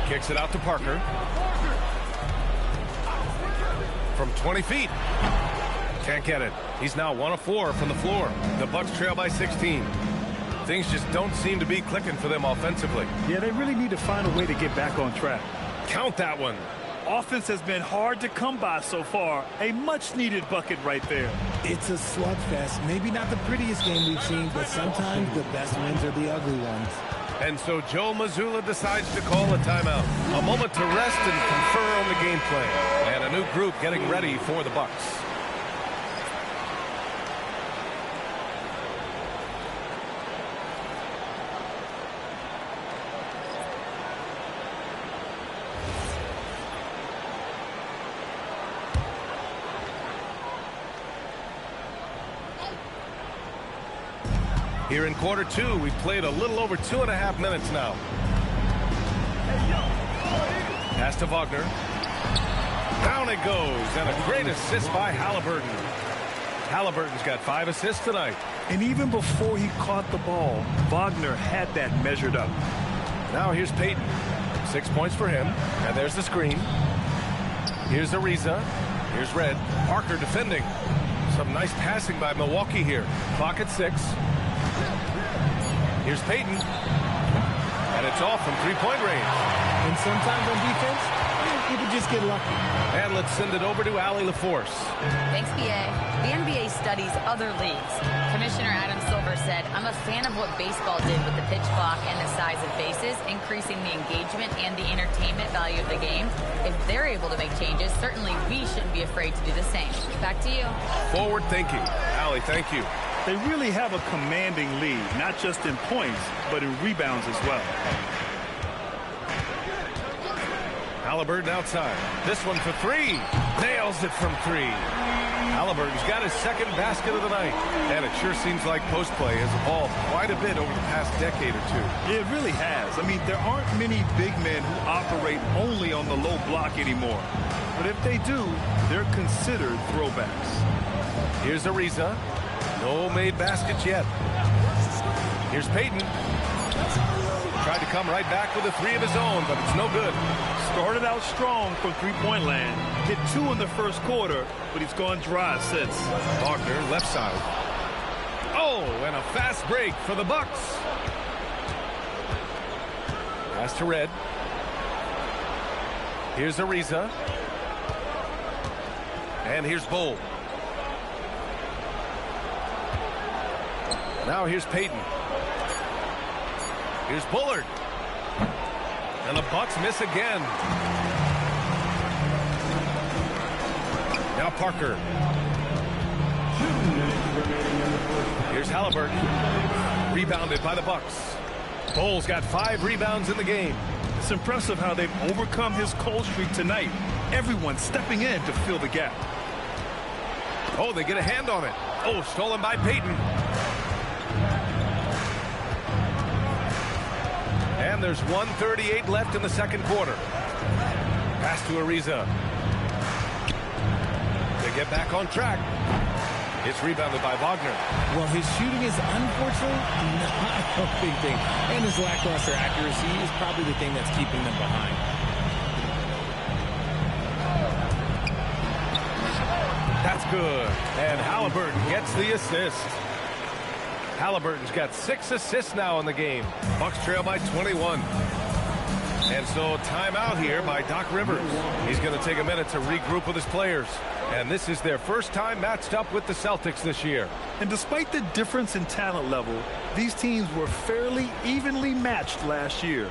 Kicks it out to Parker. From 20 feet. Can't get it. He's now 1 of 4 from the floor. The Bucks trail by 16. Things just don't seem to be clicking for them offensively. Yeah, they really need to find a way to get back on track. Count that one. Offense has been hard to come by so far. A much-needed bucket right there. It's a slugfest. Maybe not the prettiest game we've seen, but sometimes the best wins are the ugly ones. And so Joe Mazzulla decides to call a timeout. A moment to rest and confer on the game plan. And a new group getting ready for the Bucks. Here in quarter 2, we've played a little over 2.5 minutes now. Pass to Wagner. Down it goes, and a great assist by Halliburton. Halliburton's got 5 assists tonight. And even before he caught the ball, Wagner had that measured up. Now here's Payton. 6 points for him, and there's the screen. Here's Ariza. Here's Red. Parker defending. Some nice passing by Milwaukee here. Clock at 6. Here's Payton. And it's off from 3-point range. And sometimes on defense, people just get lucky. And let's send it over to Allie LaForce. Thanks, BA. The NBA studies other leagues. Commissioner Adam Silver said, I'm a fan of what baseball did with the pitch clock and the size of bases, increasing the engagement and the entertainment value of the game. If they're able to make changes, certainly we shouldn't be afraid to do the same. Back to you. Forward thinking. Allie, thank you. They really have a commanding lead, not just in points, but in rebounds as well. Halliburton outside. This one for 3. Nails it from 3. Halliburton's got his second basket of the night. And it sure seems like post play has evolved quite a bit over the past decade or 2. It really has. I mean, there aren't many big men who operate only on the low block anymore. But if they do, they're considered throwbacks. Here's Ariza. No made baskets yet. Here's Payton. Tried to come right back with a 3 of his own, but it's no good. Started out strong from three-point land. Hit 2 in the first quarter, but he's gone dry since. Wagner, left side. Oh, and a fast break for the Bucks. Pass to Red. Here's Ariza. And here's Bull. Now here's Payton. Here's Bullard. And the Bucks miss again. Now Parker. Here's Halliburton. Rebounded by the Bucks. Bull's got 5 rebounds in the game. It's impressive how they've overcome his cold streak tonight. Everyone stepping in to fill the gap. Oh, they get a hand on it. Oh, stolen by Payton. And there's 1:38 left in the second quarter. Pass to Ariza. get back on track. It's rebounded by Wagner. Well, his shooting is unfortunately not a healthy thing. And his lackluster accuracy is probably the thing that's keeping them behind. That's good. And Halliburton gets the assist. Halliburton's got 6 assists now in the game. Bucks trail by 21. And so timeout here by Doc Rivers. He's going to take a minute to regroup with his players. And this is their first time matched up with the Celtics this year. And despite the difference in talent level, these teams were fairly evenly matched last year.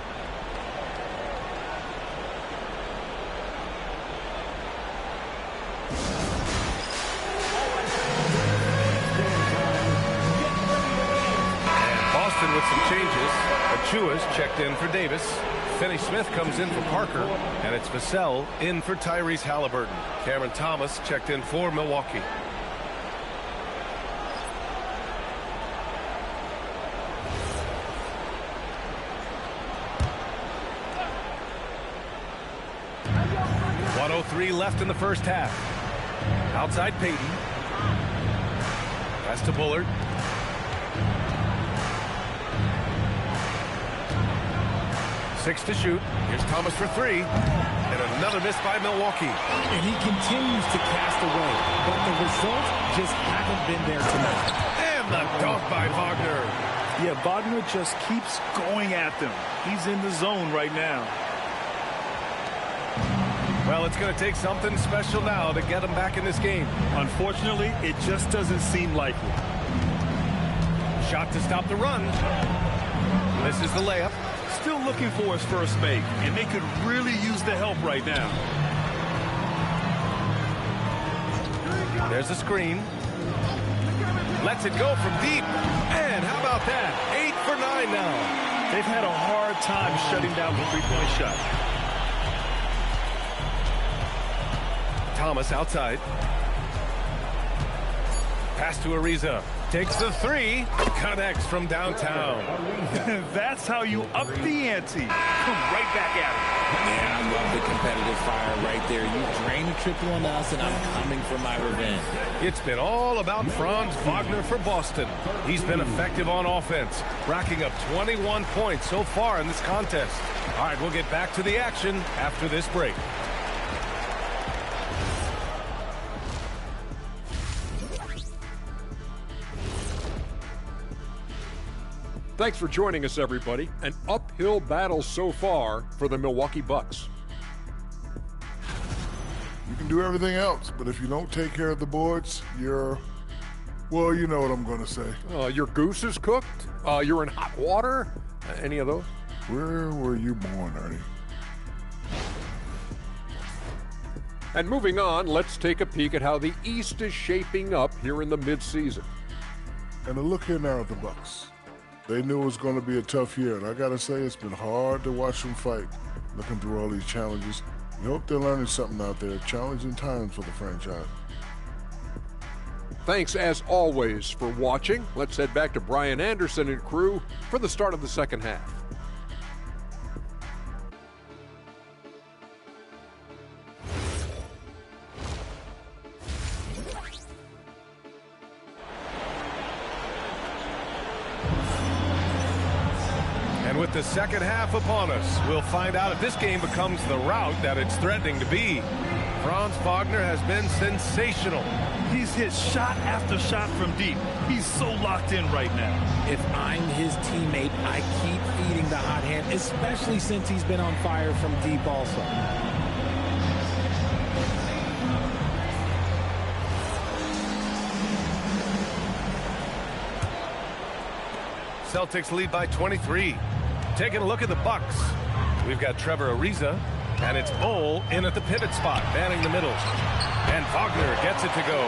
And Boston with some changes. Achua's checked in for Davis. Finney-Smith comes in for Parker, and it's Vassell in for Tyrese Halliburton. Cameron Thomas checked in for Milwaukee. .103 left in the first half. Outside Payton. Pass to Bullard. Six to shoot. Here's Thomas for 3. And another miss by Milwaukee. And he continues to cast away, but the results just haven't been there tonight. And the dunk by Wagner. Yeah, Wagner just keeps going at them. He's in the zone right now. Well, it's going to take something special now to get him back in this game. Unfortunately, it just doesn't seem likely. Shot to stop the run. Misses the layup. Still looking for his first make, and they could really use the help right now. There's a screen. Lets it go from deep. And how about that? 8 for 9 now. They've had a hard time shutting down the three-point shot. Thomas outside. Pass to Ariza. Takes the 3. Connects from downtown. That's how you up the ante. Come right back at him. Yeah, I love the competitive fire right there. You drain a triple on us, and I'm coming for my revenge. It's been all about Franz Wagner for Boston. He's been effective on offense, racking up 21 points so far in this contest. All right, we'll get back to the action after this break. Thanks for joining us, everybody. An uphill battle so far for the Milwaukee Bucks. You can do everything else, but if you don't take care of the boards, well, you know what I'm going to say. Your goose is cooked? You're in hot water? Any of those? Where were you born, Ernie? And moving on, let's take a peek at how the East is shaping up here in the midseason. And a look here now at the Bucks. They knew it was going to be a tough year, and I got to say, it's been hard to watch them fight, looking through all these challenges. We hope they're learning something out there. Challenging times for the franchise. Thanks, as always, for watching. Let's head back to Brian Anderson and crew for the start of the second half. With the second half upon us, we'll find out if this game becomes the rout that it's threatening to be. Franz Wagner has been sensational. He's hit shot after shot from deep. He's so locked in right now. If I'm his teammate, I keep feeding the hot hand, especially since he's been on fire from deep also. Celtics lead by 23. Taking a look at the Bucks. We've got Trevor Ariza, and it's Bol in at the pivot spot, manning the middle. And Wagner gets it to go.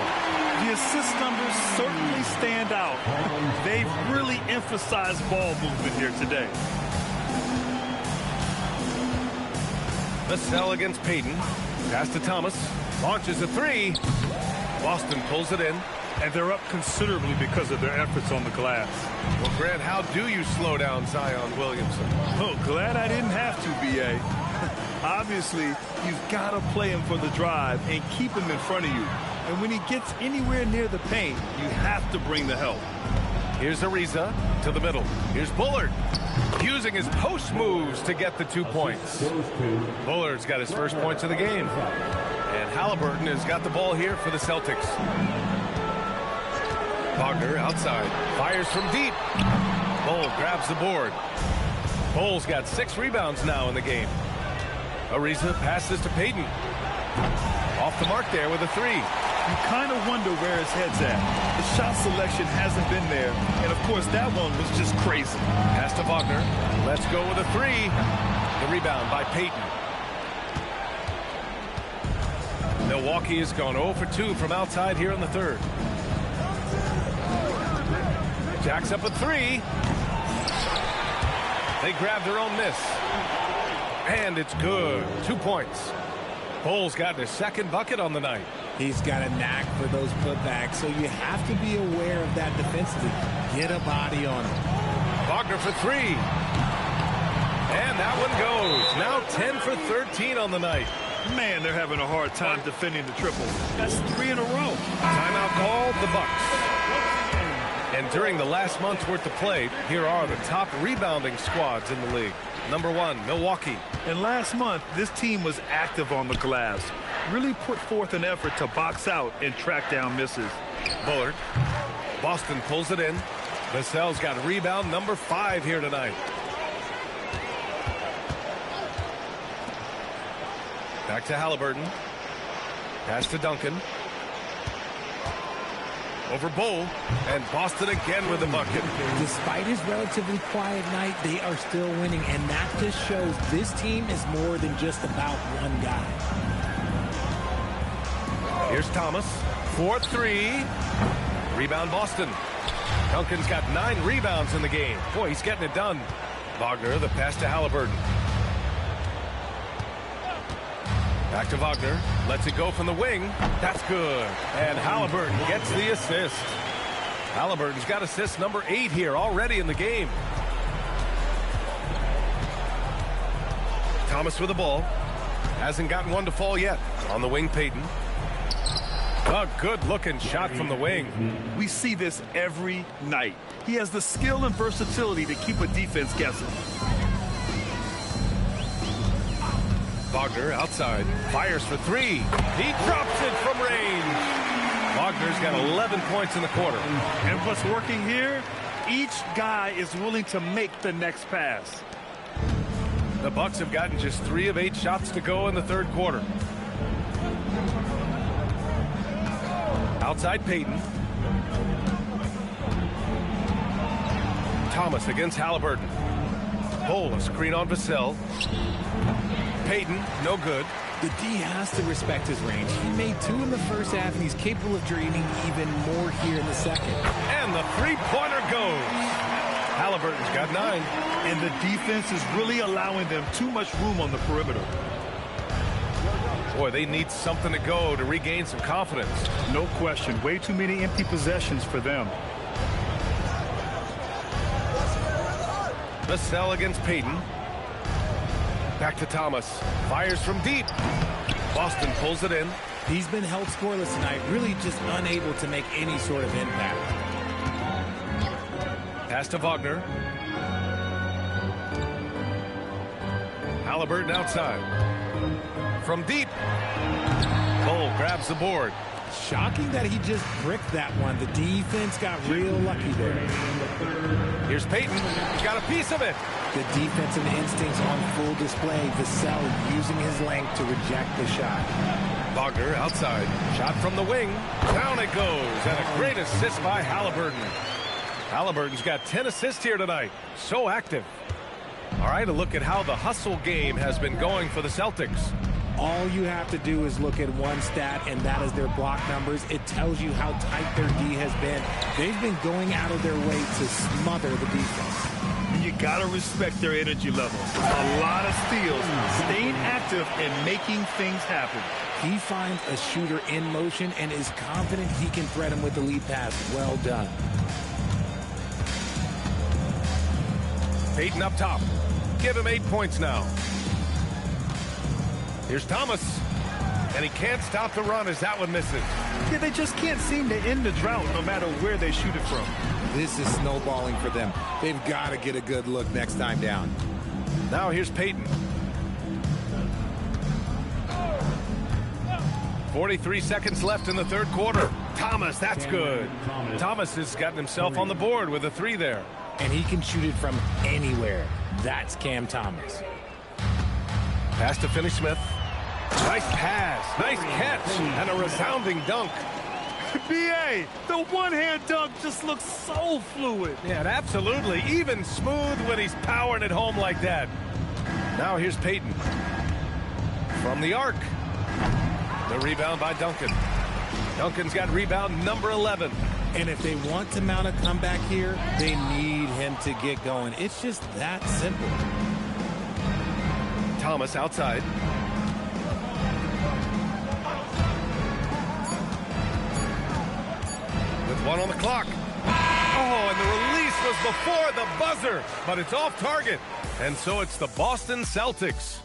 The assist numbers certainly stand out. They've really emphasized ball movement here today. Vassell against Payton. Pass to Thomas. Launches a 3. Boston pulls it in. And they're up considerably because of their efforts on the glass. Well, Grant, how do you slow down Zion Williamson? Oh, glad I didn't have to, B.A. Obviously, you've got to play him for the drive and keep him in front of you. And when he gets anywhere near the paint, you have to bring the help. Here's Ariza to the middle. Here's Bullard using his post moves to get the 2 points. Bullard's got his first points of the game. And Halliburton has got the ball here for the Celtics. Wagner outside. Fires from deep. Bull grabs the board. Bull's got 6 rebounds now in the game. Ariza passes to Payton. Off the mark there with a 3. You kind of wonder where his head's at. The shot selection hasn't been there. And, of course, that one was just crazy. Pass to Wagner. Let's go with a 3. The rebound by Payton. Milwaukee has gone 0 for 2 from outside here in the third. Jacks up a 3. They grab their own miss. And it's good. 2 points. Bull's got his second bucket on the night. He's got a knack for those putbacks, so you have to be aware of that defensively. Get a body on him. Wagner for 3. And that one goes. Now 10 for 13 on the night. Man, they're having a hard time defending the triple. That's 3 in a row. Timeout called, the Bucks. And during the last month's worth of play, here are the top rebounding squads in the league. Number 1, Milwaukee. And last month, this team was active on the glass. Really put forth an effort to box out and track down misses. Bullard. Boston pulls it in. Vassell's got rebound number 5 here tonight. Back to Halliburton. Pass to Duncan. Over Bull, and Boston again with a bucket. Despite his relatively quiet night, they are still winning, and that just shows this team is more than just about one guy. Here's Thomas for 3. Rebound Boston. Duncan's got 9 rebounds in the game. Boy, he's getting it done. Wagner, the pass to Halliburton. Back to Wagner. Lets it go from the wing. That's good. And Halliburton gets the assist. Halliburton's got assist number 8 here already in the game. Thomas with the ball. Hasn't gotten one to fall yet. On the wing, Payton. A good-looking shot from the wing. We see this every night. He has the skill and versatility to keep a defense guessing. Wagner outside. Fires for 3. He drops it from range. Wagner's got 11 points in the quarter. And what's working here? Each guy is willing to make the next pass. The Bucks have gotten just 3 of 8 shots to go in the third quarter. Outside Payton. Thomas against Halliburton. Bull, a screen on Vassell. Payton, no good. The D has to respect his range. He made 2 in the first half, and he's capable of draining even more here in the second. And the three-pointer goes. Halliburton's got 9. And the defense is really allowing them too much room on the perimeter. Boy, they need something to go to regain some confidence. No question. Way too many empty possessions for them. Vassell against Payton. Back to Thomas. Fires from deep. Boston pulls it in. He's been held scoreless tonight, really just unable to make any sort of impact. Pass to Wagner. Halliburton outside. From deep. Bull grabs the board. Shocking that he just bricked that one. The defense got real lucky there. Here's Payton. He's got a piece of it. The defensive instincts on full display. Vassell using his length to reject the shot. Wagner outside. Shot from the wing. Down it goes. And a great assist by Halliburton. Halliburton's got 10 assists here tonight. So active. All right, a look at how the hustle game has been going for the Celtics. All you have to do is look at one stat, and that is their block numbers. It tells you how tight their D has been. They've been going out of their way to smother the defense. You got to respect their energy levels. A lot of steals, staying active and making things happen. He finds a shooter in motion and is confident he can thread him with the lead pass. Well done. Payton up top. Give him 8 points now. Here's Thomas. And he can't stop the run as that one misses. Yeah, they just can't seem to end the drought no matter where they shoot it from. This is snowballing for them. They've got to get a good look next time down. Now here's Peyton. 43 seconds left in the third quarter. Thomas, that's good. Thomas has gotten himself on the board with a 3 there. And he can shoot it from anywhere. That's Cam Thomas. Pass to Finney-Smith. Nice pass, nice catch, and a resounding dunk. B.A., the one-hand dunk just looks so fluid. Yeah, absolutely. Even smooth when he's powering it home like that. Now here's Peyton. From the arc. The rebound by Duncan. Duncan's got rebound number 11. And if they want to mount a comeback here, they need him to get going. It's just that simple. Thomas outside. With 1 on the clock. Oh, and the release was before the buzzer, but it's off target. And so it's the Boston Celtics.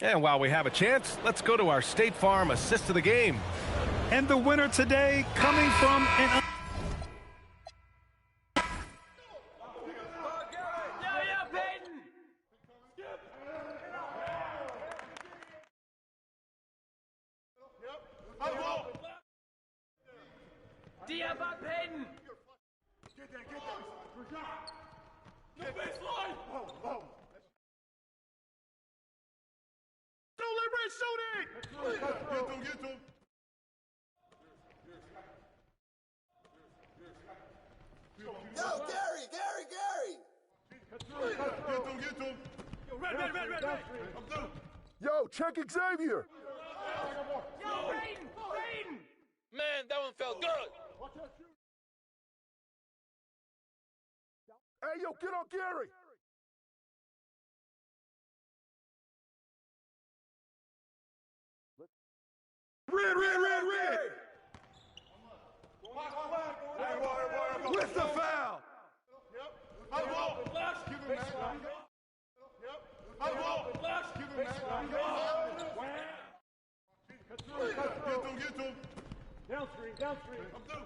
And while we have a chance, let's go to our State Farm assist of the game. And the winner today coming from an... Yo, check Xavier. Yo, Peyton! Man, that one felt good. Hey, yo, get on Gary. Red. With the foul. Downstream. I'm through.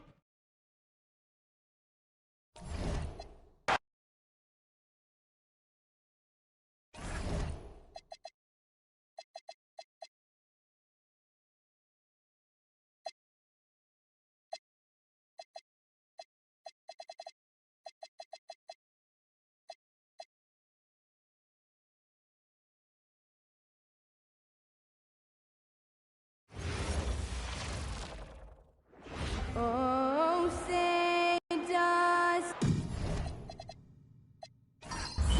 Oh, say does.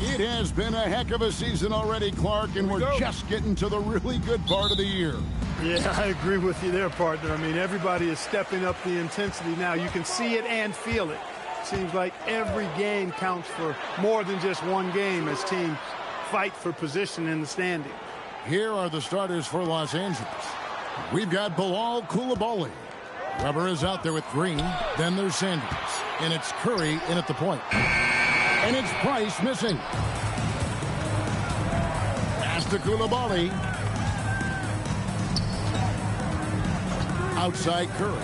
It has been a heck of a season already, Clark, and we're just getting to the really good part of the year. Yeah, I agree with you there, partner. I mean, everybody is stepping up the intensity now. You can see it and feel it. Seems like every game counts for more than just one game as teams fight for position in the standing. Here are the starters for Los Angeles. We've got Bilal Coulibaly. Weber is out there with Green. Then there's Sanders. And it's Curry in at the point. And it's Price missing. Pass to Coulibaly. Outside Curry.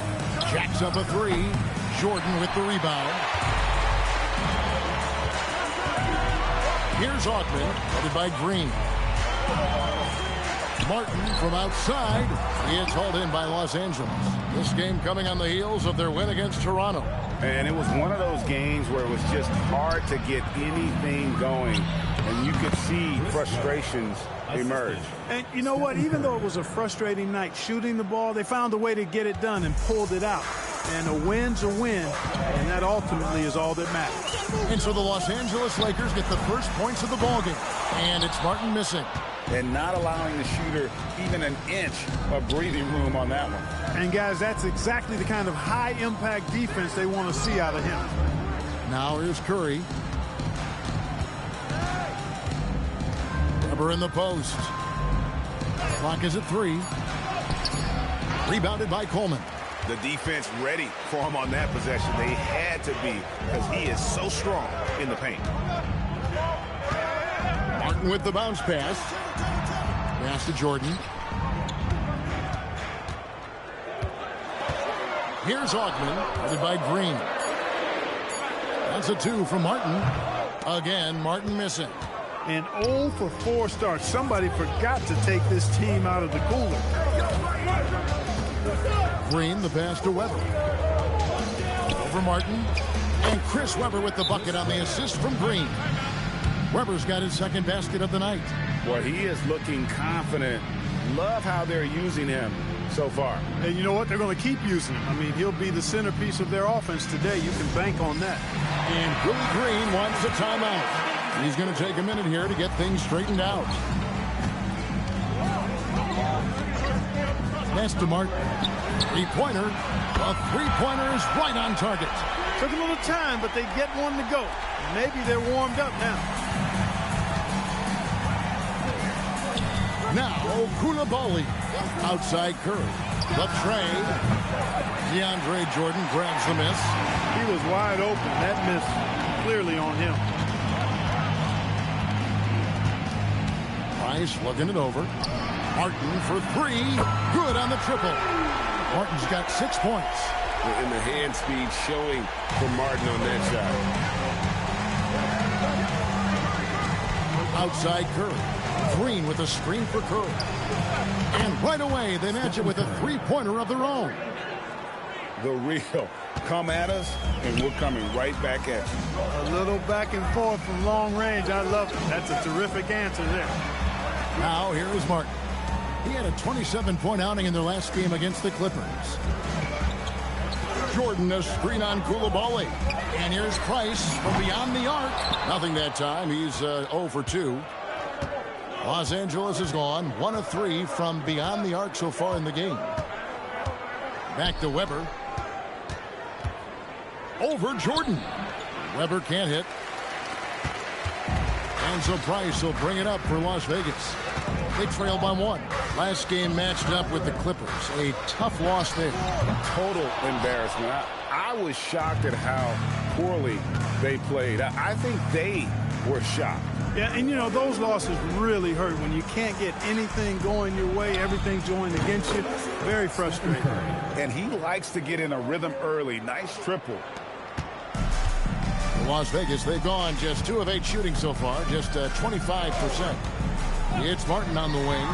Jacks up a 3. Jordan with the rebound. Here's Augman, headed by Green. Martin from outside. He is hauled in by Los Angeles. This game coming on the heels of their win against Toronto. And it was one of those games where it was just hard to get anything going. And you could see frustrations emerge. And you know what? Even though it was a frustrating night shooting the ball, they found a way to get it done and pulled it out. And a win's a win, and that ultimately is all that matters. And so the Los Angeles Lakers get the first points of the ballgame. And it's Martin missing. And not allowing the shooter even an inch of breathing room on that one. And, guys, that's exactly the kind of high-impact defense they want to see out of him. Now here's Curry. Weber in the post. Clock is at 3. Rebounded by Coleman. The defense ready for him on that possession. They had to be because he is so strong in the paint. Martin with the bounce pass. Pass to Jordan. Here's Augman, headed by Green. That's a 2 from Martin. Again, Martin missing. And 0 for 4 starts. Somebody forgot to take this team out of the cooler. Green, the pass to Weber. Over Martin. And Chris Weber with the bucket on the assist from Green. Weber's got his second basket of the night. Well, he is looking confident. Love how they're using him so far. And you know what? They're going to keep using him. I mean, he'll be the centerpiece of their offense today. You can bank on that. And Willie Green wants a timeout. He's going to take a minute here to get things straightened out. Pass to Martin. Three-pointer. A three-pointer is right on target. Took a little time, but they get one to go. Maybe they're warmed up now. Now, Koulibaly. Outside Curry. The tray. DeAndre Jordan grabs the miss. He was wide open. That miss clearly on him. Price looking it over. Martin for 3. Good on the triple. Martin's got 6 points. And the hand speed showing for Martin on that shot. Outside Curry. Green with a screen for Curry. And right away, they match it with a three-pointer of their own. The real. Come at us, and we're coming right back at you. A little back and forth from long range. I love it. That's a terrific answer there. Now, here is Martin. He had a 27-point outing in their last game against the Clippers. Jordan, a screen on Koulibaly. And here's Price from beyond the arc. Nothing that time. He's 0 for 2. Los Angeles is gone 1 of 3 from beyond the arc so far in the game. Back to Weber. Over Jordan. Weber can't hit. And so Price will bring it up for Las Vegas. They trail by 1. Last game matched up with the Clippers. A tough loss there. Total embarrassment. I was shocked at how poorly they played. I think they were shocked. Yeah, and you know, those losses really hurt when you can't get anything going your way. Everything's going against you. Very frustrating. And he likes to get in a rhythm early. Nice triple. Las Vegas, they've gone just 2 of 8 shooting so far, just 25%. It's Martin on the wing.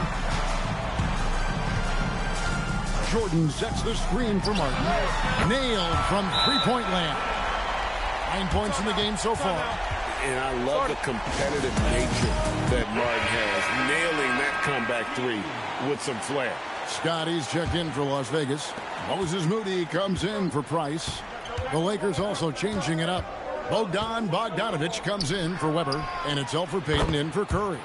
Jordan sets the screen for Martin. Nailed from three-point land. 9 points in the game so far. And I love the competitive nature that Martin has. Nailing that comeback 3 with some flair. Scotty's checked in for Las Vegas. Moses Moody comes in for Price. The Lakers also changing it up. Bogdanovich comes in for Weber, and it's Elfrid Payton in for Curry.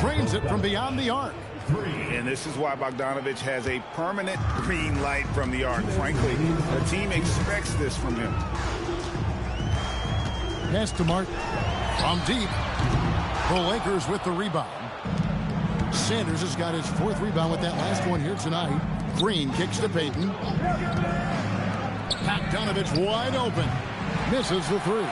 Trains it from beyond the arc. And this is why Bogdanovich has a permanent green light from the arc. Frankly, the team expects this from him. Pass to Martin. From deep. The Lakers with the rebound. Sanders has got his 4th rebound with that last one here tonight. Green kicks to Payton. Bogdanovich wide open. Misses the 3.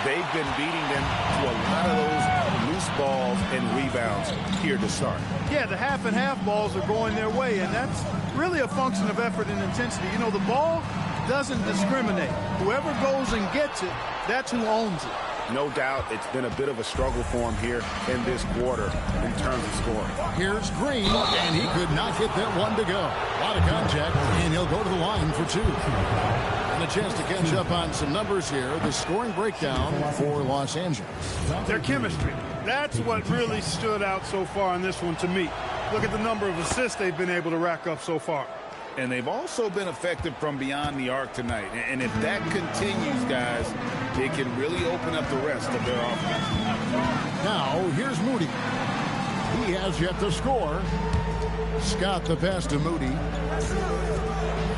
They've been beating them to a lot of those loose balls and rebounds here to start. Yeah, the half and half balls are going their way, and that's really a function of effort and intensity. You know, the ball doesn't discriminate. Whoever goes and gets it, that's who owns it. No doubt it's been a bit of a struggle for him here in this quarter in terms of scoring. Here's Green, and he could not get that one to go. A lot of contact, and he'll go to the line for 2. And a chance to catch up on some numbers here. The scoring breakdown for Los Angeles. Their chemistry. That's what really stood out so far in this one to me. Look at the number of assists they've been able to rack up so far. And they've also been effective from beyond the arc tonight. And if that continues, guys, it can really open up the rest of their offense. Now, here's Moody. He has yet to score. Scott the pass to Moody.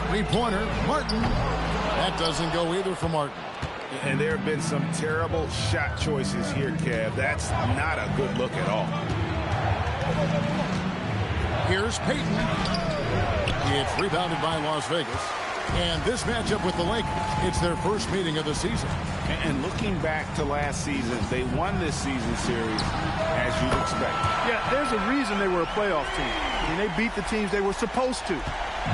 Three-pointer, Martin. That doesn't go either for Martin. And there have been some terrible shot choices here, Kev. That's not a good look at all. Here's Payton. It's rebounded by Las Vegas. And this matchup with the Lakers, it's their first meeting of the season. And looking back to last season, they won this season series as you'd expect. Yeah, there's a reason they were a playoff team. I mean, they beat the teams they were supposed to.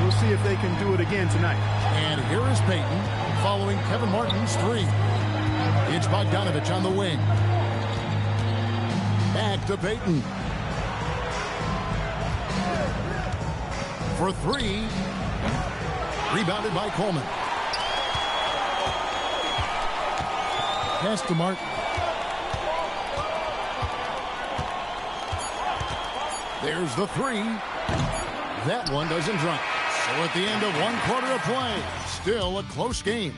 We'll see if they can do it again tonight. And here is Payton following Kevin Martin's three. It's Bogdanovich on the wing. Back to Payton. For three. Rebounded by Coleman. Pass to Martin. There's the three. That one doesn't drop. So at the end of 1 quarter of play, still a close game.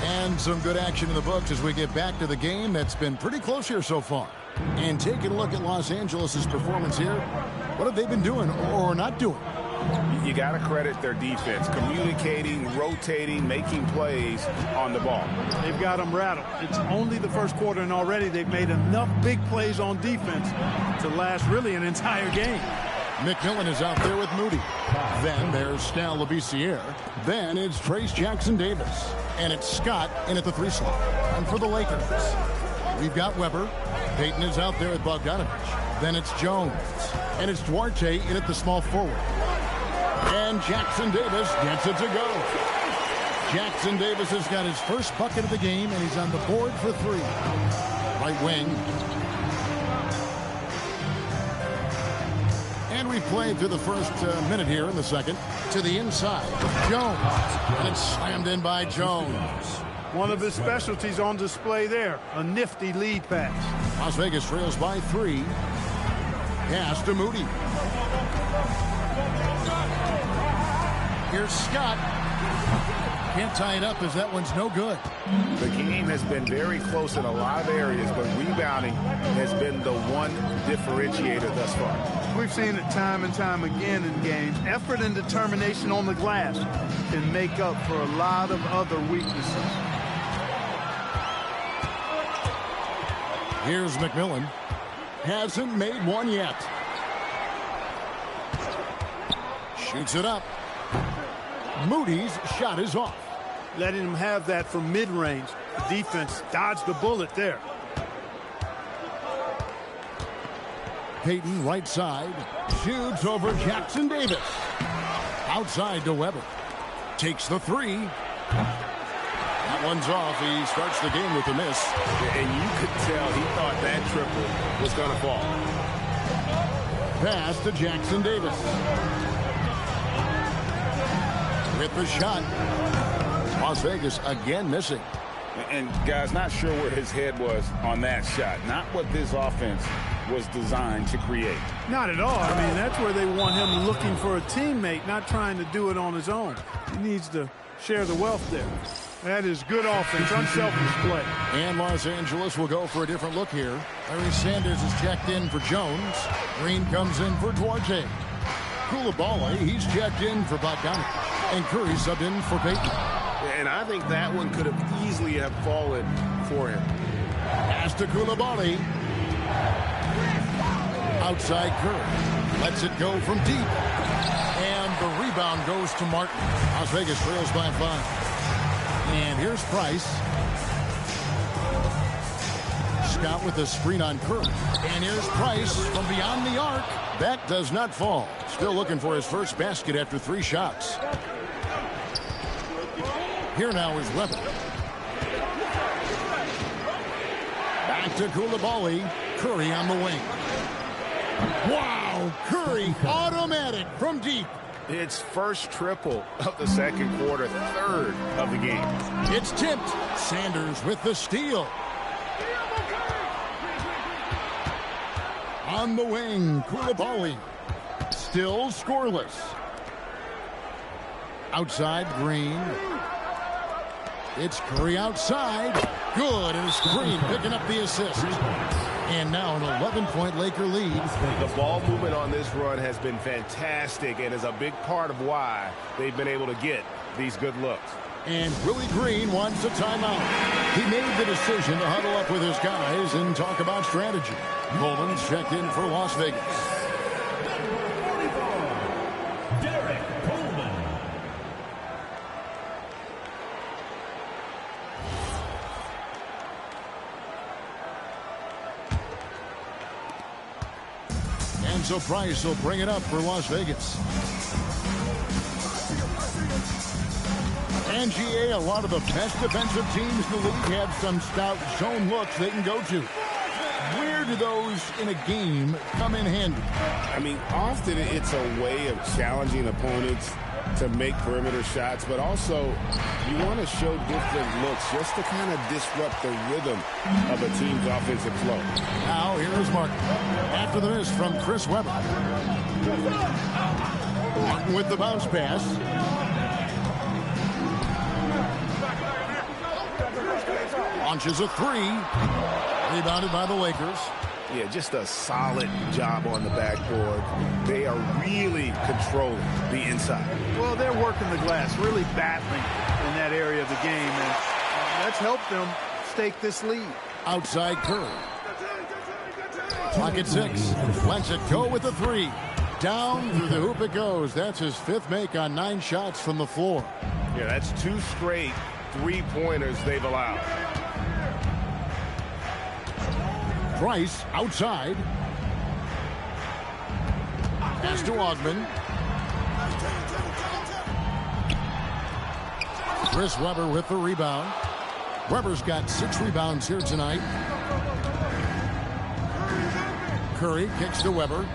And some good action in the books as we get back to the game that's been pretty close here so far. And taking a look at Los Angeles' performance here, what have they been doing or not doing? You got to credit their defense, communicating, rotating, making plays on the ball. They've got them rattled. It's only the first quarter, and already they've made enough big plays on defense to last really an entire game. McMillan is out there with Moody. Then there's Stal Labissiere. Then it's Trace Jackson-Davis. And it's Scott in at the 3 slot. And for the Lakers, we've got Weber. Payton is out there with Bogdanovich. Then it's Jones. And it's Duarte in at the small forward. And Jackson-Davis gets it to go. Jackson-Davis has got his first bucket of the game, and he's on the board for 3. Right wing. And we've played through the first minute here in the second. To the inside, Jones. And it's slammed in by Jones. One of his specialties on display there. A nifty lead pass. Las Vegas trails by 3. Pass to Moody. Here's Scott. Can't tie it up as that one's no good. The game has been very close in a lot of areas, but rebounding has been the one differentiator thus far. We've seen it time and time again in games. Effort and determination on the glass can make up for a lot of other weaknesses. Here's McMillan. Hasn't made one yet. Shoots it up. Moody's shot is off. Letting him have that from mid-range. The defense dodged the bullet there. Payton right side. Shoots over Jackson-Davis. Outside to Weber. Takes the 3. That one's off. He starts the game with a miss. And you could tell he thought that triple was going to fall. Pass to Jackson-Davis. With the shot. Las Vegas again missing. And guys, not sure where his head was on that shot. Not what this offense was designed to create. Not at all. I mean, that's where they want him looking for a teammate, not trying to do it on his own. He needs to share the wealth there. That is good offense, unselfish play. And Los Angeles will go for a different look here. Larry Sanders is checked in for Jones. Green comes in for Duarte. Coulibaly, he's checked in for Bogdanovich. And Curry subbed in for Payton. And I think that one could have easily have fallen for him. Pass to Coulibaly. Outside Curry. Lets it go from deep. And the rebound goes to Martin. Las Vegas trails by 5. And here's Price. Scott with the screen on Curry. And here's Price from beyond the arc. That does not fall. Still looking for his first basket after 3 shots. Here now is Weber. Back to Coulibaly. Curry on the wing. Wow! Curry automatic from deep. It's first triple of the second quarter, third of the game. It's tipped. Sanders with the steal. On the wing, Coulibaly. Still scoreless. Outside, Green. It's Curry outside. Good, and it's Green picking up the assist. And now an 11-point Laker lead. The ball movement on this run has been fantastic and is a big part of why they've been able to get these good looks. And Willie Green wants a timeout. He made the decision to huddle up with his guys and talk about strategy. Coleman's checked in for Las Vegas. And so Price will bring it up for Las Vegas. And GA, a lot of the best defensive teams in the league have some stout zone looks they can go to. Where do those in a game come in handy? I mean, often it's a way of challenging opponents to make perimeter shots, but also you want to show different looks just to kind of disrupt the rhythm of a team's offensive flow. Now here's Martin. After the miss from Chris Webber. Martin with the bounce pass. Launches a three. Rebounded by the Lakers. Yeah, just a solid job on the backboard. They are really controlling the inside. Well, they're working the glass, really battling in that area of the game, and that's helped them stake this lead. Outside Curry. Clock at 6. Lets it go with a three. Down through the hoop it goes. That's his 5th make on 9 shots from the floor. Yeah, that's 2 straight three-pointers they've allowed. Price outside. Pass to Ogman. Chris Webber with the rebound. Webber's got 6 rebounds here tonight. Curry kicks to Webber.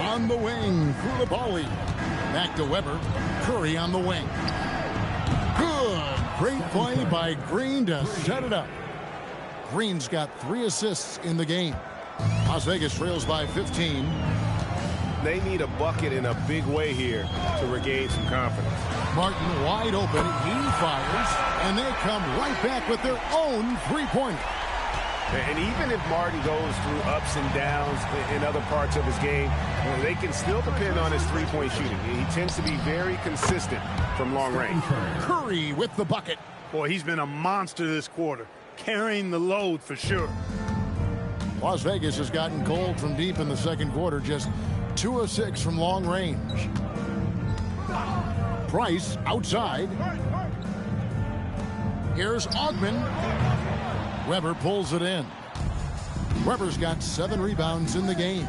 On the wing, Koulibaly. Back to Webber. Curry on the wing. Good. Great play by Green to set it up. Green's got 3 assists in the game. Las Vegas trails by 15. They need a bucket in a big way here to regain some confidence. Martin wide open. He fires, and they come right back with their own three-pointer. And even if Martin goes through ups and downs in other parts of his game, they can still depend on his three-point shooting. He tends to be very consistent from long range. Curry with the bucket. Boy, he's been a monster this quarter, carrying the load for sure. Las Vegas has gotten cold from deep in the second quarter, just 2 of 6 from long range. Price outside. Here's Ogman. Webber pulls it in. Webber's got 7 rebounds in the game.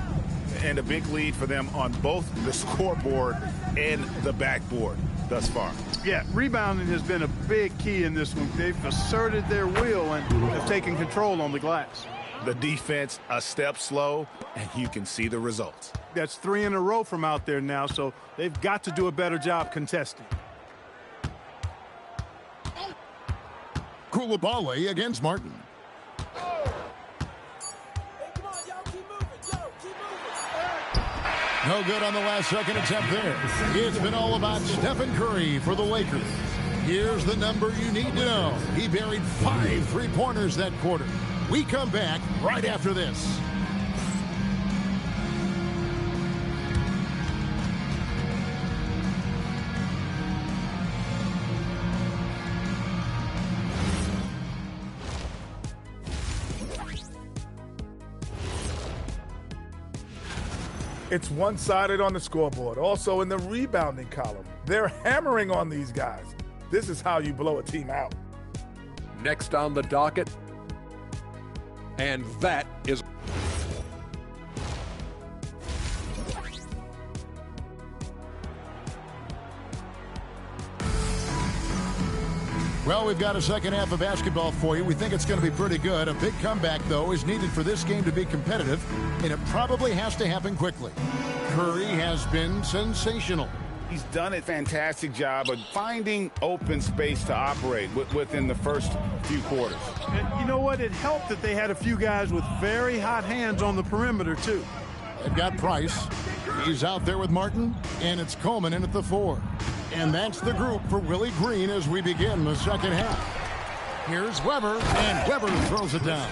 And a big lead for them on both the scoreboard and the backboard thus far. Yeah, rebounding has been a big key in this one. They've asserted their will and have taken control on the glass. The defense a step slow, and you can see the results. That's 3 in a row from out there now, so they've got to do a better job contesting. Koulibaly against Martin. No good on the last second attempt there. It's been all about Stephen Curry for the Lakers. Here's the number you need to know. He buried 5 three-pointers that quarter. We come back right after this. It's one-sided on the scoreboard. Also in the rebounding column. They're hammering on these guys. This is how you blow a team out. Next on the docket, and that is... Well, we've got a second half of basketball for you. We think it's going to be pretty good. A big comeback, though, is needed for this game to be competitive, and it probably has to happen quickly. Curry has been sensational. He's done a fantastic job of finding open space to operate within the first few quarters. And you know what? It helped that they had a few guys with very hot hands on the perimeter, too. They've got Price. He's out there with Martin, and it's Coleman in at the 4. And that's the group for Willie Green as we begin the second half. Here's Webber, and Webber throws it down.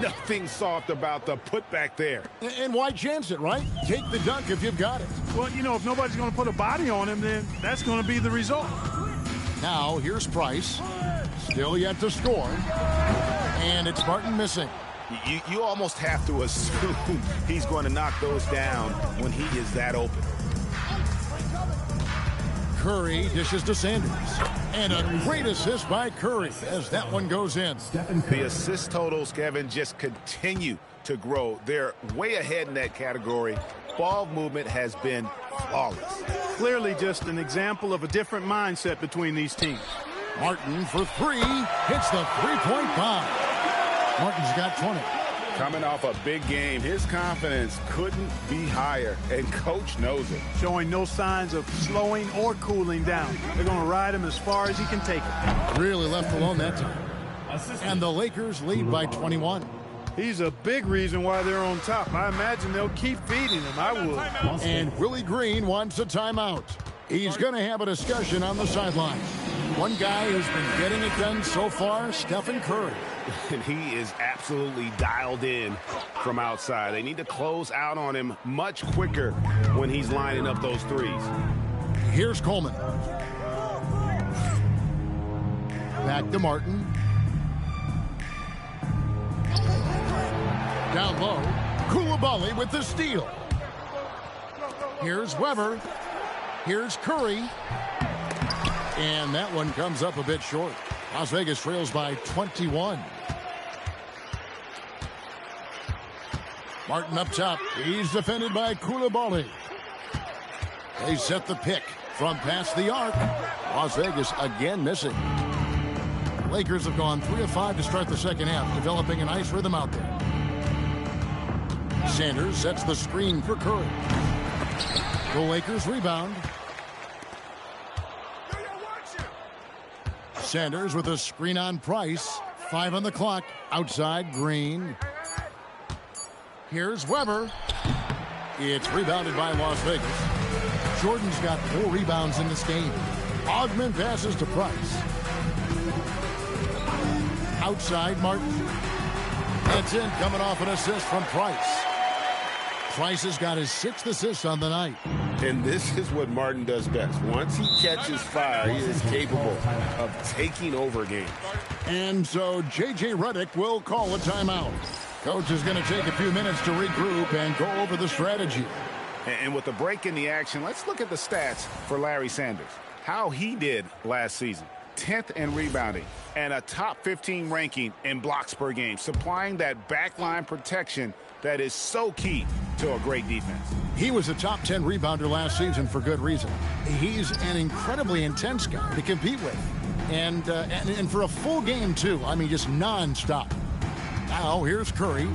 Nothing soft about the putback there. And why chance it, right? Take the dunk if you've got it. Well, you know, if nobody's going to put a body on him, then that's going to be the result. Now here's Price. Still yet to score. And it's Martin missing. You almost have to assume he's going to knock those down when he is that open. Curry dishes to Sanders. And a great assist by Curry as that one goes in. The assist totals, Kevin, just continue to grow. They're way ahead in that category. Ball movement has been flawless. Clearly just an example of a different mindset between these teams. Martin for three. Hits the three-point bomb. Martin's got 20. Coming off a big game, his confidence couldn't be higher, and Coach knows it. Showing no signs of slowing or cooling down. They're going to ride him as far as he can take it. Really left alone that time. And the Lakers lead by 21. He's a big reason why they're on top. I imagine they'll keep feeding him. I would. And Willie Green wants a timeout. He's going to have a discussion on the sideline. One guy who's been getting it done so far, Stephen Curry. And he is absolutely dialed in from outside. They need to close out on him much quicker when he's lining up those threes. Here's Coleman. Back to Martin. Down low. Koulibaly with the steal. Here's Weber. Here's Curry. And that one comes up a bit short. Las Vegas trails by 21. Martin up top. He's defended by Koulibaly. They set the pick from past the arc. Las Vegas again missing. Lakers have gone 3 of 5 to start the second half, developing a nice rhythm out there. Sanders sets the screen for Curry. The Lakers rebound. Sanders with a screen on Price. 5 on the clock. Outside, Green. Here's Weber. It's rebounded by Las Vegas. Jordan's got 4 rebounds in this game. Ogman passes to Price. Outside, Martin. It's in, coming off an assist from Price. Price has got his 6th assist on the night. And this is what Martin does best. Once he catches fire, he is capable of taking over games. And so J.J. Redick will call a timeout. Coach is going to take a few minutes to regroup and go over the strategy. And with the break in the action, let's look at the stats for Larry Sanders. How he did last season. 10th in rebounding and a top 15 ranking in blocks per game, supplying that backline protection that is so key to a great defense. He was a top 10 rebounder last season for good reason. He's an incredibly intense guy to compete with. And for a full game, too. I mean, just nonstop. Now, here's Curry.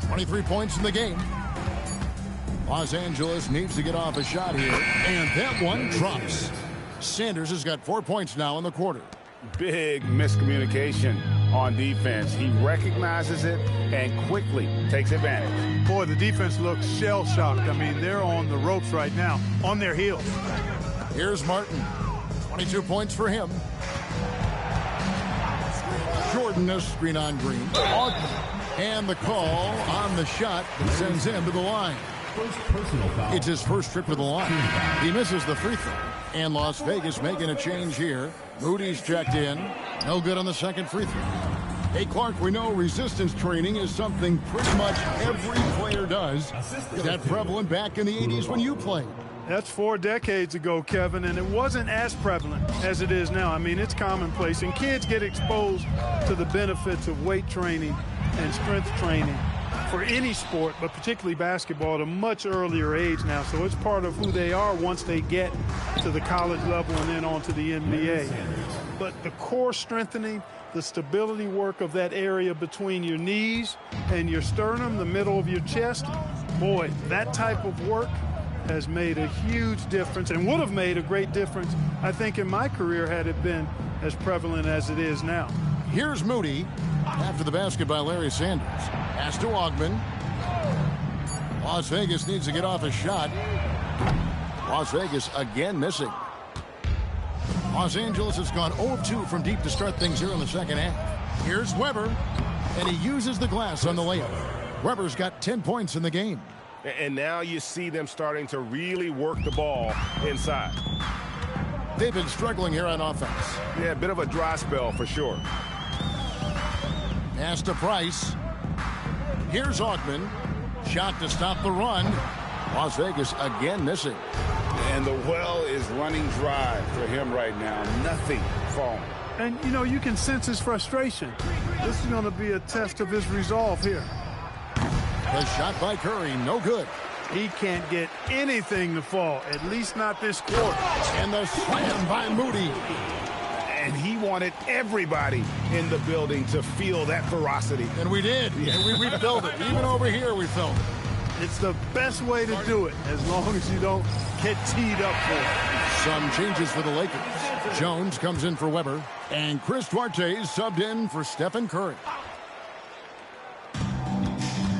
23 points in the game. Los Angeles needs to get off a shot here. And that one drops. Sanders has got 4 points now in the quarter. Big miscommunication on defense. He recognizes it and quickly takes advantage. Boy, the defense looks shell-shocked. I mean, they're on the ropes right now, on their heels. Here's Martin. 22 points for him. Jordan, a screen on Green. And the call on the shot that sends him to the line. It's his first trip to the line. He misses the free throw. And Las Vegas making a change here. Moody's checked in. No good on the second free throw. Hey, Clark, we know resistance training is something pretty much every player does. Is that prevalent back in the 80s when you played? That's 4 decades ago, Kevin, and it wasn't as prevalent as it is now. I mean, it's commonplace, and kids get exposed to the benefits of weight training and strength training for any sport, but particularly basketball, at a much earlier age now. So it's part of who they are once they get to the college level and then on to the NBA. But the core strengthening, the stability work of that area between your knees and your sternum, the middle of your chest, boy, that type of work has made a huge difference and would have made a great difference, I think, in my career had it been as prevalent as it is now. Here's Moody after the basket by Larry Sanders. Pass to Ogman. Las Vegas needs to get off a shot. Las Vegas again missing. Los Angeles has gone 0 of 2 from deep to start things here in the second half. Here's Weber, and he uses the glass on the layup. Weber's got 10 points in the game. And now you see them starting to really work the ball inside. They've been struggling here on offense. Yeah, a bit of a dry spell for sure. Pass to Price. Here's Augman. Shot to stop the run. Las Vegas again missing. And the well is running dry for him right now. Nothing falling. And, you know, you can sense his frustration. This is going to be a test of his resolve here. The shot by Curry, no good. He can't get anything to fall, at least not this quarter. And the slam by Moody. And he wanted everybody in the building to feel that ferocity. And we did. And we felt it. Even over here, we felt it. It's the best way to do it, as long as you don't get teed up for it. Some changes for the Lakers. Jones comes in for Weber, and Chris Duarte is subbed in for Stephen Curry.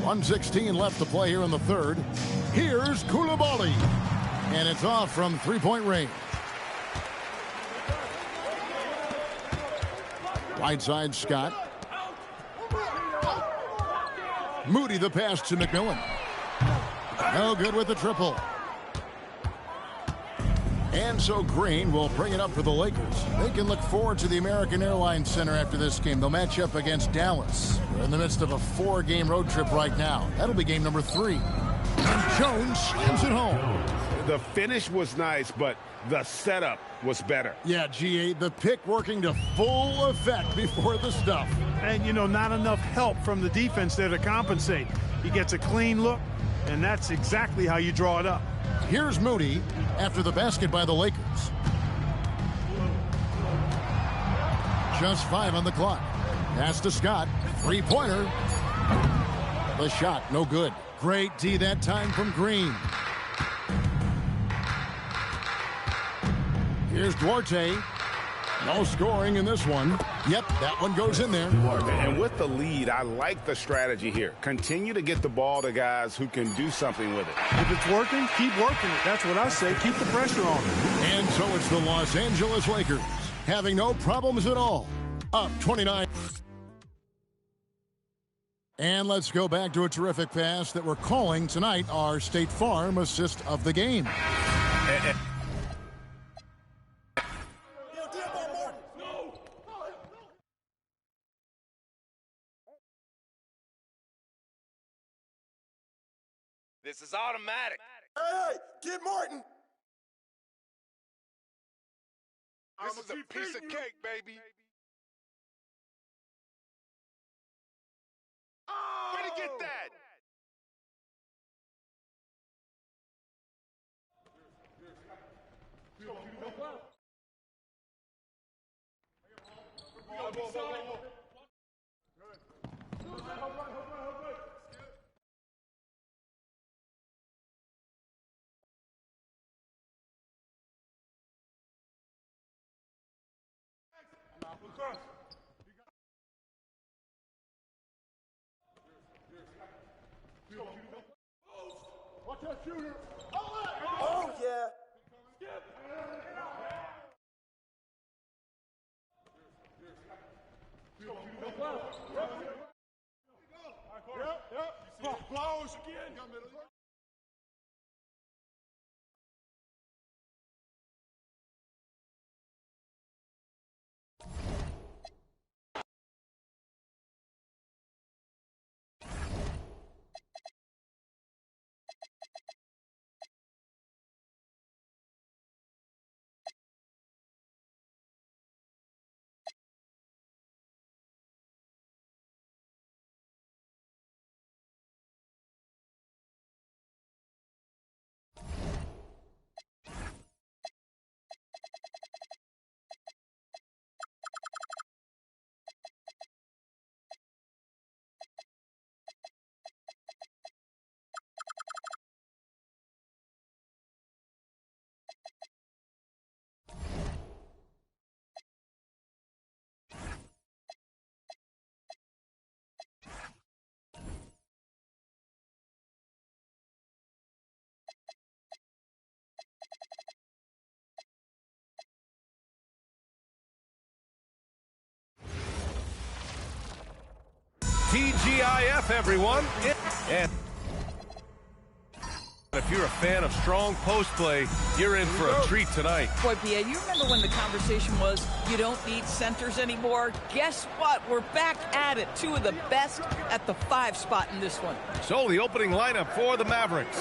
1:16 left to play here in the third. Here's Coulibaly, and it's off from three-point range. Right side, Scott. Moody the pass to McMillan. No good with the triple. And so Green will bring it up for the Lakers. They can look forward to the American Airlines Center after this game. They'll match up against Dallas. They're in the midst of a 4-game road trip right now. That'll be game number 3. And Jones slams it home. The finish was nice, but the setup was better. Yeah, GA, the pick working to full effect before the stuff. And, you know, not enough help from the defense there to compensate. He gets a clean look, and that's exactly how you draw it up. Here's Moody after the basket by the Lakers. Just 5 on the clock. Pass to Scott. Three-pointer. The shot, no good. Great D that time from Green. Here's Duarte. No scoring in this one. Yep, that one goes in there. And with the lead, I like the strategy here. Continue to get the ball to guys who can do something with it. If it's working, keep working it. That's what I say. Keep the pressure on it. And so it's the Los Angeles Lakers having no problems at all. Up 29. And let's go back to a terrific pass that we're calling tonight our State Farm assist of the game. This is automatic. Hey, get Martin. This is a piece of cake, baby. Where'd he get that? Watch that shooter. Oh, yeah. Flowers again. TGIF, everyone. And If you're a fan of strong post play, you're in for a treat tonight. Boy, P.A., you remember when the conversation was you don't need centers anymore? Guess what? We're back at it. Two of the best at the 5 spot in this one. So the opening lineup for the Mavericks.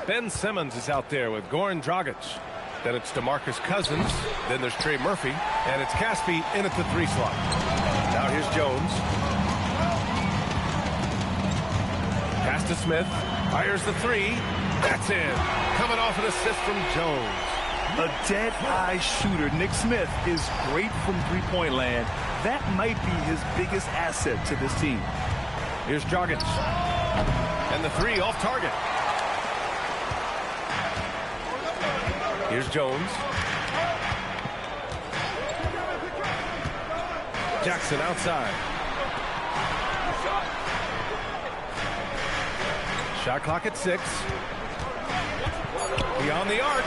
Ben Simmons is out there with Goran Dragic. Then it's DeMarcus Cousins. Then there's Trey Murphy. And it's Caspi in at the 3 slot. Now here's Jones. Pass to Smith. Fires the 3. That's in. Coming off an assist from Jones. A dead-eye shooter. Nick Smith is great from three-point land. That might be his biggest asset to this team. Here's Dragic. And the 3 off target. Here's Jones. Jackson outside. Shot clock at 6. Beyond the arc.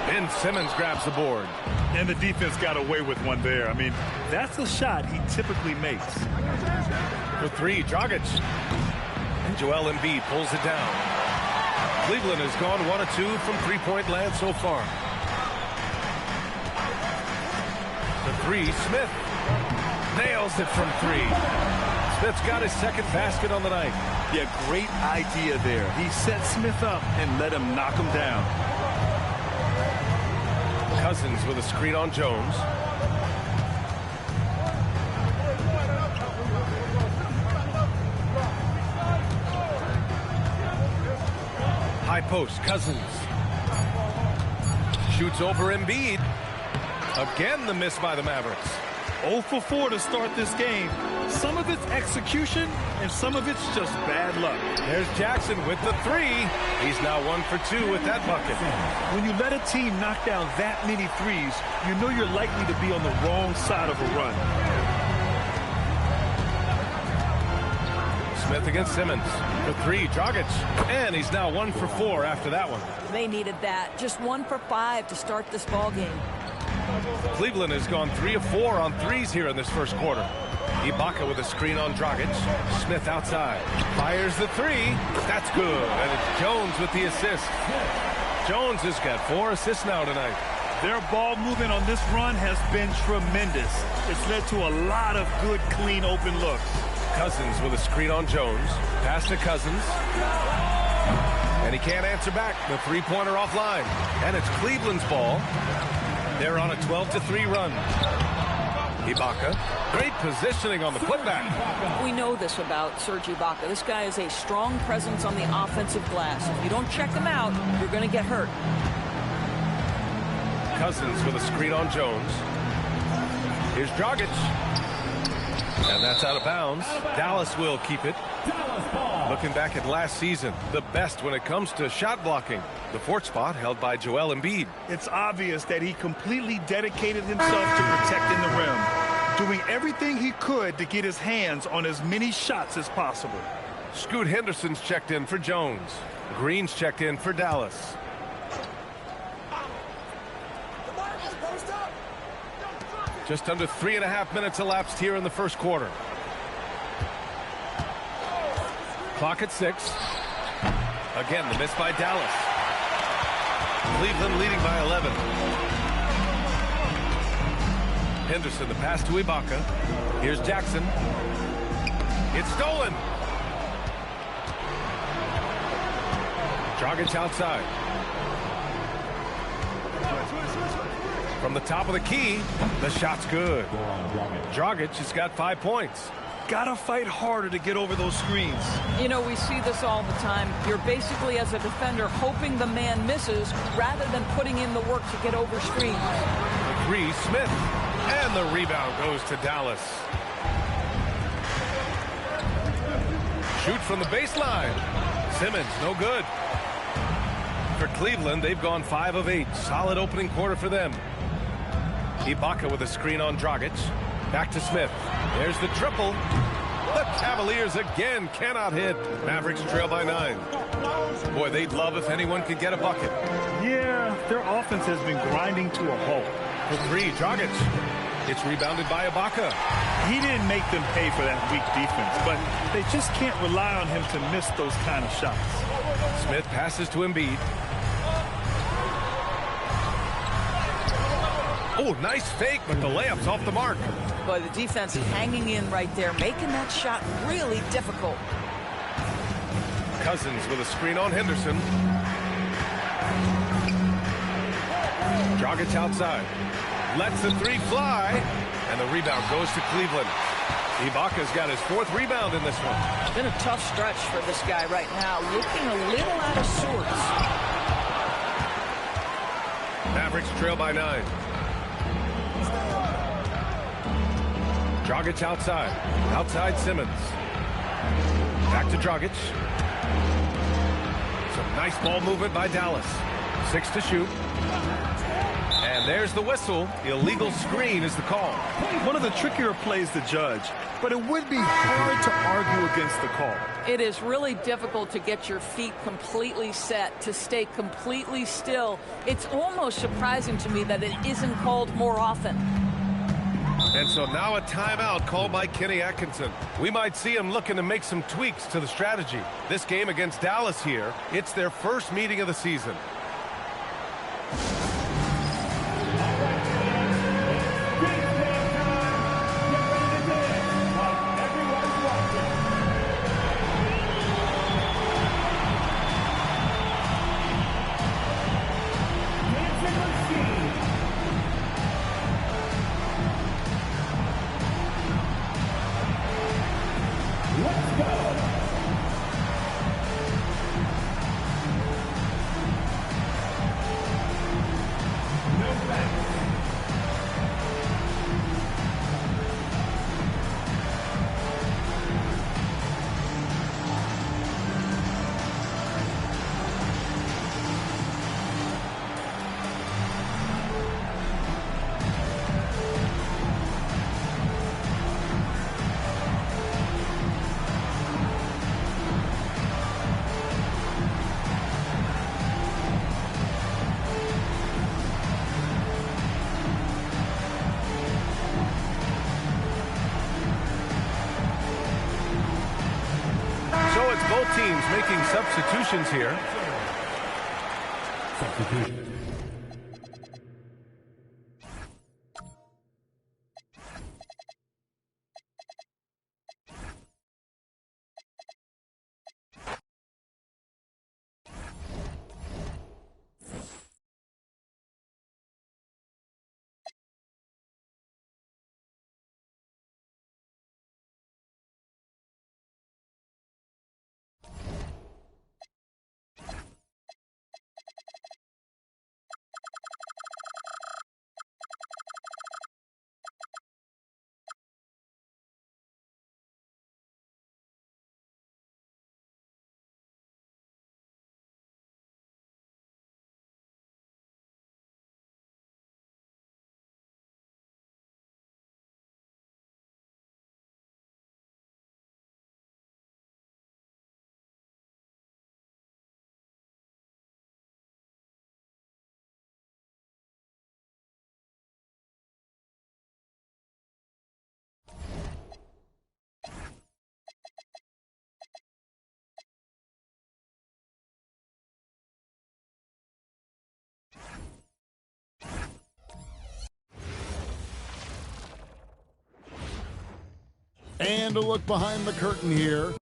Ben Simmons grabs the board. And the defense got away with one there. I mean, that's a shot he typically makes. For 3, Dragic. And Joel Embiid pulls it down. Cleveland has gone 1 of 2 from three-point land so far. The 3, Smith. Nails it from 3. Smith's got his second basket on the night. Yeah, great idea there. He set Smith up and let him knock him down. Cousins with a screen on Jones. High post, Cousins. Shoots over Embiid. Again, the miss by the Mavericks. 0 for 4 to start this game. Some of it's execution, and some of it's just bad luck. There's Jackson with the 3. He's now 1 for 2 with that bucket. When you let a team knock down that many threes, you know you're likely to be on the wrong side of a run. Smith against Simmons. For 3, Dragic. And he's now 1 for 4 after that one. They needed that. Just 1 for 5 to start this ball game. Cleveland has gone 3 of 4 on 3s here in this first quarter. Ibaka with a screen on Dragic. Smith outside. Fires the 3. That's good. And it's Jones with the assist. Jones has got 4 assists now tonight. Their ball movement on this run has been tremendous. It's led to a lot of good, clean, open looks. Cousins with a screen on Jones. Pass to Cousins. And he can't answer back. The 3-pointer offline. And it's Cleveland's ball. They're on a 12-3 run. Ibaka. Great positioning on the putback. We know this about Serge Ibaka. This guy is a strong presence on the offensive glass. If you don't check him out, you're going to get hurt. Cousins with a screen on Jones. Here's Dragic. And that's out of bounds. Dallas will keep it. Looking back at last season, the best when it comes to shot blocking. The 4th spot held by Joel Embiid. It's obvious that he completely dedicated himself to protecting the rim, doing everything he could to get his hands on as many shots as possible. Scoot Henderson's checked in for Jones. Green's checked in for Dallas. Just under 3.5 minutes elapsed here in the first quarter. Clock at 6. Again, the miss by Dallas. Cleveland leading by 11. Henderson, the pass to Ibaka. Here's Jackson. It's stolen. Dragic outside. From the top of the key, the shot's good. Dragic has got 5 points. Gotta fight harder to get over those screens. You know, we see this all the time. You're basically, as a defender, hoping the man misses rather than putting in the work to get over screens. The 3, Smith. And the rebound goes to Dallas. Shoot from the baseline. Simmons, no good. For Cleveland, they've gone 5 of 8. Solid opening quarter for them. Ibaka with a screen on Dragic. Back to Smith. There's the triple. The Cavaliers again cannot hit. Mavericks trail by 9. Boy, they'd love if anyone could get a bucket. Yeah, their offense has been grinding to a halt. For 3, Dragic. It's rebounded by Ibaka. He didn't make them pay for that weak defense, but they just can't rely on him to miss those kind of shots. Smith passes to Embiid. Oh, nice fake, but the layup's off the mark. Boy, the defense hanging in right there, making that shot really difficult. Cousins with a screen on Henderson. Dragic outside. Lets the three fly, and the rebound goes to Cleveland. Ibaka's got his 4th rebound in this one. Been a tough stretch for this guy right now, looking a little out of sorts. Mavericks trail by 9. Dragic outside. Outside Simmons. Back to Dragic. Some nice ball movement by Dallas. 6 to shoot. And there's the whistle. The illegal screen is the call. One of the trickier plays to judge, but it would be hard to argue against the call. It is really difficult to get your feet completely set, to stay completely still. It's almost surprising to me that it isn't called more often. And so now a timeout called by Kenny Atkinson. We might see him looking to make some tweaks to the strategy. This game against Dallas here, it's their first meeting of the season. Both teams making substitutions here. Substitution. And a look behind the curtain here.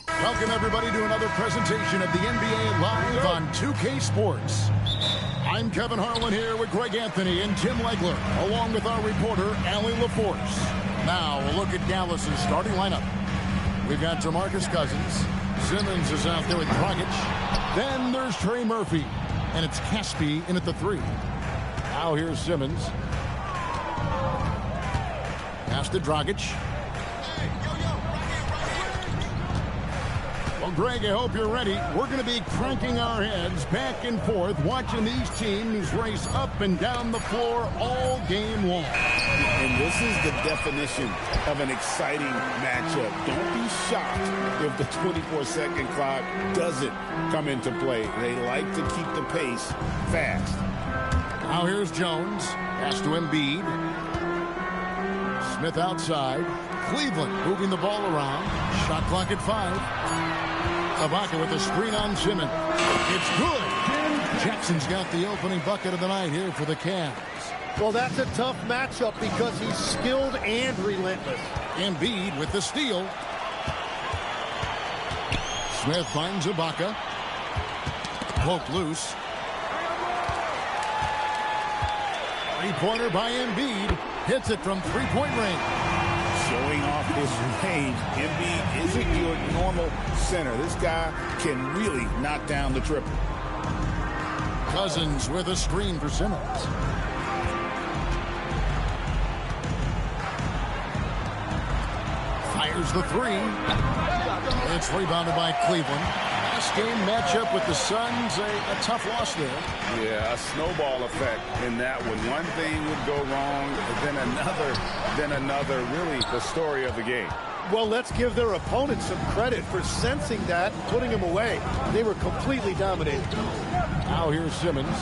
Welcome, everybody, to another presentation of the NBA Live on 2K Sports. I'm Kevin Harlan here with Greg Anthony and Tim Legler, along with our reporter, Allie LaForce. Now, a look at Dallas's starting lineup. We've got DeMarcus Cousins. Simmons is out there with Dragic. Then there's Trey Murphy. And it's Caspi in at the 3. Now here's Simmons. Pass to Dragic. Well, Greg, I hope you're ready. We're going to be cranking our heads back and forth, watching these teams race up and down the floor all game long. And this is the definition of an exciting matchup. Don't be shocked if the 24-second clock doesn't come into play. They like to keep the pace fast. Now here's Jones. Pass to Embiid. Smith outside. Cleveland moving the ball around. Shot clock at 5. Ibaka with the screen on Simmons. It's good. Jackson's got the opening bucket of the night here for the Cavs. Well, that's a tough matchup because he's skilled and relentless. Embiid with the steal. Smith finds Ibaka. Poked loose. Three-pointer by Embiid. Hits it from three-point range. Showing off his range. Embiid isn't your normal center. This guy can really knock down the triple. Cousins with a screen for Simmons. Fires the three. It's rebounded by Cleveland. Last game matchup with the Suns, a tough loss there. Yeah, a snowball effect in that one. One thing would go wrong, then another. Really the story of the game. Well, let's give their opponents some credit for sensing that and putting him away. They were completely dominated. Now here's Simmons.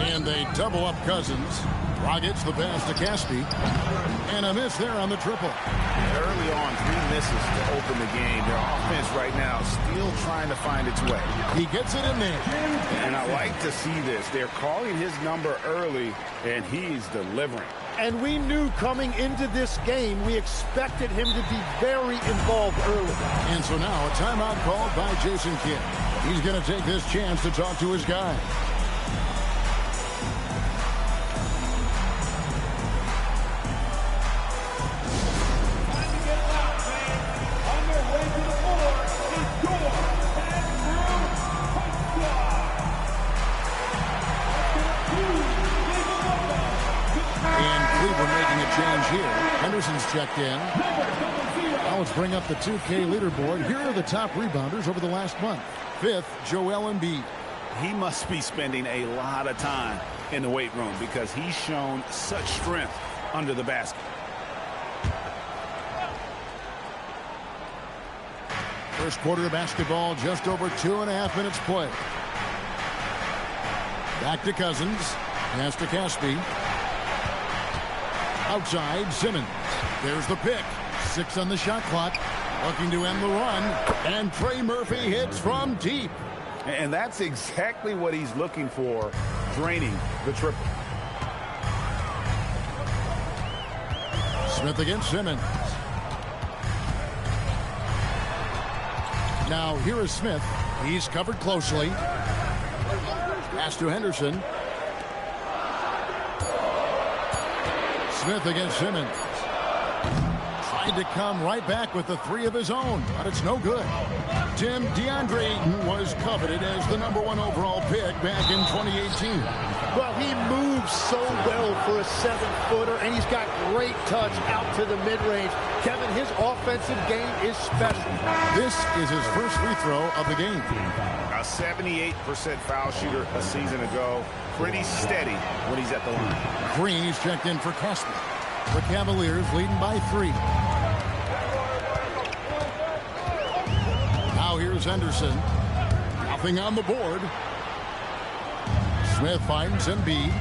And they double up Cousins. Rockets the pass to Caspi. And a miss there on the triple. Early on, 3 misses to open the game. Their offense right now still trying to find its way. He gets it in there. And I like to see this. They're calling his number early, and he's delivering. And we knew coming into this game, we expected him to be very involved early. And so now a timeout called by Jason Kidd. He's going to take this chance to talk to his guy. Henderson's checked in. Now let's bring up the 2K leaderboard. Here are the top rebounders over the last month. 5th, Joel Embiid. He must be spending a lot of time in the weight room because he's shown such strength under the basket. First quarter of basketball, just over 2.5 minutes play. Back to Cousins. Pass to Caspi. Outside, Simmons. There's the pick. 6 on the shot clock. Looking to end the run. And Trey Murphy hits from deep. And that's exactly what he's looking for, draining the triple. Smith against Simmons. Now, here is Smith. He's covered closely. Pass to Henderson. Smith against Simmons. Tried to come right back with the 3 of his own, but it's no good. Tim, DeAndre Ayton was coveted as the #1 overall pick back in 2018. Well, he moves so well for a 7-footer, and he's got great touch out to the mid-range. Kevin, his offensive game is special. This is his first free throw of the game. A 78% foul shooter a season ago. Pretty steady when he's at the line. Green, he's checked in for Caspi. The Cavaliers leading by 3. Now here's Henderson. Nothing on the board. Smith finds Embiid.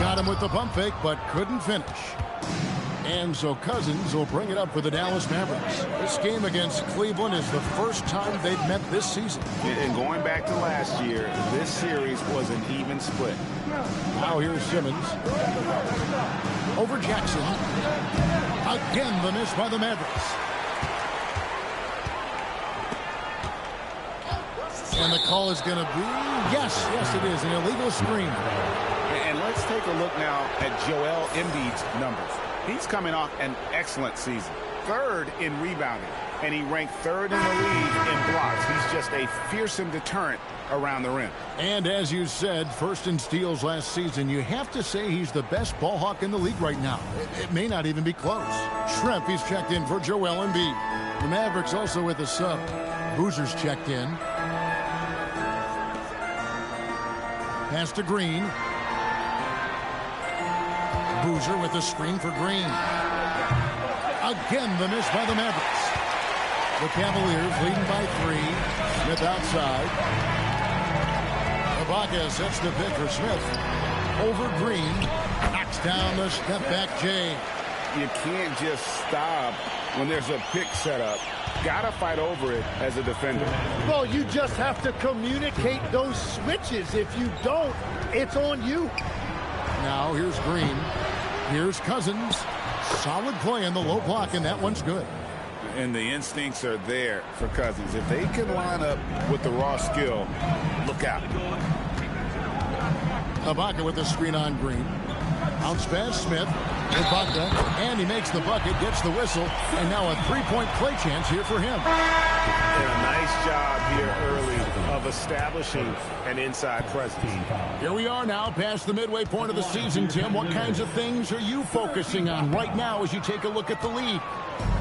Got him with the pump fake, but couldn't finish. And so Cousins will bring it up for the Dallas Mavericks. This game against Cleveland is the first time they've met this season. And going back to last year, this series was an even split. Now here's Simmons. Over Jackson. Again, the miss by the Mavericks. And the call is going to be, yes, it is, an illegal screen. And let's take a look now at Joel Embiid's numbers. He's coming off an excellent season. 3rd in rebounding, and he ranked 3rd in the league in blocks. He's just a fearsome deterrent around the rim. And as you said, 1st in steals last season. You have to say he's the best ball hawk in the league right now. It may not even be close. Schrempf, he's checked in for Joel Embiid. The Mavericks also with a sub. Boozer's checked in. Pass to Green. Boozer with a screen for Green. Again, the miss by the Mavericks. The Cavaliers leading by 3. Smith outside. Ibaka sets the pick for Smith. Over Green. Knocks down the step back Jay. you can't just stop when there's a pick set up. Got to fight over it as a defender. Well, you just have to communicate those switches. If you don't, it's on you. Now here's Green. Here's Cousins. Solid play in the low block, and that one's good. And the instincts are there for Cousins. If they can line up with the raw skill, look out. Ibaka with the screen on Green. Bounce pass, Smith. Ibaka, and he makes the bucket, gets the whistle, and now a three-point play chance here for him. And a nice job here early of establishing an inside presence. Here we are now past the midway point of the season, Tim. What kinds of things are you focusing on right now as you take a look at the league?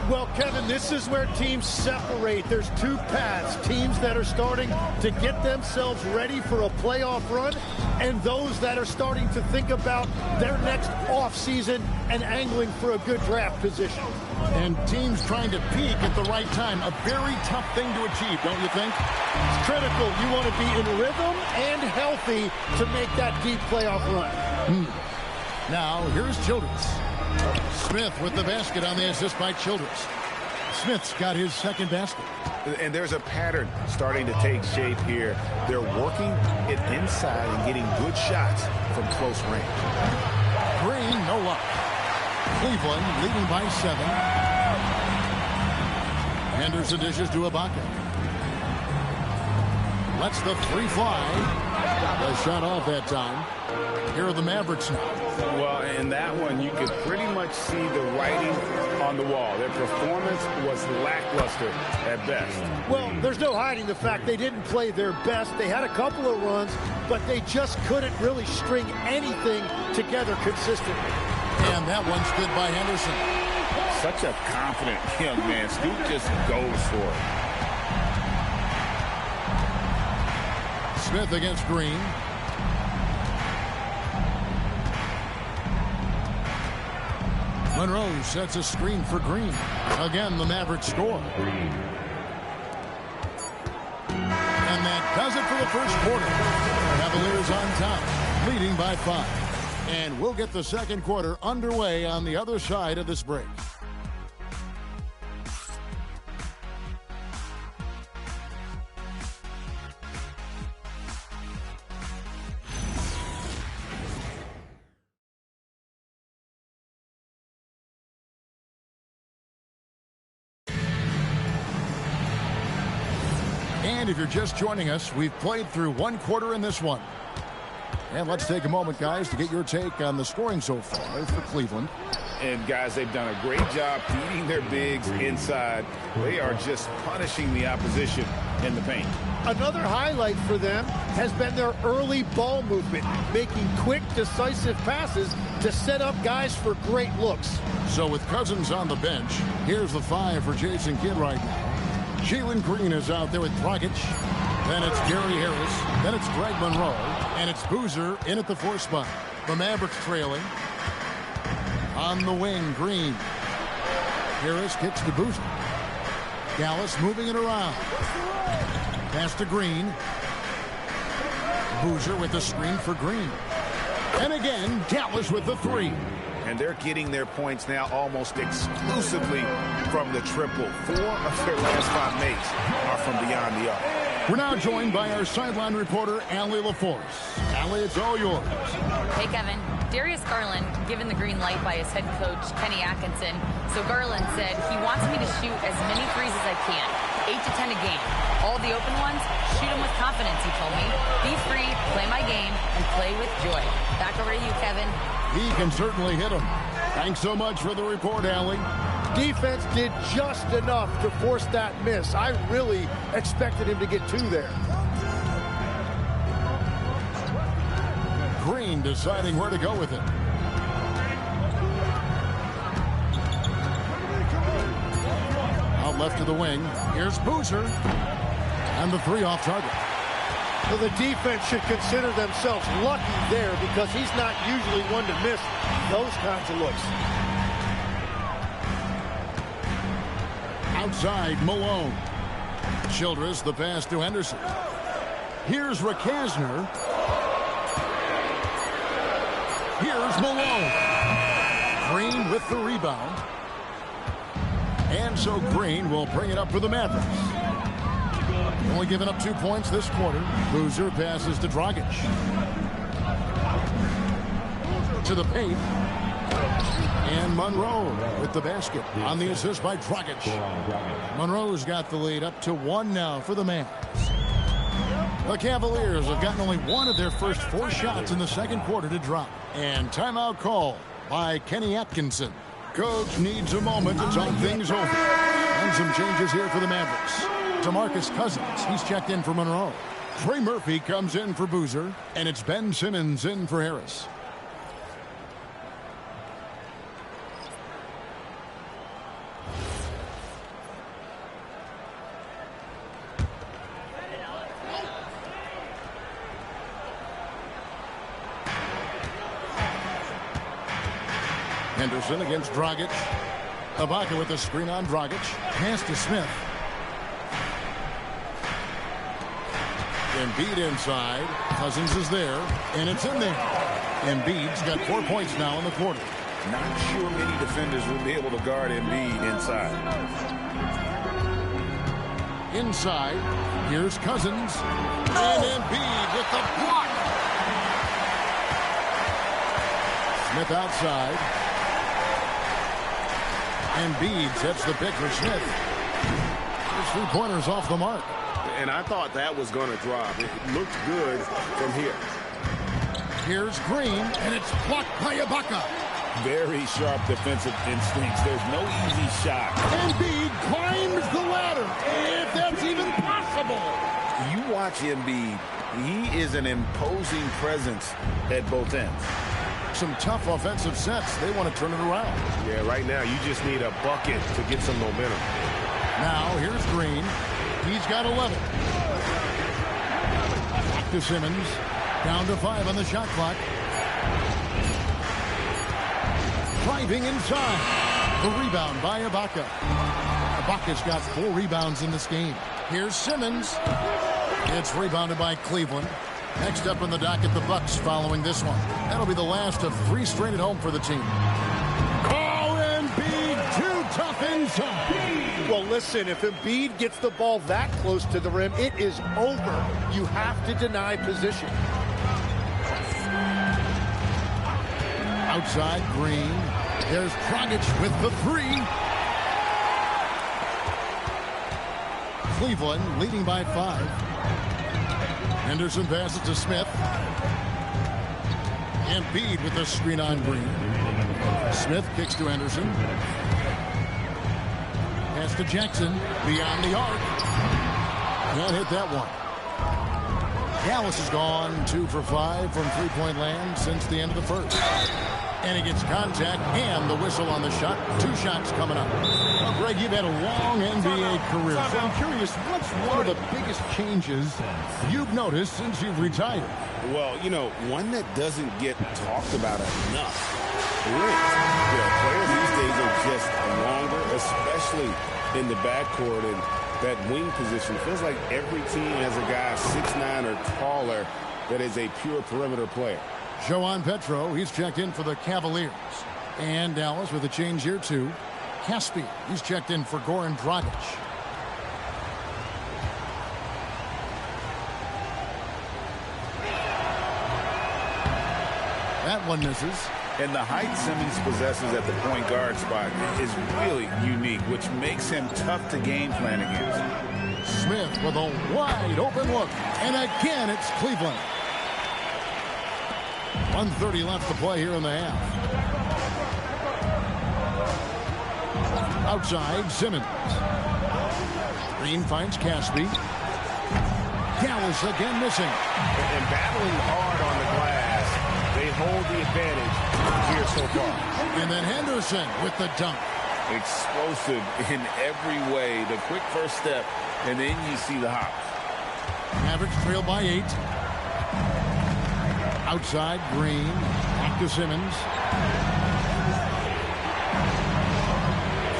Well, Kevin, this is where teams separate. There's two paths. Teams that are starting to get themselves ready for a playoff run, and those that are starting to think about their next offseason and angling for a good draft position. And teams trying to peak at the right time. A very tough thing to achieve, don't you think? It's critical. You want to be in rhythm and healthy to make that deep playoff run. Now, here's Childress. Smith with the basket on the assist by Childress. Smith's got his second basket. And there's a pattern starting to take shape here. They're working it inside and getting good shots from close range. Green, no luck. Cleveland leading by 7. Henderson dishes to Ibaka. Lets the three fly. The shot off that time. Here are the Mavericks now. Well, in that one, you could pretty much see the writing on the wall. Their performance was lackluster at best. Well, there's no hiding the fact they didn't play their best. They had a couple of runs, but they just couldn't really string anything together consistently. And that one's good by Henderson. Such a confident young man. Scoot just goes for it. Smith against Green. Monroe sets a screen for Green. Again, the Mavericks score. And that does it for the first quarter. Cavaliers on top, leading by 5. And we'll get the second quarter underway on the other side of this break. And if you're just joining us, we've played through one quarter in this one. And let's take a moment, guys, to get your take on the scoring so far for Cleveland. And, guys, they've done a great job feeding their bigs inside. They are just punishing the opposition in the paint. Another highlight for them has been their early ball movement, making quick, decisive passes to set up guys for great looks. So with Cousins on the bench, here's the 5 for Jason Kidd right now. Jalen Green is out there with Dragic. Then it's Gary Harris. Then it's Greg Monroe. And it's Boozer in at the 4 spot. The Mavericks trailing. On the wing, Green. Harris kicks to Boozer. Dallas moving it around. Pass to Green. Boozer with the screen for Green. And again, Dallas with the 3. And they're getting their points now almost exclusively from the triple. 4 of their last 5 makes are from beyond the arc. We're now joined by our sideline reporter, Allie LaForce. Allie, it's all yours. Hey, Kevin. Darius Garland given the green light by his head coach, Kenny Atkinson. So Garland said he wants me to shoot as many threes as I can, 8 to 10 a game. All the open ones, shoot them with confidence, he told me. Be free, play my game, and play with joy. Back over to you, Kevin. He can certainly hit him. Thanks so much for the report, Allie. Defense did just enough to force that miss. I really expected him to get 2 there. Green deciding where to go with it. Out left to the wing. Here's Boozer. And the 3 off target. Well, the defense should consider themselves lucky there because he's not usually one to miss those kinds of looks. Outside, Malone. Childress, the pass to Henderson. Here's Rakasner. Here's Malone. Green with the rebound. And so Green will bring it up for the Mavericks. Only giving up 2 points this quarter. Boozer passes to Dragic. To the paint. And Monroe with the basket on the assist by Dragic. Monroe's got the lead up to 1 now for the Mavs. The Cavaliers have gotten only 1 of their first 4 shots in the second quarter to drop. And timeout call by Kenny Atkinson. Coach needs a moment to talk things over. And some changes here for the Mavericks. DeMarcus Cousins, he's checked in for Monroe. Trey Murphy comes in for Boozer. And it's Ben Simmons in for Harris. Henderson against Dragic. Ibaka with the screen on Dragic. Pass to Smith. Embiid inside. Cousins is there. And it's in there. Embiid's got 4 points now in the quarter. Not sure many defenders will be able to guard Embiid inside. Inside. Here's Cousins. And Embiid with the block. Smith outside. Embiid sets the pick for Smith. His 3-pointers off the mark. And I thought that was going to drop. It looked good from here. Here's Green, and it's blocked by Ibaka. Very sharp defensive instincts. There's no easy shot. Embiid climbs the ladder, if that's even possible. You watch Embiid. He is an imposing presence at both ends. Some tough offensive sets. They want to turn it around. Yeah, right now you just need a bucket to get some momentum. Now here's Green. He's got 11. Back to Simmons. Down to 5 on the shot clock. Driving inside. The rebound by Ibaka. Ibaka's got 4 rebounds in this game. Here's Simmons. It's rebounded by Cleveland. Next up on the docket, the Bucks following this one. That'll be the last of 3 straight at home for the team. Embiid, too tough inside. Well, listen, if Embiid gets the ball that close to the rim, it is over. You have to deny position. Outside, Green. There's Dragic with the 3. Cleveland leading by 5. Henderson passes to Smith. Embiid with the screen on Green. Smith kicks to Henderson. Pass to Jackson. Beyond the arc. Can't hit that one. Dallas has gone 2 for 5 from three-point land since the end of the first. And he gets contact and the whistle on the shot. 2 shots coming up. Well, Greg, you've had a long NBA career, so I'm curious, what's one of the biggest changes you've noticed since you've retired? Well, you know, one that doesn't get talked about enough. Wings. You know, players these days are just longer, especially in the backcourt, and that wing position. It feels like every team has a guy 6'9" or taller that is a pure perimeter player. Joan Petro, he's checked in for the Cavaliers. And Dallas with a change here, too. Caspi, he's checked in for Goran Dragic. That one misses. And the height Simmons possesses at the point guard spot is really unique, which makes him tough to game plan against. Smith with a wide open look. And again, it's Cleveland. 1:30 left to play here in the half. Outside, Simmons. Green finds Caspi. Dallas again missing. And battling hard on the glass, they hold the advantage here so far. And then Henderson with the dunk. Explosive in every way. The quick first step, and then you see the hop. Mavericks trail by 8. Outside, Green. Back to Simmons.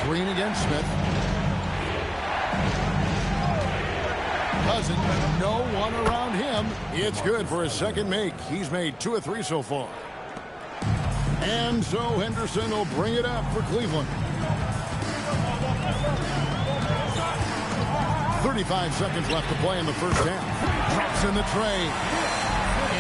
Green against Smith. Cousins, no one around him. It's good for his second make. He's made 2 of 3 so far. And And so Henderson will bring it up for Cleveland. 35 seconds left to play in the first half. Drops in the tray.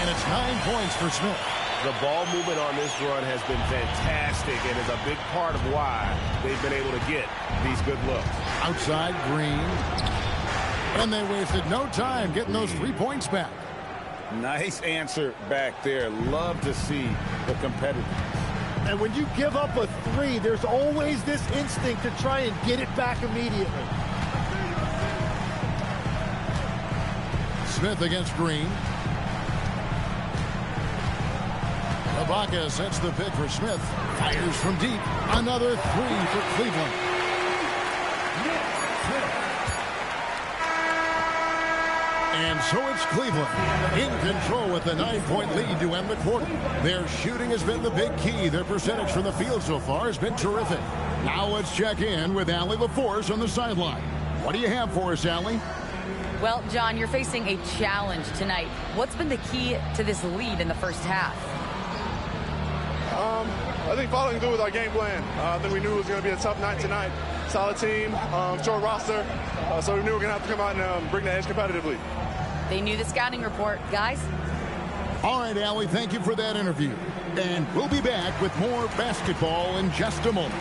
And it's 9 points for Smith. The ball movement on this run has been fantastic and is a big part of why they've been able to get these good looks. Outside Green. And they wasted no time getting those 3 points back. Nice answer back there. Love to see the competitiveness. And when you give up a 3, there's always this instinct to try and get it back immediately. Smith against Green. Ibaka sets the pick for Smith. Fires from deep. Another 3 for Cleveland. And so it's Cleveland in control with a 9-point lead to end the quarter. Their shooting has been the big key. Their percentage from the field so far has been terrific. Now let's check in with Allie LaForce on the sideline. What do you have for us, Allie? Well, John, you're facing a challenge tonight. What's been the key to this lead in the first half? I think following through with our game plan. I think we knew it was going to be a tough night tonight. Solid team, short roster, so we knew we were going to have to come out and bring the edge competitively. They knew the scouting report, guys. All right, Allie, thank you for that interview. And we'll be back with more basketball in just a moment.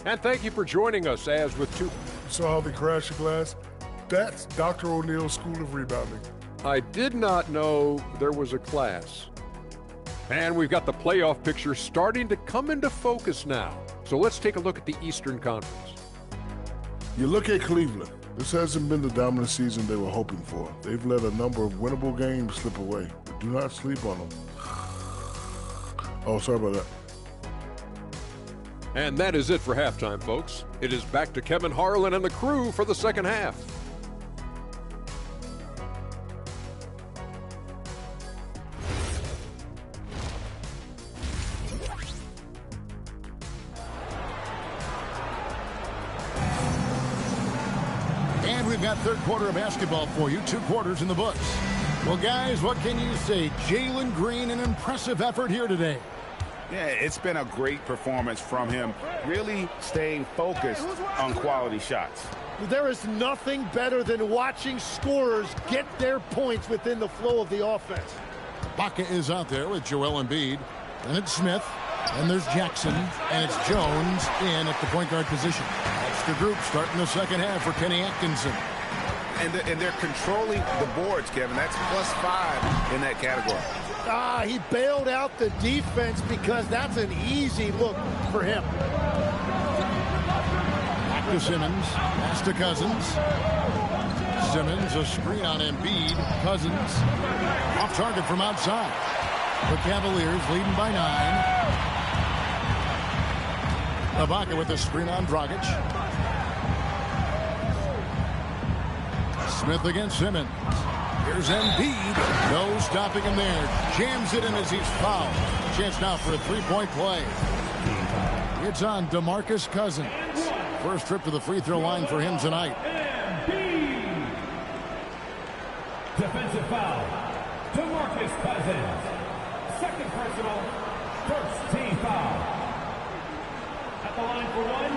And thank you for joining us as with two. Saw how they crashed the glass? That's Dr. O'Neill's School of Rebounding. I did not know there was a class. And we've got the playoff picture starting to come into focus now. So let's take a look at the Eastern Conference. You look at Cleveland. This hasn't been the dominant season they were hoping for. They've let a number of winnable games slip away. But do not sleep on them. Oh, sorry about that. And that is it for halftime, folks. It is back to Kevin Harlan and the crew for the second half. And we've got third quarter of basketball for you. 2 quarters in the books. Well, guys, what can you say? Jalen Green, an impressive effort here today. Yeah, it's been a great performance from him, really staying focused on quality shots. There is nothing better than watching scorers get their points within the flow of the offense. Baca is out there with Joel Embiid. Then it's Smith. Then there's Jackson. And it's Jones in at the point guard position. That's the group starting the second half for Kenny Atkinson. And they're controlling the boards, Kevin. That's +5 in that category. He bailed out the defense because that's an easy look for him. Back to Simmons. Pass to Cousins. Simmons, a screen on Embiid. Cousins off target from outside. The Cavaliers leading by 9. Ibaka with the screen on Dragic. Smith against Simmons. Here's Embiid. No stopping him there. Jams it in as he's fouled. Chance now for a 3-point play. It's on DeMarcus Cousins. First trip to the free throw line for him tonight. Embiid. Defensive foul. DeMarcus Cousins. Second personal. First team foul. At the line for one,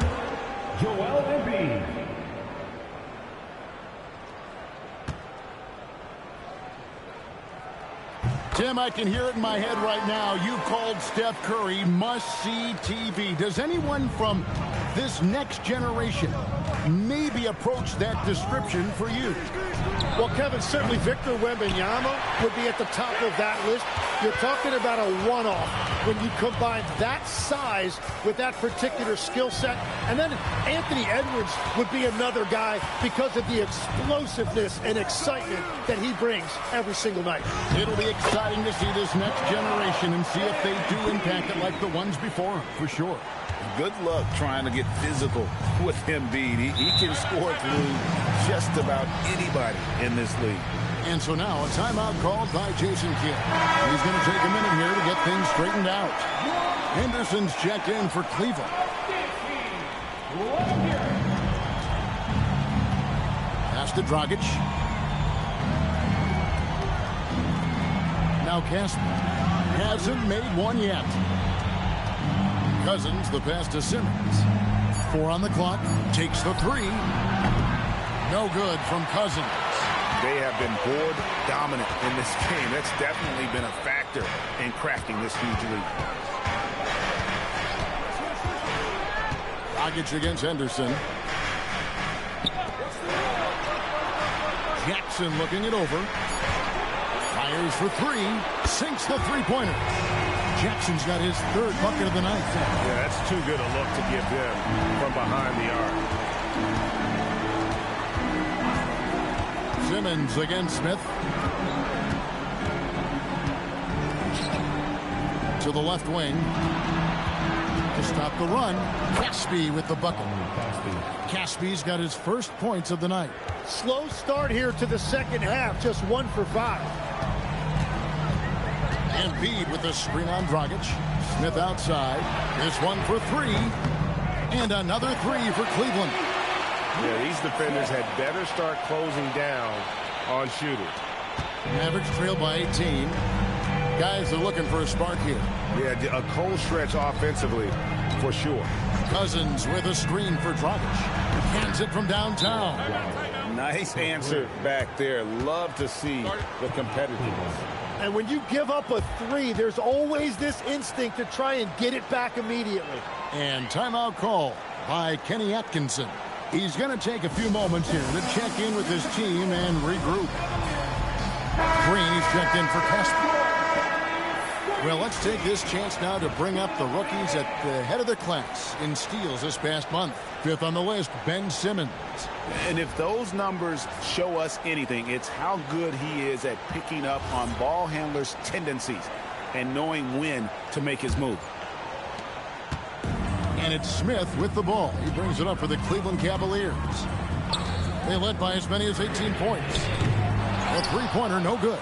Joel Embiid. Tim, I can hear it in my head right now. You called Steph Curry must-see TV. Does anyone from this next generation maybe approach that description for you? Well, Kevin, certainly Victor Wembanyama would be at the top of that list. You're talking about a one-off when you combine that size with that particular skill set. And then Anthony Edwards would be another guy because of the explosiveness and excitement that he brings every single night. It'll be exciting to see this next generation and see if they do impact it like the ones before, for sure. good luck trying to get physical with Embiid. He can score through just about anybody in this league. And so now a timeout called by Jason Kidd. He's going to take a minute here to get things straightened out. Henderson's checked in for Cleveland. Pass to Dragic. Now Casper hasn't made one yet. Cousins, the pass to Simmons. 4 on the clock. Takes the 3. No good from Cousins. They have been board dominant in this game. That's definitely been a factor in cracking this huge lead. Dragic against Henderson. Jackson looking it over. Fires for 3. Sinks the three-pointer. Jackson's got his 3rd bucket of the night. Yeah, that's too good a look to give them from behind the arc. Simmons against Smith. To the left wing. To stop the run. Caspi with the bucket. Caspi's got his first points of the night. Slow start here to the second half. Just 1 for 5. Embiid with the screen on Dragic. Smith outside. This one for 3. And another 3 for Cleveland. Yeah, these defenders had better start closing down on shooters. Mavericks trail by 18. Guys are looking for a spark here. Yeah, a cold stretch offensively for sure. Cousins with a screen for Dragic. Hands it from downtown. Nice answer back there. Love to see the competitiveness. And when you give up a 3, there's always this instinct to try and get it back immediately. And timeout call by Kenny Atkinson. He's going to take a few moments here to check in with his team and regroup. Green, he's checked in for Casper. Well, let's take this chance now to bring up the rookies at the head of the class in steals this past month. 5th on the list, Ben Simmons. And if those numbers show us anything, it's how good he is at picking up on ball handlers' tendencies and knowing when to make his move. And it's Smith with the ball. He brings it up for the Cleveland Cavaliers. They led by as many as 18 points. A 3-pointer, no good.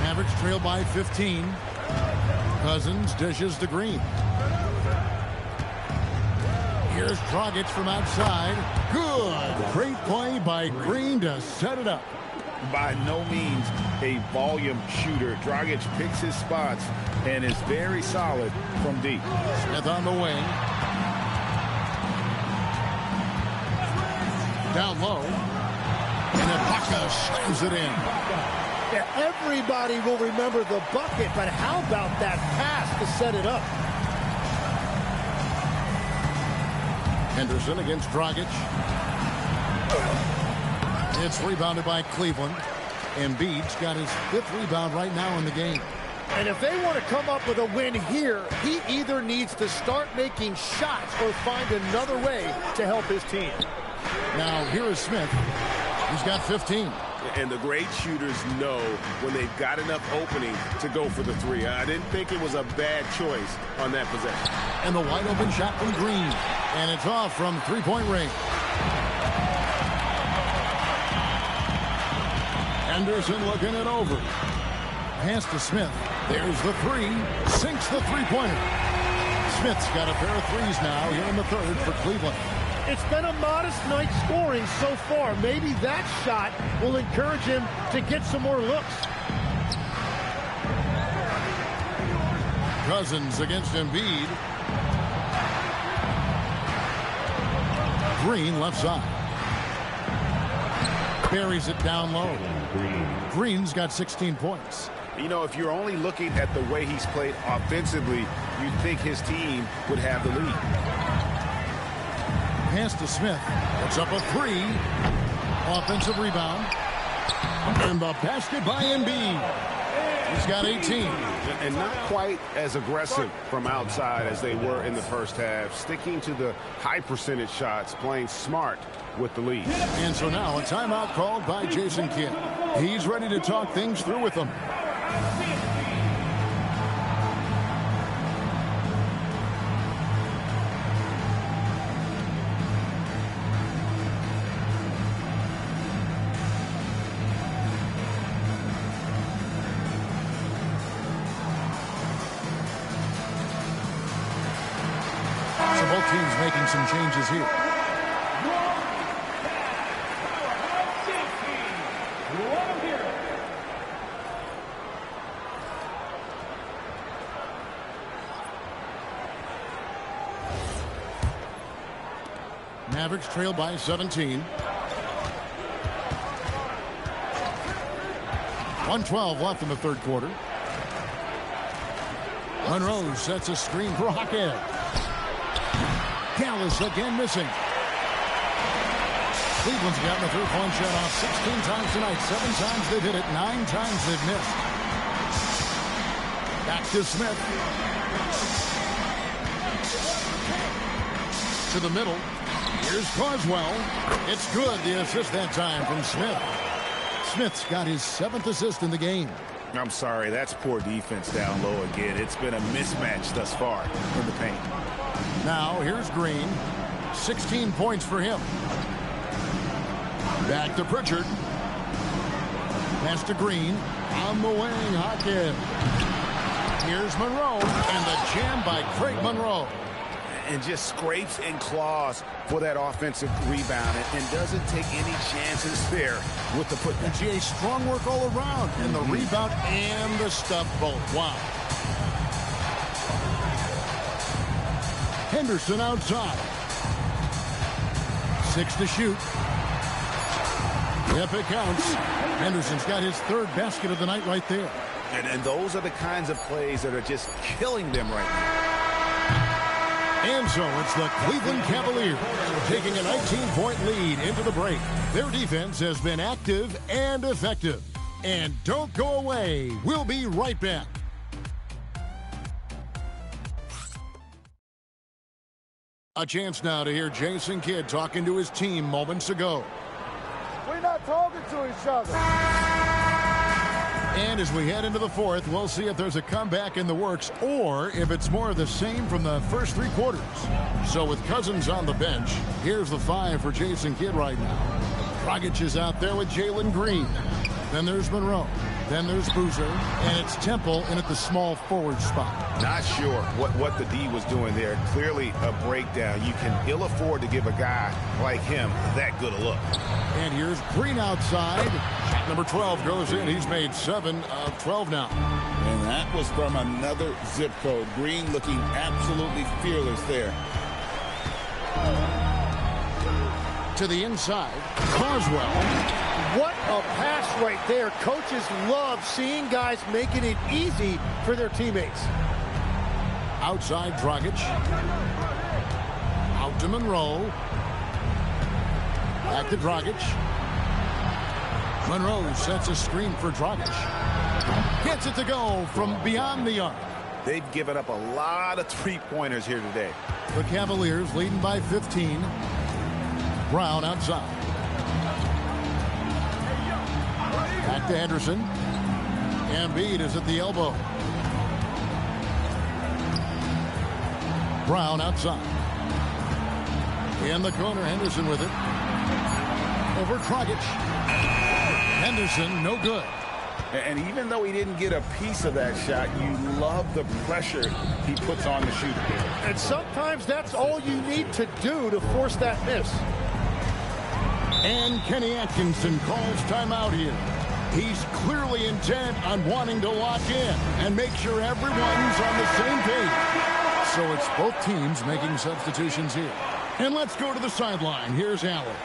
Mavericks trail by 15. Cousins dishes to Green. Here's Dragic from outside. Good. Great play by Green to set it up. By no means a volume shooter. Dragic picks his spots and is very solid from deep. Smith on the wing. Down low. And Ibaka slams it in. Yeah, everybody will remember the bucket, but how about that pass to set it up? Henderson against Dragic. It's rebounded by Cleveland. Embiid's got his 5th rebound right now in the game. And if they want to come up with a win here, he either needs to start making shots or find another way to help his team. Now, here is Smith. He's got 15. And the great shooters know when they've got enough opening to go for the 3. I didn't think it was a bad choice on that possession. And the wide open shot from Green. And it's off from 3-point range. Henderson looking it over. Pass to Smith. There's the 3. Sinks the 3-pointer. Smith's got a pair of 3s now here in the 3rd for Cleveland. It's been a modest night scoring so far. Maybe that shot will encourage him to get some more looks. Cousins against Embiid. Green left side. Buries it down low. Green's got 16 points. You know, if you're only looking at the way he's played offensively, you'd think his team would have the lead. Pass to Smith. Puts up a 3. Offensive rebound. And the basket by Embiid. He's got 18. And not quite as aggressive from outside as they were in the first half. Sticking to the high percentage shots, playing smart with the lead. And so now a timeout called by Jason Kidd. He's ready to talk things through with them. Both teams making some changes here. Mavericks trail by 17. 1:12 left in the third quarter. Monroe sets a screen for Hackett. Gallus again missing. Cleveland's gotten a three-point shot off 16 times tonight. 7 times they've hit it. 9 times they've missed. Back to Smith. To the middle. Here's Carswell. It's good. The assist that time from Smith. Smith's got his 7th assist in the game. I'm sorry, that's poor defense down low again. It's been a mismatch thus far in the paint. Now, here's Green. 16 points for him. Back to Pritchard. Pass to Green. On the wing, Hawkins. Here's Monroe. And the jam by Craig Monroe. And just scrapes and claws for that offensive rebound and doesn't take any chances there with the putback. GA, strong work all around. And the rebound and the stuff both. Wow. Henderson outside. 6 to shoot. Yep, it counts. Henderson's got his 3rd basket of the night right there. And those are the kinds of plays that are just killing them right now. And so it's the Cleveland Cavaliers taking a 19-point lead into the break. Their defense has been active and effective. And don't go away. We'll be right back. A chance now to hear Jason Kidd talking to his team moments ago. We're not talking to each other. And as we head into the 4th, we'll see if there's a comeback in the works or if it's more of the same from the first 3 quarters. So with Cousins on the bench, here's the 5 for Jason Kidd right now. Dragic is out there with Jalen Green. Then there's Monroe. Then there's Boozer. And it's Temple in at the small forward spot. Not sure what the D was doing there. Clearly a breakdown. You can ill afford to give a guy like him that good a look. And here's Green outside. Shot number 12 goes in. He's made 7 of 12 now. And that was from another zip code. Green looking absolutely fearless there. To the inside. Carswell. What a pass right there. Coaches love seeing guys making it easy for their teammates. Outside Dragic. Out to Monroe. Back to Dragic. Monroe sets a screen for Dragic. Gets it to go from beyond the arc. They've given up a lot of three-pointers here today. The Cavaliers leading by 15. Brown outside. Back to Henderson. Embiid is at the elbow. Brown outside. In the corner, Henderson with it. Over Dragic. Henderson, no good. And even though he didn't get a piece of that shot, you love the pressure he puts on the shooter. And sometimes that's all you need to do to force that miss. And Kenny Atkinson calls timeout here. He's clearly intent on wanting to lock in and make sure everyone's on the same page. So it's both teams making substitutions here. And let's go to the sideline. Here's Allen.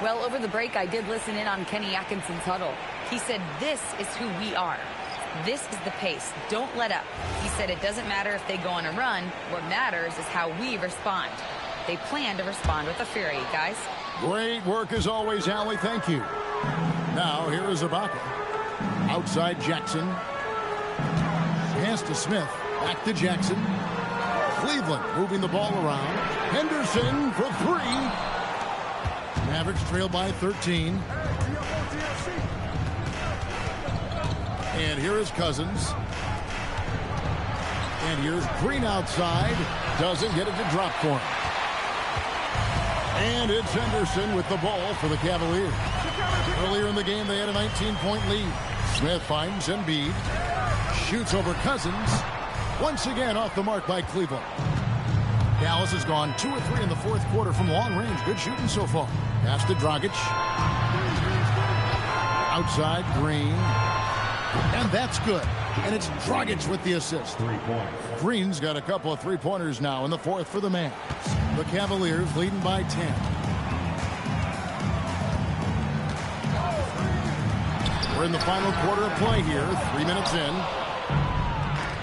Well, over the break, I did listen in on Kenny Atkinson's huddle. He said, this is who we are. This is the pace. Don't let up. He said it doesn't matter if they go on a run. What matters is how we respond. They plan to respond with a fury, guys. Great work as always, Allie. Thank you. Now, here is Ibaka. Outside Jackson. Pass to Smith. Back to Jackson. Cleveland moving the ball around. Henderson for 3. Mavericks trail by 13. And here is Cousins. And here's Green outside. Doesn't get it to drop for him. And it's Henderson with the ball for the Cavaliers. Earlier in the game, they had a 19-point lead. Smith finds Embiid. Shoots over Cousins. Once again off the mark by Cleveland. Dallas has gone 2 of 3 in the fourth quarter from long range. Good shooting so far. Pass to Dragic. Outside, Green. And that's good. And it's Dragic with the assist. 3 points. Green's got a couple of three-pointers now in the fourth for the Mavs. The Cavaliers leading by 10. We're in the final quarter of play here. 3 minutes in.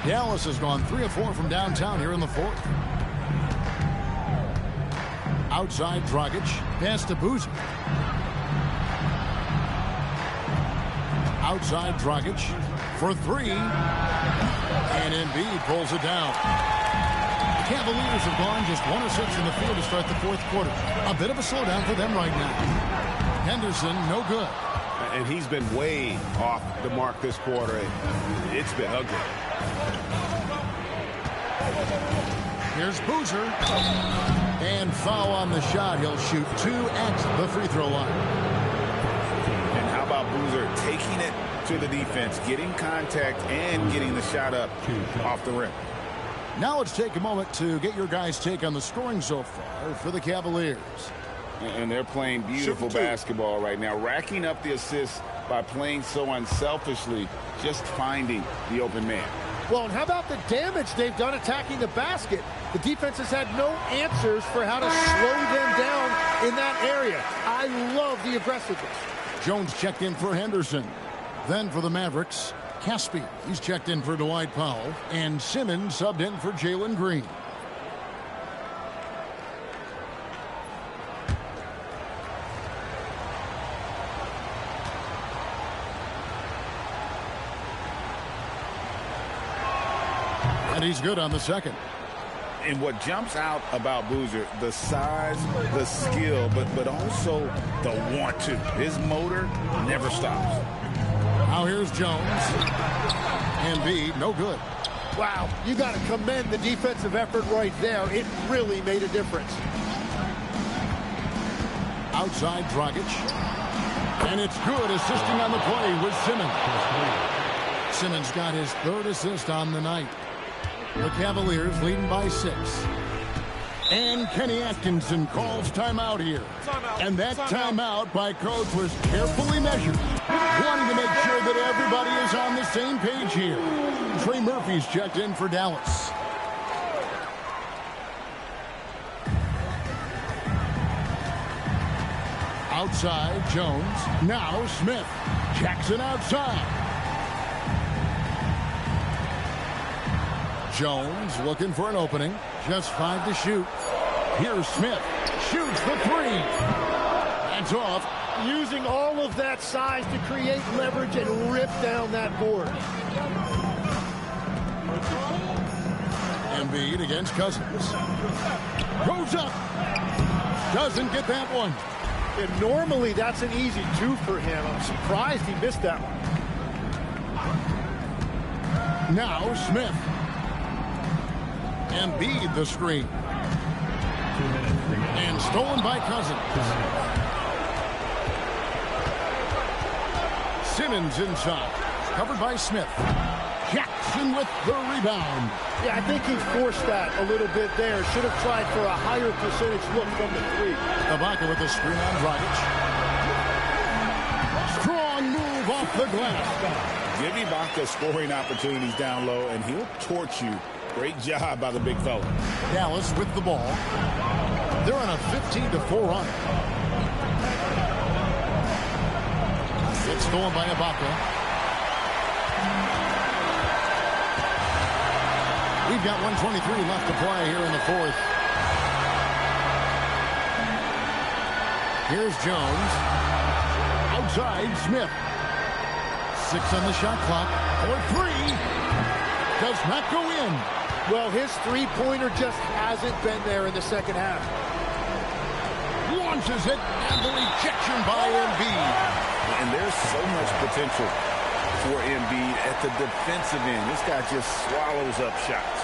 Dallas has gone 3 of 4 from downtown here in the fourth. Outside, Dragic. Pass to Boozer. Outside, Dragic for 3. And Embiid pulls it down. The Cavaliers have gone just 1 of 6 in the field to start the fourth quarter. A bit of a slowdown for them right now. Henderson, no good. And he's been way off the mark this quarter. It's been ugly. Here's Boozer. And foul on the shot. He'll shoot 2 at the free throw line. And how about Boozer taking it to the defense, getting contact and getting the shot up off the rim. Now let's take a moment to get your guys' take on the scoring so far for the Cavaliers. And they're playing beautiful basketball right now, racking up the assists by playing so unselfishly, just finding the open man. Well, and how about the damage they've done attacking the basket? The defense has had no answers for how to slow them down in that area. I love the aggressiveness. Jones checked in for Henderson. Then for the Mavericks, Caspi. He's checked in for Dwight Powell. And Simmons subbed in for Jalen Green. And he's good on the second. And what jumps out about Boozer, the size, the skill, but also the want to. His motor never stops. Now here's Jones. Embiid, no good. Wow, you got to commend the defensive effort right there. It really made a difference. Outside Dragic. And it's good, assisting on the play with Simmons. Simmons got his 3rd assist on the night. The Cavaliers leading by 6. And Kenny Atkinson calls timeout here. And that timeout by coach was carefully measured, wanting to make sure that everybody is on the same page here. Trey Murphy's checked in for Dallas. Outside, Jones. Now Smith. Jackson outside. Jones looking for an opening. Just 5 to shoot. Here's Smith. Shoots the 3. That's off. Using all of that size to create leverage and rip down that board. Embiid against Cousins. Goes up. Doesn't get that one. And normally that's an easy 2 for him. I'm surprised he missed that one. Now Smith. Embiid the screen. And stolen by Cousins. Simmons inside. Covered by Smith. Jackson with the rebound. Yeah, I think he forced that a little bit there. Should have tried for a higher percentage look from the 3. Ibaka with the screen on Dragic. Strong move off the glass. Give Ibaka scoring opportunities down low, and he'll torch you. Great job by the big fella. Dallas with the ball. They're on a 15-4 run. It's stolen by Ibaka. We've got 1:23 left to play here in the fourth. Here's Jones. Outside, Smith. 6 on the shot clock. For 3. Does not go in. Well, his 3-pointer just hasn't been there in the second half. Launches it, and the rejection by Embiid. And there's so much potential for Embiid at the defensive end. This guy just swallows up shots.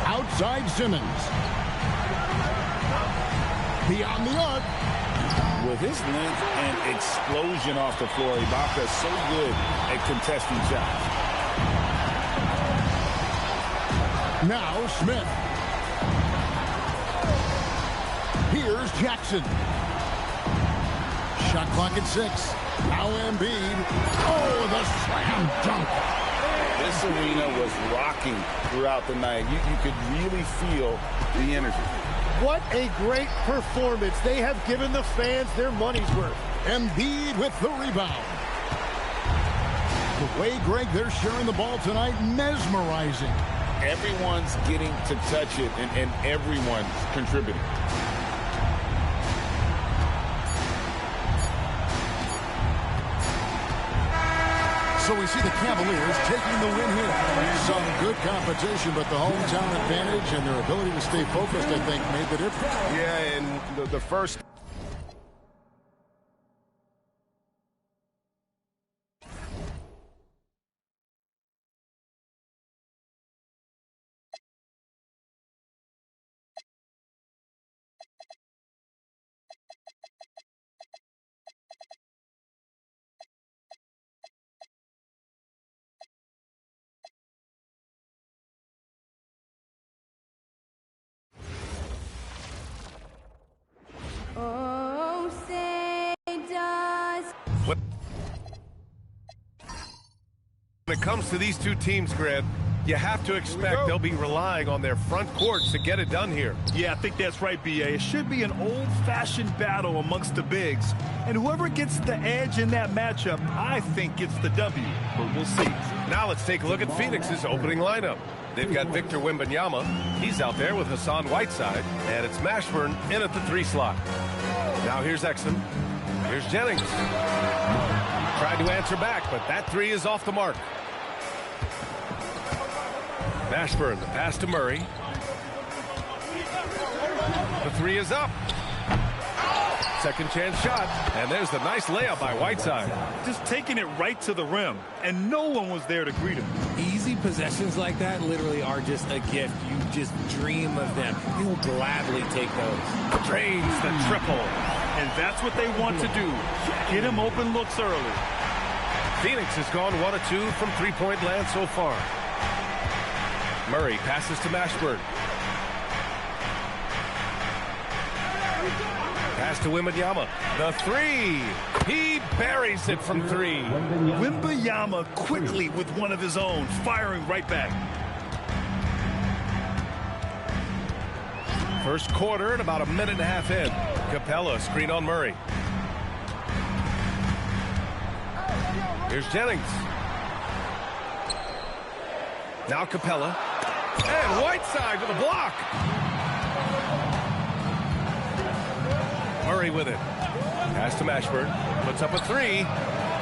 Outside Simmons. Beyond the arc. With his length and explosion off the floor, Ibaka's so good at contesting shots. Now Smith. Here's Jackson. Shot clock at 6. Now Embiid. Oh, the slam dunk. This arena was rocking throughout the night. You could really feel the energy. What a great performance. They have given the fans their money's worth. Embiid with the rebound. The way, Greg, they're sharing the ball tonight, mesmerizing. Everyone's getting to touch it, and everyone's contributing. So we see the Cavaliers taking the win here. Some good competition, but the hometown advantage and their ability to stay focused, I think, made the difference. Yeah, and the first... Oh, say does. When it comes to these two teams, Grant, you have to expect they'll be relying on their front courts to get it done here. Yeah, I think that's right, B.A. It should be an old-fashioned battle amongst the bigs. And whoever gets the edge in that matchup, I think gets the W. But we'll see. Now let's take a look at Phoenix's opening lineup. They've got Victor Wembanyama. He's out there with Hassan Whiteside. And it's Mashburn in at the 3 slot. Now here's Exum. Here's Jennings. Tried to answer back, but that 3 is off the mark. Mashburn, the pass to Murray. The 3 is up. Second chance shot. And there's the nice layup by Whiteside. Just taking it right to the rim, and no one was there to greet him. Easy possessions like that literally are just a gift. You just dream of them. He'll gladly take those. Drains the triple. And that's what they want to do. Get him open looks early. Phoenix has gone 1 of 2 from three-point land so far. Murray passes to Mashburn. Pass to Wembanyama. The 3. He buries it from 3. Wembanyama quickly with one of his own, firing right back. First quarter and about a minute and a half in. Capella screen on Murray. Here's Jennings. Now Capella. And Whiteside with a block. Murray with it. Pass to Mashburn. Puts up a 3.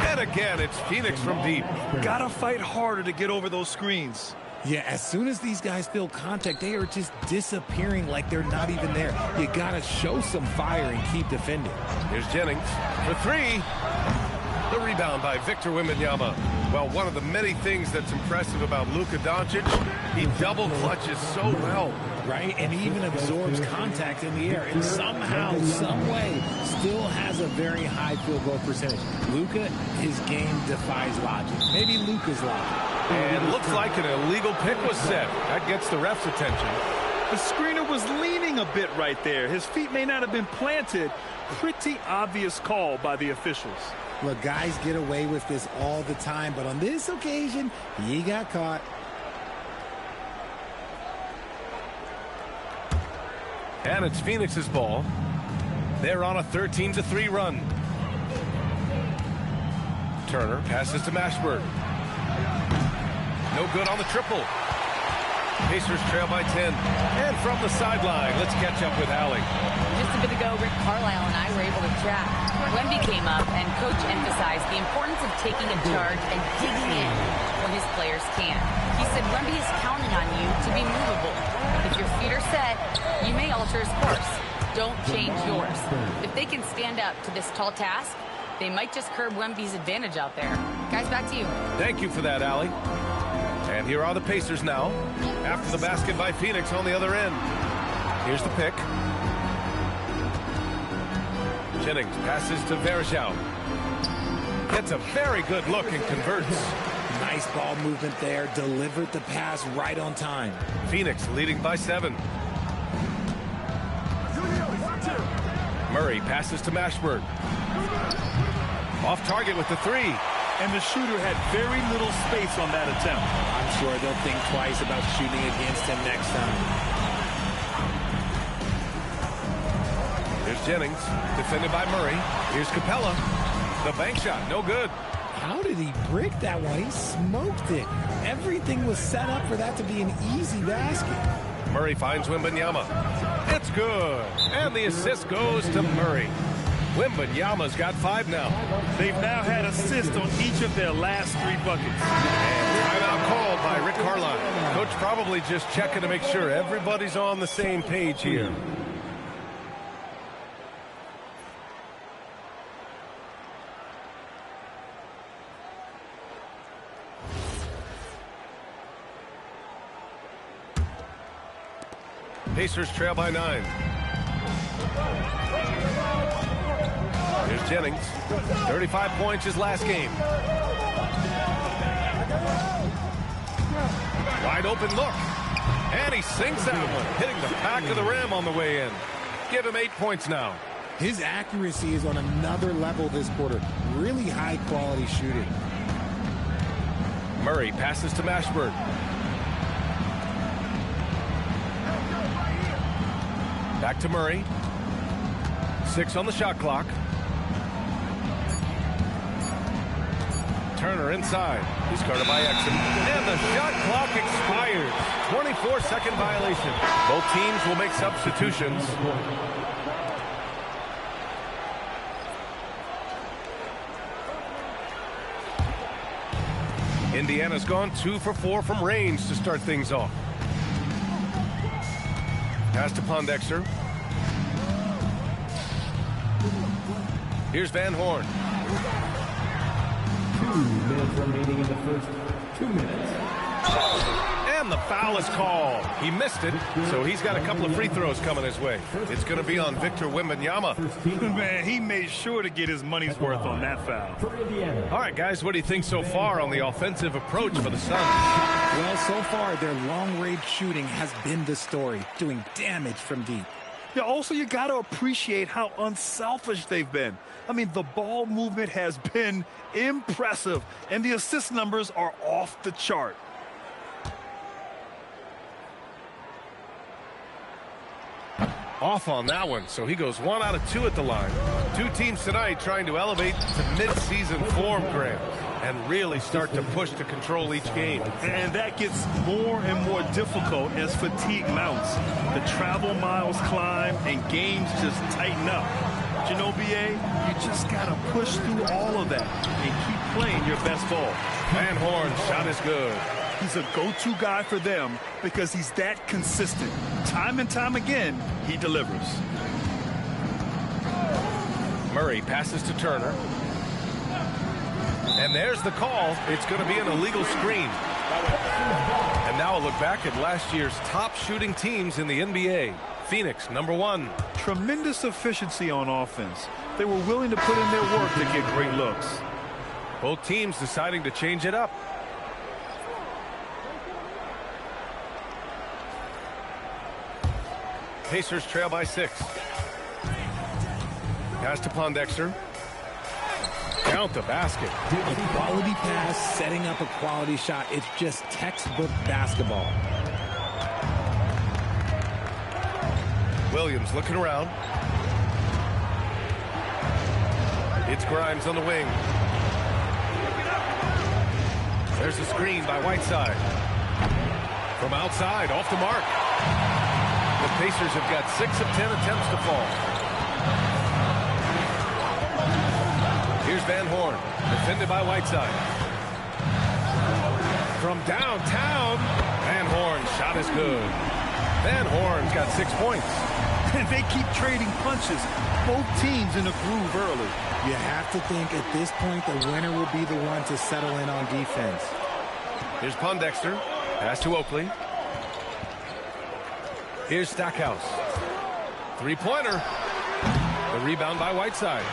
And again, it's Phoenix from deep. Gotta fight harder to get over those screens. Yeah, as soon as these guys feel contact, they are just disappearing like they're not even there. You gotta show some fire and keep defending. Here's Jennings for 3. The rebound by Victor Wembanyama. Well, one of the many things that's impressive about Luka Doncic, he double clutches so well. Right, and he even absorbs contact in the air, and somehow, some way, still has a very high field goal percentage. Luka, his game defies logic. Maybe Luka's logic. And looks like an illegal pick was set. That gets the ref's attention. The screener was leaning a bit right there. His feet may not have been planted. Pretty obvious call by the officials. Look, guys get away with this all the time, but on this occasion, he got caught. And it's Phoenix's ball. They're on a 13-3 run. Turner passes to Mashburn. No good on the triple. Pacers trail by 10. And from the sideline, let's catch up with Allie. Just a bit ago, Rick Carlisle and I were able to chat. Wemby came up, and Coach emphasized the importance of taking a charge and digging in when his players can. He said Wemby is counting on you to be movable. If your feet are set, you may alter his course. Don't change yours. If they can stand up to this tall task, they might just curb Wemby's advantage out there. Guys, back to you. Thank you for that, Allie. And here are the Pacers now, after the basket by Phoenix on the other end. Here's the pick. Jennings passes to Verjao. Gets a very good look and converts. Nice ball movement there. Delivered the pass right on time. Phoenix leading by 7. Murray passes to Mashburn. Off target with the 3. And the shooter had very little space on that attempt. I'm sure they'll think twice about shooting against him next time. Here's Jennings, defended by Murray. Here's Capella. The bank shot, no good. How did he brick that one? He smoked it. Everything was set up for that to be an easy basket. Murray finds Wembanyama. It's good. And the assist goes to Murray. Wembanyama's got 5 now. They've now had assists on each of their last 3 buckets. And timeout called by Rick Carlisle. Coach probably just checking to make sure everybody's on the same page here. Pacers trail by 9. Here's Jennings. 35 points his last game. Wide open look. And he sinks that one, hitting the back of the rim on the way in. Give him 8 points now. His accuracy is on another level this quarter. Really high quality shooting. Murray passes to Mashburn. Back to Murray. 6 on the shot clock. Turner inside. He's guarded by Exum. And the shot clock expires. 24-second violation. Both teams will make substitutions. Indiana's gone 2 for 4 from range to start things off. Pass to Pondexter. Here's Van Horn. 2 minutes remaining in the first 2 minutes. And the foul is called. He missed it, so he's got a couple of free throws coming his way. It's going to be on Victor Wembanyama. Man, he made sure to get his money's worth on that foul. All right, guys, what do you think so far on the offensive approach for the Suns? Well, so far, their long-range shooting has been the story, doing damage from deep. Yeah, also, you got to appreciate how unselfish they've been. I mean, the ball movement has been impressive, and the assist numbers are off the chart. Off on that one, so he goes 1 out of 2 at the line. 2 teams tonight trying to elevate to mid-season form, Grant, and really start to push to control each game. And that gets more and more difficult as fatigue mounts. The travel miles climb and games just tighten up. But you know, BA, you just got to push through all of that and keep playing your best ball. Van Horn's shot is good. He's a go-to guy for them because he's that consistent. Time and time again, he delivers. Murray passes to Turner. And there's the call. It's going to be an illegal screen. And now a look back at last year's top shooting teams in the NBA. Phoenix, number 1. Tremendous efficiency on offense. They were willing to put in their work to get great looks. Both teams deciding to change it up. Pacers trail by 6. Pass to Pondexter. Count the basket. A quality pass, setting up a quality shot. It's just textbook basketball. Williams looking around. It's Grimes on the wing. There's a screen by Whiteside. From outside, off the mark. The Pacers have got 6 of 10 attempts to fall. Here's Van Horn, defended by Whiteside. From downtown, Van Horn's shot is good. Van Horn's got 6 points. And they keep trading punches. Both teams in a groove early. You have to think at this point the winner will be the one to settle in on defense. Here's Pondexter. Pass to Oakley. Here's Stackhouse. 3-pointer. The rebound by Whiteside.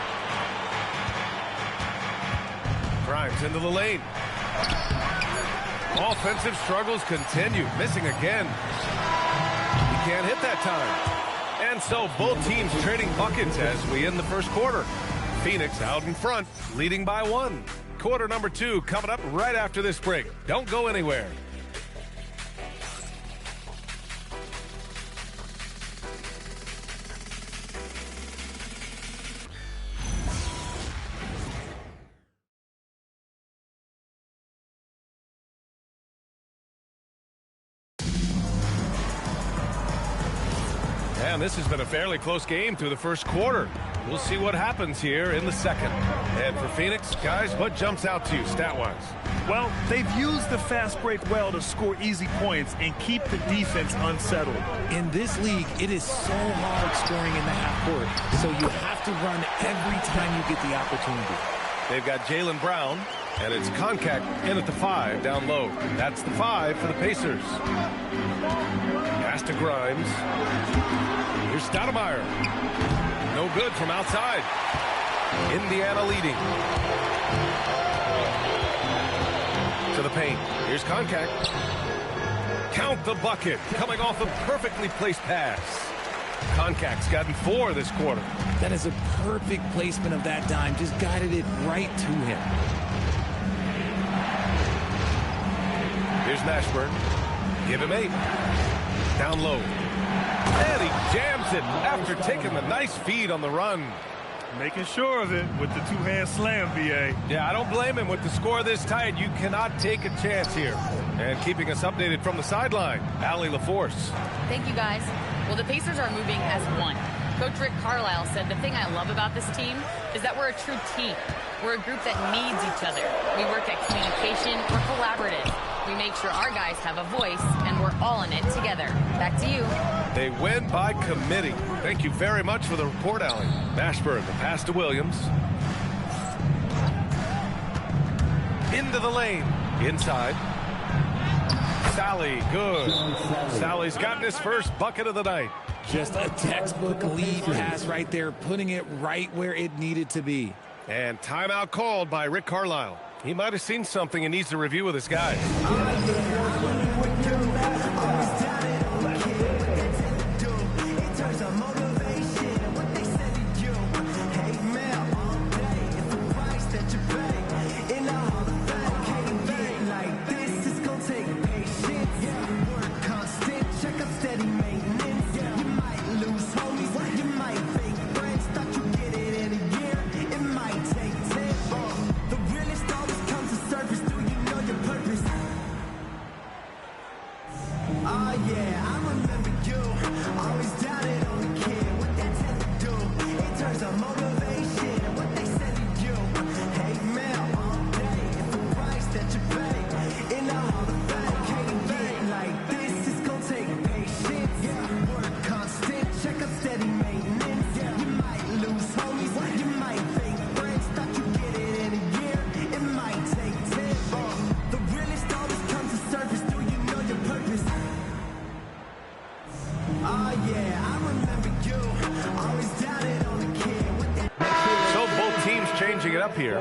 Grimes into the lane. Offensive struggles continue. Missing again. He can't hit that time. And so both teams trading buckets as we end the first quarter. Phoenix out in front, leading by 1. Quarter number 2 coming up right after this break. Don't go anywhere. And this has been a fairly close game through the first quarter. We'll see what happens here in the second. And for Phoenix, guys, what jumps out to you stat-wise? Well, they've used the fast break well to score easy points and keep the defense unsettled. In this league, it is so hard scoring in the half court, so you have to run every time you get the opportunity. They've got Jaylen Brown, and it's Koncak in at the 5 down low. That's the 5 for the Pacers. Pass to Grimes. Here's Stoudemire. No good from outside. Indiana leading. To the paint. Here's Koncak. Count the bucket. Coming off a perfectly placed pass. Koncak's gotten 4 this quarter. That is a perfect placement of that dime. Just guided it right to him. Here's Mashburn. Give him 8. Down low. And he jams it after taking the nice feed on the run. Making sure of it with the two-hand slam, B.A. Yeah, I don't blame him. With the score this tight, you cannot take a chance here. And keeping us updated from the sideline, Allie LaForce. Thank you, guys. Well, the Pacers are moving as one. Coach Rick Carlisle said the thing I love about this team is that we're a true team. We're a group that needs each other. We work at communication. We're collaborative. We make sure our guys have a voice, and we're all in it together. Back to you. They win by committee. Thank you very much for the report, Allie. Mashburn, the pass to Williams. Into the lane. Inside. Sally, good. Sally's gotten his first bucket of the night. Just a textbook lead pass right there, putting it right where it needed to be. And timeout called by Rick Carlisle. He might have seen something and needs to review with his guys. Changing it up here.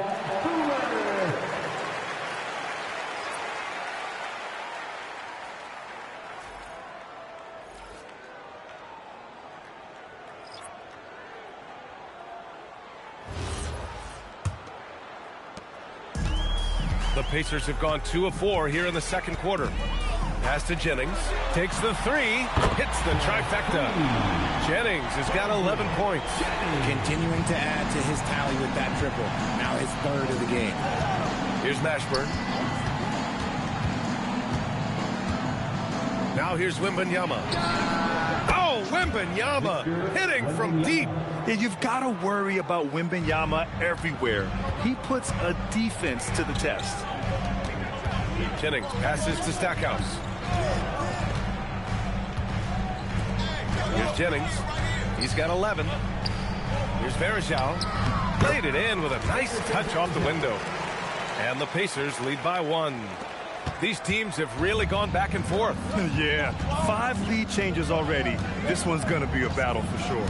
The Pacers have gone 2 of 4 here in the second quarter. Pass to Jennings. Takes the 3. Hits the trifecta. Jennings has got 11 points. Continuing to add to his tally with that triple. Now his 3rd of the game. Here's Mashburn. Now here's Wembanyama. Oh, Wembanyama hitting from deep. Yeah, you've got to worry about Wembanyama everywhere. He puts a defense to the test. Jennings passes to Stackhouse. Here's Jennings. He's got 11. Here's Varejao. Laid it in with a nice touch off the window. And the Pacers lead by 1. These teams have really gone back and forth. Yeah, 5 lead changes already. This one's going to be a battle for sure.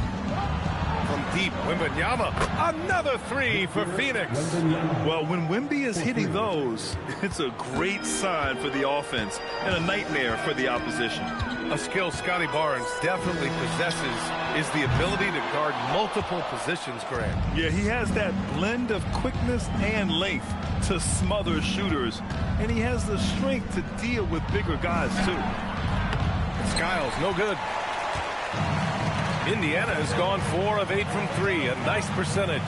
from deep. Wembanyama, another three for Phoenix. Well, when Wemby is hitting those, it's a great sign for the offense and a nightmare for the opposition. A skill Scotty Barnes definitely possesses is the ability to guard multiple positions, Grant. Yeah, he has that blend of quickness and length to smother shooters, and he has the strength to deal with bigger guys, too. Skiles, no good. Indiana has gone 4 of 8 from 3, a nice percentage.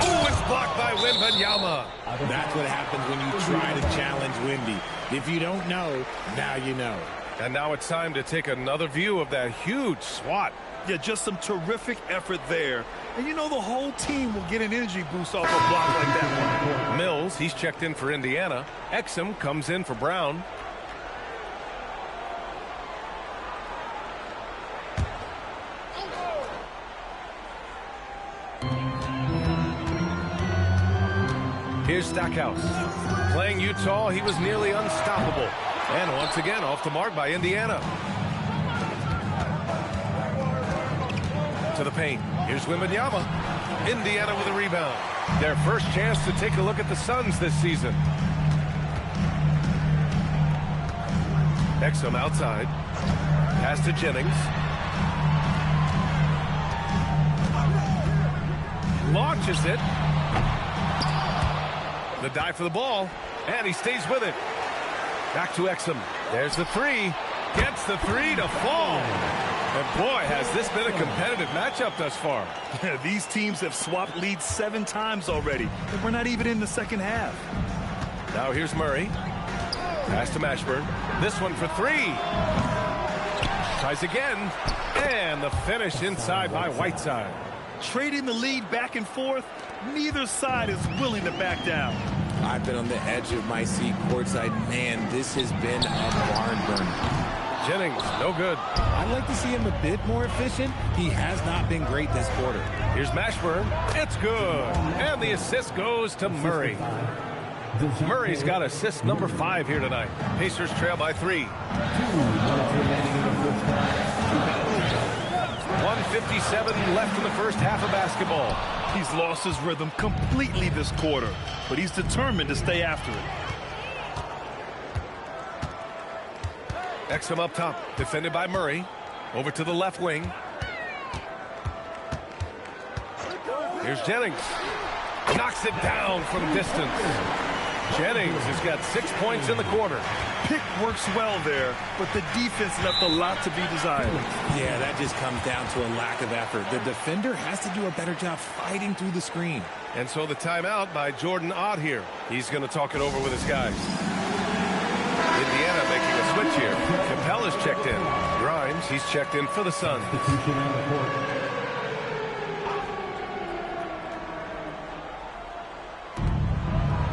Oh, it's blocked by Wembanyama. That's what happens when you try to challenge Wemby. If you don't know, now you know. And now it's time to take another view of that huge swat. Yeah, just some terrific effort there. And you know the whole team will get an energy boost off a block like that one. Mills, he's checked in for Indiana. Exum comes in for Brown. Here's Stackhouse. Playing Utah, he was nearly unstoppable. And once again, off the mark by Indiana. To the paint. Here's Wembanyama. Indiana with a rebound. Their first chance to take a look at the Suns this season. Exum outside. Pass to Jennings. Launches it. The dive for the ball. And he stays with it. Back to Exum. There's the three. Gets the three to fall. And boy, has this been a competitive matchup thus far. These teams have swapped leads 7 times already. And we're not even in the second half. Now here's Murray. Pass to Mashburn. This one for 3. Tries again. And the finish inside by Whiteside. Trading the lead back and forth. Neither side is willing to back down. I've been on the edge of my seat courtside. Man, this has been a barn burner. Jennings, no good. I'd like to see him a bit more efficient. He has not been great this quarter. Here's Mashburn. It's good. And the assist goes to Murray. Murray's got assist number 5 here tonight. Pacers trail by 3. 1:57 left in the first half of basketball. He's lost his rhythm completely this quarter, but he's determined to stay after it. Exum up top, defended by Murray. Over to the left wing. Here's Jennings. Knocks it down from distance. Jennings has got 6 points in the quarter. Pick works well there, but the defense left a lot to be desired. Yeah, that just comes down to a lack of effort. The defender has to do a better job fighting through the screen. And so the timeout by Jordan Ott here. He's going to talk it over with his guys. Indiana making a switch here. Capella's checked in. Grimes, he's checked in for the Suns.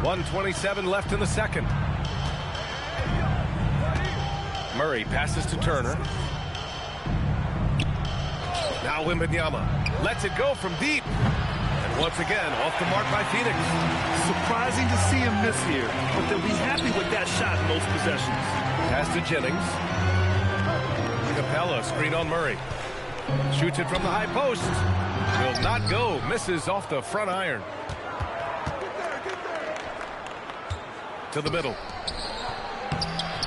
1:27 left in the second. Murray passes to Turner. Now Wembanyama lets it go from deep. And once again, off the mark by Phoenix. Surprising to see him miss here, but they'll be happy with that shot in those possessions. Pass to Jennings. Capella, screen on Murray. Shoots it from the high post. Will not go. Misses off the front iron. To the middle.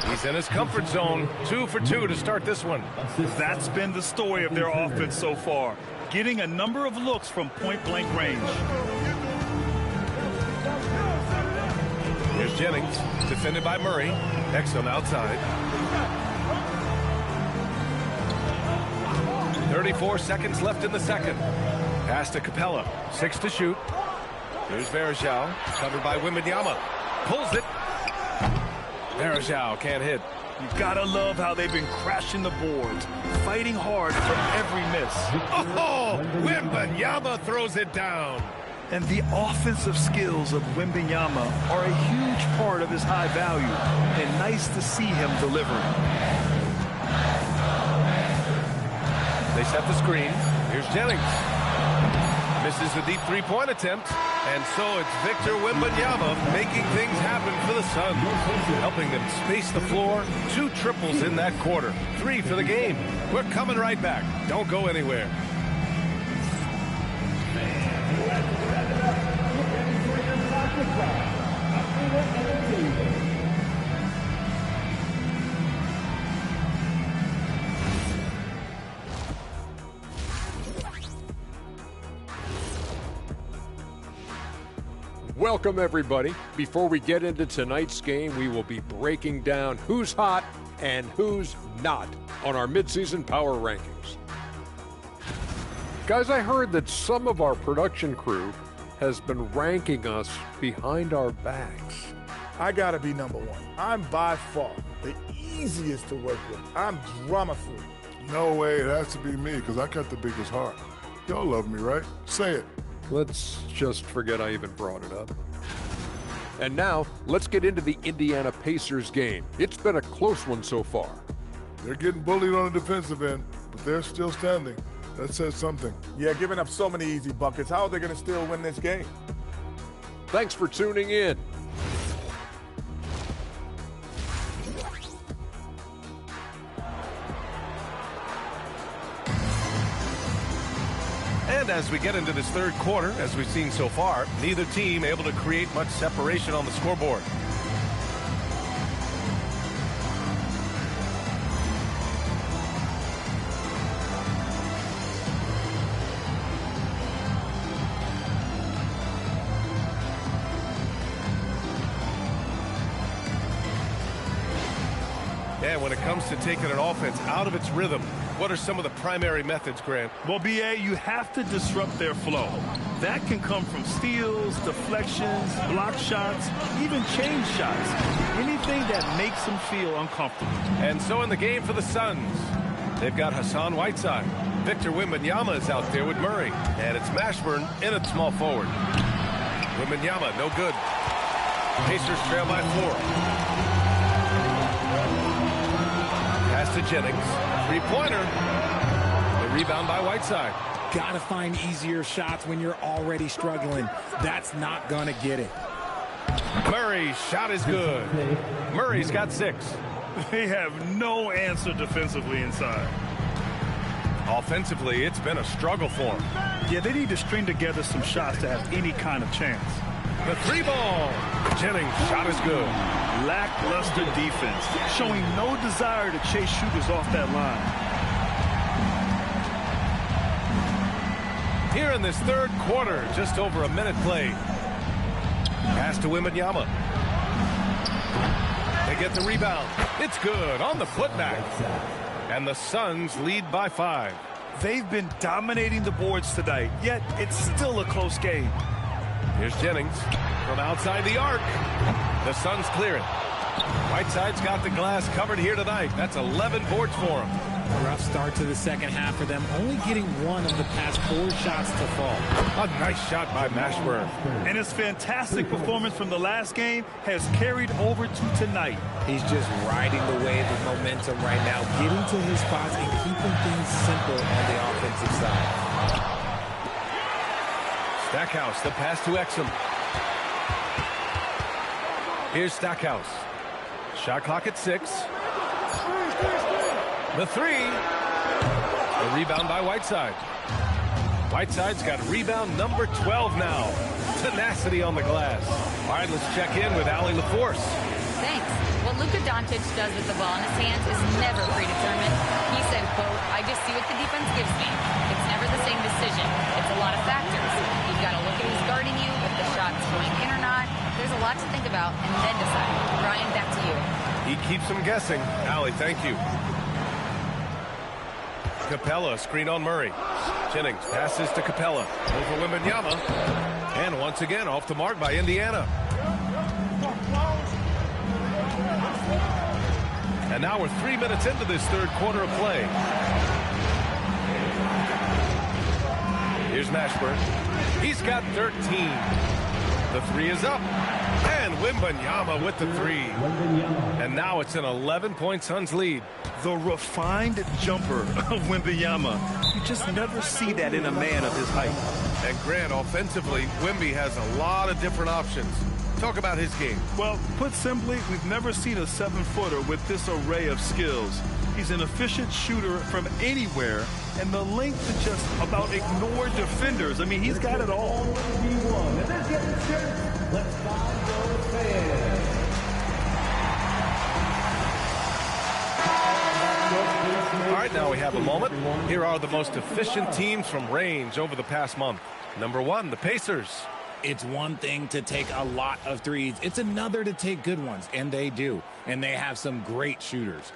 He's in his comfort zone. 2 for 2 to start this one. That's been the story of their offense so far. Getting a number of looks from point-blank range. Here's Jennings, defended by Murray. Exum outside. 34 seconds left in the second. Pass to Capella. 6 to shoot. Here's Varejao, covered by Wembanyama. Pulls it. Varejao can't hit. You gotta love how they've been crashing the boards, fighting hard for every miss. Oh, Wembanyama throws it down. And the offensive skills of Wembanyama are a huge part of his high value, and nice to see him delivering. They set the screen. Here's Jennings. Misses the deep three-point attempt. And so it's Victor Wembanyama making things happen for the Suns, helping them space the floor. 2 triples in that quarter. 3 for the game. We're coming right back. Don't go anywhere. Welcome, everybody. Before we get into tonight's game, we will be breaking down who's hot and who's not on our midseason power rankings. Guys, I heard that some of our production crew has been ranking us behind our backs. I gotta be number one. I'm by far the easiest to work with. I'm drama-free. No way, it has to be me, because I got the biggest heart. Y'all love me, right? Say it. Let's just forget I even brought it up. And now, let's get into the Indiana Pacers game. It's been a close one so far. They're getting bullied on the defensive end, but they're still standing. That says something. Yeah, giving up so many easy buckets. How are they going to still win this game? Thanks for tuning in. And as we get into this third quarter, as we've seen so far, neither team able to create much separation on the scoreboard. And when it comes to taking an offense out of its rhythm, what are some of the primary methods, Grant? Well, B.A., you have to disrupt their flow. That can come from steals, deflections, block shots, even change shots. Anything that makes them feel uncomfortable. And so in the game for the Suns, they've got Hassan Whiteside. Victor Wembanyama is out there with Murray. And it's Mashburn in at small forward. Wembanyama, no good. Pacers trail by 4. Pass to Jennings. Three-pointer. The rebound by Whiteside. Got to find easier shots when you're already struggling. That's not going to get it. Murray's shot is good. Murray's got 6. They have no answer defensively inside. Offensively, it's been a struggle for them. Yeah, they need to string together some shots to have any kind of chance. The 3-ball. Jennings' shot is good. Lackluster defense, showing no desire to chase shooters off that line. Here in this third quarter, just over a minute played. Pass to Wembanyama. They get the rebound. It's good on the putback. And the Suns lead by 5. They've been dominating the boards tonight, yet it's still a close game. Here's Jennings from outside the arc. The Suns clear it. Whiteside's got the glass covered here tonight. That's 11 boards for him. Rough start to the second half for them, only getting one of the past 4 shots to fall. A nice shot by Mashburn. And his fantastic performance from the last game has carried over to tonight. He's just riding the wave of momentum right now, getting to his spots and keeping things simple on the offensive side. Stackhouse, the pass to Exum. Here's Stackhouse. Shot clock at 6. The 3. The rebound by Whiteside. Whiteside's got rebound number 12 now. Tenacity on the glass. All right, let's check in with Allie LaForce. Thanks. What Luka Doncic does with the ball in his hands is never predetermined. He said, quote, "I just see what the defense gives me. It's never the same decision. It's a lot of factors. You've got to look at who's guarding you, if the shot's going in or not. There's a lot to think about, and then decide." Ryan, back to you. He keeps them guessing. Allie, thank you. Capella, screen on Murray. Jennings passes to Capella. Over Wembanyama. And once again, off the mark by Indiana. And now we're 3 minutes into this third quarter of play. Here's Mashburn. He's got 13. The 3 is up. And Wembanyama with the 3. And now it's an 11-point Suns lead. The refined jumper of Wembanyama. You just never see that in a man of his height. And Grant, offensively, Wemby has a lot of different options. Talk about his game. Well, put simply, we've never seen a 7-footer with this array of skills. He's an efficient shooter from anywhere, and the length to just about ignore defenders. I mean, he's got it all. All right, now we have a moment. Here are the most efficient teams from range over the past month. Number 1, the Pacers. It's one thing to take a lot of threes. It's another to take good ones, and they do. And they have some great shooters.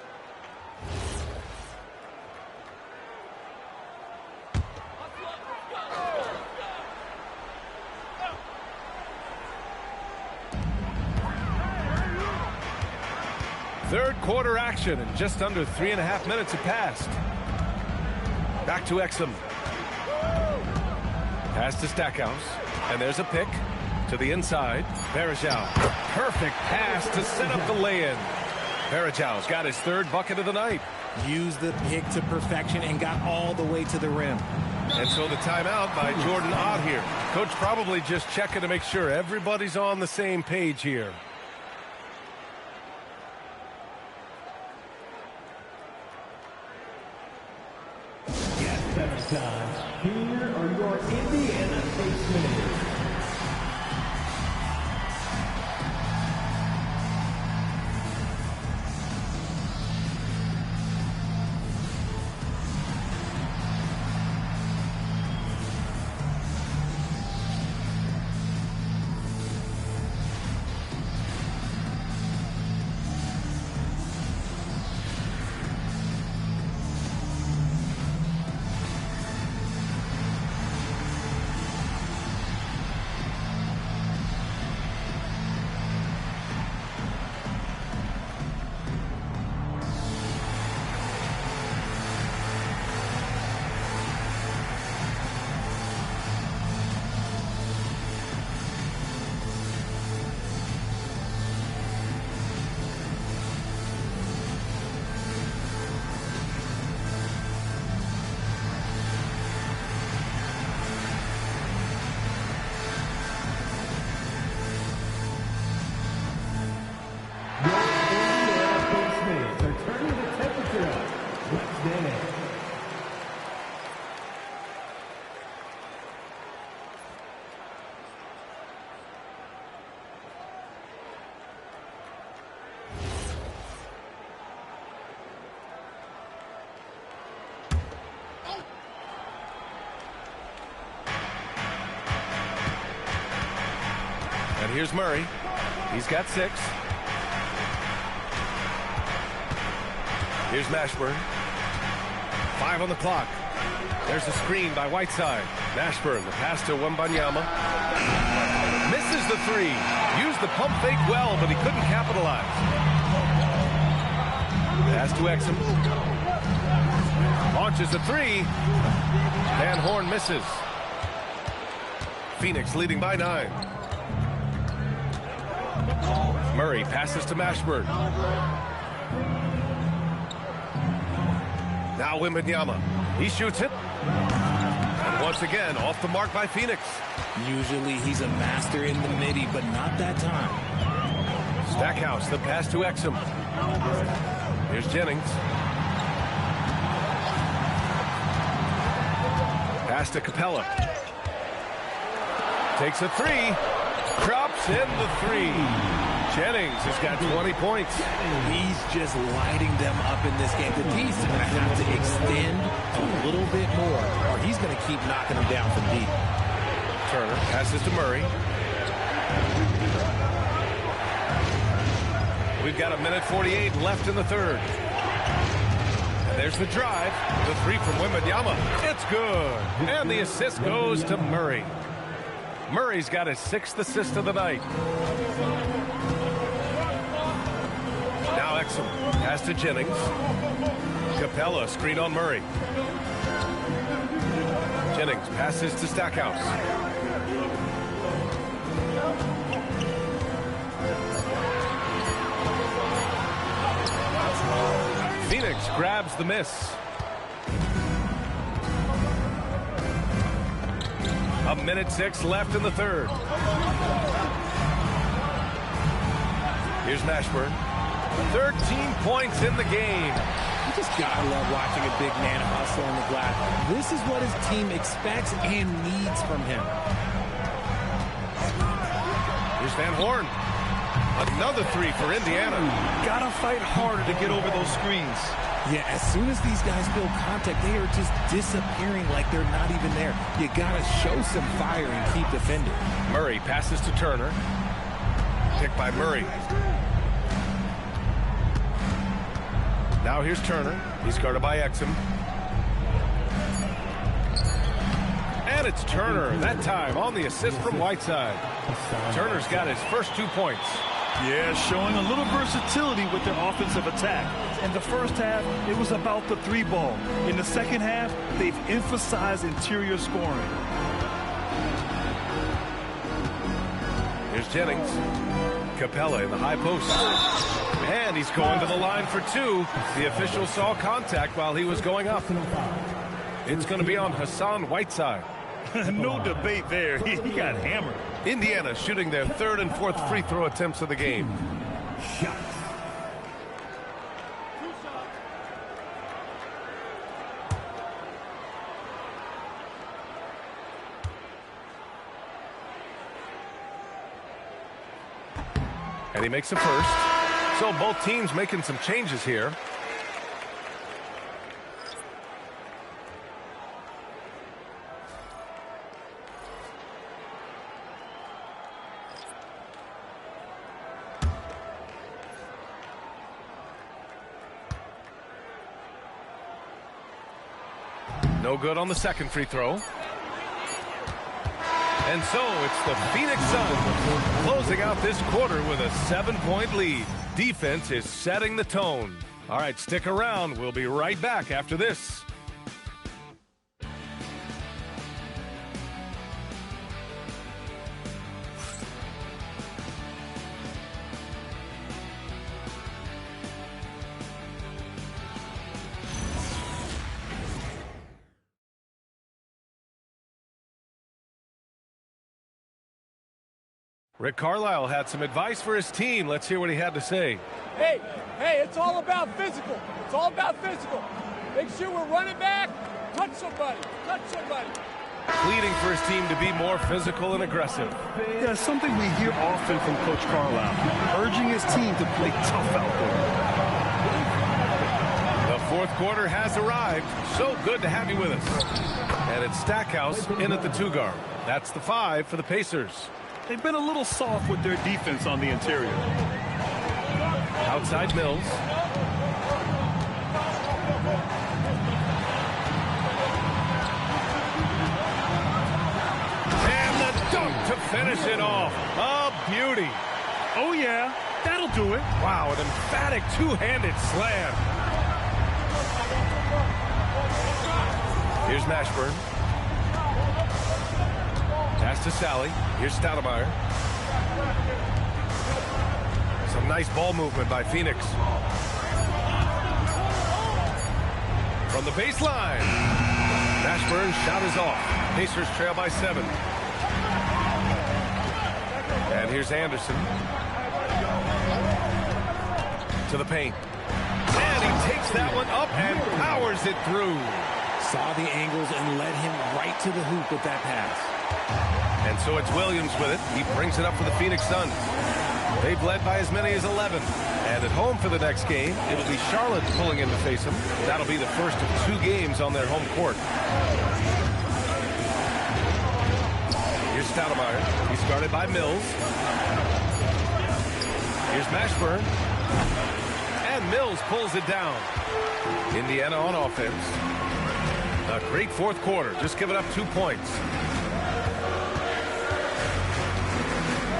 Third quarter action, and just under 3.5 minutes have passed. Back to Exum. Pass to Stackhouse, and there's a pick to the inside. Varejao, perfect pass to set up the lay-in. Varejao's got his 3rd bucket of the night. Used the pick to perfection and got all the way to the rim. And so the timeout by Jordan Ott here. Coach probably just checking to make sure everybody's on the same page here. Here are your Indiana base minutes. And here's Murray. He's got 6. Here's Mashburn. 5 on the clock. There's a screen by Whiteside. Mashburn, the pass to Wembanyama. Misses the 3. Used the pump fake well, but he couldn't capitalize. Pass to Exum. Launches a 3. Van Horn misses. Phoenix leading by 9. Murray passes to Mashburn. Now Wembanyama. He shoots it. And once again, off the mark by Phoenix. Usually he's a master in the midi, but not that time. Stackhouse, the pass to Exum. Here's Jennings. Pass to Capella. Takes a 3. Crops in the 3. Jennings has got 20 points. He's just lighting them up in this game. The D's are going to have to extend a little bit more, or he's going to keep knocking them down from deep. Turner passes to Murray. We've got 1:48 left in the 3rd. And there's the drive. The 3 from Wembanyama. It's good. And the assist goes to Murray. Murray's got his 6th assist of the night. Now Exum. Pass to Jennings. Capella, screen on Murray. Jennings passes to Stackhouse. Phoenix grabs the miss. 1:06 left in the 3rd. Here's Mashburn. 13 points in the game. just gotta love watching a big man hustle on the glass. This is what his team expects and needs from him. Here's Van Horn. Another three for Indiana. Gotta fight harder to get over those screens. Yeah, as soon as these guys feel contact, they are just disappearing like they're not even there. You gotta show some fire and keep defending. Murray passes to Turner. Picked by Murray. Now here's Turner. He's guarded by Exum. And it's Turner, that time on the assist from Whiteside. Turner's got his first 2 points. Yeah, showing a little versatility with their offensive attack. In the first half, it was about the three ball. In the second half, they've emphasized interior scoring. Here's Jennings. Capella in the high post. And he's going to the line for two. The official saw contact while he was going up. It's going to be on Hassan Whiteside. No debate there. He got hammered. Indiana shooting their third and fourth free throw attempts of the game. And he makes the first. So both teams making some changes here. No good on the second free throw. And so it's the Phoenix Suns closing out this quarter with a 7-point lead. Defense is setting the tone. All right, stick around. We'll be right back after this. Rick Carlisle had some advice for his team. Let's hear what he had to say. Hey, it's all about physical. It's all about physical. Make sure we're running back. Touch somebody. Pleading for his team to be more physical and aggressive. Yeah, something we hear often from Coach Carlisle, urging his team to play tough out there. The fourth quarter has arrived. So good to have you with us. And it's Stackhouse in at the 2-guard. That's the 5 for the Pacers. They've been a little soft with their defense on the interior. Outside Mills. And the dunk to finish it off. A beauty. Oh, yeah. That'll do it. Wow, an emphatic two-handed slam. Here's Mashburn. Pass to Sally. Here's Stoudemire. Some nice ball movement by Phoenix. From the baseline. Mashburn's shot is off. Pacers trail by 7. And here's Anderson. To the paint. And he takes that one up and powers it through. Saw the angles and led him right to the hoop with that pass. And so it's Williams with it. He brings it up for the Phoenix Suns. They've led by as many as 11. And at home for the next game, it'll be Charlotte pulling in to face them. That'll be the first of 2 games on their home court. Here's Stoudemire. He's guarded by Mills. Here's Mashburn. And Mills pulls it down. Indiana on offense. A great fourth quarter. Just giving up 2 points.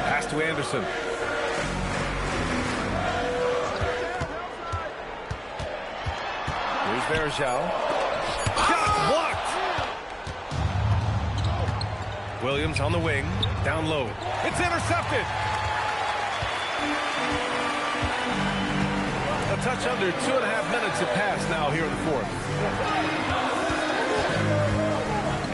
Pass to Anderson. Here's Verjao. Shot blocked. Williams on the wing. Down low. It's intercepted. A touch under 2.5 minutes have passed now here in the fourth.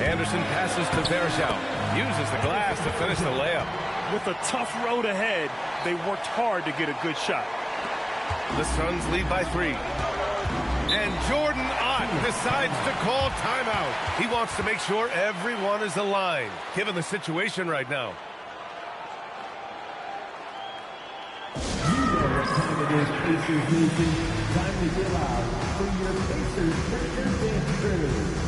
Anderson passes to Verjao. Uses the glass to finish the layup. With a tough road ahead, they worked hard to get a good shot. The Suns lead by 3. And Jordan Ott decides to call timeout. He wants to make sure everyone is aligned, given the situation right now. It is Pacers Nation. Time to get out for your Pacers Breakers Dance Crew.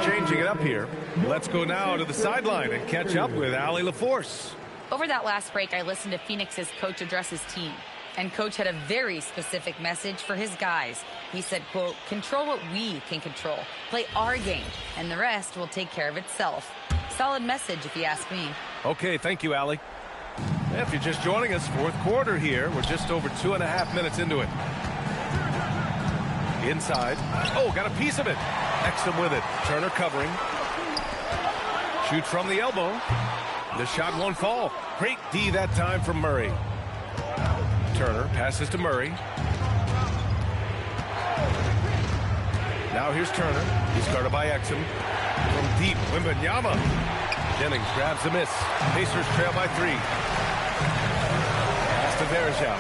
Changing it up here. Let's go now to the sideline and catch up with Allie LaForce. Over that last break, I listened to Phoenix's coach address his team. And coach had a very specific message for his guys. He said, quote, control what we can control. Play our game, and the rest will take care of itself. Solid message, if you ask me. Okay, thank you, Allie. If you're just joining us, fourth quarter here. We're just over 2.5 minutes into it. Inside. Oh, got a piece of it. Exum with it. Turner covering. Shoots from the elbow. The shot won't fall. Great D that time from Murray. Turner passes to Murray. Now here's Turner. He's guarded by Exum. From deep, Wembanyama. Jennings grabs the miss. Pacers trail by 3. Pass to Verjao.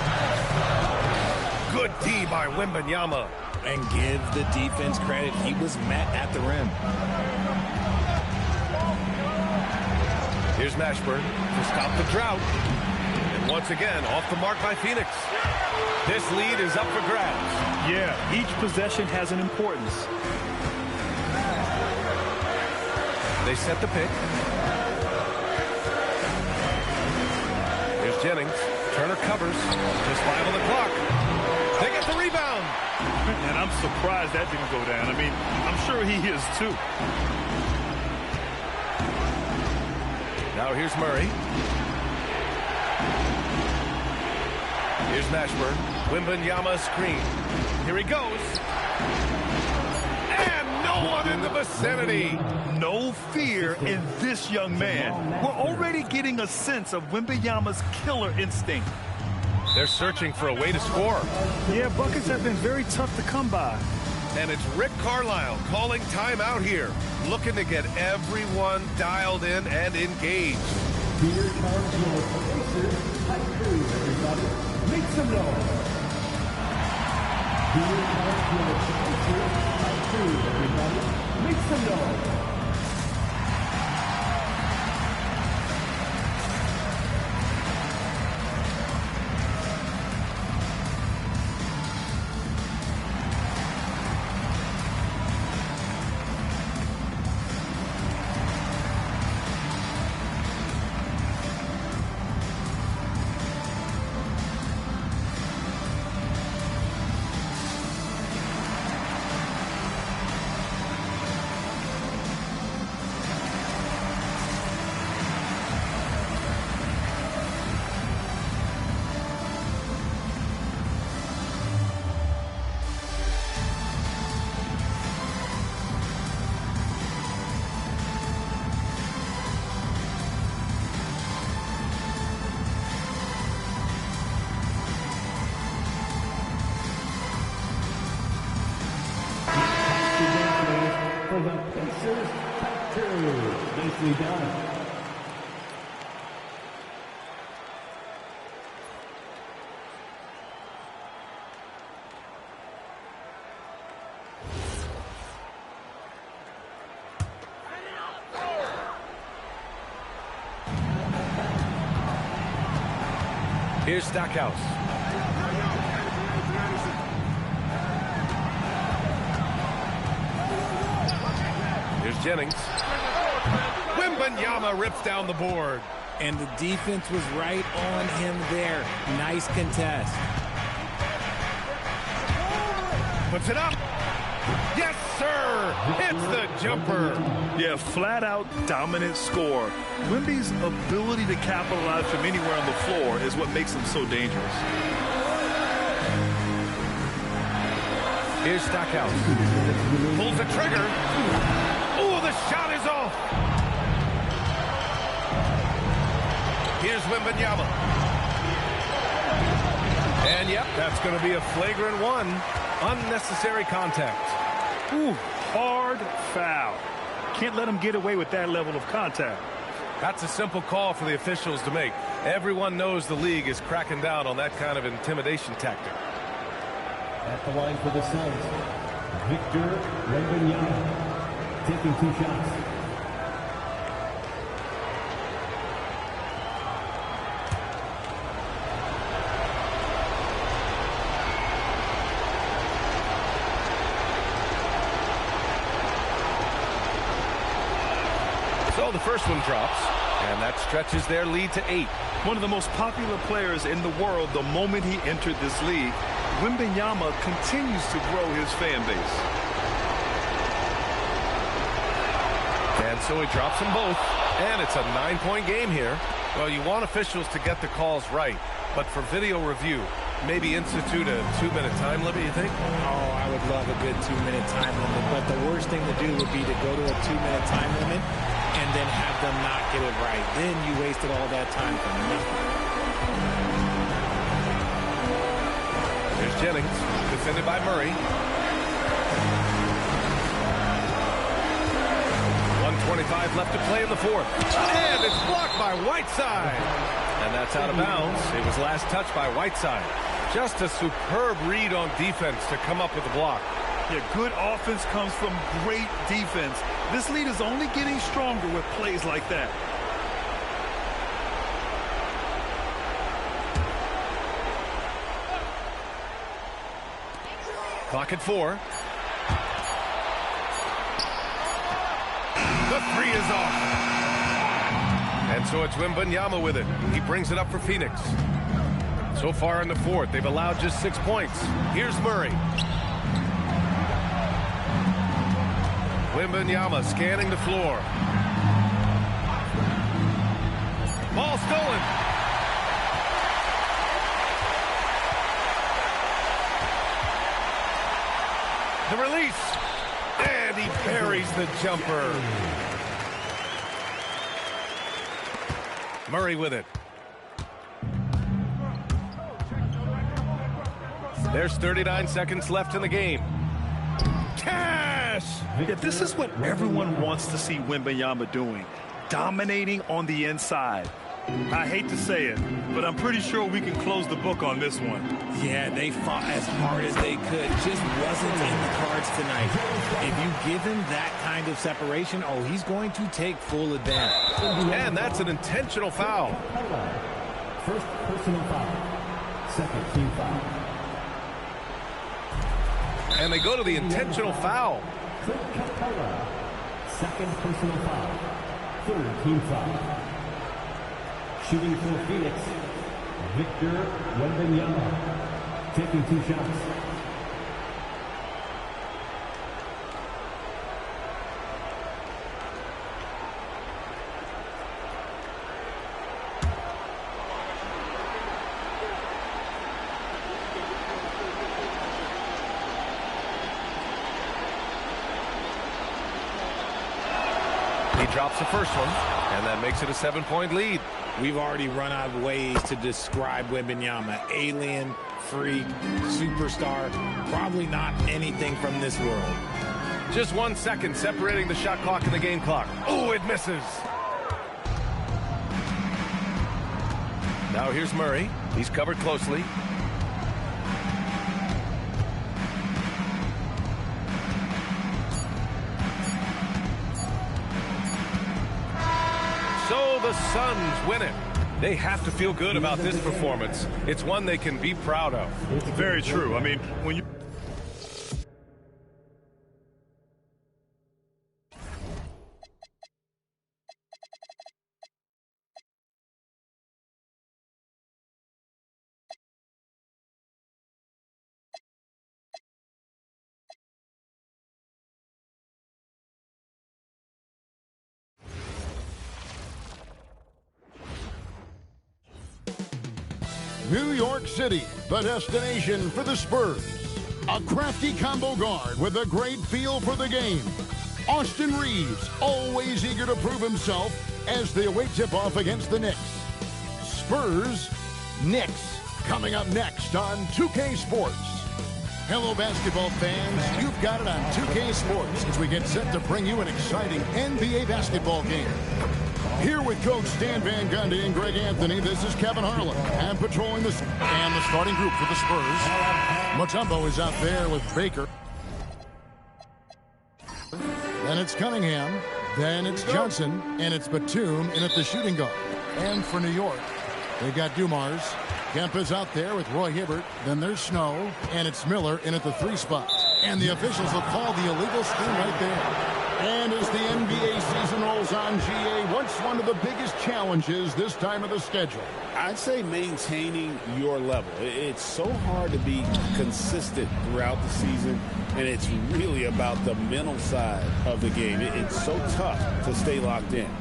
Good D by Wembanyama. And give the defense credit. He was met at the rim. Here's Mashburn to stop the drought. And once again, off the mark by Phoenix. This lead is up for grabs. Yeah, each possession has an importance. They set the pick. Here's Jennings. Turner covers. Just 5 on the clock. They get the rebound. And I'm surprised that didn't go down. I mean, I'm sure he is too. Now here's Murray. Here's Mashburn. Wembanyama screen. Here he goes. And no one in the vicinity. No fear in this young man. We're already getting a sense of Wembanyama's killer instinct. They're searching for a way to score. Yeah, buckets have been very tough to come by. And it's Rick Carlisle calling timeout here, looking to get everyone dialed in and engaged. Here comes your Pacers Hype Crew, everybody. Make some noise. Here comes your Pacers Hype Crew, everybody. Make some noise. For the Pacers Hype Crew. Nicely done. Here's Stackhouse. Jennings. Wembanyama rips down the board. And the defense was right on him there. Nice contest. Puts it up. Yes, sir. Hits the jumper. Yeah, flat-out dominant score. Wemby's ability to capitalize from anywhere on the floor is what makes him so dangerous. Here's Stackhouse. Pulls the trigger. Oh, the shot is off. Here's Wembanyama. And, yep, that's going to be a flagrant one. Unnecessary contact. Ooh, hard foul. Can't let him get away with that level of contact. That's a simple call for the officials to make. Everyone knows the league is cracking down on that kind of intimidation tactic. At the line for the Suns, Victor Wembanyama taking 2 shots. So the first one drops, and that stretches their lead to 8. One of the most popular players in the world the moment he entered this league, Wembanyama continues to grow his fan base. And so he drops them both, and it's a 9-point game here. Well, you want officials to get the calls right, but for video review, maybe institute a 2-minute time limit, you think? Oh, I would love a good 2-minute time limit, but the worst thing to do would be to go to a 2-minute time limit and then have them not get it right. Then you wasted all that time for nothing. There's Jennings, defended by Murray. 1:25 left to play in the fourth. And it's blocked by Whiteside. And that's out of bounds. It was last touched by Whiteside. Just a superb read on defense to come up with the block. Yeah, good offense comes from great defense. This lead is only getting stronger with plays like that. Clock at 4. The 3 is off. And so it's Wembanyama with it. He brings it up for Phoenix. So far in the fourth, they've allowed just 6 points. Here's Murray. Wembanyama scanning the floor. Ball stolen. The release. And he buries the jumper. Murray with it. There's 39 seconds left in the game. Cash! Yeah, this is what everyone wants to see Wembanyama doing. Dominating on the inside. I hate to say it, but I'm pretty sure we can close the book on this one. Yeah, they fought as hard as they could. Just wasn't in the cards tonight. If you give him that kind of separation, oh, he's going to take full advantage. And that's an intentional foul. First personal foul. Second team foul. And they go to the intentional foul. Second personal foul. Third team foul. Shooting for Phoenix, Victor Wembanyama, taking 2 shots. He drops the first one, and that makes it a 7-point lead. We've already run out of ways to describe Wembanyama. Alien, freak, superstar, probably not anything from this world. Just 1 second separating the shot clock and the game clock. Oh, it misses. Now here's Murray. He's covered closely. So the Suns win it. They have to feel good about this performance. It's one they can be proud of. Very true. I mean, when you... New York City, the destination for the Spurs. A crafty combo guard with a great feel for the game. Austin Reeves, always eager to prove himself as they await tip-off against the Knicks. Spurs, Knicks, coming up next on 2K Sports. Hello, basketball fans. You've got it on 2K Sports as we get set to bring you an exciting NBA basketball game. Here with Coach Stan Van Gundy and Greg Anthony, this is Kevin Harlan. And patrolling the starting group for the Spurs. Mutombo is out there with Baker. Then it's Cunningham. Then it's Johnson. And it's Batum in at the shooting guard. And for New York, they've got Dumars. Kemp is out there with Roy Hibbert. Then there's Snow. And it's Miller in at the 3 spot. And the officials will call the illegal screen right there. And as the NBA season rolls on, GA, what's one of the biggest challenges this time of the schedule? I'd say maintaining your level. It's so hard to be consistent throughout the season, and it's really about the mental side of the game. It's so tough to stay locked in.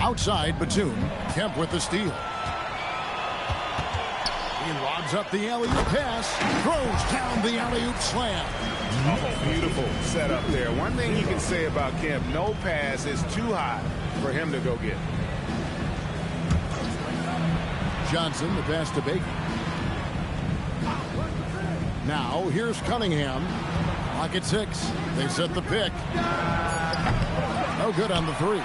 Outside, Batum. Kemp with the steal. He lobs up the alley-oop pass, throws down the alley-oop slam. Oh, beautiful setup there. One thing you can say about Kemp, no pass is too high for him to go get. Johnson, the pass to Baker. Now, here's Cunningham. Clock at 6. They set the pick. No good on the 3.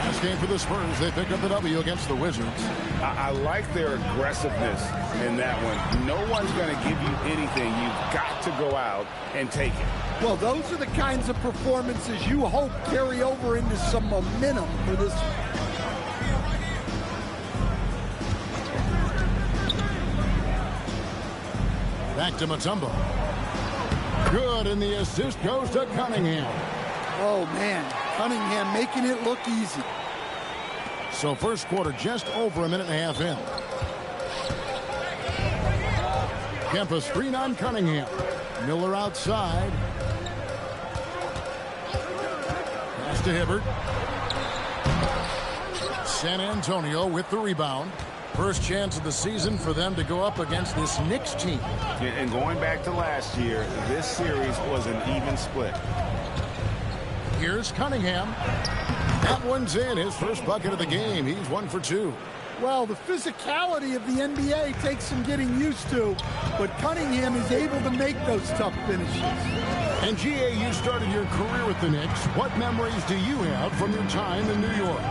Last game for the Spurs. They pick up the W against the Wizards. I like their aggressiveness in that one. No one's going to give you anything. You've got to go out and take it. Well, those are the kinds of performances you hope carry over into some momentum for this. Back to Mutombo. Good, and the assist goes to Cunningham. Oh, man. Cunningham making it look easy. So first quarter just over a minute and a half in. Kemp a screen on Cunningham. Miller outside. Pass to Hibbert. San Antonio with the rebound. First chance of the season for them to go up against this Knicks team. And going back to last year, this series was an even split. Here's Cunningham. That one's in. His first bucket of the game. He's 1 for 2. Well, the physicality of the NBA takes some getting used to, but Cunningham is able to make those tough finishes. And GA, you started your career with the Knicks. What memories do you have from your time in New York?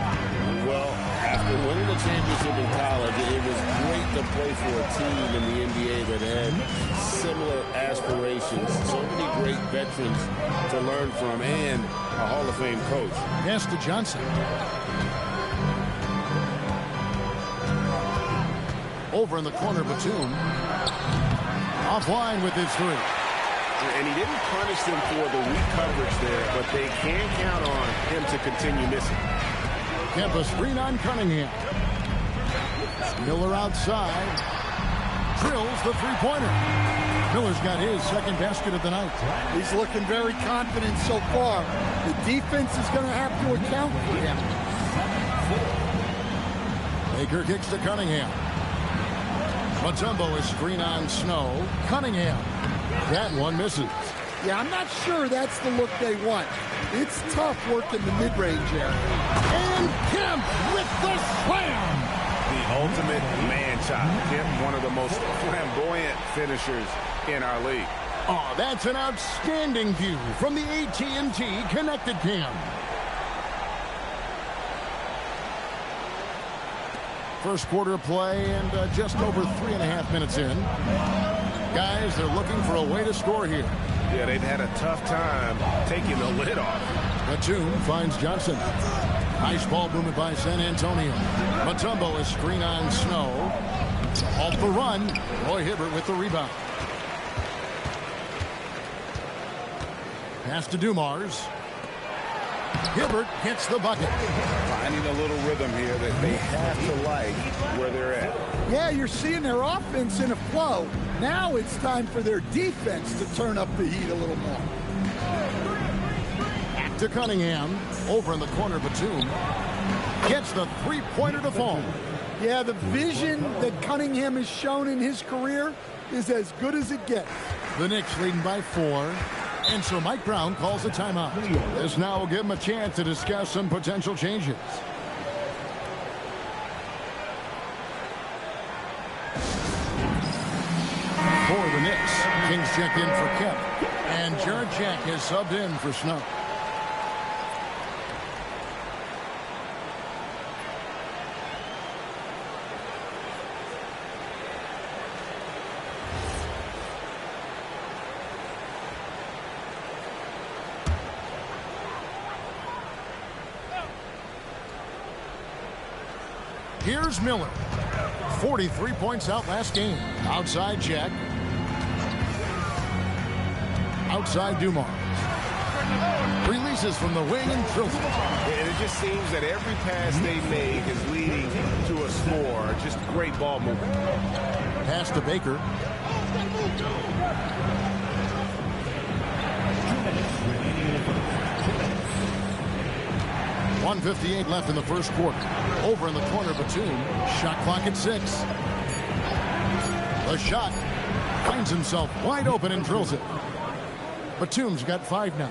Well, after winning the championship in college, it was great to play for a team in the NBA that had similar aspirations. So many great veterans to learn from, and a Hall of Fame coach. Pass to Johnson. Over in the corner, Batum. Offline with his 3. And he didn't punish them for the weak coverage there, but they can count on him to continue missing. Kemp a screen on Cunningham. Miller outside. Drills the 3-pointer. Miller's got his second basket of the night. He's looking very confident so far. The defense is going to have to account for him. Baker kicks to Cunningham. Mutombo is screen on Snow. Cunningham. That one misses. Yeah, I'm not sure that's the look they want. It's tough working the mid-range area. And Kemp with the slam. The ultimate man-child. Kemp, one of the most flamboyant finishers in our league. Oh, that's an outstanding view from the AT&T Connected Cam. First quarter play and just over 3.5 minutes in. Guys, they're looking for a way to score here. Yeah, they've had a tough time taking the lid off. Batum finds Johnson. Nice ball movement by San Antonio. Mutombo is screen on Snow. Off the run. Roy Hibbert with the rebound. Pass to Dumars. Hibbert hits the bucket. Finding a little rhythm here that they have to like where they're at. Yeah, you're seeing their offense in a flow. Now it's time for their defense to turn up the heat a little more. Back to Cunningham. Over in the corner, Batum gets the three-pointer to fall. Yeah, the vision that Cunningham has shown in his career is as good as it gets. The Knicks leading by 4. And so Mike Brown calls a timeout. This now will give him a chance to discuss some potential changes. For the Knicks, Kings checked in for Kemp. And Jared Jack has subbed in for Snow. Here's Miller. 43 points out last game. Outside Jack. Outside Dumars. Releases from the wing and drills it. And it just seems that every pass they make is leading to a score. Just great ball movement. Pass to Baker. .158 left in the first quarter. Over in the corner, Batum. Shot clock at 6. The shot finds himself wide open and drills it. Batum's got 5 now.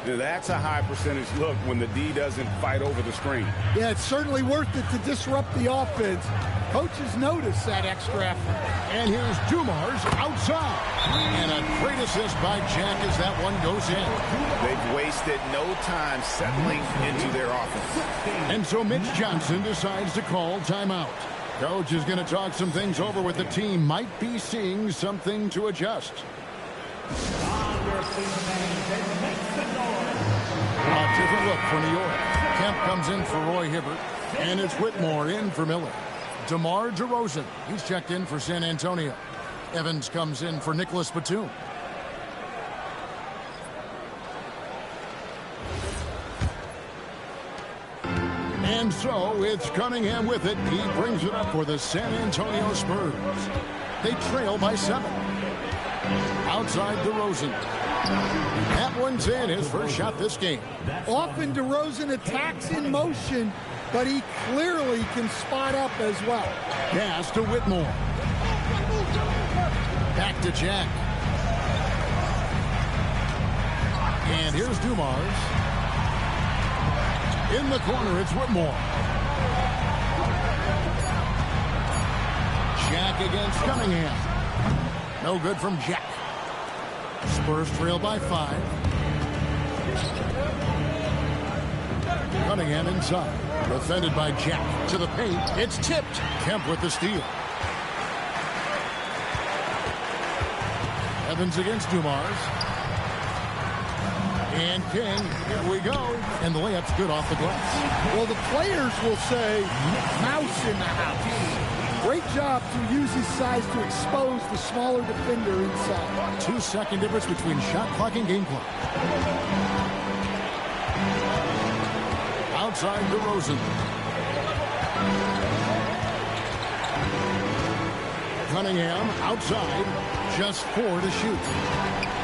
Now that's a high percentage look when the D doesn't fight over the screen. Yeah, it's certainly worth it to disrupt the offense. Coaches notice that extra effort. And here's Dumars outside. And a great assist by Jack as that one goes in. They've wasted no time settling into their offense. And so Mitch Johnson decides to call timeout. Coach is going to talk some things over with the team. Might be seeing something to adjust. A different look for New York. Kemp comes in for Roy Hibbert. And it's Whitmore in for Miller. DeMar DeRozan, he's checked in for San Antonio. Evans comes in for Nicholas Batum. And so it's Cunningham with it. He brings it up for the San Antonio Spurs. They trail by 7. Outside DeRozan. That one's in, his first shot this game. Often DeRozan attacks in motion, but he clearly can spot up as well. Pass to Whitmore. Back to Jack. And here's Dumars. In the corner, it's Whitmore. Jack against Cunningham. No good from Jack. Spurs trail by 5. Cunningham inside. Defended by Jack. To the paint. It's tipped. Kemp with the steal. Evans against Dumars. And King. Here we go. And the layup's good off the glass. Well, the players will say, mouse in the house. Great job to use his size to expose the smaller defender inside. 2-second difference between shot clock and game clock. Outside DeRozan. Cunningham outside. Just 4 to shoot.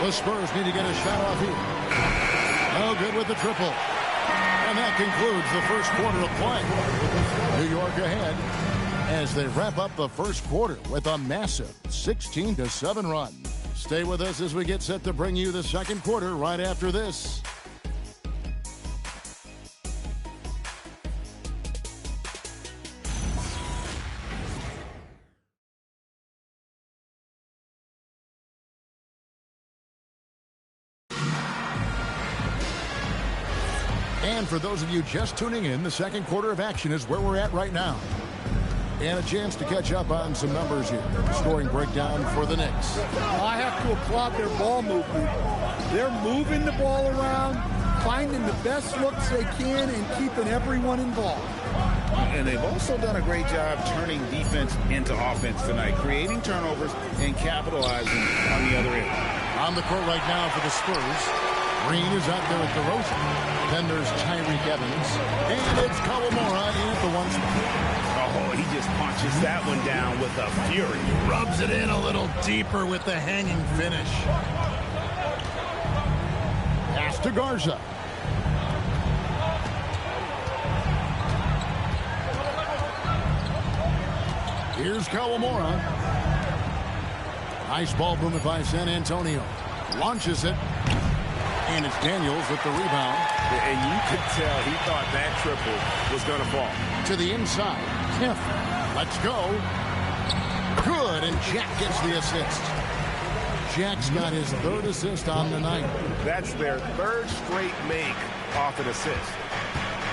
The Spurs need to get a shot off here. No good with the triple. And that concludes the first quarter of play. New York ahead as they wrap up the first quarter with a massive 16-7 run. Stay with us as we get set to bring you the second quarter right after this. And for those of you just tuning in, the second quarter of action is where we're at right now. And a chance to catch up on some numbers here. Scoring breakdown for the Knicks. I have to applaud their ball movement. They're moving the ball around, finding the best looks they can, and keeping everyone involved. And they've also done a great job turning defense into offense tonight, creating turnovers and capitalizing on the other end. On the court right now for the Spurs. Green is out there at DeRozan. Then there's Tyreek Evans. And it's Kawamura in at the 1 spot. Oh, he just punches that one down with a fury. Rubs it in a little deeper with the hanging finish. Pass to Garza. Here's Kawamura. Nice ball movement by San Antonio. Launches it. And it's Daniels with the rebound. And you could tell he thought that triple was going to fall. To the inside. Kemp. Let's go. Good, and Jack gets the assist. Jack's got his third assist on the night. That's their third straight make off an assist.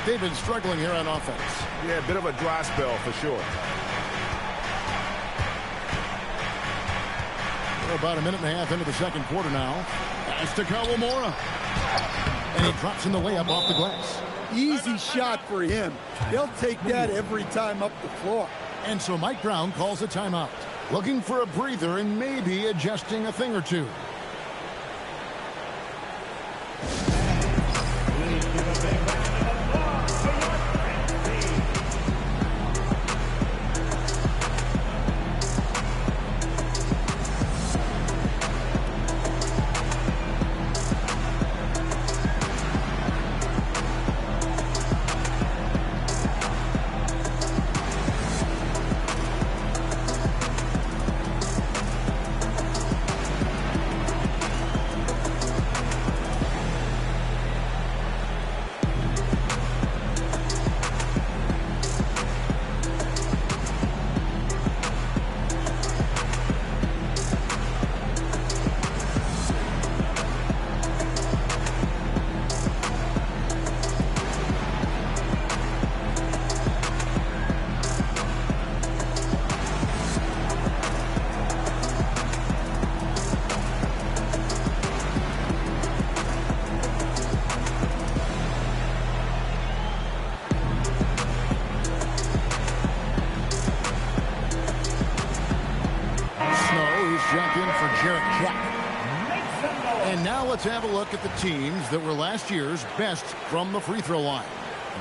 They've been struggling here on offense. Yeah, a bit of a dry spell for sure. We're about a minute and a half into the second quarter now. Pass to Kawamura. And he drops in the layup off the glass. Easy shot for him. They'll take that every time up the floor. And so Mike Brown calls a timeout. Looking for a breather and maybe adjusting a thing or two. And now let's have a look at the teams that were last year's best from the free throw line.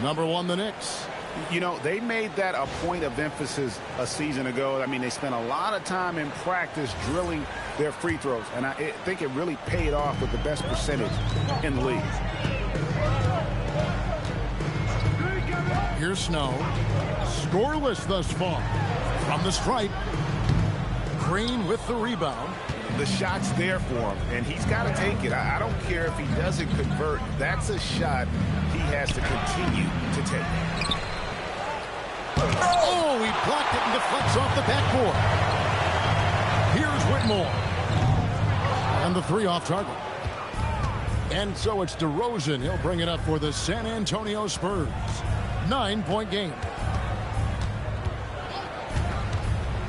Number one, the Knicks. You know, they made that a point of emphasis a season ago. I mean, they spent a lot of time in practice drilling their free throws, and I think it really paid off with the best percentage in the league. Here's Snow. Scoreless thus far. From the stripe. Green with the rebound. The shot's there for him, and he's got to take it. I don't care if he doesn't convert. That's a shot he has to continue to take. Oh, he blocked it and deflects off the backboard. Here's Whitmore. And the three off target. And so it's DeRozan. He'll bring it up for the San Antonio Spurs. 9-point game.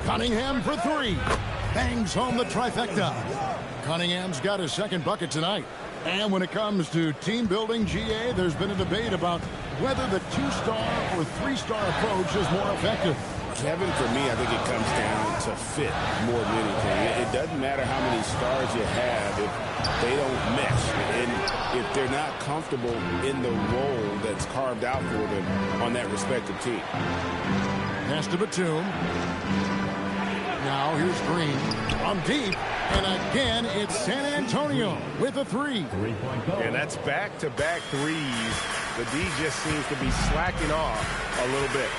Cunningham for three. Bangs home the trifecta. Cunningham's got his second bucket tonight. And when it comes to team building, GA, there's been a debate about whether the two-star or three-star approach is more effective. Kevin, for me, I think it comes down to fit more than anything. It doesn't matter how many stars you have if they don't mesh. And if they're not comfortable in the role that's carved out for them on that respective team. Pass to Batum. Now here's Green from deep, and again it's San Antonio with a three. And that's back-to-back threes. The D just seems to be slacking off a little bit.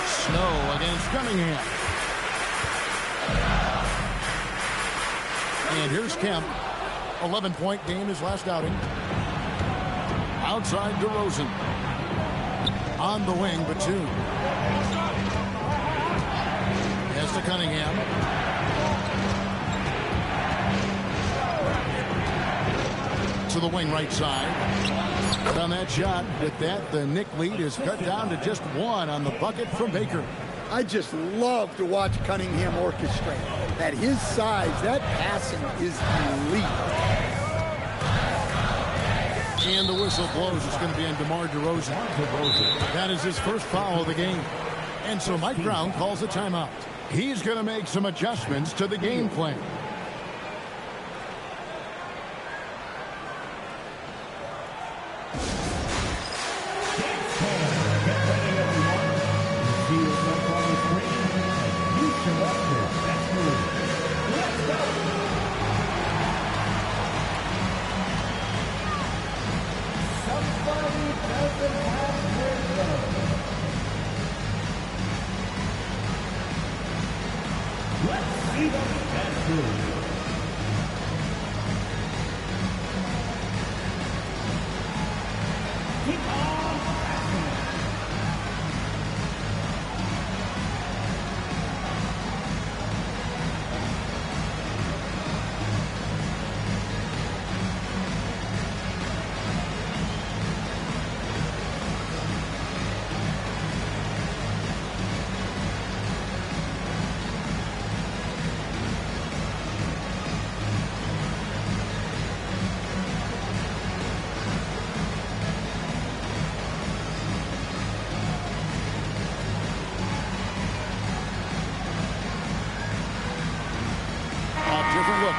Snow against Cunningham. And here's Kemp. 11-point game his last outing. Outside DeRozan. On the wing, Batum. Pass to Cunningham. To the wing right side. On that shot, with that, the Knick lead is cut down to just one on the bucket from Baker. I just love to watch Cunningham orchestrate. At his size, that passing is elite. And the whistle blows. It's going to be on DeMar DeRozan. That is his first foul of the game. And so Mike Brown calls a timeout. He's going to make some adjustments to the game plan.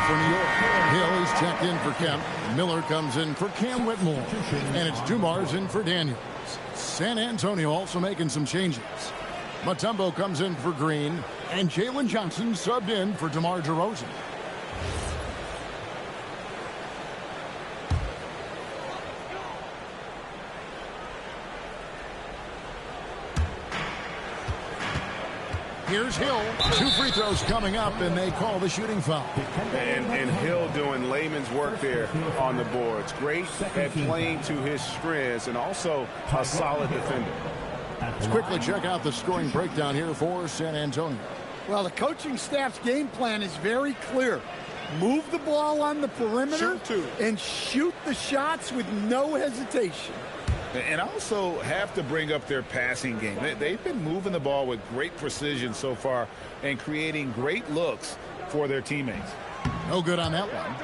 For New York. Hill is checked in for Kemp. Miller comes in for Cam Whitmore. And it's Dumars in for Daniels. San Antonio also making some changes. Mutombo comes in for Green. And Jalen Johnson subbed in for DeMar DeRozan. Here's Hill. 2 free throws coming up, and they call the shooting foul. And Hill doing layman's work there on the boards. Great at playing to his strengths and also a solid defender. Let's quickly check out the scoring breakdown here for San Antonio. Well, the coaching staff's game plan is very clear. Move the ball on the perimeter and shoot the shots with no hesitation. And also have to bring up their passing game. They've been moving the ball with great precision so far and creating great looks for their teammates. No good on that one.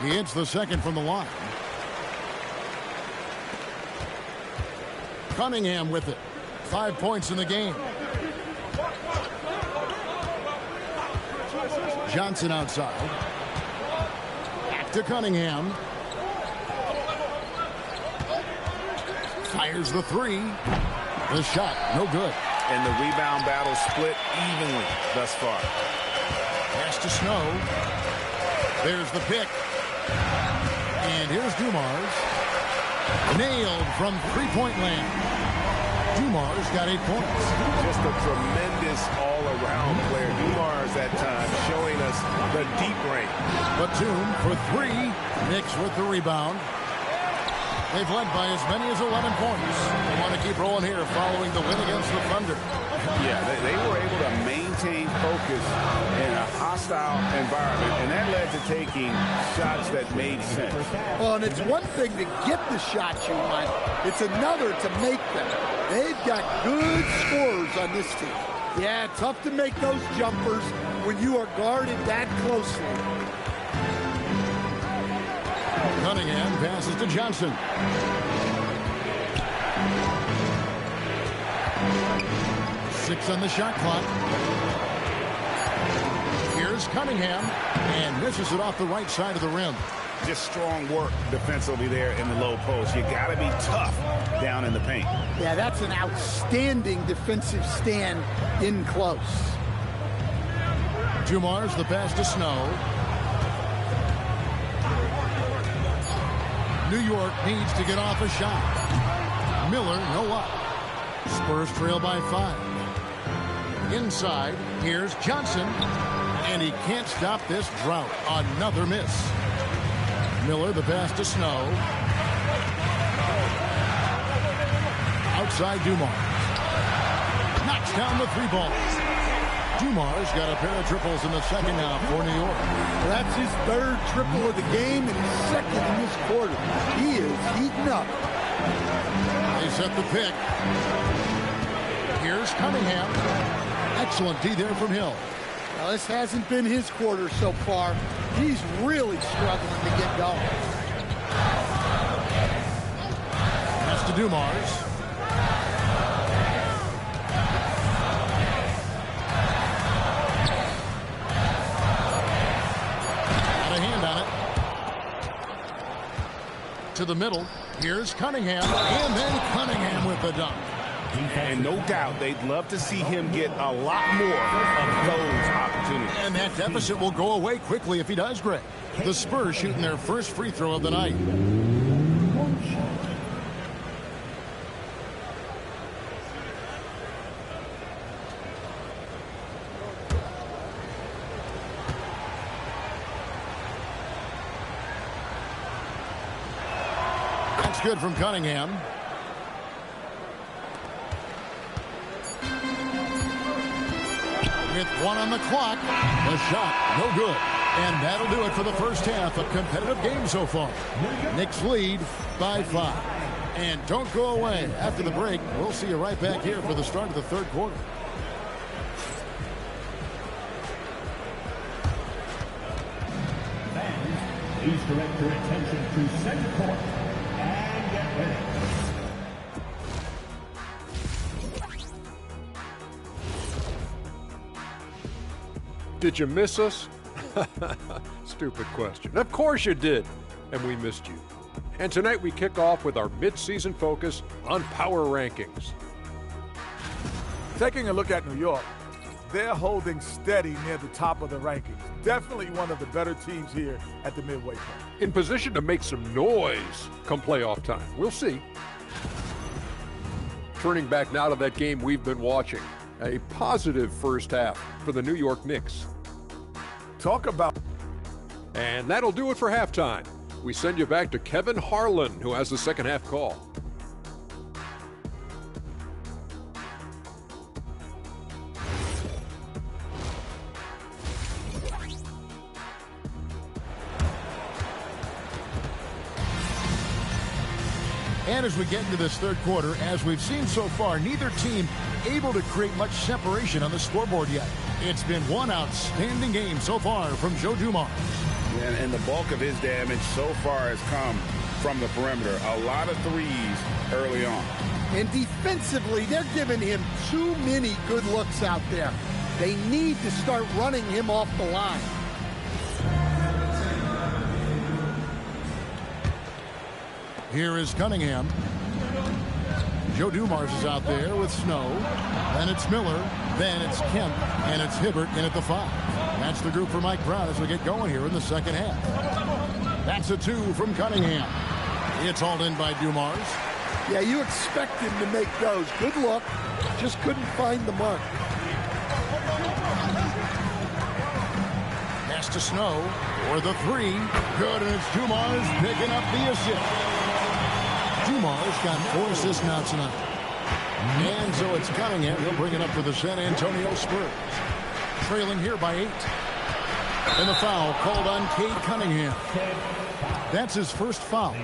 He hits the second from the line. Cunningham with it. 5 points in the game. Johnson outside. Back to Cunningham. Fires the 3. The shot, no good. And the rebound battle split evenly thus far. Pass to Snow. There's the pick. And here's Dumars. Nailed from three-point land. Dumars got 8 points. Just a tremendous all-around player. Dumars that time showing us the deep range. Batum for 3. Knicks with the rebound. They've led by as many as 11 points. They want to keep rolling here following the win against the Thunder. Yeah, they were able to maintain focus in a hostile environment, and that led to taking shots that made sense. Well, and it's one thing to get the shots you want. It's another to make them. They've got good scorers on this team. Yeah, tough to make those jumpers when you are guarded that closely. Cunningham passes to Johnson. Six on the shot clock. Here's Cunningham, and misses it off the right side of the rim. Just strong work defensively there in the low post. You got to be tough down in the paint. Yeah, that's an outstanding defensive stand in close. Dumars, the pass to Snow. New York needs to get off a shot. Miller, no up. Spurs trail by 5. Inside, here's Johnson. And he can't stop this drought. Another miss. Miller, the pass to Snow. Outside Dumars. Knocks down the 3 ball. Dumars got a pair of triples in the second half for New York. Well, that's his 3rd triple of the game and his 2nd in this quarter. He is heating up. They set the pick. Here's Cunningham. Excellent D there from Hill. Now, this hasn't been his quarter so far. He's really struggling to get going. Pass to Dumars. To the middle. Here's Cunningham, and then Cunningham with the dunk. And no doubt they'd love to see him get a lot more of those opportunities. And that deficit will go away quickly if he does, Greg. The Spurs shooting their first free throw of the night. That's good from Cunningham. With 1 on the clock, the shot, no good. And that'll do it for the first half. A competitive game so far. Knicks lead by 5. And don't go away. After the break, we'll see you right back here for the start of the third quarter. Please direct your attention to center court and get ready. Did you miss us? Stupid question. Of course you did, and we missed you. And tonight we kick off with our mid-season focus on power rankings. Taking a look at New York, they're holding steady near the top of the rankings. Definitely one of the better teams here at the midway point. In position to make some noise come playoff time. We'll see. Turning back now to that game we've been watching. A positive first half for the New York Knicks. Talk about... And that'll do it for halftime. We send you back to Kevin Harlan, who has the second half call. And as we get into this third quarter, as we've seen so far, neither team able to create much separation on the scoreboard yet. It's been one outstanding game so far from Joe Dumars. And the bulk of his damage so far has come from the perimeter. A lot of threes early on. And defensively, they're giving him too many good looks out there. They need to start running him off the line. Here is Cunningham. Joe Dumars is out there with Snow. Then it's Miller. Then it's Kemp. And it's Hibbert in at the 5. That's the group for Mike Brown as we get going here in the second half. That's a 2 from Cunningham. It's hauled in by Dumars. Yeah, you expect him to make those. Good look. Just couldn't find the mark. Pass to Snow for the 3. Good, and it's Dumars picking up the assist. Dumars got 4 assists now tonight. And so it's Cunningham. He'll bring it up for the San Antonio Spurs. Trailing here by 8. And the foul called on Cade Cunningham. That's his first foul.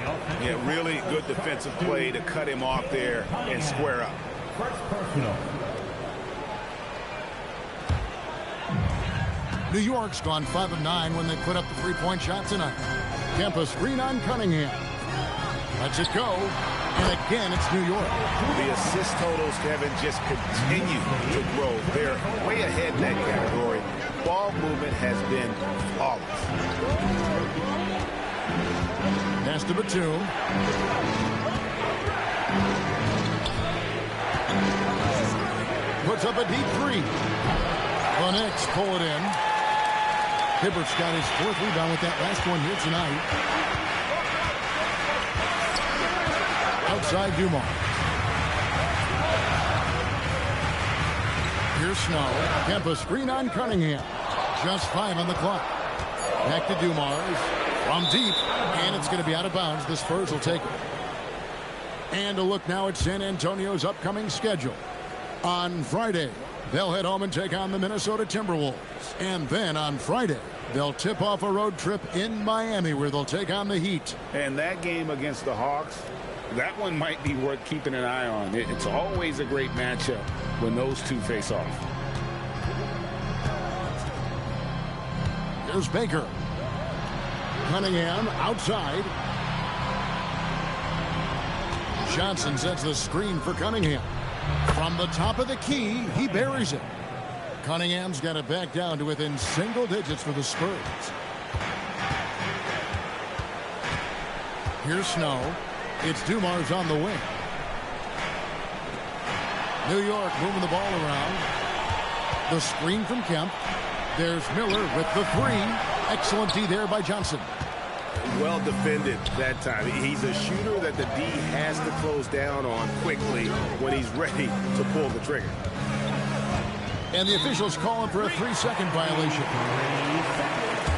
Yeah, really good defensive play to cut him off there and square up. New York's gone 5 of 9 when they put up the 3-point shot tonight. Kemp screen on Cunningham. Lets it go. And again, it's New York. The assist totals, Kevin, just continue to grow. They're way ahead in that category. Ball movement has been flawless. Pass to Batum. Puts up a deep 3. The Knicks pull it in. Hibbert's got his 4th rebound with that last one here tonight. Outside Dumars. Here's Snow. Kemp screen on Cunningham. Just 5 on the clock. Back to Dumars. From deep. And it's going to be out of bounds. The Spurs will take it. And a look now at San Antonio's upcoming schedule. On Friday, they'll head home and take on the Minnesota Timberwolves. And then on Friday, they'll tip off a road trip in Miami where they'll take on the Heat. And that game against the Hawks, that one might be worth keeping an eye on. It's always a great matchup when those two face off. Here's Baker. Cunningham outside. Johnson sets the screen for Cunningham. From the top of the key, he buries it. Cunningham's got it back down to within single digits for the Spurs. Here's Snow. It's Dumars on the wing. New York moving the ball around. The screen from Kemp. There's Miller with the three. Excellent D there by Johnson. Well defended that time. He's a shooter that the D has to close down on quickly when he's ready to pull the trigger. And the officials calling for a 3-second violation.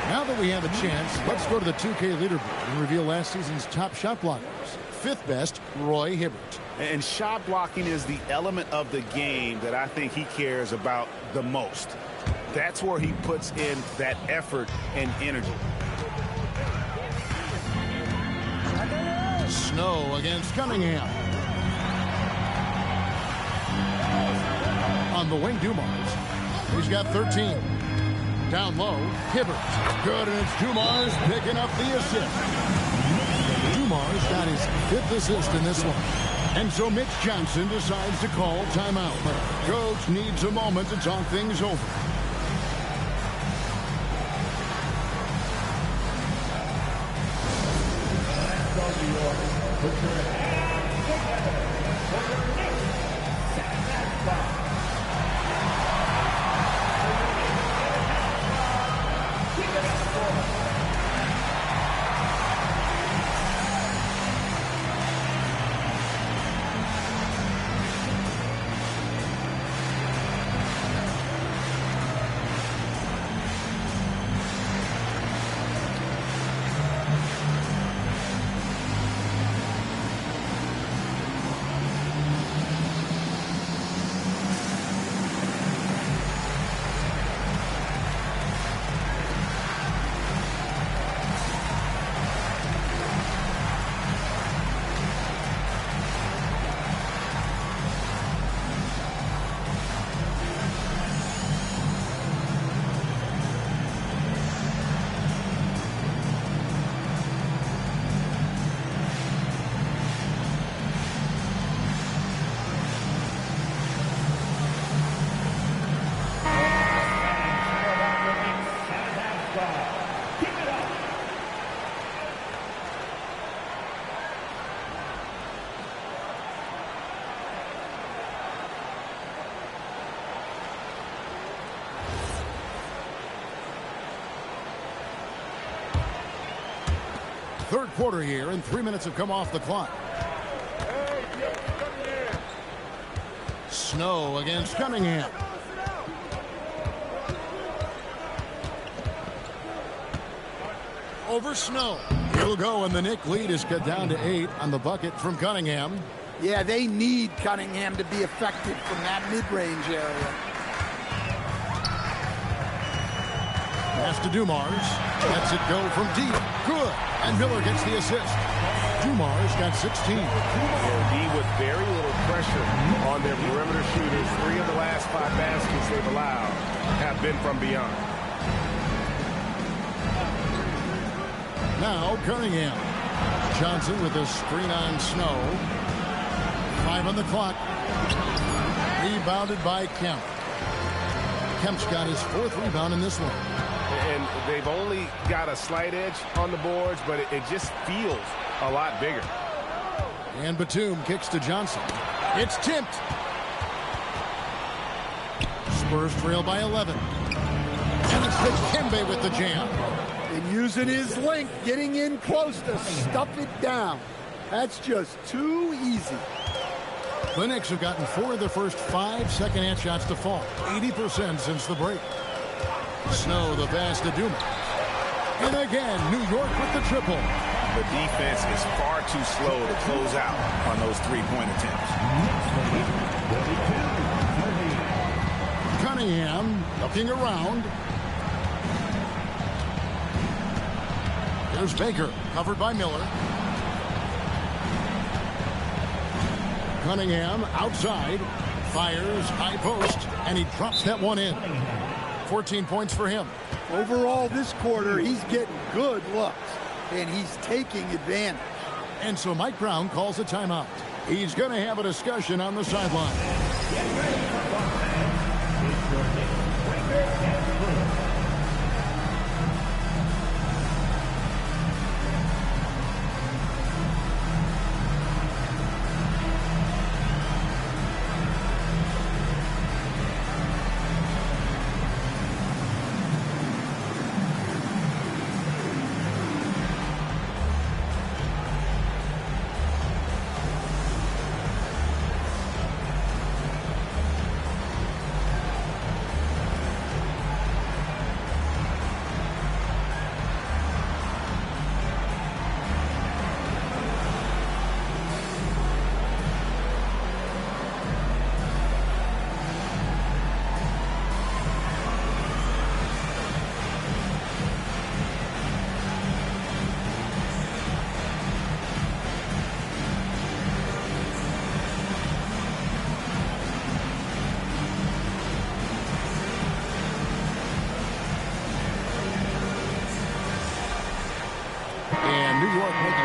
Now that we have a chance, let's go to the 2K leaderboard and reveal last season's top shot blockers. Fifth best, Roy Hibbert. And shot blocking is the element of the game that I think he cares about the most. That's where he puts in that effort and energy. Snow against Cunningham. On the wing, Dumars. He's got 13. Down low, Hibbert. Good, and it's Dumars picking up the assist. Dumars got his 5th assist in this one. And so Mitch Johnson decides to call timeout. Coach needs a moment to talk things over. Third quarter here, and 3 minutes have come off the clock. Snow against Cunningham. Over Snow. He'll go, and the Knick lead is cut down to 8 on the bucket from Cunningham. Yeah, they need Cunningham to be effective from that mid-range area. Pass to Dumars. Lets it go from deep. Good. And Miller gets the assist. Dumars got 16. D with very little pressure on their perimeter shooters. 3 of the last 5 baskets they've allowed have been from beyond. Now Cunningham. Johnson with a screen on Snow. 5 on the clock. Rebounded by Kemp. Kemp's got his 4th rebound in this one. And they've only got a slight edge on the boards, but it just feels a lot bigger. And Batum kicks to Johnson. It's tipped. Spurs trail by 11. And it's Dikembe with the jam. And using his length, getting in close to stuff it down. That's just too easy. The Knicks have gotten 4 of their first 5 second-hand shots to fall. 80% since the break. Snow the pass to Dumars. And again, New York with the triple. The defense is far too slow to close out on those 3-point attempts. Cunningham looking around. There's Baker, covered by Miller. Cunningham outside, fires, high post, and he drops that one in. 14 points for him. Overall, this quarter, he's getting good looks, and he's taking advantage. And so Mike Brown calls a timeout. He's going to have a discussion on the sideline.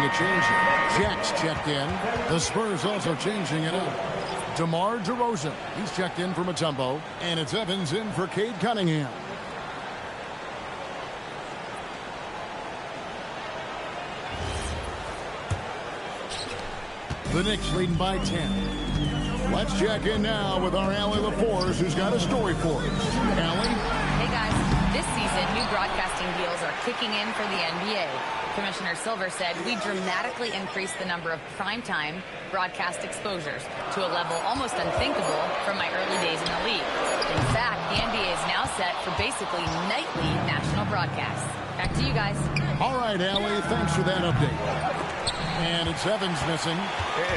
a change in. Jack's checked in. The Spurs also changing it up. DeMar DeRozan, he's checked in for Mutombo. And it's Evans in for Cade Cunningham. The Knicks leading by 10. Let's check in now with our Allie LaForce, who's got a story for us. Allie? Hey, guys. This season, new broadcasting deals are kicking in for the NBA. Commissioner Silver said we dramatically increased the number of primetime broadcast exposures to a level almost unthinkable from my early days in the league. In fact, the NBA is now set for basically nightly national broadcasts. Back to you guys. All right, Allie, thanks for that update. And it's Evans missing.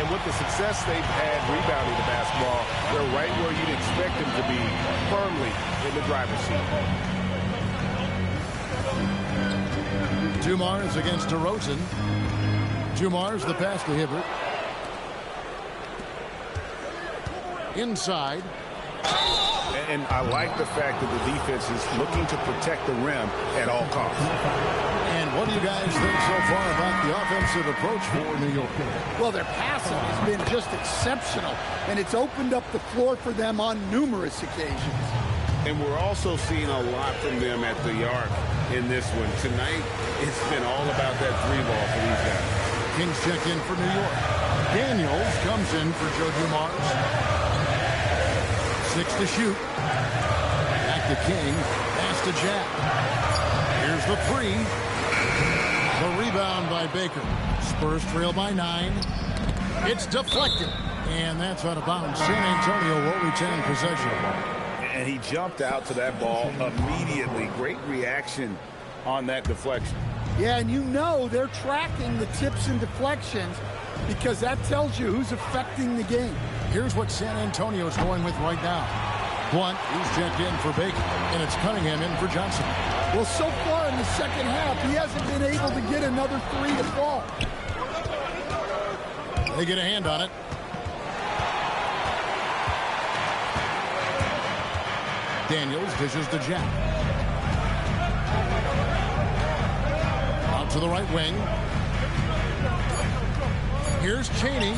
And with the success they've had rebounding the basketball, they're right where you'd expect them to be, firmly in the driver's seat. Dumars against DeRozan. Dumars the pass to Hibbert. Inside. And I like the fact that the defense is looking to protect the rim at all costs. And what do you guys think so far about the offensive approach for New York? Well, their passing has been just exceptional, and it's opened up the floor for them on numerous occasions. And we're also seeing a lot from them at the arc in this one. Tonight, it's been all about that three ball for these guys. Kings check in for New York. Daniels comes in for Joe Dumars. 6 to shoot. Back to King. Pass to Jack. Here's the three. The rebound by Baker. Spurs trail by 9. It's deflected. And that's out of bounds. San Antonio will retain possession. And he jumped out to that ball immediately. Great reaction on that deflection. Yeah, and you know they're tracking the tips and deflections because that tells you who's affecting the game. Here's what San Antonio's going with right now. Blunt, he's checked in for Baker, and it's Cunningham in for Johnson. Well, so far in the second half, he hasn't been able to get another three to fall. They get a hand on it. Daniels dishes to Jack. Out to the right wing. Here's Chaney.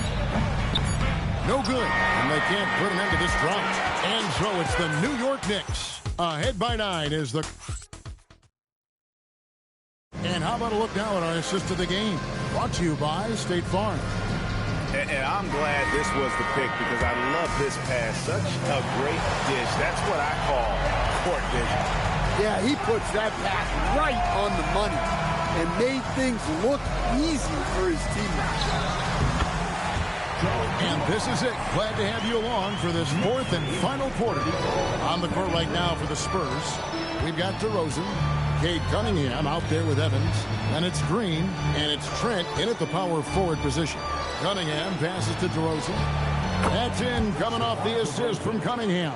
No good. And they can't put an end to this drought. And so it's the New York Knicks. Ahead by 9 is the... And how about a look now at our assist of the game? Brought to you by State Farm. And I'm glad this was the pick because I love this pass. Such a great dish. That's what I call court vision. Yeah, he puts that pass right on the money and made things look easy for his teammates. And this is it. Glad to have you along for this fourth and final quarter. On the court right now for the Spurs, we've got DeRozan, Cade Cunningham out there with Evans, and it's Green, and it's Trent in at the power forward position. Cunningham passes to DeRozan. That's in, coming off the assist from Cunningham.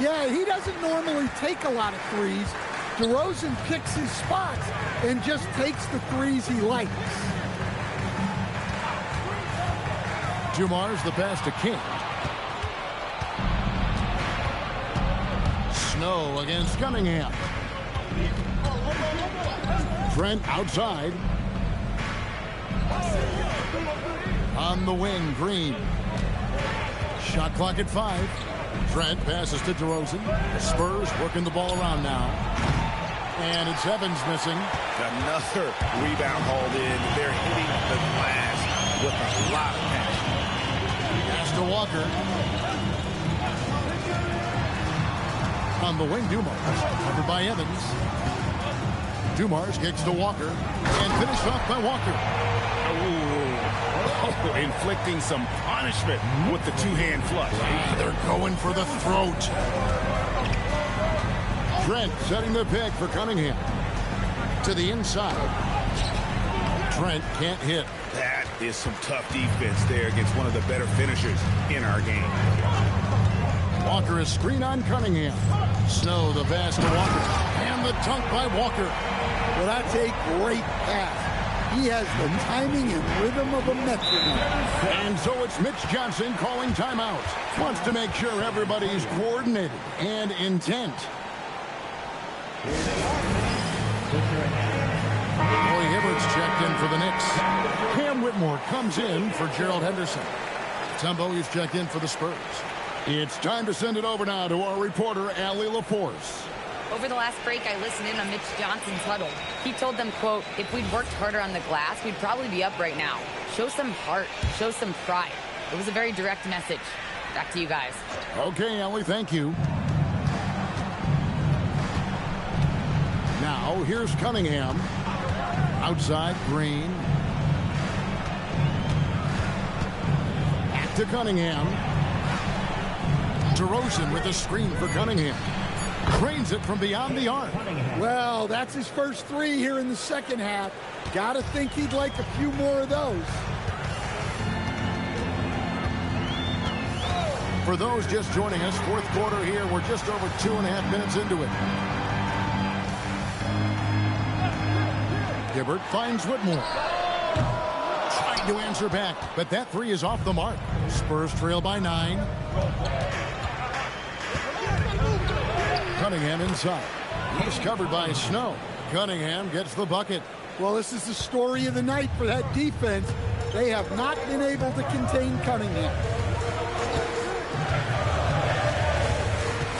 Yeah, he doesn't normally take a lot of threes. DeRozan picks his spots and just takes the threes he likes. Dumars the pass to King. Snow against Cunningham. Trent outside. On the wing, Green. Shot clock at 5. Trent passes to DeRozan. The Spurs working the ball around now. And it's Evans missing. Another rebound hauled in. They're hitting the glass with a lot of passion. Pass to Walker. On the wing, Dumars. Covered by Evans. Dumars kicks to Walker. And finished off by Walker. Oh, inflicting some punishment with the two-hand flush. They're going for the throat. Trent setting the pick for Cunningham. To the inside. Trent can't hit. That is some tough defense there against one of the better finishers in our game. Walker is screen on Cunningham. Snow the pass to Walker. And the dunk by Walker. Well, that's a great pass. He has the timing and rhythm of a metronome. And so it's Mitch Johnson calling timeout. Wants to make sure everybody's coordinated and intent. Hibbert's checked in for the Knicks. Cam Whitmore comes in for Gerald Henderson. Mutombo, he's checked in for the Spurs. It's time to send it over now to our reporter, Allie LaForce. Over the last break, I listened in on Mitch Johnson's huddle. He told them, quote, if we'd worked harder on the glass, we'd probably be up right now. Show some heart. Show some pride. It was a very direct message. Back to you guys. Okay, Allie, thank you. Now, here's Cunningham. Outside, Green. Back to Cunningham. DeRozan with a screen for Cunningham. Drains it from beyond the arc. Well, that's his first three here in the second half. Gotta think he'd like a few more of those. For those just joining us, fourth quarter here. We're just over 2.5 minutes into it. Hibbert finds Whitmore. Trying to answer back, but that three is off the mark. Spurs trail by 9. Cunningham inside. He's covered by Snow. Cunningham gets the bucket. Well, this is the story of the night for that defense. They have not been able to contain Cunningham.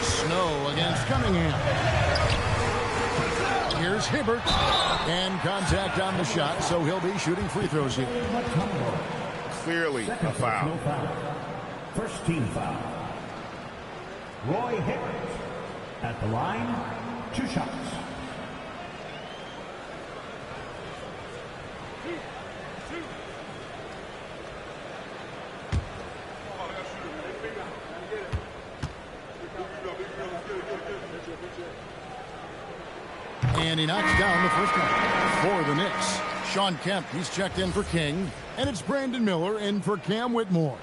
Snow against Cunningham. Here's Hibbert. And contact on the shot, so he'll be shooting free throws here. Clearly a foul. First team foul. Roy Hibbert at the line, 2 shots. And he knocks down the first one for the Knicks. Sean Kemp, he's checked in for King. And it's Brandon Miller in for Cam Whitmore.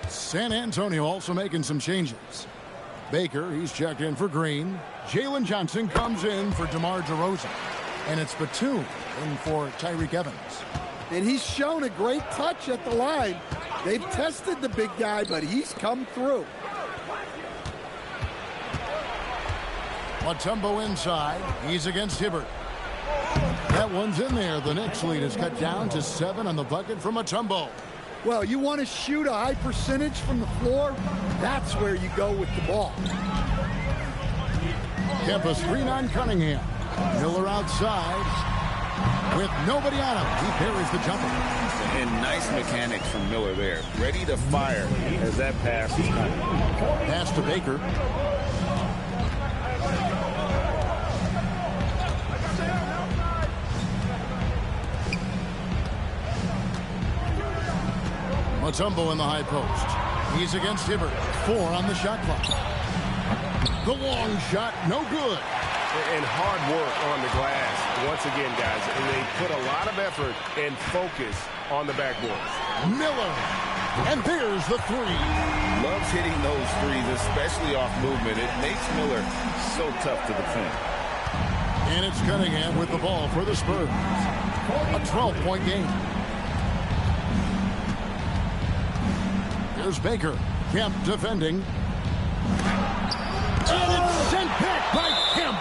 San Antonio also making some changes. Baker, he's checked in for Green. Jalen Johnson comes in for DeMar DeRozan. And it's Batum in for Tyreek Evans. And he's shown a great touch at the line. They've tested the big guy, but he's come through. Mutombo inside. He's against Hibbert. That one's in there. The Knicks lead is cut down to 7 on the bucket from Mutombo. Well, you want to shoot a high percentage from the floor? That's where you go with the ball. Kemp a screen on Cunningham. Miller outside. With nobody on him, he parries the jumper. And nice mechanics from Miller there. Ready to fire as that pass is coming. Pass to Baker. Mutombo in the high post. He's against Hibbert. 4 on the shot clock. The long shot, no good. And hard work on the glass. Once again, guys, they put a lot of effort and focus on the backboard. Miller. And there's the 3. Loves hitting those threes, especially off movement. It makes Miller so tough to defend. And it's Cunningham with the ball for the Spurs. A 12-point game. Here's Baker. Kemp defending. And it's sent back by Kemp.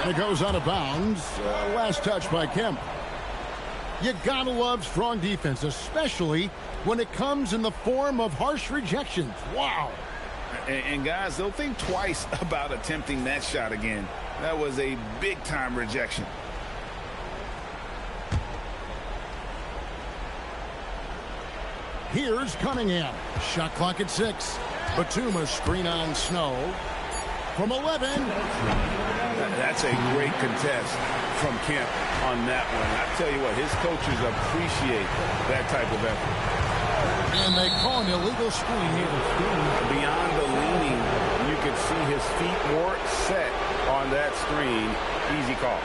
And it goes out of bounds. Last touch by Kemp. You gotta love strong defense, especially when it comes in the form of harsh rejections. Wow. And guys, they'll think twice about attempting that shot again. That was a big-time rejection. Here's Cunningham. Shot clock at 6. Batum a screen on Snow. From 11. That's a great contest from Kemp on that one. I tell you what, his coaches appreciate that type of effort. And they call an illegal screen here. Beyond the leaning, you could see his feet more set on that screen. Easy call.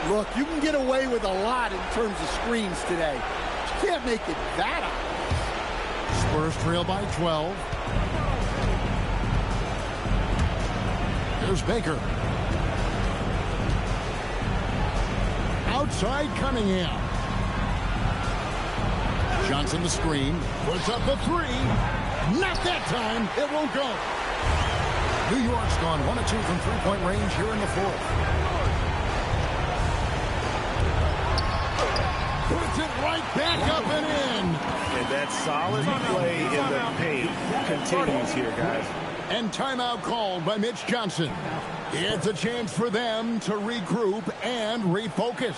Look, you can get away with a lot in terms of screens today. You can't make it that obvious. Spurs trail by 12. There's Baker. Outside Cunningham. Johnson the screen. Puts up the 3. Not that time. It won't go. New York's gone 1 of 2 from three-point range here in the fourth. Puts it right back up and in. And that solid play in the paint continues here, guys. And timeout called by Mitch Johnson. It's a chance for them to regroup and refocus.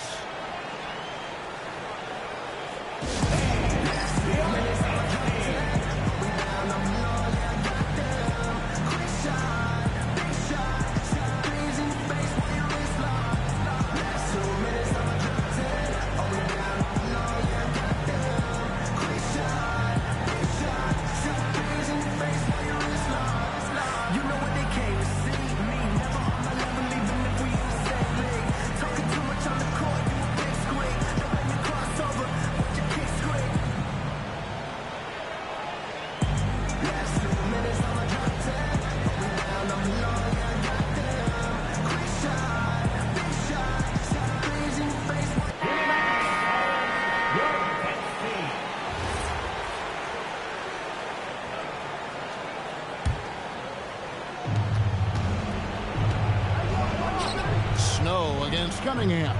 Cunningham.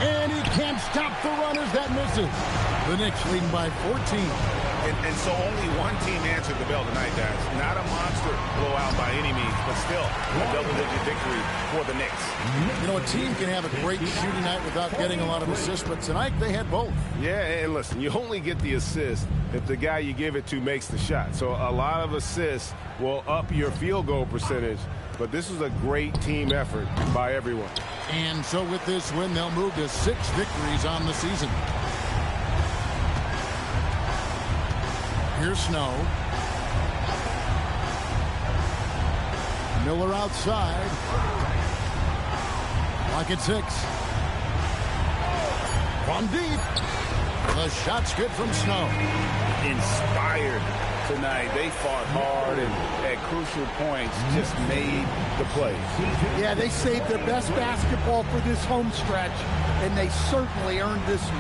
And he can't stop the run as that misses. The Knicks leading by 14. And so only one team answered the bell tonight, guys. Not a monster blowout by any means, but still a double-digit victory for the Knicks. You know, a team can have a great shooting night without getting a lot of assists, but tonight they had both. Yeah, and listen, you only get the assist if the guy you give it to makes the shot. So a lot of assists will up your field goal percentage, but this is a great team effort by everyone. And so with this win, they'll move to 6 victories on the season. Here's Snow. Miller outside. Lock at 6. From deep. The shot's good from Snow. Inspired tonight. They fought hard and at crucial points just made the play. Yeah, they saved their best basketball for this home stretch, and they certainly earned this one.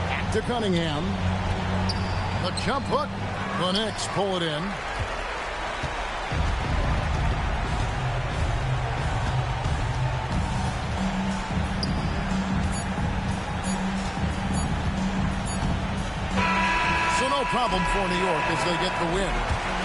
Back to Cunningham. The jump hook. The Knicks pull it in. So no problem for New York as they get the win.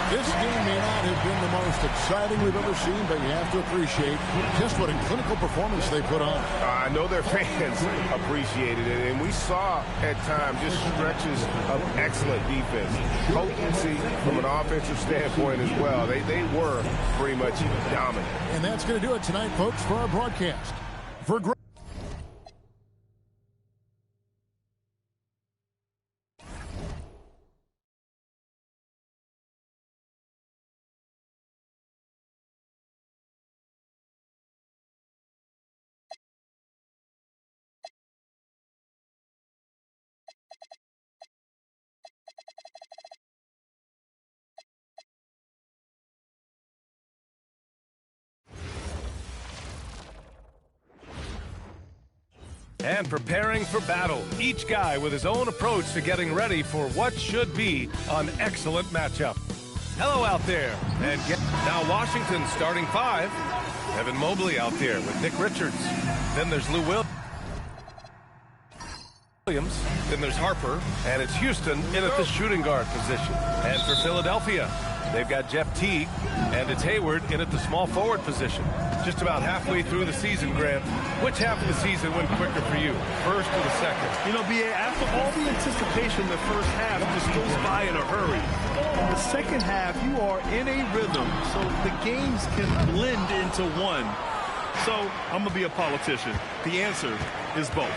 This game may not have been the most exciting we've ever seen, but you have to appreciate just what a clinical performance they put on. I know their fans appreciated it, and we saw at times just stretches of excellent defense. Potency from an offensive standpoint as well. They were pretty much dominant. And that's going to do it tonight, folks, for our broadcast. For And preparing for battle, each guy with his own approach to getting ready for what should be an excellent matchup. Hello out there. And now Washington starting 5. Evan Mobley out there with Nick Richards. Then there's Lou Williams. Then there's Harper. And it's Houston in at the shooting guard position. And for Philadelphia, they've got Jeff Teague. And it's Hayward in at the small forward position. Just about halfway through the season, Grant. Which half of the season went quicker for you, first or the second? You know, B.A., after all the anticipation, the first half just goes by in a hurry. The second half, you are in a rhythm, so the games can blend into one. So I'm going to be a politician. The answer is both.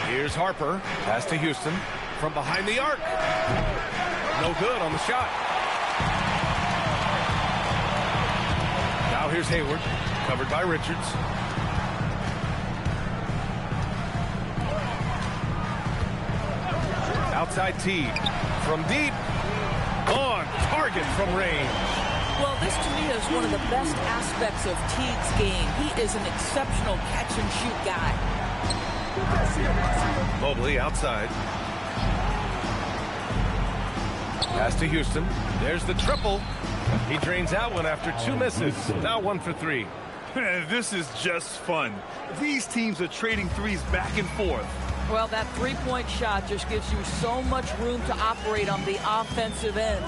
Here's Harper. Pass to Houston from behind the arc. No good on the shot. Now here's Hayward, covered by Richards. Outside Teague. From deep. On target from range. Well, this to me is one of the best aspects of Teague's game. He is an exceptional catch-and-shoot guy. Mobley outside. Pass to Houston. There's the triple. He drains out one after 2 misses. Now 1 for 3. This is just fun. These teams are trading threes back and forth. Well, that three-point shot just gives you so much room to operate on the offensive end.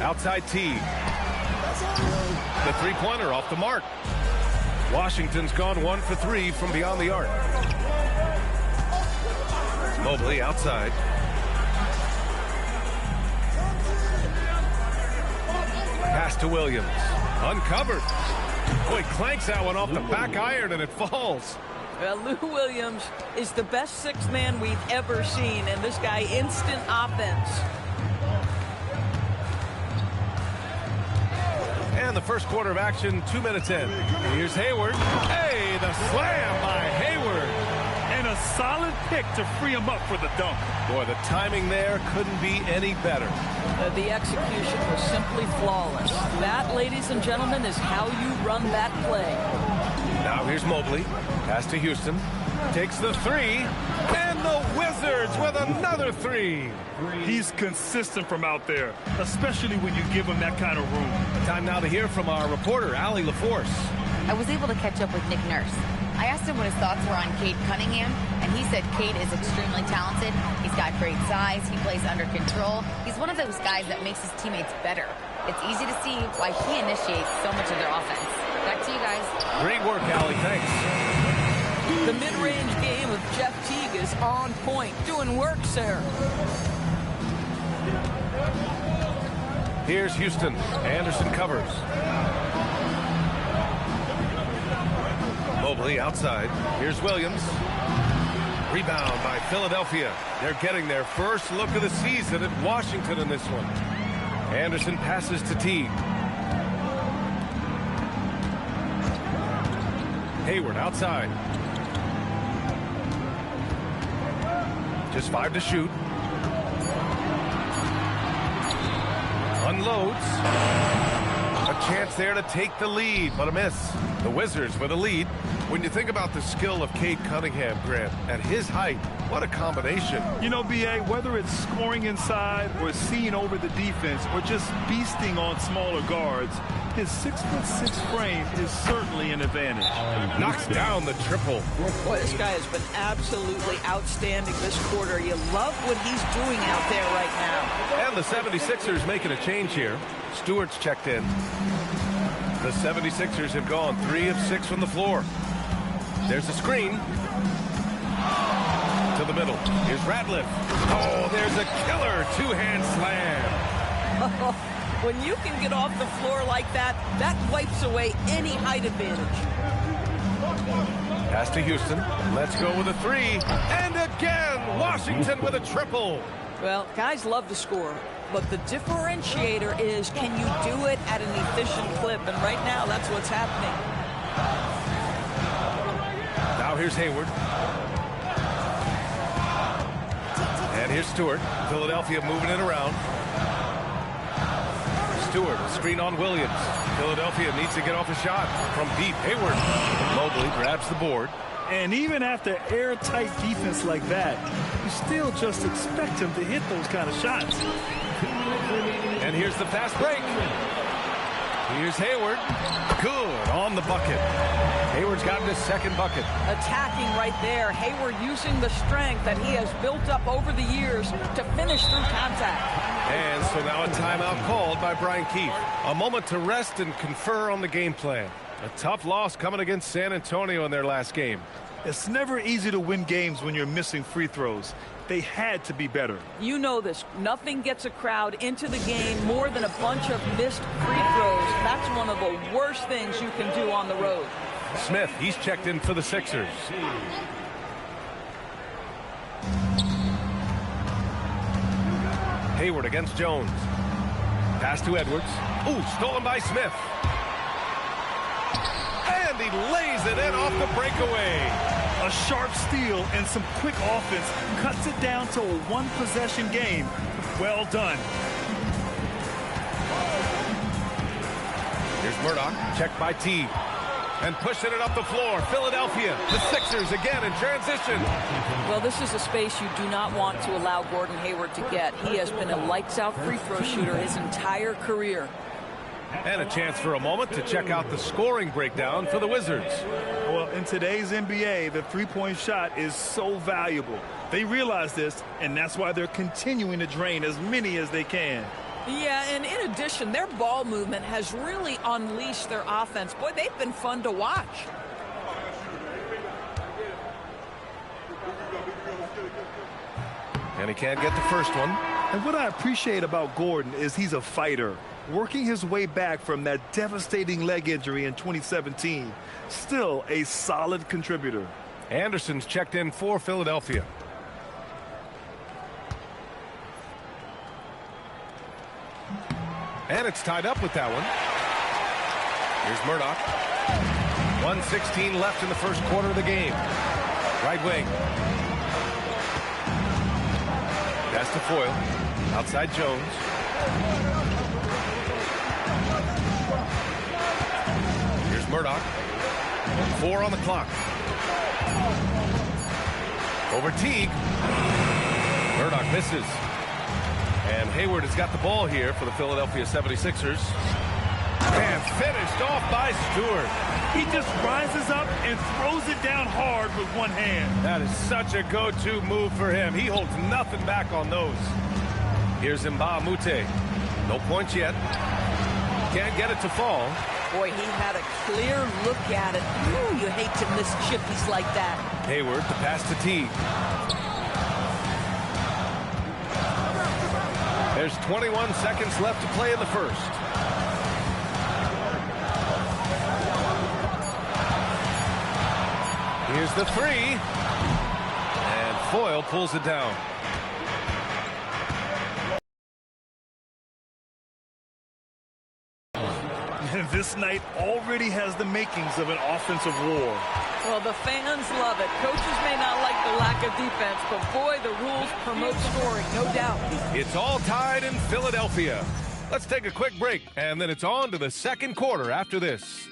Outside T. The three-pointer off the mark. Washington's gone 1 for 3 from beyond the arc. Mobley outside. Pass to Williams. Uncovered. Boy, clanks that one off the back iron and it falls. Well, Lou Williams is the best sixth man we've ever seen, and this guy, instant offense. And the first quarter of action, 2 minutes in. Here's Hayward. Hey, the slam by Hayward. And a solid pick to free him up for the dunk. Boy, the timing there couldn't be any better. The execution was simply flawless. That, ladies and gentlemen, is how you run that play. Now here's Mobley. Pass to Houston. Takes the three. And the Wizards with another three. He's consistent from out there, especially when you give him that kind of room. Time now to hear from our reporter, Allie LaForce. I was able to catch up with Nick Nurse. I asked him what his thoughts were on Cade Cunningham, and he said Cade is extremely talented. He's got great size. He plays under control. He's one of those guys that makes his teammates better. It's easy to see why he initiates so much of their offense. Back to you guys. Great work, Allie. Thanks. The mid-range game of Jeff Teague is on point, doing work, sir. Here's Houston. Anderson covers. Mobley outside. Here's Williams. Rebound by Philadelphia. They're getting their first look of the season at Washington in this one. Anderson passes to Teague. Hayward outside. Just 5 to shoot. Unloads. A chance there to take the lead, but a miss. The Wizards with a lead. When you think about the skill of Cade Cunningham, Grant, at his height, what a combination. You know, B.A., whether it's scoring inside or seeing over the defense or just beasting on smaller guards, his 6'6" frame is certainly an advantage. Knocks down the triple. Boy, this guy has been absolutely outstanding this quarter. You love what he's doing out there right now. And the 76ers making a change here. Stewart's checked in. The 76ers have gone 3 of 6 from the floor. There's a screen. To the middle. Here's Ratliff. Oh, there's a killer two-hand slam. When you can get off the floor like that, that wipes away any height advantage. Pass to Houston. Let's go with a three. And again, Washington with a triple. Well, guys love to score, but the differentiator is, can you do it at an efficient clip? And right now, that's what's happening. Now here's Hayward. And here's Stewart. Philadelphia moving it around. Stewart, a screen on Williams. Philadelphia needs to get off a shot from deep. Hayward. Mobley grabs the board. And even after airtight defense like that, you still just expect him to hit those kind of shots. And here's the fast break. Here's Hayward. Good on the bucket. Hayward's gotten his second bucket. Attacking right there. Hayward using the strength that he has built up over the years to finish through contact. And so now a timeout called by Brian Keefe. A moment to rest and confer on the game plan. A tough loss coming against San Antonio in their last game. It's never easy to win games when you're missing free throws. They had to be better. You know this. Nothing gets a crowd into the game more than a bunch of missed free throws. That's one of the worst things you can do on the road. Smith, he's checked in for the Sixers. Hayward against Jones. Pass to Edwards. Ooh, stolen by Smith. And he lays it in off the breakaway. A sharp steal and some quick offense cuts it down to a one-possession game. Well done. Here's Murdoch, checked by T. And pushing it up the floor. Philadelphia, the Sixers again in transition. Well, this is a space you do not want to allow Gordon Hayward to get. He has been a lights-out free throw shooter his entire career. And a chance for a moment to check out the scoring breakdown for the Wizards. Well, in today's NBA, the three-point shot is so valuable. They realize this, and that's why they're continuing to drain as many as they can. Yeah, and in addition, their ball movement has really unleashed their offense. Boy, they've been fun to watch. And he can't get the first one. And what I appreciate about Gordon is he's a fighter, working his way back from that devastating leg injury in 2017. Still a solid contributor. Anderson's checked in for Philadelphia. And it's tied up with that one. Here's Murdoch. 1:16 left in the first quarter of the game. Right wing. Pass to Foyle. Outside Jones. Here's Murdoch. 4 on the clock. Over Teague. Murdoch misses. And Hayward has got the ball here for the Philadelphia 76ers. And finished off by Stewart. He just rises up and throws it down hard with one hand. That is such a go-to move for him. He holds nothing back on those. Here's Mbah Moute. No points yet. Can't get it to fall. Boy, he had a clear look at it. Ooh, you hate to miss chippies like that. Hayward, the pass to Teague. There's 21 seconds left to play in the first. Here's the three. And Foyle pulls it down. This night already has the makings of an offensive war. Well, the fans love it. Coaches may not like the lack of defense, but boy, the rules promote scoring, no doubt. It's all tied in Philadelphia. Let's take a quick break, and then it's on to the second quarter after this.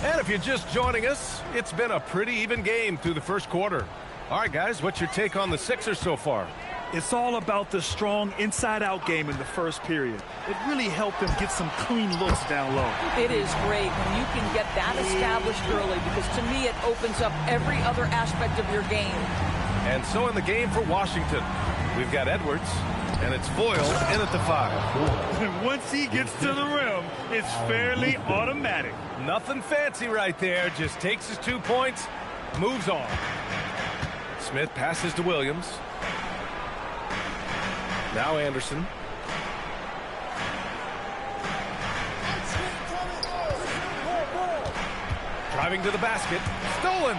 And if you're just joining us, it's been a pretty even game through the first quarter. All right, guys, what's your take on the Sixers so far? It's all about the strong inside-out game in the first period. It really helped them get some clean looks down low. It is great when you can get that established early, because to me it opens up every other aspect of your game. And so in the game for Washington, we've got Edwards, and it's Foyle in at the 5. Once he gets to the rim, it's fairly automatic. Nothing fancy right there. Just takes his 2 points, moves on. Smith passes to Williams. Now Anderson. Driving to the basket. Stolen.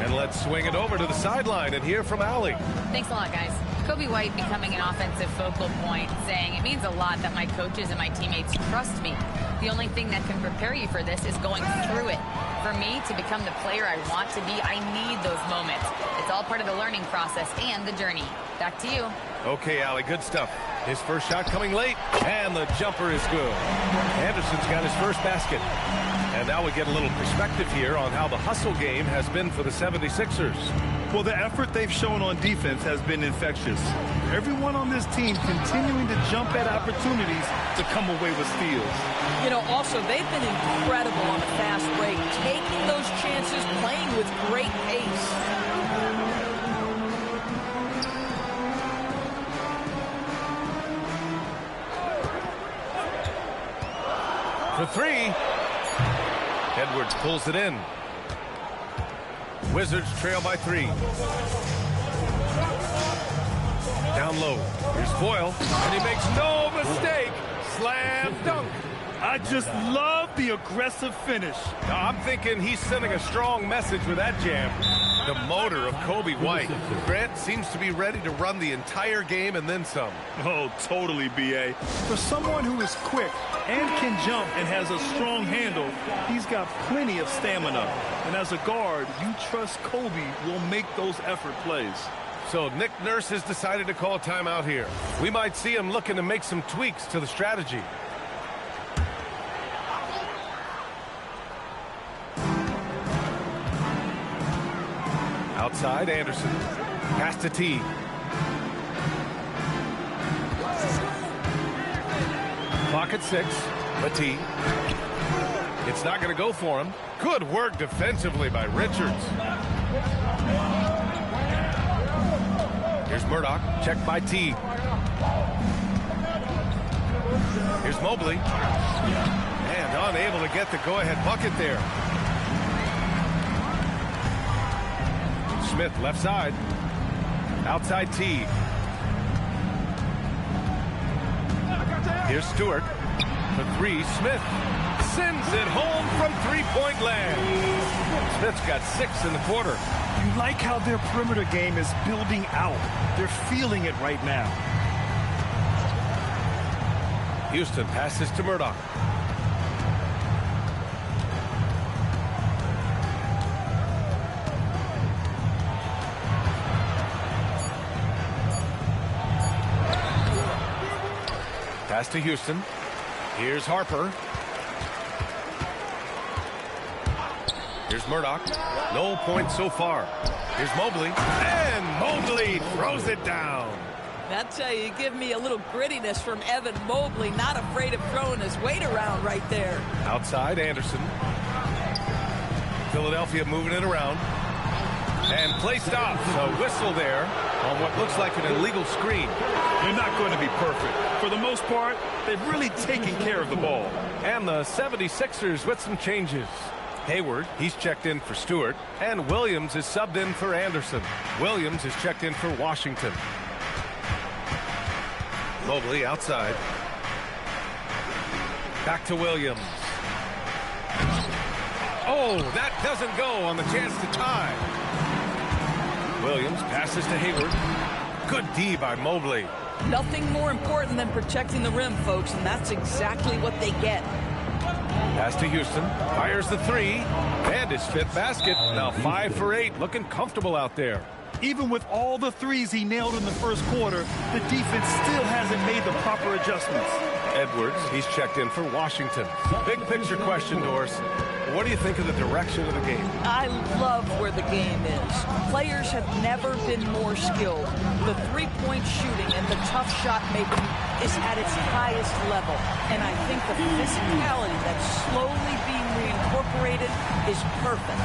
And let's swing it over to the sideline and hear from Allie. Thanks a lot, guys. Kobe White becoming an offensive focal point, saying it means a lot that my coaches and my teammates trust me. The only thing that can prepare you for this is going through it. For me to become the player I want to be, I need those moments. It's all part of the learning process and the journey. Back to you. Okay, Allie, good stuff. His first shot coming late, and the jumper is good. Anderson's got his first basket. And now we get a little perspective here on how the hustle game has been for the 76ers. Well, the effort they've shown on defense has been infectious. Everyone on this team continuing to jump at opportunities to come away with steals. You know, also, they've been incredible on the fast break, taking those chances, playing with great pace. For three. Edwards pulls it in. Wizards trail by 3. Down low. Here's Foyle, and he makes no mistake. Slam dunk. I just love the aggressive finish. Now, I'm thinking he's sending a strong message with that jam. The motor of Kobe White. Grant seems to be ready to run the entire game and then some. Oh, totally, B.A. For someone who is quick and can jump and has a strong handle, he's got plenty of stamina. And as a guard, you trust Kobe will make those effort plays. So Nick Nurse has decided to call timeout here. We might see him looking to make some tweaks to the strategy. Outside, Anderson. Pass to T. Clock at 6. But T. It's not going to go for him. Good work defensively by Richards. Here's Murdoch. Checked by T. Here's Mobley. And unable to get the go-ahead bucket there. Smith, left side. Outside T. Here's Stewart. For 3, Smith sends it home from three-point land. Smith's got 6 in the quarter. You like how their perimeter game is building out. They're feeling it right now. Houston passes to Murdoch. Pass to Houston. Here's Harper. Here's Murdoch. No points so far. Here's Mobley. And Mobley throws it down. I tell you, give me a little grittiness from Evan Mobley. Not afraid of throwing his weight around right there. Outside, Anderson. Philadelphia moving it around. And play stops. A whistle there on what looks like an illegal screen. They're not going to be perfect. For the most part, they've really taken care of the ball. And the 76ers with some changes. Hayward, he's checked in for Stewart. And Williams is subbed in for Anderson. Williams is checked in for Washington. Mobley outside. Back to Williams. Oh, that doesn't go on the chance to tie. Williams passes to Hayward. Good D by Mobley. Nothing more important than protecting the rim, folks, and that's exactly what they get. Pass to Houston. Fires the 3. And his 5th basket. Now 5 for 8. Looking comfortable out there. Even with all the threes he nailed in the first quarter, the defense still hasn't made the proper adjustments. Edwards, he's checked in for Washington. Big picture question, Doris. What do you think of the direction of the game? I love where the game is. Players have never been more skilled. The three-point shooting and the tough shot making is at its highest level. And I think the physicality that's slowly being reincorporated is perfect.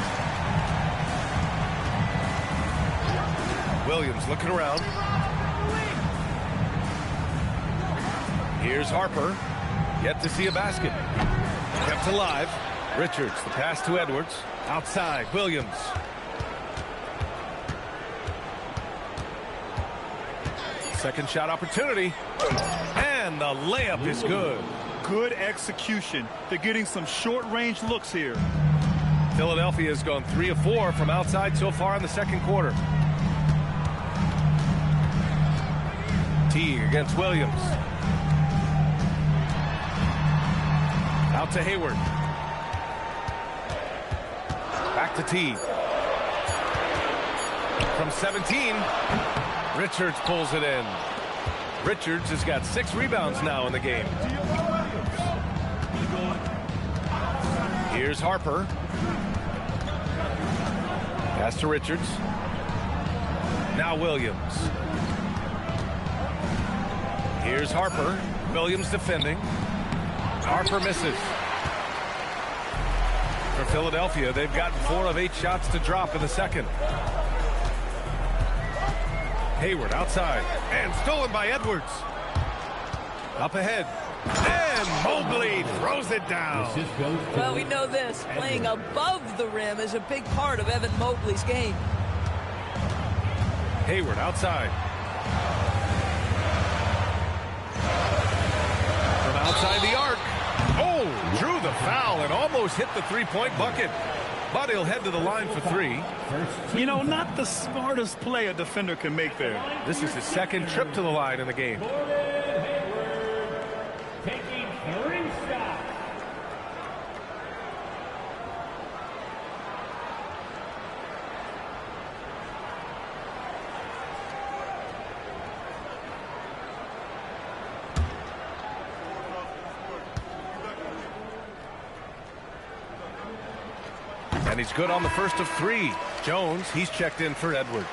Williams looking around. Here's Harper. Yet to see a basket. Kept alive. Richards, the pass to Edwards. Outside, Williams. Second shot opportunity. And the layup is good. Good execution. They're getting some short-range looks here. Philadelphia has gone 3 of 4 from outside so far in the second quarter. Teague against Williams. Out to Hayward. Back to Teague. From 17. Richards pulls it in. Richards has got 6 rebounds now in the game. Here's Harper. Pass to Richards. Now Williams. Here's Harper. Williams defending. Harper misses. For Philadelphia, they've gotten 4 of 8 shots to drop in the second. Hayward outside. And stolen by Edwards. Up ahead. And Mobley throws it down. Well, we know this. Playing above the rim is a big part of Evan Mobley's game. Hayward outside. From outside the arc. Oh, drew the foul and almost hit the three-point bucket. But he'll head to the line for 3. You know, not the smartest play a defender can make there. This is his second trip to the line in the game. Taking 3 shots. And he's good on the first of 3. Jones, he's checked in for Edwards.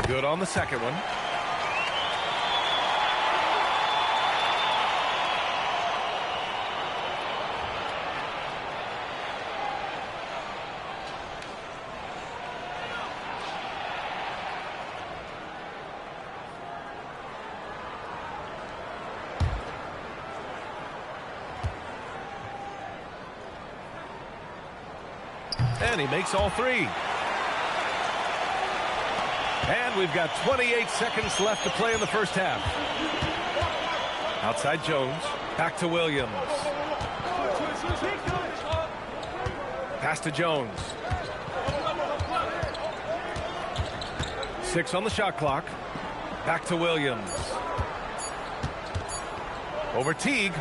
Good on the second one. And he makes all 3. And we've got 28 seconds left to play in the first half. Outside Jones. Back to Williams. Pass to Jones. 6 on the shot clock. Back to Williams. Over Teague.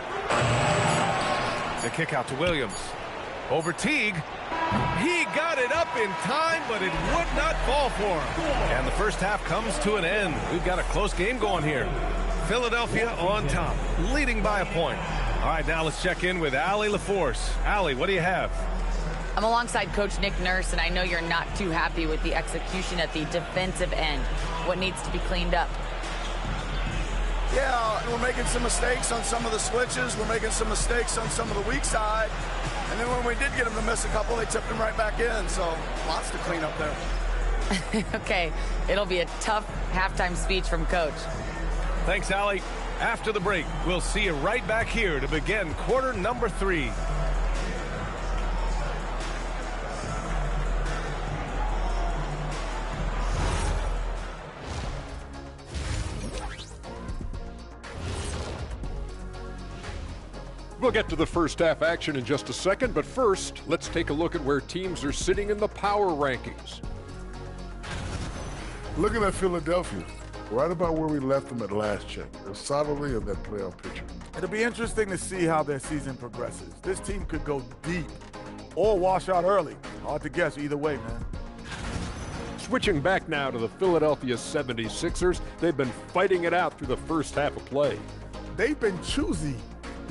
The kick out to Williams. Over Teague. He got it up in time, but it would not fall for him. And the first half comes to an end. We've got a close game going here. Philadelphia on top, leading by a point. All right, now let's check in with Allie LaForce. Allie, what do you have? I'm alongside Coach Nick Nurse, and I know you're not too happy with the execution at the defensive end. What needs to be cleaned up? Yeah, we're making some mistakes on some of the switches. We're making some mistakes on some of the weak side. And then when we did get them to miss a couple, they tipped them right back in. So lots to clean up there. Okay, it'll be a tough halftime speech from Coach. Thanks, Allie. After the break, we'll see you right back here to begin quarter number 3. We'll get to the first half action in just a second, but first, let's take a look at where teams are sitting in the power rankings. Looking at Philadelphia, right about where we left them at last check. They're solidly in that playoff picture. It'll be interesting to see how their season progresses. This team could go deep or wash out early. Hard to guess either way, man. Switching back now to the Philadelphia 76ers, they've been fighting it out through the first half of play. They've been choosy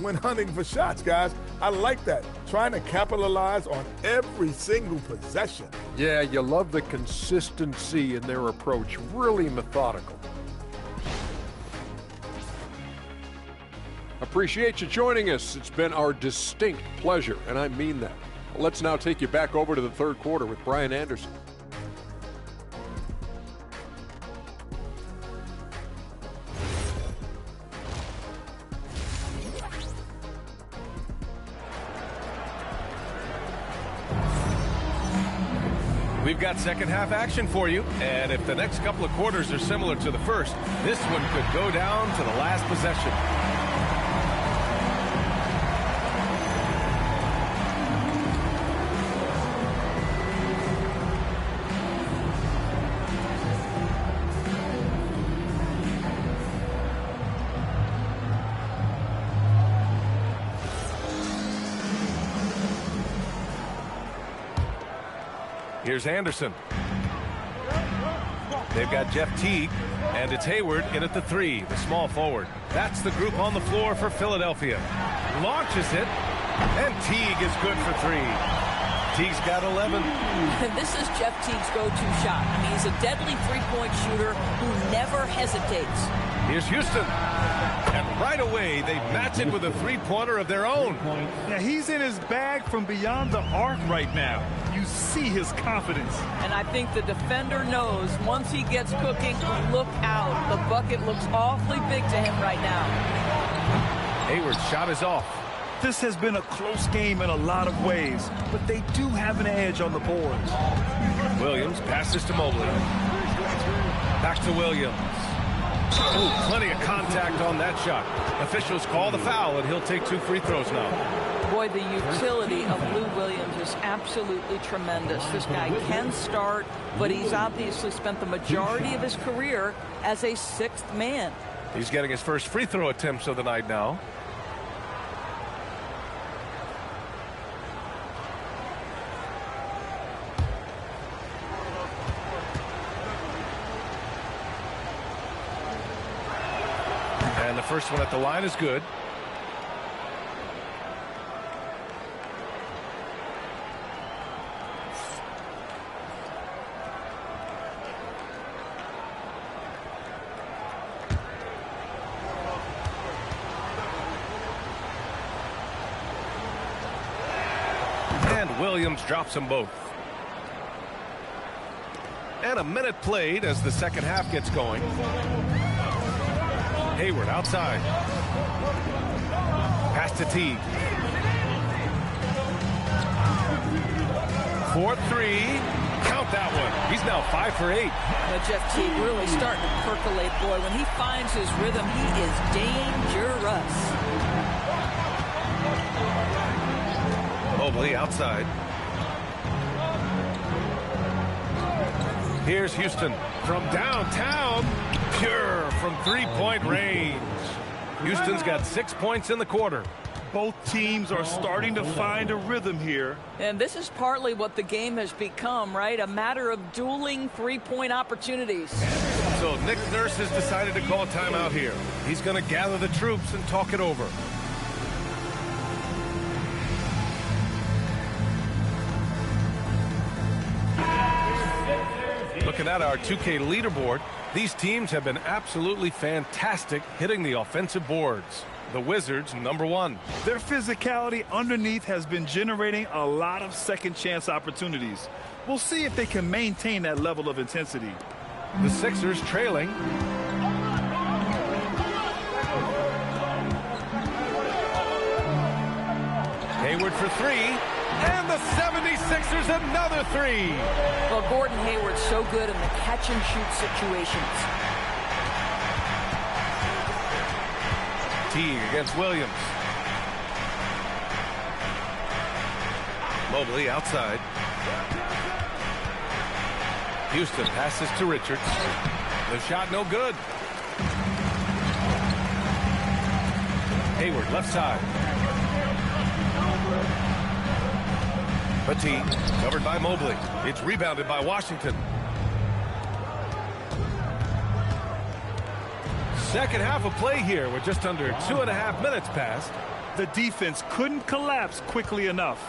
when hunting for shots, guys. I like that. Trying to capitalize on every single possession. Yeah, you love the consistency in their approach. Really methodical. Appreciate you joining us. It's been our distinct pleasure, and I mean that. Let's now take you back over to the third quarter with Brian Anderson. We've got second half action for you, and if the next couple of quarters are similar to the first, this one could go down to the last possession. Here's Anderson. They've got Jeff Teague, and it's Hayward in at the 3, the small forward. That's the group on the floor for Philadelphia. Launches it, and Teague is good for 3. Teague's got 11. This is Jeff Teague's go-to shot. I mean, he's a deadly three-point shooter who never hesitates. Here's Houston. And right away, they match it with a three-pointer of their own. Now, he's in his bag from beyond the arc right now. You see his confidence. And I think the defender knows once he gets cooking, look out. The bucket looks awfully big to him right now. Hayward's shot is off. This has been a close game in a lot of ways, but they do have an edge on the boards. Williams passes to Mobley. Back to Williams. Ooh, plenty of contact on that shot. Officials call the foul, and he'll take 2 free throws now. Boy, the utility of Lou Williams is absolutely tremendous. This guy can start, but he's obviously spent the majority of his career as a 6th man. He's getting his first free throw attempts of the night now. first one at the line is good. And Williams drops them both. And a minute played as the second half gets going. Hayward outside. Pass to Teague. 4-3. Count that one. He's now 5 for 8. Now Jeff Teague really starting to percolate, boy. When he finds his rhythm, he is dangerous. Mobley outside. Here's Houston from downtown. Pure from three-point range. Houston's got 6 points in the quarter. Both teams are starting to find a rhythm here. And this is partly what the game has become, right? A matter of dueling three-point opportunities. So Nick Nurse has decided to call timeout here. He's going to gather the troops and talk it over. Looking at our 2K leaderboard, these teams have been absolutely fantastic hitting the offensive boards. The Wizards, #1. Their physicality underneath has been generating a lot of second chance opportunities. We'll see if they can maintain that level of intensity. The Sixers trailing. Hayward for 3. And the 76ers another 3. Well, Gordon Hayward's so good in the catch-and-shoot situations. Teague against Williams. Mobley outside. Houston passes to Richards. The shot no good. Hayward left side. Petit covered by Mobley. It's rebounded by Washington. Second half of play here with just under 2.5 minutes passed. The defense couldn't collapse quickly enough.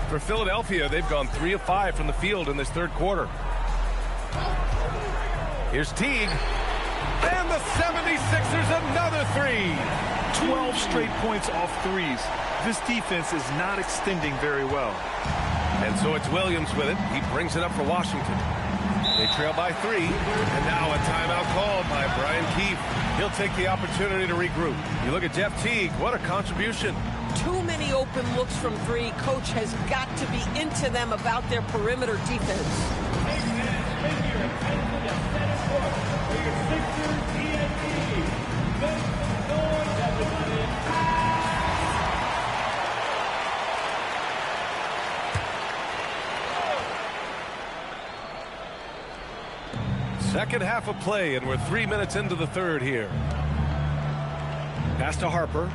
For Philadelphia, they've gone 3 of 5 from the field in this third quarter. Here's Teague. And the 76ers another 3. 12 straight points off threes. This defense is not extending very well. And so it's Williams with it. He brings it up for Washington. They trail by 3. And now a timeout called by Brian Keefe. He'll take the opportunity to regroup. You look at Jeff Teague. What a contribution. Too many open looks from 3. Coach has got to be into them about their perimeter defense. Second half of play, and we're 3 minutes into the third here. Pass to Harper.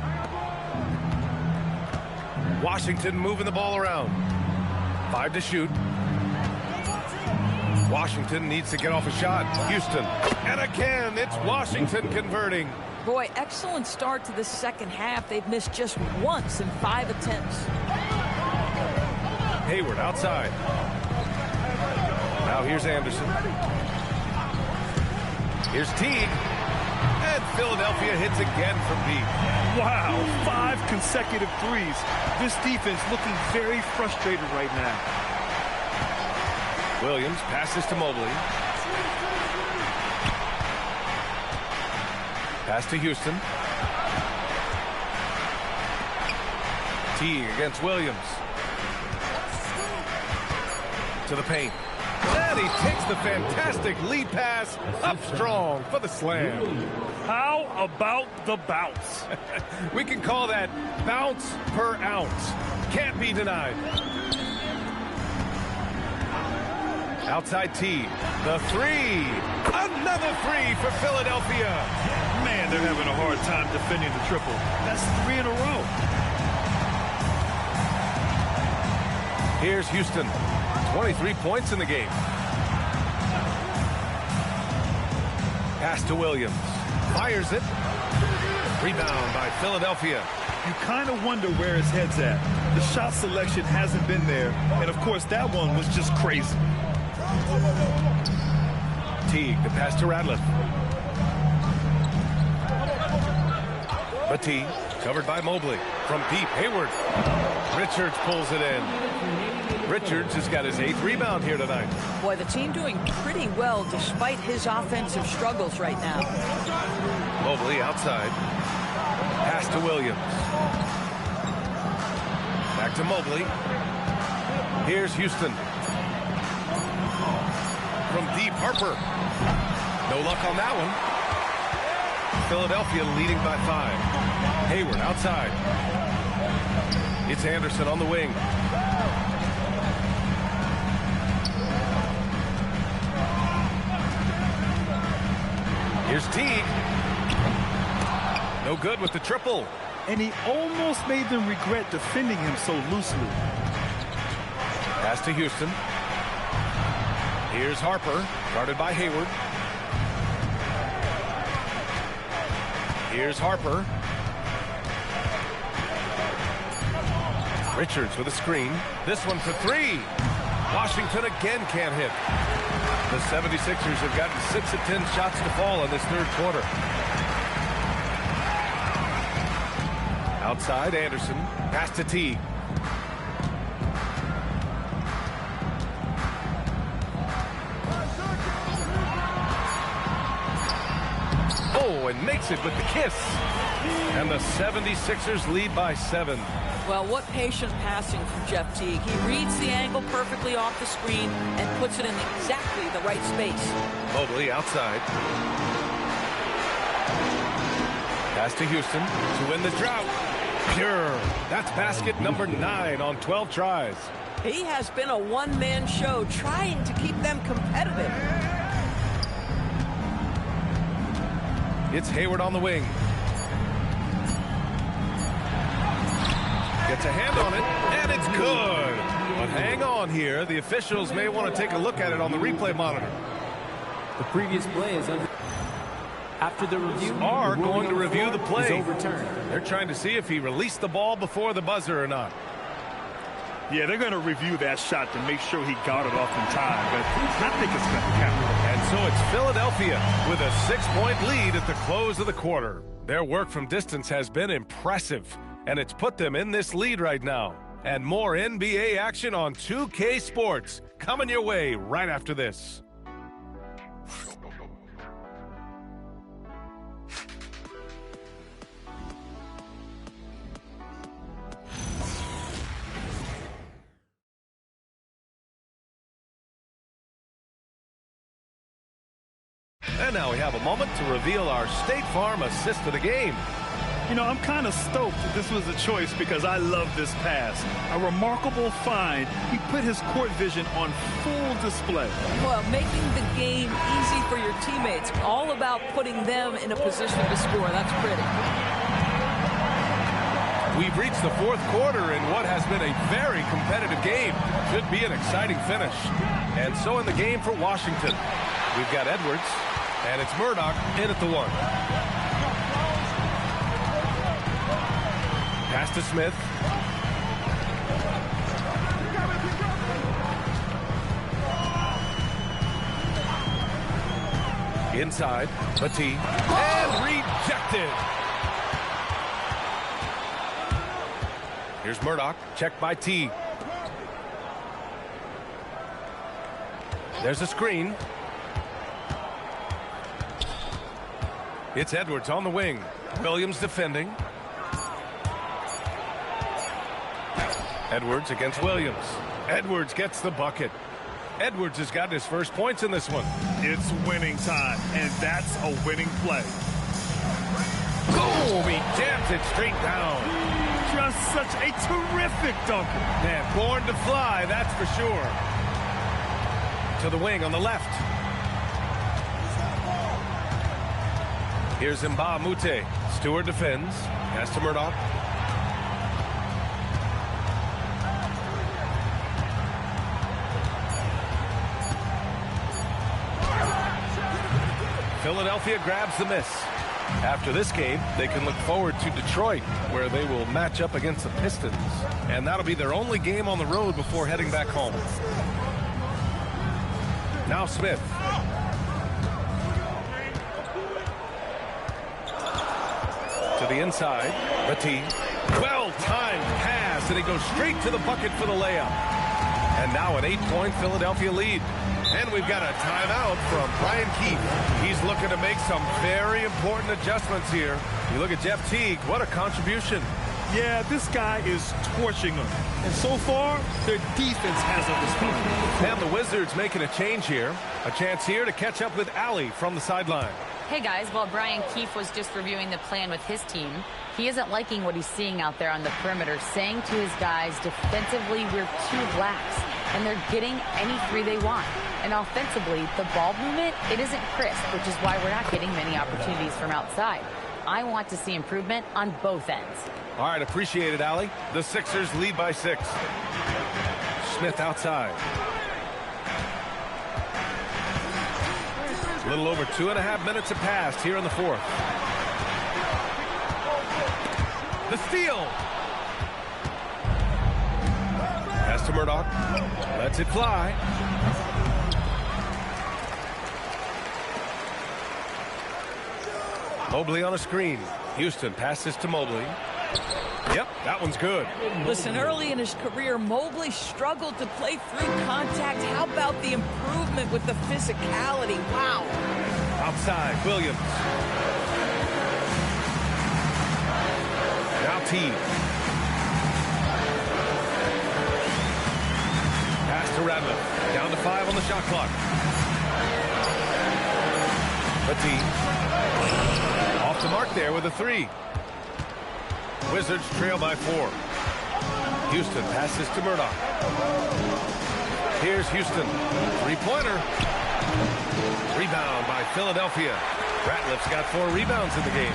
Washington moving the ball around. 5 to shoot. Washington needs to get off a shot. Houston. And again, it's Washington converting. Boy, excellent start to the second half. They've missed just once in 5 attempts. Hayward outside. Now here's Anderson. Here's Teague. And Philadelphia hits again from deep. Wow, 5 consecutive threes. This defense looking very frustrated right now. Williams passes to Mobley. Pass to Houston. Teague against Williams. To the paint. And he takes the fantastic lead pass up strong for the slam. How about the bounce? We can call that bounce per ounce. Can't be denied. Outside T. The 3. Another 3 for Philadelphia. Man, they're having a hard time defending the triple. That's 3 in a row. Here's Houston. 23 points in the game. Pass to Williams. Fires it. Rebound by Philadelphia. You kind of wonder where his head's at. The shot selection hasn't been there, and of course that one was just crazy. Teague, the pass to Radliff. Teague, covered by Mobley. From deep, Hayward. Richards pulls it in. Richards has got his 8th rebound here tonight. Boy, the team doing pretty well despite his offensive struggles right now. Mobley outside. Pass to Williams. Back to Mobley. Here's Houston. From deep, Harper. No luck on that one. Philadelphia leading by 5. Hayward outside. It's Anderson on the wing. Here's Teague. No good with the triple. And he almost made them regret defending him so loosely. Pass to Houston. Here's Harper, guarded by Hayward. Here's Harper. Richards with a screen. This one for 3. Washington again can't hit. The 76ers have gotten 6 of 10 shots to fall in this third quarter. Outside, Anderson. Pass to Teague. Oh, and makes it with the kiss. And the 76ers lead by 7. Well, what patient passing from Jeff Teague. He reads the angle perfectly off the screen and puts it in exactly the right space. Mobley outside. Pass to Houston to win the drought. Pure. That's basket number 9 on 12 tries. He has been a one-man show trying to keep them competitive. It's Hayward on the wing. Gets a hand on it, and it's good. But hang on here. The officials may want to take a look at it on the replay monitor. The previous play is under. After the review, are going to review the play. Is overturned. They're trying to see if he released the ball before the buzzer or not. Yeah, they're going to review that shot to make sure he got it off in time, but I think it's going to count. And so it's Philadelphia with a 6-point lead at the close of the quarter. Their work from distance has been impressive, and it's put them in this lead right now. And more NBA action on 2K Sports coming your way right after this. And now we have a moment to reveal our State Farm assist of the game. You know, I'm kind of stoked that this was a choice because I love this pass. A remarkable find. He put his court vision on full display. Well, making the game easy for your teammates. All about putting them in a position to score. That's pretty. We've reached the fourth quarter in what has been a very competitive game. Should be an exciting finish. And so in the game for Washington, we've got Edwards, and it's Murdoch in at the 1. Pass to Smith. Inside, Petit, and rejected. Here's Murdoch, checked by T. There's a screen. It's Edwards on the wing. Williams defending. Edwards against Williams. Edwards gets the bucket. Edwards has gotten his first points in this one. It's winning time, and that's a winning play. Boom! He jams it straight down. Just such a terrific dunker. Man, born to fly, that's for sure. To the wing on the left. Here's Mba Mute. Stewart defends. Pass to Murdoch. Philadelphia grabs the miss. After this game, they can look forward to Detroit, where they will match up against the Pistons. And that'll be their only game on the road before heading back home. Now Smith. To the inside. Bateen. Well-timed pass, and he goes straight to the bucket for the layup. And now an 8-point Philadelphia lead. And we've got a timeout from Brian Keefe. He's looking to make some very important adjustments here. You look at Jeff Teague, what a contribution. Yeah, this guy is torching them. And so far, their defense hasn't responded. And the Wizards making a change here. A chance here to catch up with Allie from the sideline. Hey guys, while Brian Keefe was just reviewing the plan with his team, he isn't liking what he's seeing out there on the perimeter, saying to his guys, defensively, we're too lax, and they're getting any three they want. And offensively, the ball movement, it isn't crisp, which is why we're not getting many opportunities from outside. I want to see improvement on both ends. All right, appreciate it, Allie. The Sixers lead by 6. Smith outside. A little over 2.5 minutes have passed here in the fourth. The steal. Pass to Murdoch. Lets it fly. Mobley on a screen. Houston passes to Mobley. Yep, that one's good. Listen, early in his career, Mobley struggled to play through contact. How about the improvement with the physicality? Wow. Outside, Williams. Now Teague. Pass to Radley. Down to 5 on the shot clock. Bateen. Off the mark there with a 3. Wizards trail by 4. Houston passes to Murdoch. Here's Houston. 3-pointer. Rebound by Philadelphia. Ratliff's got 4 rebounds in the game.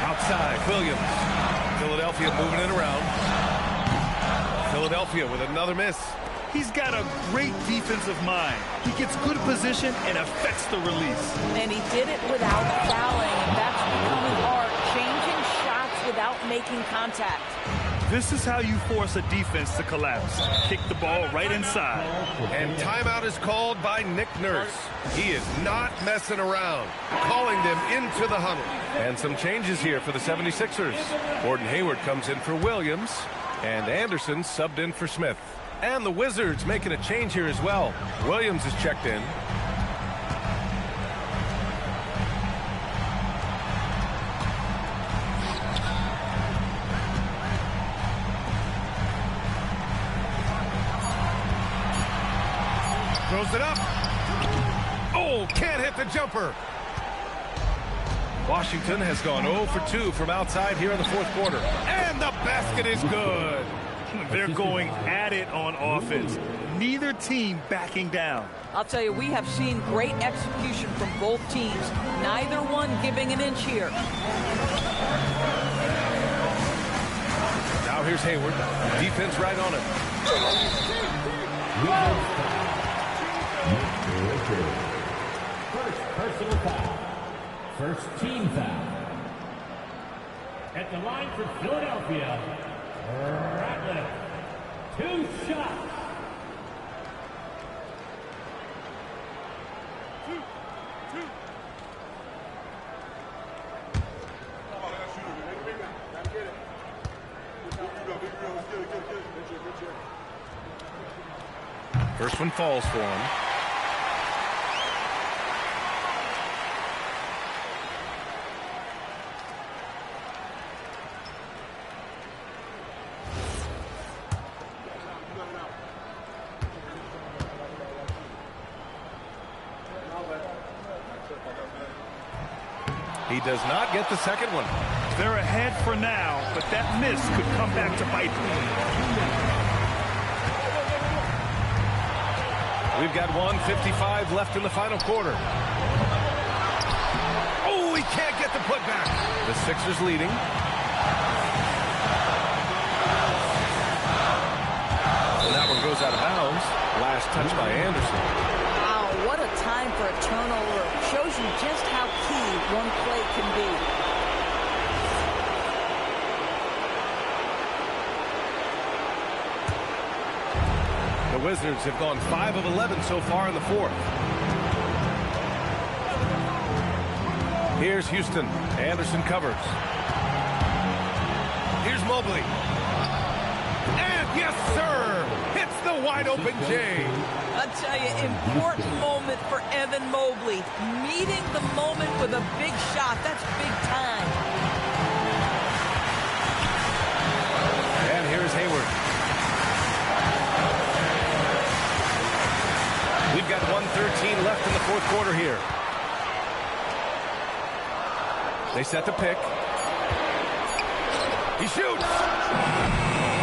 Outside, Williams. Philadelphia moving it around. Philadelphia with another miss. He's got a great defensive mind. He gets good position and affects the release. And he did it without fouling, and that's becoming hard. Changing shots without making contact. This is how you force a defense to collapse. Kick the ball right inside. And timeout is called by Nick Nurse. He is not messing around, calling them into the huddle. And some changes here for the 76ers. Gordon Hayward comes in for Williams, and Anderson subbed in for Smith. And the Wizards making a change here as well. Williams is checked in. Throws it up. Oh, can't hit the jumper. Washington has gone 0 for 2 from outside here in the fourth quarter. And the basket is good. They're going at it on offense. Neither team backing down. I'll tell you, we have seen great execution from both teams. Neither one giving an inch here. Now here's Hayward. Defense right on it. First personal foul. First team foul. At the line for Philadelphia, Ratliff. 2 shots. First one falls for him. He does not get the second one. They're ahead for now, but that miss could come back to bite them. We've got 1:55 left in the final quarter. Oh, he can't get the putback. The Sixers leading. And that one goes out of bounds. Last touch by Anderson. Wow, what a time for a turnover. Shows you just how key one play can be. The Wizards have gone 5 of 11 so far in the fourth. Here's Houston. Anderson covers. Here's Mobley. And yes, sir! Hits the wide open J. I'll tell you, important moment for Evan Mobley. Meeting the moment with a big shot. That's big time. And here's Hayward. We've got 1:13 left in the fourth quarter here. They set the pick. He shoots.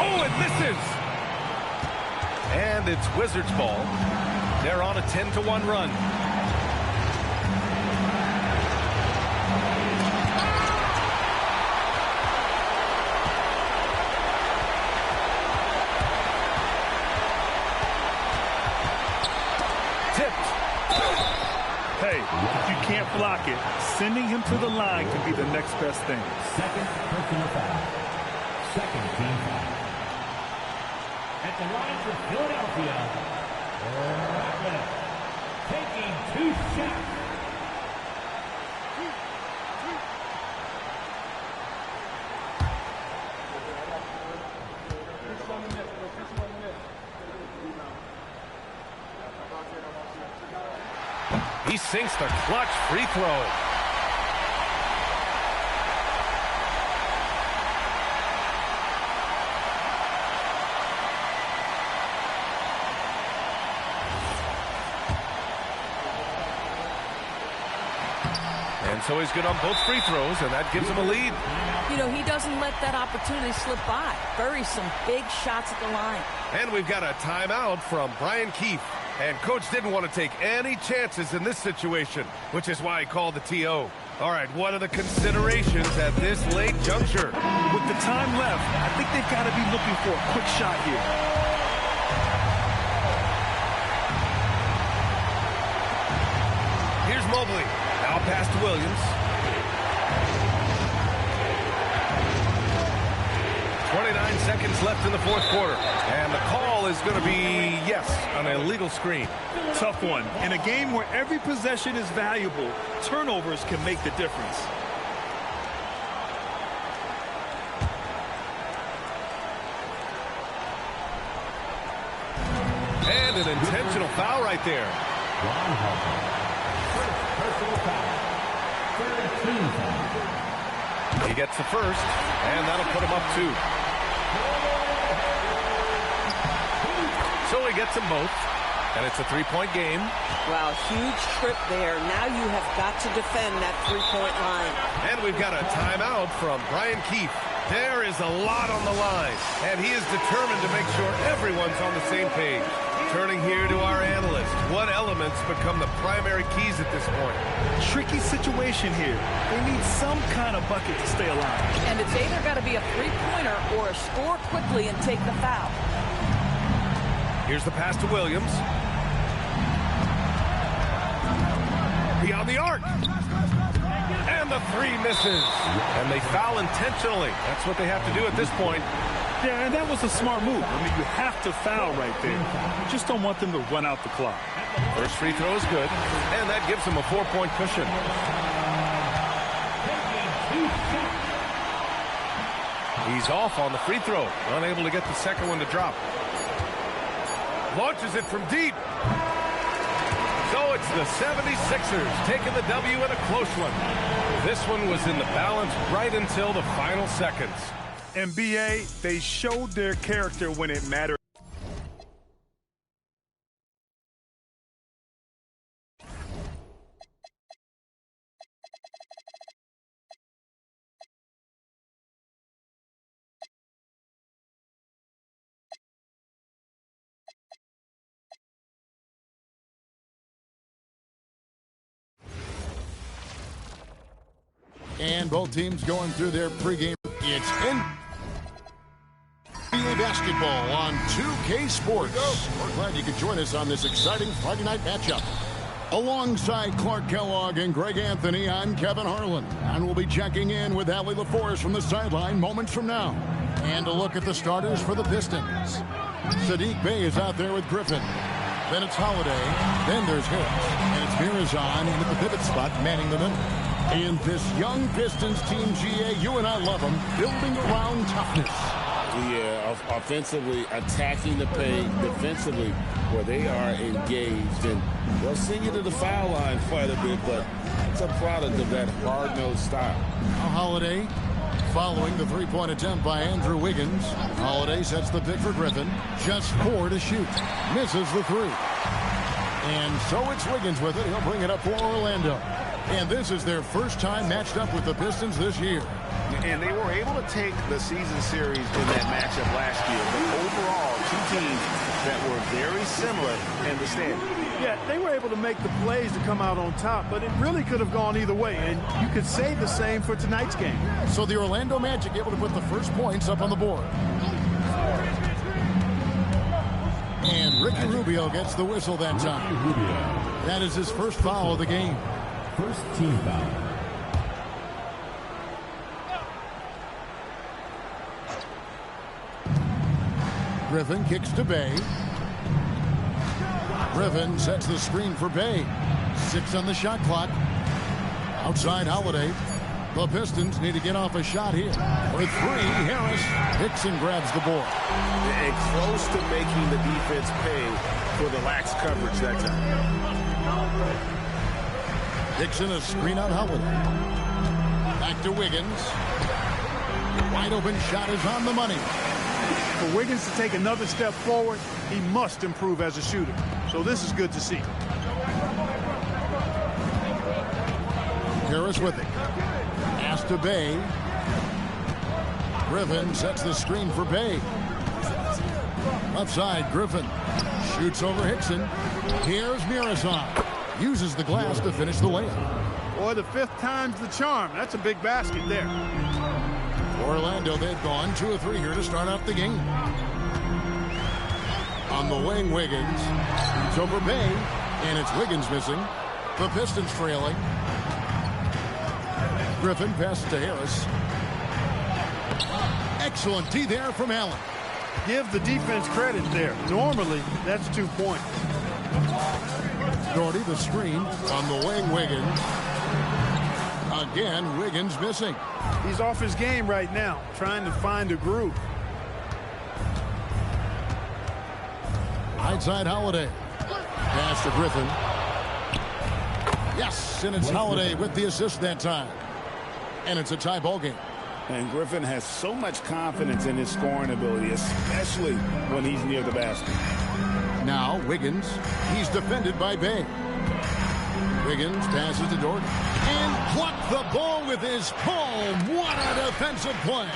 Oh, it misses. And it's Wizards ball. They're on a 10-1 run. Hey, if you can't block it, sending him to the line can be the next best thing. Second personal foul. Second team foul. At the line for Philadelphia, Rackman taking 2 shots. He sinks the clutch free throw. And so he's good on both free throws, and that gives him a lead. You know, he doesn't let that opportunity slip by. Buries some big shots at the line. And we've got a timeout from Brian Keefe. And Coach didn't want to take any chances in this situation, which is why he called the TO. All right, what are the considerations at this late juncture? With the time left, I think they've got to be looking for a quick shot here. Here's Mobley. Now pass to Williams. 29 seconds left in the fourth quarter. And the call is going to be, yes, an illegal screen. Tough one. In a game where every possession is valuable, turnovers can make the difference. And an intentional foul right there. Personal foul. Third team foul. He gets the first, and that'll put him up 2. So he gets them both, and it's a 3-point game. Wow, huge trip there. Now you have got to defend that 3-point line. And we've got a timeout from Brian Keefe. There is a lot on the line, and he is determined to make sure everyone's on the same page. Turning here to our analyst, what elements become the primary keys at this point? Tricky situation here. They need some kind of bucket to stay alive. And it's either got to be a 3-pointer or a score quickly and take the foul. Here's the pass to Williams. Beyond the arc. And the 3 misses. And they foul intentionally. That's what they have to do at this point. Yeah, and that was a smart move. I mean, you have to foul right there. You just don't want them to run out the clock. First free throw is good, and that gives them a 4-point cushion. He's off on the free throw, unable to get the second one to drop. Launches it from deep. So it's the 76ers taking the W in a close one. This one was in the balance right until the final seconds. NBA, they showed their character when it mattered. And both teams going through their pregame. It's NBA basketball on 2K Sports. We're glad you could join us on this exciting Friday night matchup. Alongside Clark Kellogg and Greg Anthony, I'm Kevin Harlan. And we'll be checking in with Allie LaForce from the sideline moments from now. And a look at the starters for the Pistons. Sadiq Bey is out there with Griffin. Then it's Holiday. Then there's Harris. And it's Mirazon in the pivot spot, manning the middle. And this young Pistons team, GA, you and I love them, building around toughness. Yeah, offensively, attacking the paint, defensively, where they are engaged. And they'll send you to the foul line quite a bit, but it's a product of that hard-nosed style. Holiday following the three-point attempt by Andrew Wiggins. Holiday sets the pick for Griffin. Just 4 to shoot. Misses the 3. And so it's Wiggins with it. He'll bring it up for Orlando. And this is their first time matched up with the Pistons this year. And they were able to take the season series in that matchup last year. But overall, two teams that were very similar in the standing. Yeah, they were able to make the plays to come out on top, but it really could have gone either way. And you could say the same for tonight's game. So the Orlando Magic able to put the first points up on the board. And Ricky Rubio gets the whistle that time. That is his first foul of the game. First team foul. Griffin kicks to Bey. Griffin sets the screen for Bey. 6 on the shot clock. Outside Holiday. The Pistons need to get off a shot here. With 3, Harris. Hickson grabs the board. And close to making the defense pay for the lax coverage that time. Hickson a screen on Holiday. Back to Wiggins. Wide open shot is on the money. For Wiggins to take another step forward, he must improve as a shooter. So this is good to see. Harris with it. Pass to Bey. Griffin sets the screen for Bey. Left side, Griffin shoots over Hickson. Here's Mirazon. Uses the glass to finish the layup. Boy, the 5th time's the charm. That's a big basket there. Orlando, they've gone 2 of 3 here to start out the game. On the wing, Wiggins. It's over Bey, and it's Wiggins missing. The Pistons trailing. Griffin passes to Harris. Excellent D there from Allen. Give the defense credit there. Normally, that's 2 points. Doherty, the screen on the wing, Wiggins. Again, Wiggins missing. He's off his game right now, trying to find a groove. Outside Holiday. Pass to Griffin. Yes, and it's Holiday with the assist that time. And it's a tie ball game. And Griffin has so much confidence in his scoring ability, especially when he's near the basket. Now Wiggins. He's defended by Bey. Wiggins passes to Doherty. And plucked the ball with his palm. What a defensive play.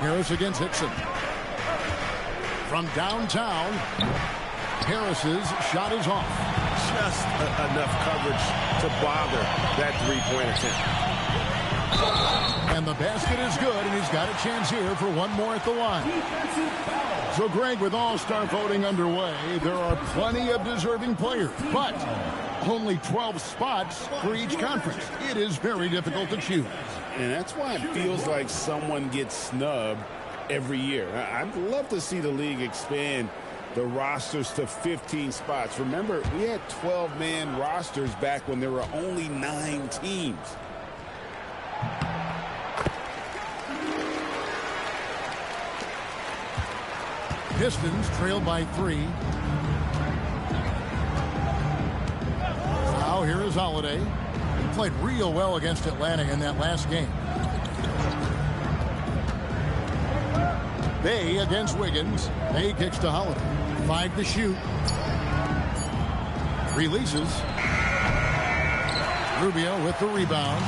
Harris against Hickson. From downtown, Harris's shot is off. Just enough coverage to bother that 3-point attempt. And the basket is good, and he's got a chance here for one more at the line. So, Greg, with All-Star voting underway, there are plenty of deserving players, but only 12 spots for each conference. It is very difficult to choose. And that's why it feels like someone gets snubbed every year. I'd love to see the league expand the rosters to 15 spots. Remember, we had 12-man rosters back when there were only 9 teams. Pistons trailed by 3. Now here is Holiday. He played real well against Atlanta in that last game. Bey against Wiggins. Bey kicks to Holiday. 5 to shoot. Releases. Rubio with the rebound.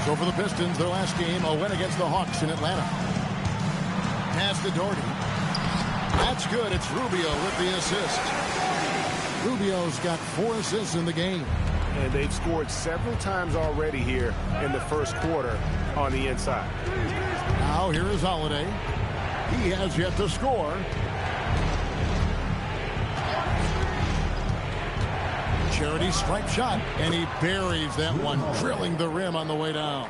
So for the Pistons, their last game, a win against the Hawks in Atlanta. Pass to Doherty. That's good. It's Rubio with the assist. Rubio's got 4 assists in the game. And they've scored several times already here in the first quarter on the inside. Now here is Holiday. He has yet to score. Charity stripe shot, and he buries that one, drilling the rim on the way down.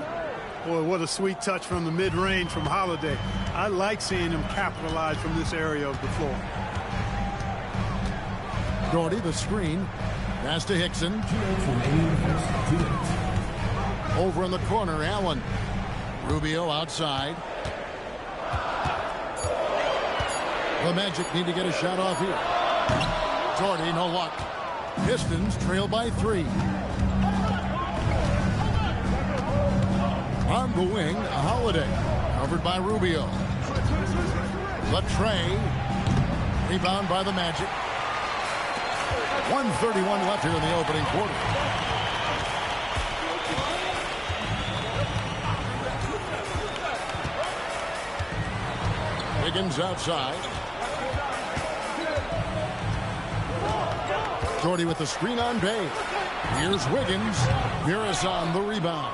Boy, what a sweet touch from the mid-range from Holiday. I like seeing him capitalize from this area of the floor. Doherty, the screen. Pass to Hickson. Over in the corner, Allen. Rubio outside. The Magic need to get a shot off here. Doherty, no luck. Pistons trail by 3. On the wing, Holiday. Covered by Rubio. Latrey. Rebound by the Magic. 1:31 left here in the opening quarter. Wiggins outside. Doherty with the screen on Bay. Here's Wiggins. Murison the rebound.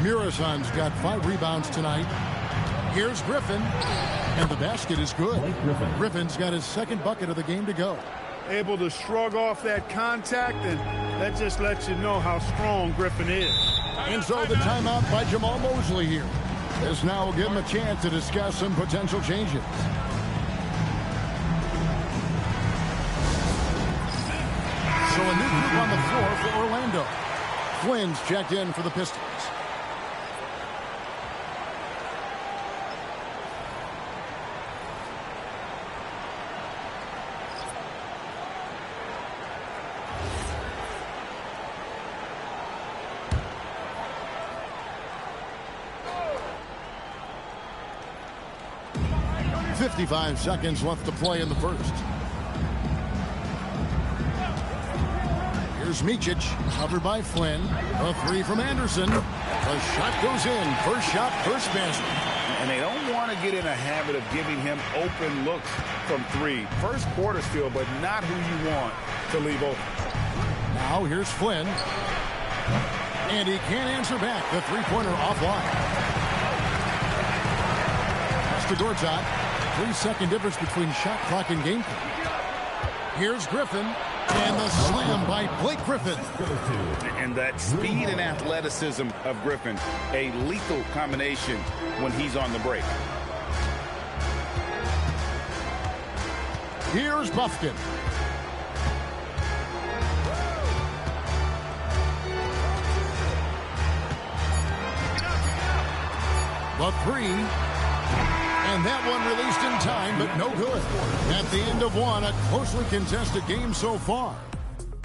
Murison's got 5 rebounds tonight. Here's Griffin. And the basket is good. Griffin's got his second bucket of the game to go. Able to shrug off that contact, and that just lets you know how strong Griffin is. And so the timeout by Jamal Mosley here. This now will give him a chance to discuss some potential changes. So a new group on the floor for Orlando. Flynn's checked in for the Pistons. .55 seconds left to play in the first. Here's Micic, covered by Flynn. A 3 from Anderson. The shot goes in. First shot, first basket. And they don't want to get in a habit of giving him open looks from 3. First quarter still, but not who you want to leave open. Now here's Flynn. And he can't answer back. The three-pointer offline. That's to Gortat. 3-second difference between shot clock and game clock. Here's Griffin. And the slam by Blake Griffin. And that speed and athleticism of Griffin, a lethal combination when he's on the break. Here's Bufkin. The 3. And that one released in time, but no good. At the end of one, a closely contested game so far.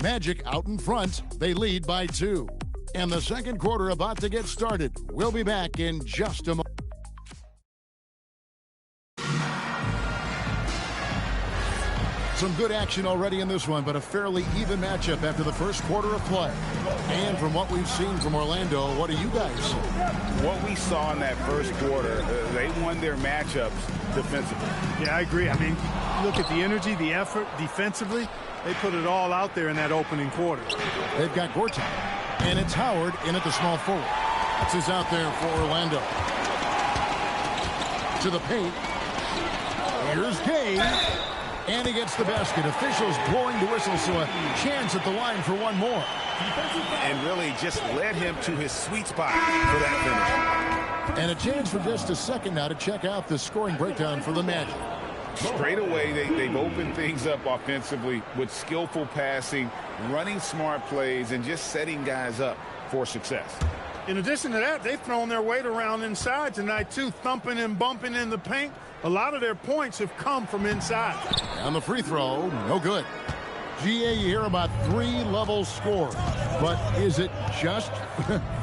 Magic out in front. They lead by 2. And the second quarter about to get started. We'll be back in just a moment. Some good action already in this one, but a fairly even matchup after the first quarter of play. And from what we've seen from Orlando, what do you guys see? What we saw in that first quarter, they won their matchups defensively. Yeah, I agree. I mean, look at the energy, the effort defensively. They put it all out there in that opening quarter. They've got Gortat, and it's Howard in at the small forward. This is out there for Orlando. To the paint. Here's Gay. And he gets the basket. Officials blowing the whistle, so a chance at the line for one more. And really just led him to his sweet spot for that finish. And a chance for just a second now to check out the scoring breakdown for the Magic. Straight away, they've opened things up offensively with skillful passing, running smart plays, and just setting guys up for success. In addition to that, they've thrown their weight around inside tonight, too, thumping and bumping in the paint. A lot of their points have come from inside. On the free throw, no good. GA, you hear about 3-level score, but is it just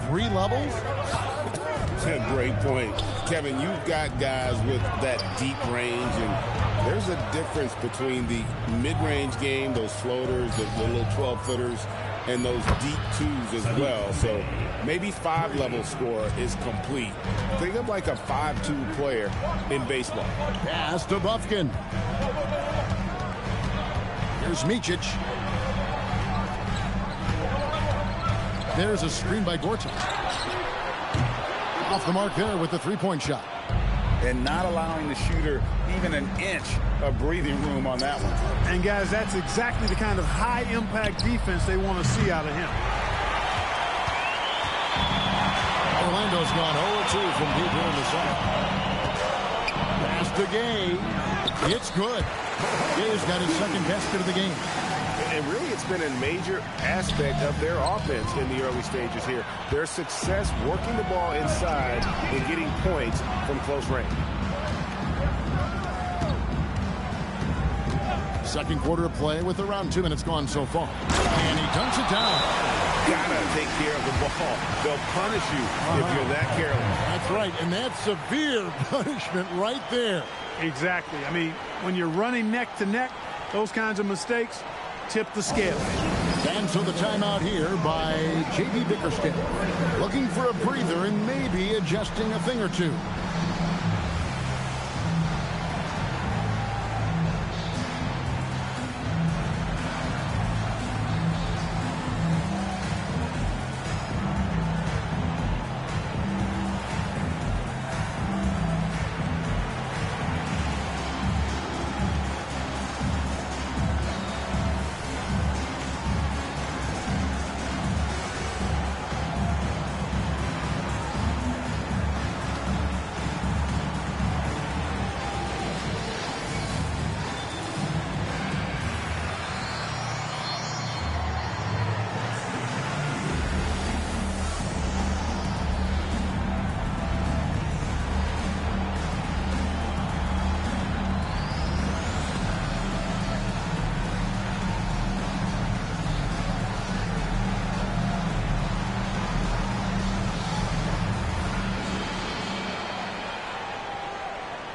3 levels? That's a great point. Kevin, you've got guys with that deep range, and there's a difference between the mid-range game, those floaters, the little 12-footers, and those deep 2s as well. So maybe 5-level score is complete. Think of like a 5-2 player in baseball. Pass to Bufkin. Here's Micic. There's a screen by Gortat. Off the mark there with the 3-point shot. and not allowing the shooter even an inch of breathing room on that one. And, guys, that's exactly the kind of high-impact defense they want to see out of him. Orlando's gone 0-2 from deep here in the second. Pass to Gay. It's good. Gay's got his second basket of the game. And really, it's been a major aspect of their offense in the early stages here. Their success working the ball inside and getting points from close range. Second quarter of play with around 2 minutes gone so far. And he dunks it down. Gotta take care of the ball. They'll punish you if you're that careless. That's right, and that's severe punishment right there. Exactly. I mean, when you're running neck to neck, those kinds of mistakes tip the scale. And so the timeout here by J.B. Bickerstaff. Looking for a breather and maybe adjusting a thing or two.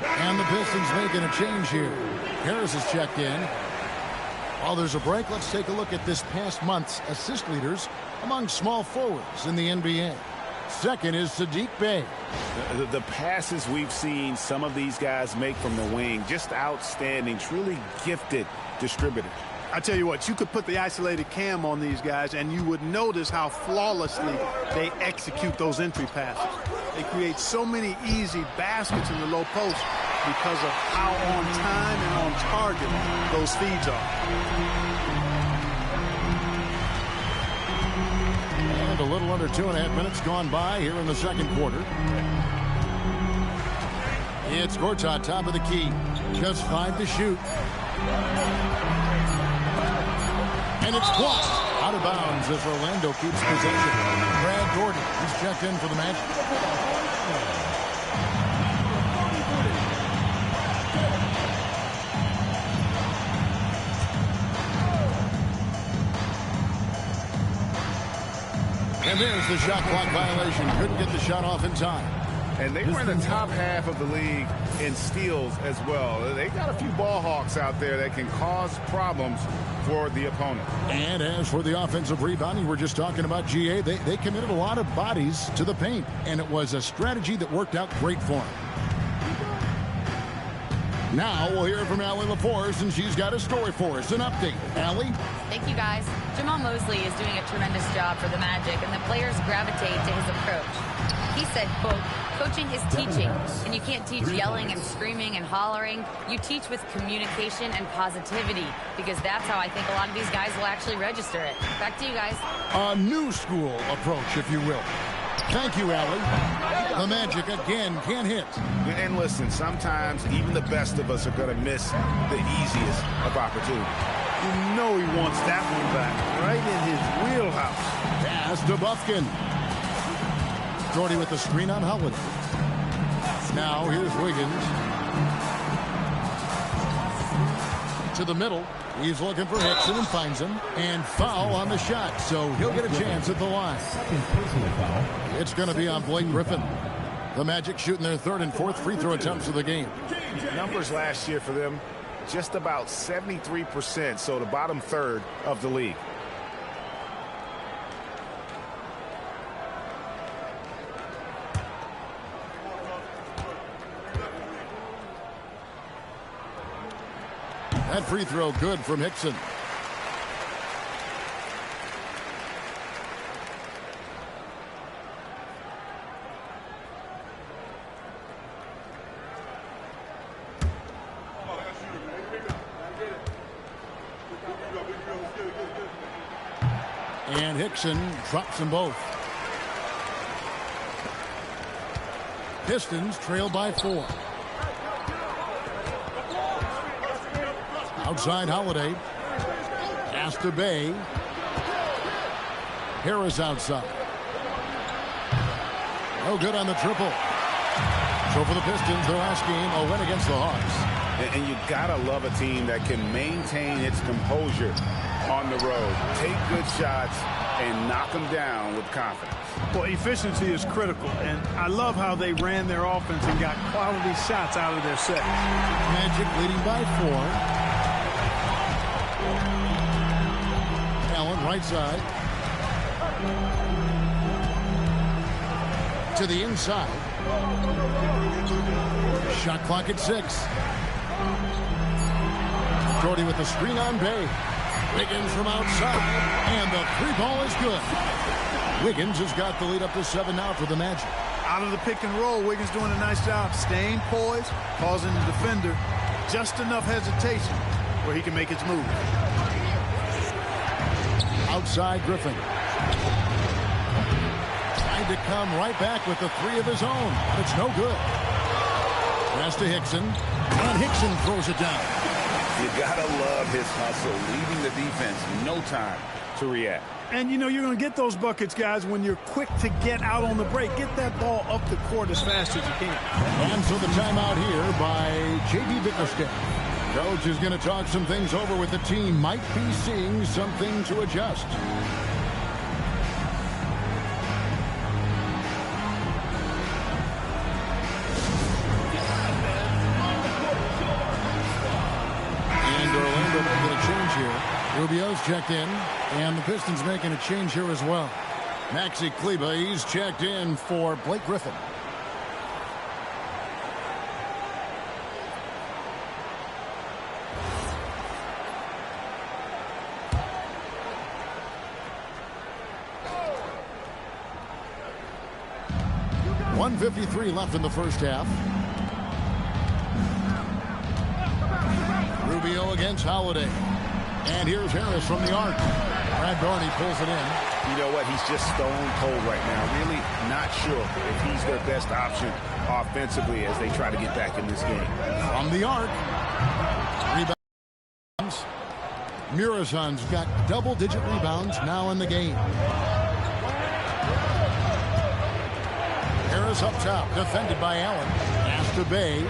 And the Pistons making a change here. Harris has checked in. While there's a break, let's take a look at this past month's assist leaders among small forwards in the NBA. Second is Sadiq Bey. The passes we've seen some of these guys make from the wing, just outstanding, truly gifted distributors. I tell you what, you could put the isolated cam on these guys and you would notice how flawlessly they execute those entry passes. They create so many easy baskets in the low post because of how on time and on target those feeds are. And a little under 2.5 minutes gone by here in the second quarter. It's Gortat, top of the key. Just 5 to shoot. And it's blocked out of bounds as Orlando keeps possession. Brad Gordon, he's checked in for the Magic. And there's the shot clock violation. Couldn't get the shot off in time. And they were in the top half of the league in steals as well. They got a few ball hawks out there that can cause problems for the opponent. And as for the offensive rebounding, we're just talking about GA. They committed a lot of bodies to the paint, and it was a strategy that worked out great for them. Now we'll hear from Allie LaForce, and she's got a story for us. An update. Allie? Thank you, guys. Jamal Mosley is doing a tremendous job for the Magic, and the players gravitate to his approach. He said, quote, coaching is teaching, and you can't teach yelling and screaming and hollering. You teach with communication and positivity, because that's how I think a lot of these guys will actually register it. Back to you guys. A new school approach, if you will. Thank you, Allie. The Magic again can't hit. And listen, sometimes even the best of us are going to miss the easiest of opportunities. You know he wants that one back, right in his wheelhouse. Pass to Bufkin. Jordy with the screen on Holiday. Now here's Wiggins. To the middle. He's looking for Hickson and finds him. And foul on the shot, so he'll get a chance at the line. It's going to be on Blake Griffin. The Magic shooting their third and fourth free throw attempts of the game. Numbers last year for them, just about 73%, so the bottom third of the league. That free throw good from Hickson. And Hickson drops them both. Pistons trail by 4. Outside Holiday. Pass to Bay. Harris outside. No good on the triple. So for the Pistons, their last game, a win against the Hawks. And you gotta love a team that can maintain its composure on the road, take good shots, and knock them down with confidence. Well, efficiency is critical, and I love how they ran their offense and got quality shots out of their set. Magic leading by 4. Allen right side. To the inside. Shot clock at 6. Jordy with the screen on Bay. Wiggins from outside. And the 3-ball is good. Wiggins has got the lead up to 7 now for the Magic. Out of the pick and roll, Wiggins doing a nice job staying poised, causing the defender just enough hesitation where he can make his move. Outside Griffin. Trying to come right back with the 3 of his own. But it's no good. Pass to Hickson. And Hickson throws it down. You gotta love his hustle, leaving the defense no time to react. And, you know, you're going to get those buckets, guys, when you're quick to get out on the break. Get that ball up the court as fast as you can. And so the timeout here by J.B. Bickerstaff. Coach is going to talk some things over with the team. Might be seeing something to adjust. And Orlando making a change here. Rubio's checked in, and the Pistons making a change here as well. Maxi Kleber, he's checked in for Blake Griffin. .153 left in the first half. Rubio against Holiday. And here's Harris from the arc. Brad Barney pulls it in. You know what? He's just stone cold right now. Really not sure if he's their best option offensively as they try to get back in this game. From the arc. Rebounds. Murazan's got double-digit rebounds now in the game. Harris up top, defended by Allen. Pass to Bay.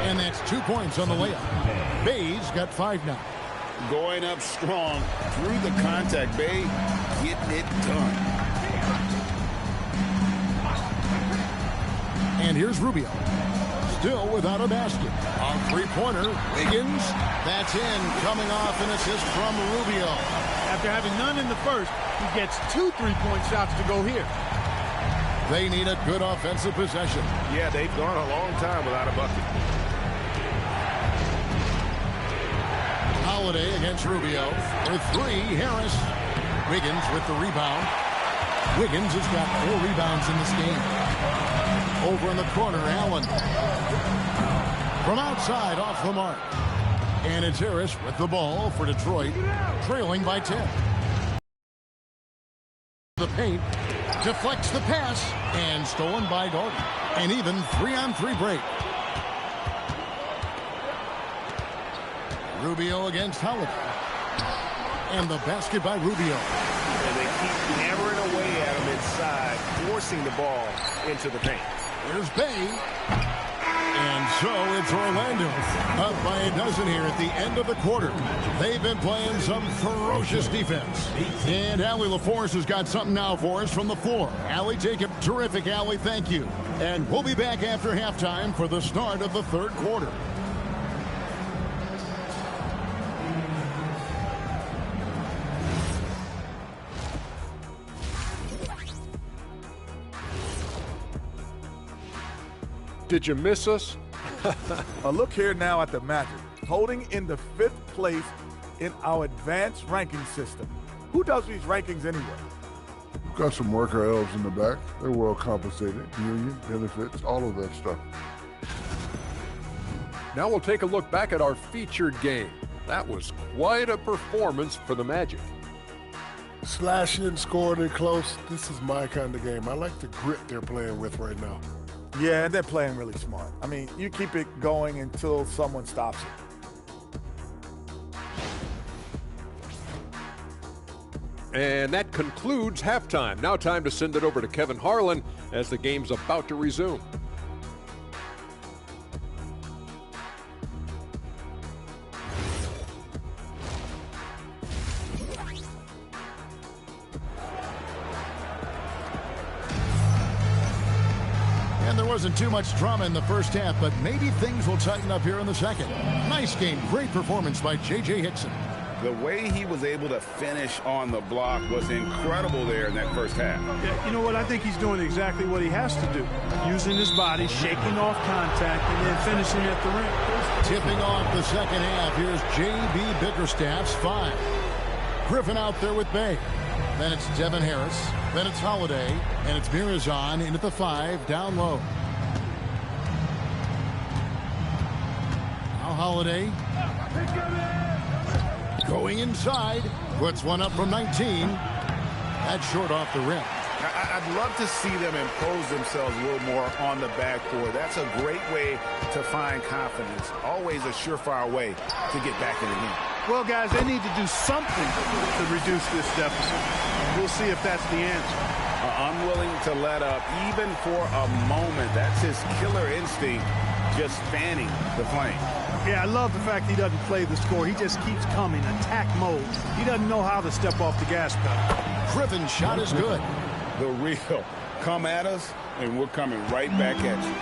And that's 2 points on the layup. Bay's got 5 now. Going up strong through the contact. Bay getting it done. And here's Rubio. Still without a basket. On three-pointer, Wiggins. That's in. Coming off an assist from Rubio. After having none in the first, he gets 2 3-point shots to go here. They need a good offensive possession. Yeah, they've gone a long time without a bucket. Holiday against Rubio. For 3, Harris. Wiggins with the rebound. Wiggins has got 4 rebounds in this game. Over in the corner, Allen. From outside, off the mark. And it's Harris with the ball for Detroit, trailing by 10. The paint deflects the pass, and stolen by Darden. An even 3-on-3 break. Rubio against Holiday. And the basket by Rubio. And they keep hammering away at him inside, forcing the ball into the paint. Here's Bay. And so it's Orlando up by a dozen here at the end of the quarter. They've been playing some ferocious defense. And Allie LaForce has got something now for us from the floor. Allie, take it. Terrific, Allie. Thank you. And we'll be back after halftime for the start of the third quarter. Did you miss us? A look here now at the Magic, holding in the 5th place in our advanced ranking system. Who does these rankings anyway? We've got some worker elves in the back. They're well compensated, union, benefits, all of that stuff. Now we'll take a look back at our featured game. That was Quite a performance for the Magic. Slashing, scoring it close. This is my kind of game. I like the grit they're playing with right now. Yeah, they're playing really smart. I mean, you keep it going until someone stops it. And that concludes halftime. Now time to send it over to Kevin Harlan as the game's about to resume. And there wasn't too much drama in the first half, but maybe things will tighten up here in the second. Nice game. Great performance by J.J. Hickson. The way he was able to finish on the block was incredible there in that first half. Yeah, you know what? I think he's doing exactly what he has to do. Using his body, shaking off contact, and then finishing at the rim. Tipping off the second half. Here's J.B. Bickerstaff's 5. Griffin out there with Bay. Then it's Devin Harris. Then it's Holiday. And it's Mirazon into the 5 down low. Now Holiday. Going inside. Puts one up from 19. That's short off the rim. I'd love to see them impose themselves a little more on the backboard. That's a great way to find confidence. Always a surefire way to get back in the game. Well, guys, they need to do something to reduce this deficit. We'll see if that's the answer. Unwilling to let up even for a moment. That's his killer instinct, just fanning the flame. Yeah, I love the fact he doesn't play the score. He just keeps coming, attack mode. He doesn't know how to step off the gas pedal. Griffin's shot is good. The real come at us, and we're coming right back at you.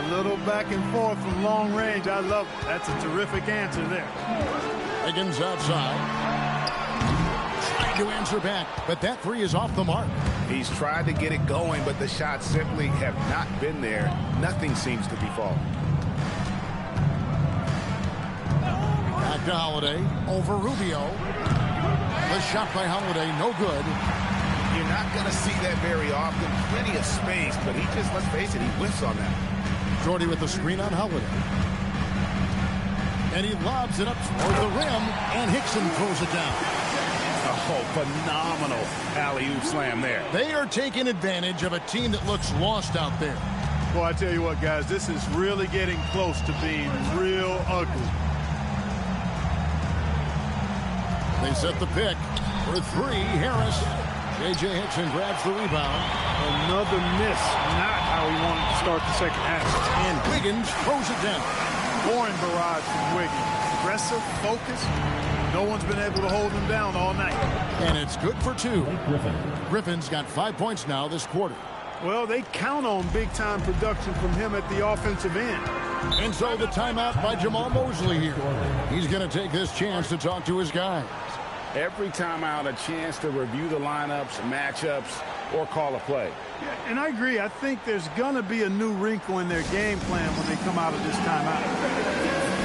A little back and forth from long range. I love it. That's a terrific answer there. Higgins outside. Trying to answer back, but that 3 is off the mark. He's tried to get it going, but the shots simply have not been there. Nothing seems to be falling. Back to Holiday. Over Rubio. The shot by Holiday, no good. You're not going to see that very often. Plenty of space, but he just, let's face it, he whiffs on that. Jordy with the screen on Holiday. And he lobs it up toward the rim, and Hickson throws it down. Oh, phenomenal alley-oop slam there. They are taking advantage of a team that looks lost out there. Well, I tell you what, guys, this is really getting close to being real ugly. They set the pick for 3. Harris. J.J. Hickson grabs the rebound. Another miss. Not how he wanted to start the second half. And Wiggins throws it down. Scoring barrage from Wiggins. Aggressive, focused. No one's been able to hold him down all night. And it's good for 2. Griffin's got 5 points now this quarter. Well, they count on big-time production from him at the offensive end. And so the timeout by Jamal Mosley here. He's going to take this chance to talk to his guys. Every timeout, a chance to review the lineups, matchups, or call a play. Yeah, and I agree. I think there's going to be a new wrinkle in their game plan when they come out of this timeout.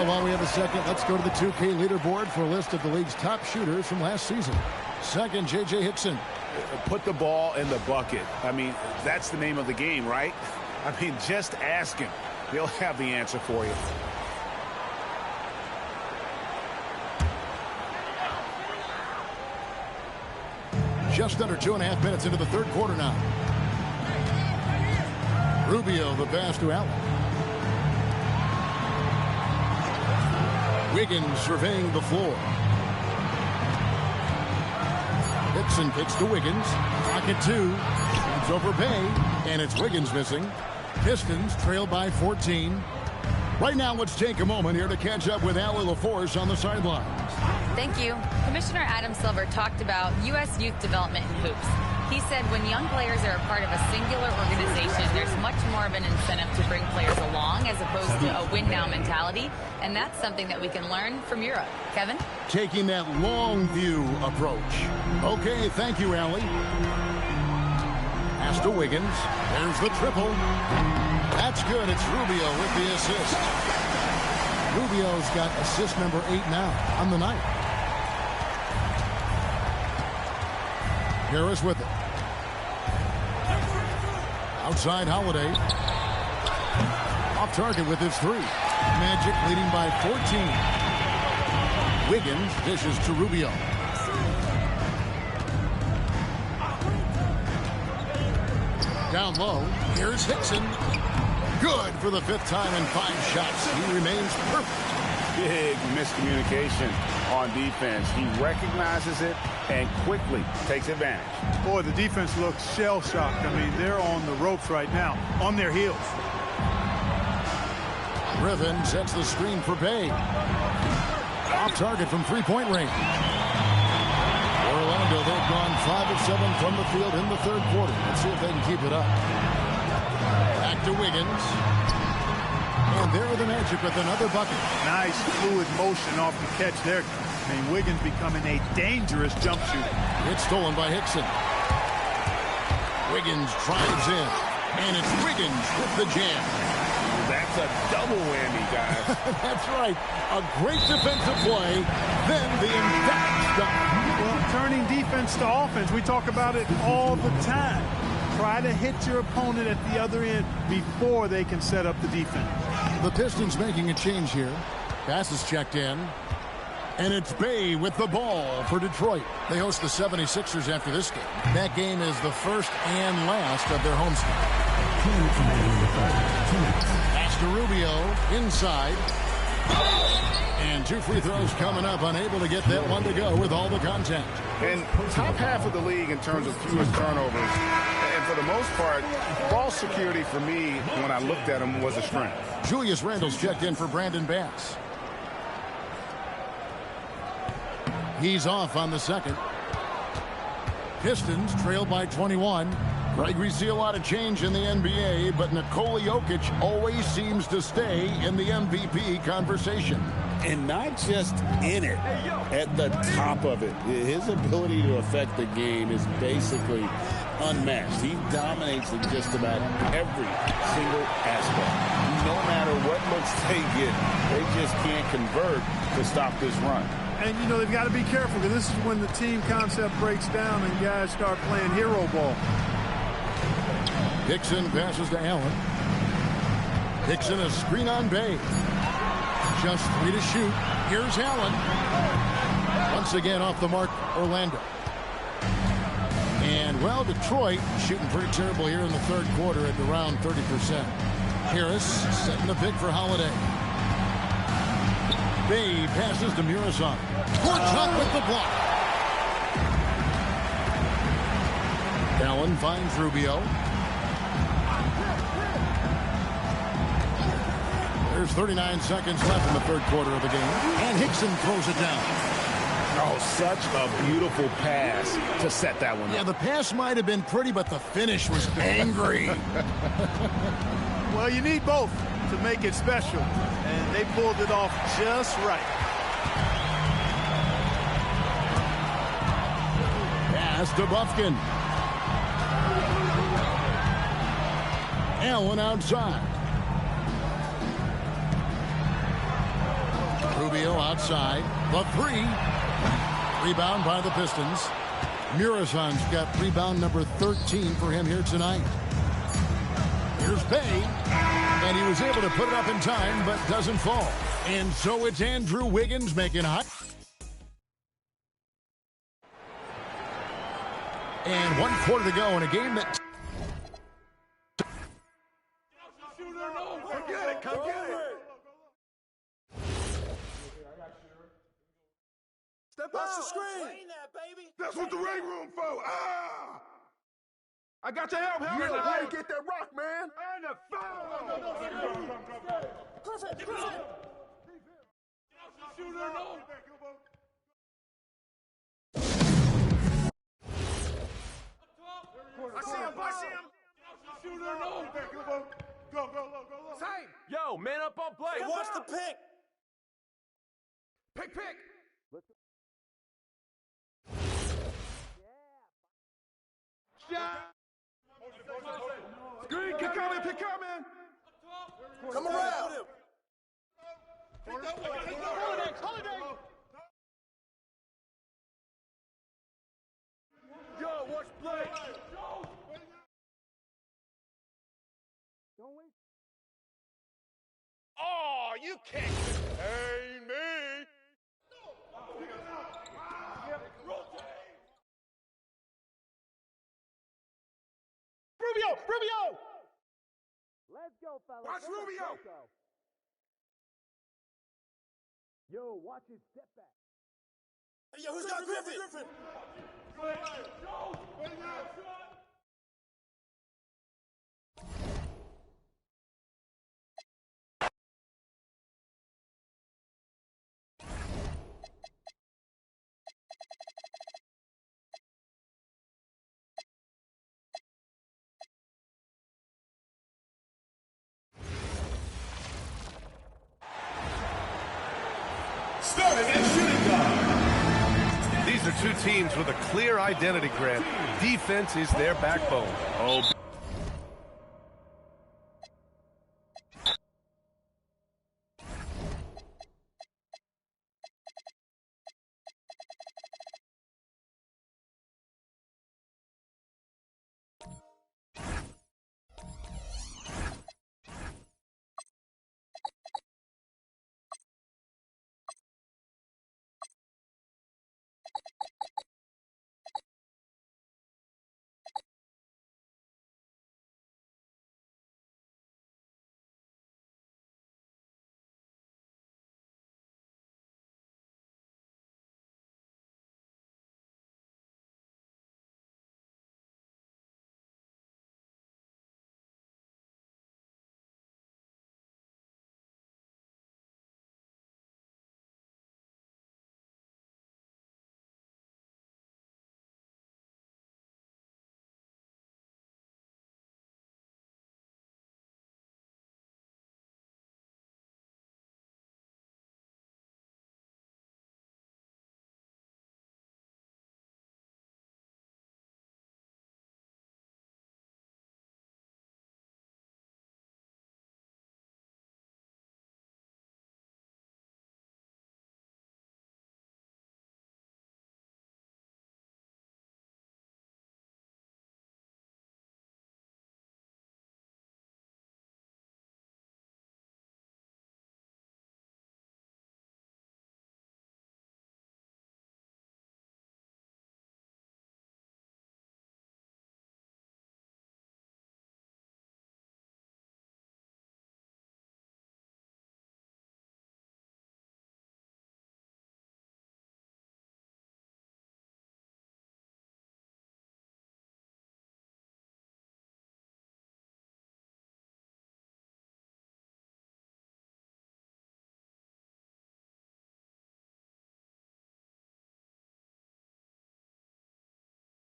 While we have a second, let's go to the 2K leaderboard for a list of the league's top shooters from last season. Second, J.J. Hickson. Put the ball in the bucket. I mean, that's the name of the game, right? I mean, just ask him. He'll have the answer for you. Just under 2.5 minutes into the third quarter now. Rubio, the pass to Allen. Wiggins surveying the floor. Hickson kicks to Wiggins. Pocket 2. It's over Bay. And it's Wiggins missing. Pistons trail by 14. Right now, let's take a moment here to catch up with Allie LaForce on the sidelines. Thank you. Commissioner Adam Silver talked about U.S. youth development in hoops. He said when young players are a part of a singular organization, there's much more of an incentive to bring players along as opposed to a win-now mentality, and that's something that we can learn from Europe. Kevin? Taking that long view approach. Okay, thank you, Allie. Pass to Wiggins. There's the triple. That's good. It's Rubio with the assist. Rubio's got assist number 8 now on the night. Harris with it. Outside Holiday. Off target with his 3. Magic leading by 14. Wiggins dishes to Rubio. Down low. Here's Hickson. Good for the 5th time in 5 shots. He remains perfect. Big miscommunication on defense. He recognizes it and quickly takes advantage. Boy, the defense looks shell-shocked. I mean, they're on the ropes right now, on their heels. Griffin sets the screen for Bay. Off target from 3-point range. Orlando, they've gone 5 of 7 from the field in the 3rd quarter. Let's see if they can keep it up. Back to Wiggins. And there are the Magic with another bucket. Nice fluid motion off the catch there. I mean, Wiggins becoming a dangerous jump shooter. It's stolen by Hickson. Wiggins drives in. And it's Wiggins with the jam. That's a double whammy, guys. That's right. A great defensive play. Then the emphatic stop. Well, turning defense to offense, we talk about it all the time. Try to hit your opponent at the other end before they can set up the defense. The Pistons making a change here. Pass is checked in. And it's Bay with the ball for Detroit. They host the 76ers after this game. That game is the first and last of their homestand. Pass to Rubio inside. And 2 free throws coming up. Unable to get that one to go with all the contact. And top half of the league in terms of fewest turnovers. And for the most part, ball security for me, when I looked at him, was a strength. Julius Randle's checked in for Brandon Bass. He's off on the second. Pistons trail by 21. Greg, we see a lot of change in the NBA, but Nikola Jokic always seems to stay in the MVP conversation. And not just in it, at the top of it. His ability to affect the game is basically unmatched. He dominates in just about every single aspect. No matter what looks they get, they just can't convert to stop this run. And, you know, they've got to be careful because this is when the team concept breaks down and guys start playing hero ball. Hickson passes to Allen. Hickson a screen on Bay. Just 3 to shoot. Here's Allen. Once again off the mark, Orlando. And, well, Detroit shooting pretty terrible here in the 3rd quarter at around 30%. Harris setting the pick for Holiday. Bay passes to Murison. Gorchuk with the block. Allen finds Rubio. There's 39 seconds left in the 3rd quarter of the game. And Hickson throws it down. Oh, such a beautiful pass to set that one up. Yeah, the pass might have been pretty, but the finish was angry. Well, you need both to make it special, and they pulled it off just right. Pass to Bufkin. Allen outside. Rubio outside. The 3. Rebound by the Pistons. Murison's got rebound number 13 for him here tonight. Here's Bay. And he was able to put it up in time, but doesn't fall. And so it's Andrew Wiggins making hot. And 1 quarter to go in a game that... Come get it. Step past the screen. That's what the ring room for. Ah! I got your help. You gotta get that rock, man. And the foul. Perfect. Shooter, no. on, Blake. Hey, watch the pick. Pick. Let's go. Screen coming. Come around. Holiday. Yo, watch Blake. Don't wait. Oh, you can't contain me. Rubio. Let's go, fellas. Watch Rubio. Yo, watch his step back. Hey, yo, who's got Griffin? Starting at shooting guard. These are two teams with a clear identity, Grant. Defense is their backbone. Oh.